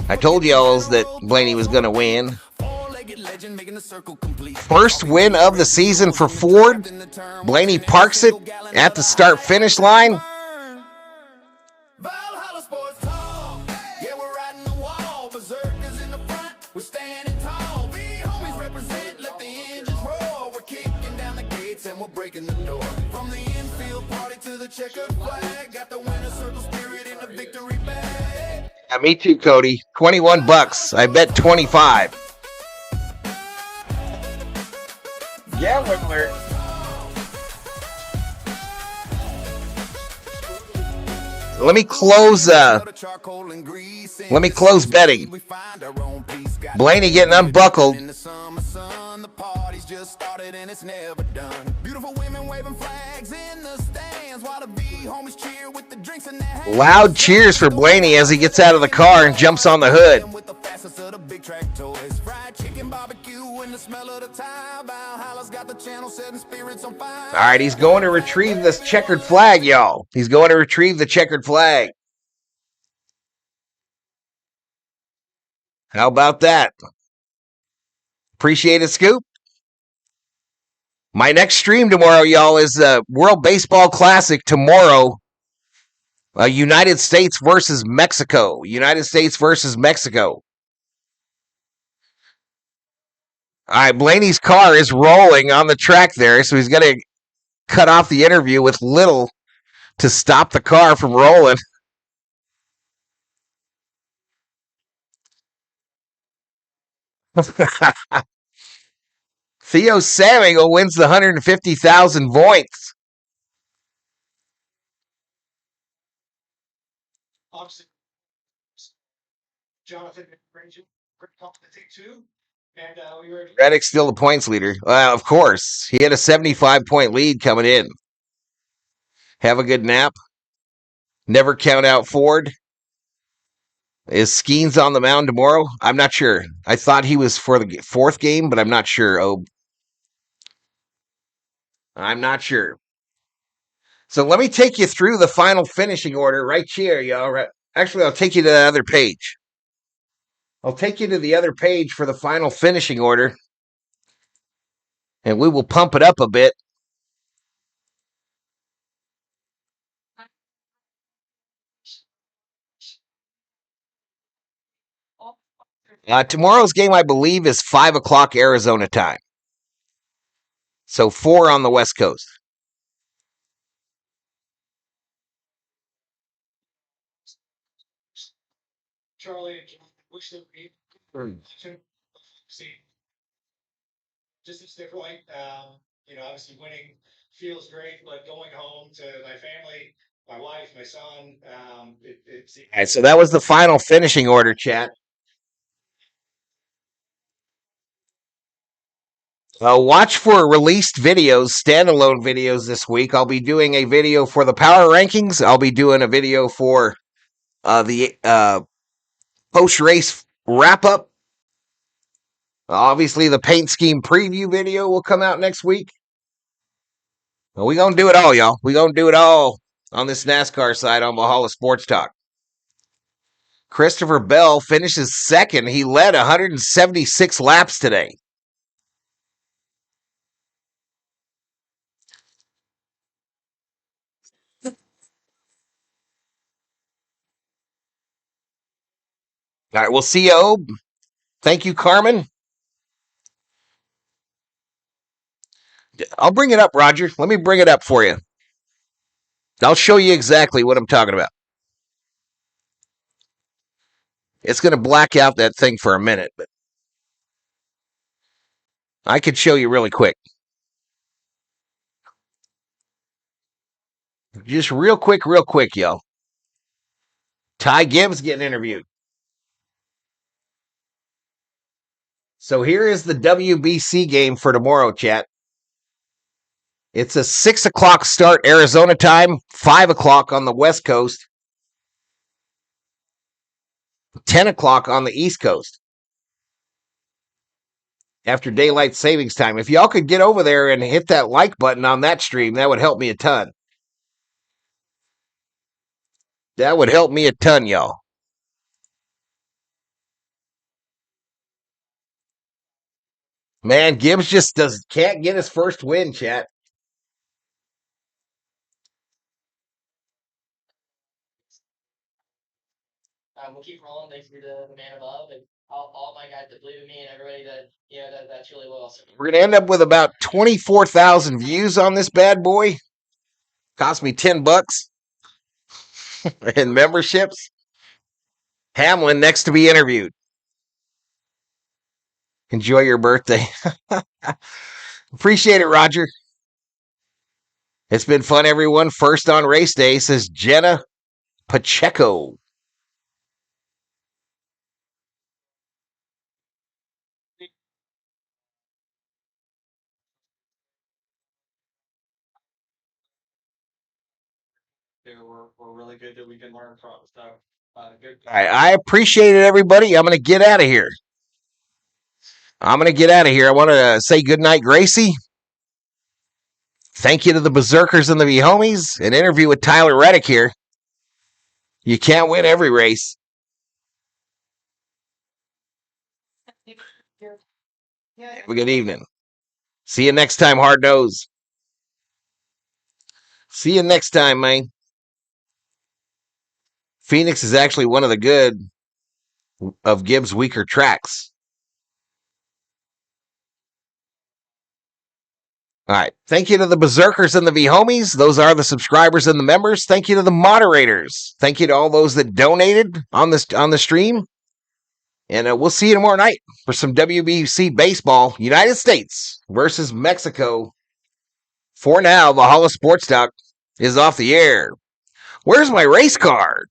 I told y'all that Blaney was going to win. First win of the season for Ford. Blaney parks it at the start-finish line. Valhalla Sports Talk. Yeah, we're riding the wall. Berserkers in the front. We're standing tall. We homies represent. Let the engines roar. We're kicking down the gates and we're breaking the door. From the infield party to the checkered flag. Got the winner circle spirit in the victory bag. Yeah, me too, Cody. $21. I bet 25. Yeah, Wiggler. Let me close betting. Blaney getting unbuckled. In the summer sun, the party's just started and it's never done. Beautiful women waving flags in the stands while the V homies cheer with the drinks in their hands. Loud cheers for Blaney as he gets out of the car and jumps on the hood. With the fastest of the big track toys. Fried chicken, barbecue, and the smell of the tire. Valhalla's got the channel setting spirits on fire. All right, he's going to retrieve this checkered flag, y'all. He's going to retrieve the checkered flag. How about that? Appreciate it, Scoop. My next stream tomorrow, y'all, is the World Baseball Classic tomorrow. United States versus Mexico. United States versus Mexico. All right, Blaney's car is rolling on the track there, so he's going to cut off the interview with little to stop the car from rolling. Theo Samuel wins the 150,000 points. Obviously, Jonathan brings you great company too. And we were Reddick's still the points leader. Well, of course. He had a 75-point lead coming in. Have a good nap. Never count out Ford. Is Skeens on the mound tomorrow? I'm not sure. I thought he was for the fourth game, but I'm not sure. Oh, I'm not sure. So let me take you through the final finishing order right here, y'all. Actually, I'll take you to the other page. I'll take you to the other page for the final finishing order. And we will pump it up a bit. Tomorrow's game, I believe, is 5 o'clock Arizona time. So 4 on the West Coast. Charlie and John wish they see just as different. Obviously winning feels great, but going home to my family, my wife, my son, it's All right, so that was the final finishing order, chat. Watch for released videos, standalone videos this week. I'll be doing a video for the power rankings. I'll be doing a video for the post-race wrap-up. Obviously, the paint scheme preview video will come out next week. We're going to do it all, y'all. We're going to do it all on this NASCAR side on Valhalla Sports Talk. Christopher Bell finishes second. He led 176 laps today. All right, we'll see you, Obe. Thank you, Carmen. I'll bring it up, Roger. Let me bring it up for you. I'll show you exactly what I'm talking about. It's going to black out that thing for a minute, but I could show you really quick. Just real quick, y'all. Ty Gibbs getting interviewed. So here is the WBC game for tomorrow, chat. It's a 6 o'clock start Arizona time, 5 o'clock on the West Coast, 10 o'clock on the East Coast. After daylight savings time. If y'all could get over there and hit that like button on that stream, that would help me a ton. That would help me a ton, y'all. Man, Gibbs just can't get his first win, chat. We'll keep rolling. Thanks to the man above and all my guys that believe in me and everybody that's really loyal. We're going to end up with about 24,000 views on this bad boy. Cost me $10 in memberships. Hamlin next to be interviewed. Enjoy your birthday. Appreciate it, Roger. It's been fun, everyone. First on race day, says Jenna Pacheco. were really good that we can learn from. So, good. I appreciate it, everybody. I'm going to get out of here. I want to say goodnight, Gracie. Thank you to the Berserkers and the V-Homies. An interview with Tyler Reddick here. You can't win every race. Have a good evening. See you next time, Hard Nose. See you next time, man. Phoenix is actually one of the good of Gibbs' weaker tracks. All right. Thank you to the Berserkers and the V-Homies. Those are the subscribers and the members. Thank you to the moderators. Thank you to all those that donated on the stream. And we'll see you tomorrow night for some WBC baseball. United States versus Mexico. For now, Valhalla Sports Talk is off the air. Where's my race card?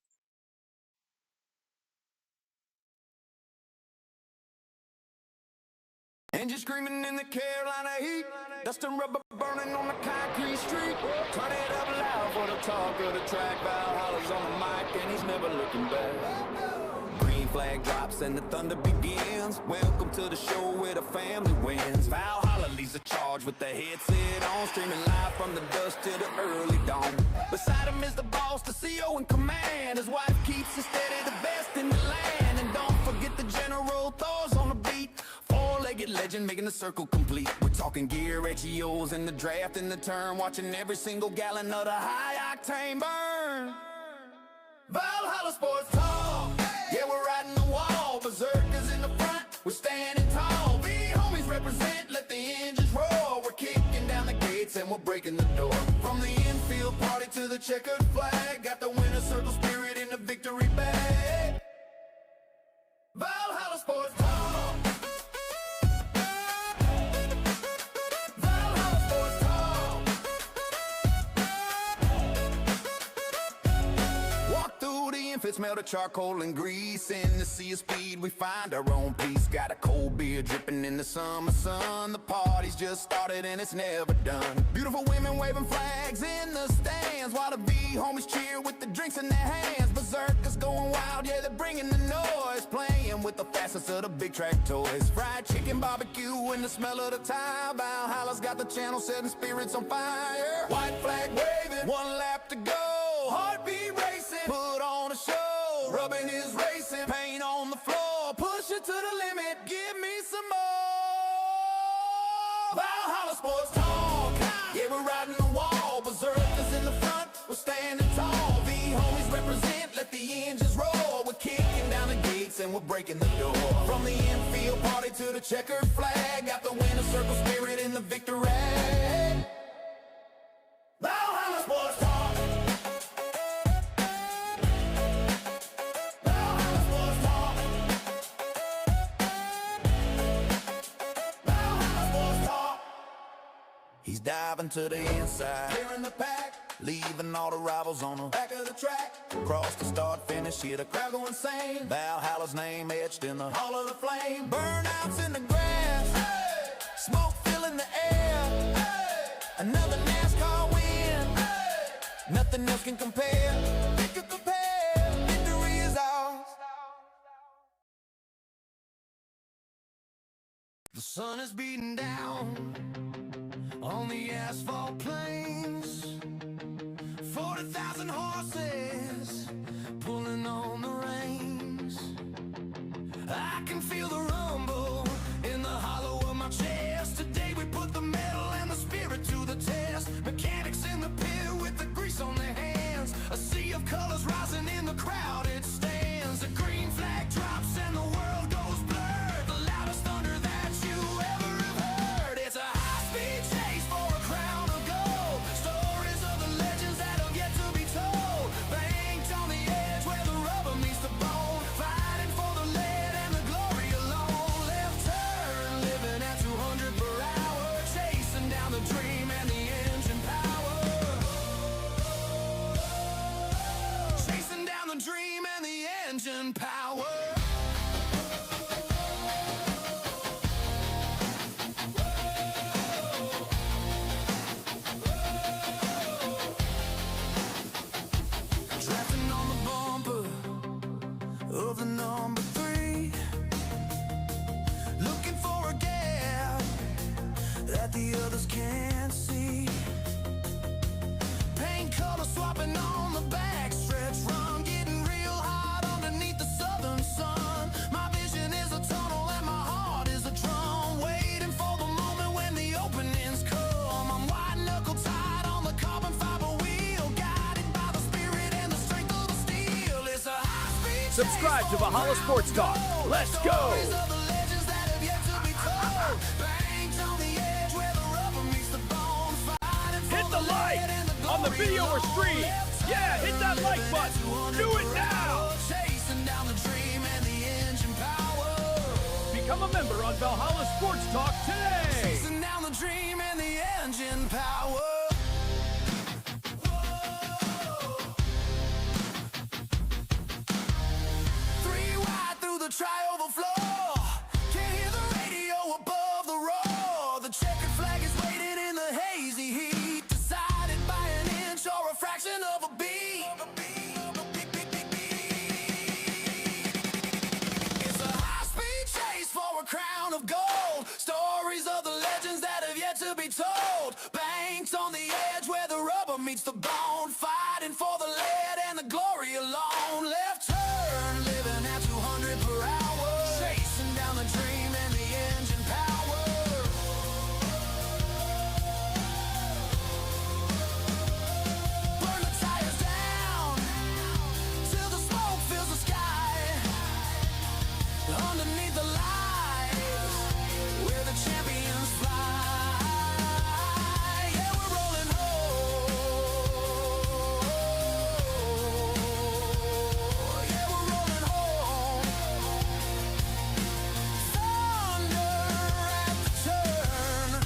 Engine screaming in the Carolina heat. Dust and rubber burning on the concrete street. Turn it up loud for the talk of the track. Valhalla's on the mic and he's never looking back. Green flag drops and the thunder begins. Welcome to the show where the family wins. Valhalla leads the charge with the headset on. Streaming live from the dusk to the early dawn. Beside him is the boss, the CO in command. His wife keeps it steady, the best in the land. And don't forget the General Thor's on the beat. Four-legged legend making the circle complete. We're talking gear, HEOs in the draft in the turn. Watching every single gallon of the high-octane burn. Valhalla Sports Talk. Yeah, we're riding the wall. Berserkers in the front, we're standing tall. V-Homies represent, let the engines roar. We're kicking down the gates and we're breaking the door. From the infield party to the checkered flag. Got the winner circle spirit in the victory bag. Valhalla Sports Talk. Smell the charcoal and grease. In the sea of speed we find our own peace. Got a cold beer dripping in the summer sun. The party's just started and it's never done. Beautiful women waving flags in the stands, while the V-Homies cheer with the drinks in their hands. Berserkers going wild, yeah, they're bringing the noise. Playing with the fastest of the big track toys. Fried chicken, barbecue, and the smell of the tire. Valhalla's got the channel setting spirits on fire. White flag waving, one lap to go. Heartbeat racing, put on a show. Rubbing is racing, paint on the floor. Push it to the limit, give me some more. Valhalla Sports Talk. Yeah, we're riding the wall. Berserkers in the front, we're standing tall. V-Homies represent, let the engines roar. We're kicking down the gates and we're breaking the door. From the infield party to the checkered flag. Got the winner circle spirit in the victory. Valhalla Sports Talk. He's diving to the inside, clearing the pack, leaving all the rivals on the back of the track. Across the start finish, hear the crowd go insane. Valhalla's name etched in the hall of the flame. Burnouts in the grass, hey! Smoke filling the air. Hey! Another NASCAR win, hey! Nothing else can compare. It can compare. Victory is ours. The sun is beating down on the asphalt plains. 40,000 horses pulling on the reins. I can feel the rumble in the hollow of my chest. Today we put the metal and the spirit to the test. Mechanics in the pit with the grease on their hands. A sea of colors rising in the crowded stands. The green flag drops and the world goes blurred. The loudest thunder that you ever have heard. It's a high-speed chase for a crown of gold. Stories of the legends that'll get to be told. Banked on the edge where the rubber meets the bone. Fighting for the lead and the glory alone. Left turn, living at 200 per hour. Chasing down the dream and the engine power. Chasing down the dream and number 3, looking for a gap that the others can't see. Paint color swapping on the backstretch run, getting real hot underneath the southern sun. My vision is a tunnel and my heart is a drum, waiting for the moment when the openings come. I'm white knuckle tied on the carbon fiber wheel, guided by the spirit and the strength of the steel. It's a high speed. Subscribe to Valhalla Sports Talk. Let's go! Hit the like on the video or stream. Yeah, hit that like button. Do it now. Chasing down the dream and the engine power. Become a member on Valhalla Sports Talk today. Chasing down the dream and the engine power. Three wide through the tri-oval floor. Can't hear the radio above the roar. The checkered flag is waiting in the hazy heat, decided by an inch or a fraction of a beat. It's a high-speed chase for a crown of gold. Stories of the legends that have yet to be told. Banks on the edge where the rubber meets the bone, fighting for the lead and the glory alone. Left turn, living at 200 per hour, chasing down the dream and the engine power. Burn the tires down till the smoke fills the sky. Underneath the lights, where the champions fly. Yeah, we're rolling home. Yeah, we're rolling home. Thunder at the turn.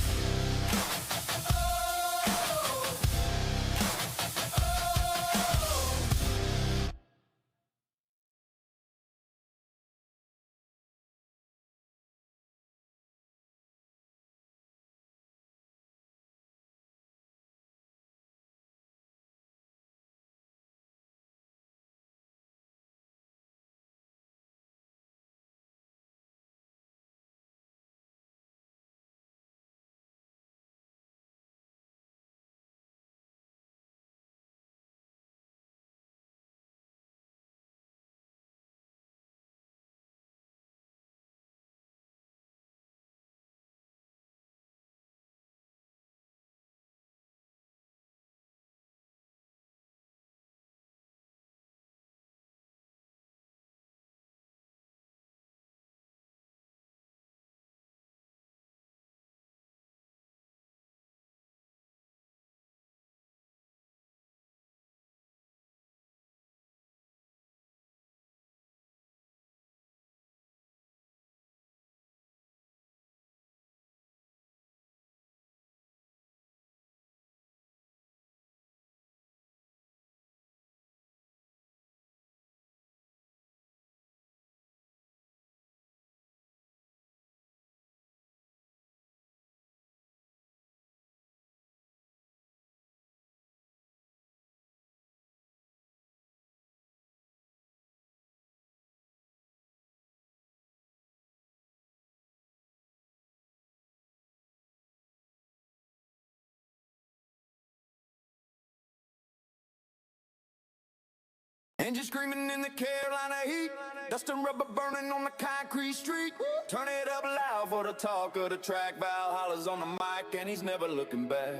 Engine screaming in the Carolina heat, dust and rubber burning on the concrete street. Turn it up loud for the talk of the track. Valhalla's on the mic and he's never looking back.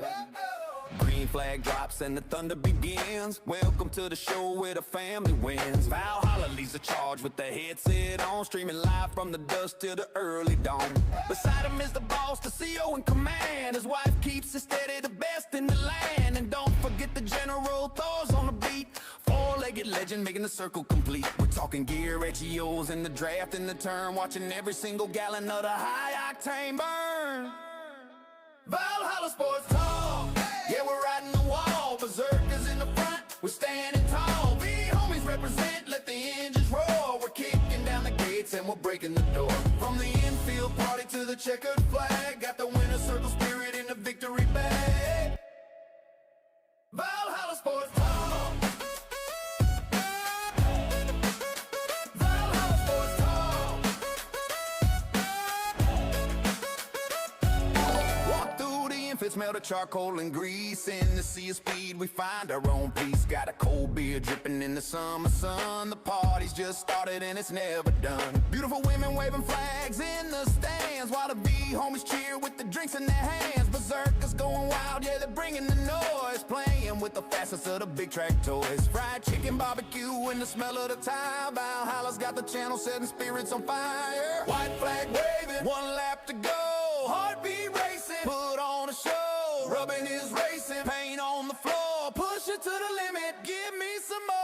Green flag drops and the thunder begins. Welcome to the show where the family wins. Valhalla leads the charge with the headset on, streaming live from the dusk till the early dawn. Beside him is the boss, the CO in command. His wife keeps it steady, the best in the land. And don't forget the general, Thor's on the beat. Four-legged legend making the circle complete. We're talking gear, HEOs in the draft and the turn, watching every single gallon of the high-octane burn. Valhalla Sports Talk. Yeah, we're riding the wall. Berserkers in the front, we're standing tall. Be homies represent, let the engines roar. We're kicking down the gates and we're breaking the door. From the infield party to the checkered flag, got the winner circle spirit in the victory bag. Valhalla Sports Talk. Valhalla Sports smell the charcoal and grease. In the sea of speed, we find our own peace. Got a cold beer dripping in the summer sun. The party's just started and it's never done. Beautiful women waving flags in the stands, while the V homies cheer with the drinks in their hands. Berserkers going wild, yeah, they're bringing the noise. Playing with the fastest of the big track toys. Fried chicken, barbecue, and the smell of the tire. Valhalla's got the channel setting spirits on fire. White flag waving, one lap to go. Heartbeat racing, put on a show. Rubbing is racing, paint on the floor. Push it to the limit, give me some more.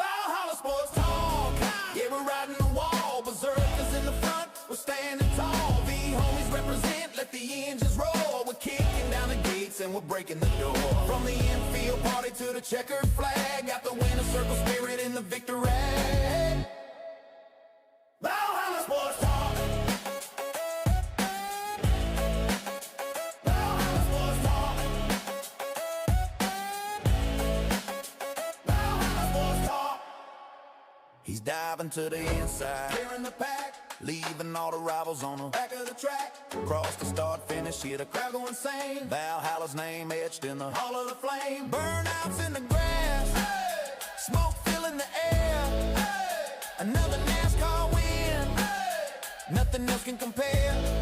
Valhalla Sports Talk, yeah, we're riding the wall. Berserkers in the front, we're standing tall. V homies represent, let the engines roar. We're kicking down the gates and we're breaking the door. From the infield party to the checkered flag, got the winner circle spirit in the victory. Valhalla Sports Talk. Valhalla Sports Talk. Valhalla Sports Talk. He's diving to the inside, clearing the pack, leaving all the rivals on the back of the track. Across the start finish, hear the crowd go insane. Valhalla's name etched in the hall of the flame. Burnouts in the grass, hey! Smoke filling the air, hey! Another Nascar win, hey! Nothing else can compare.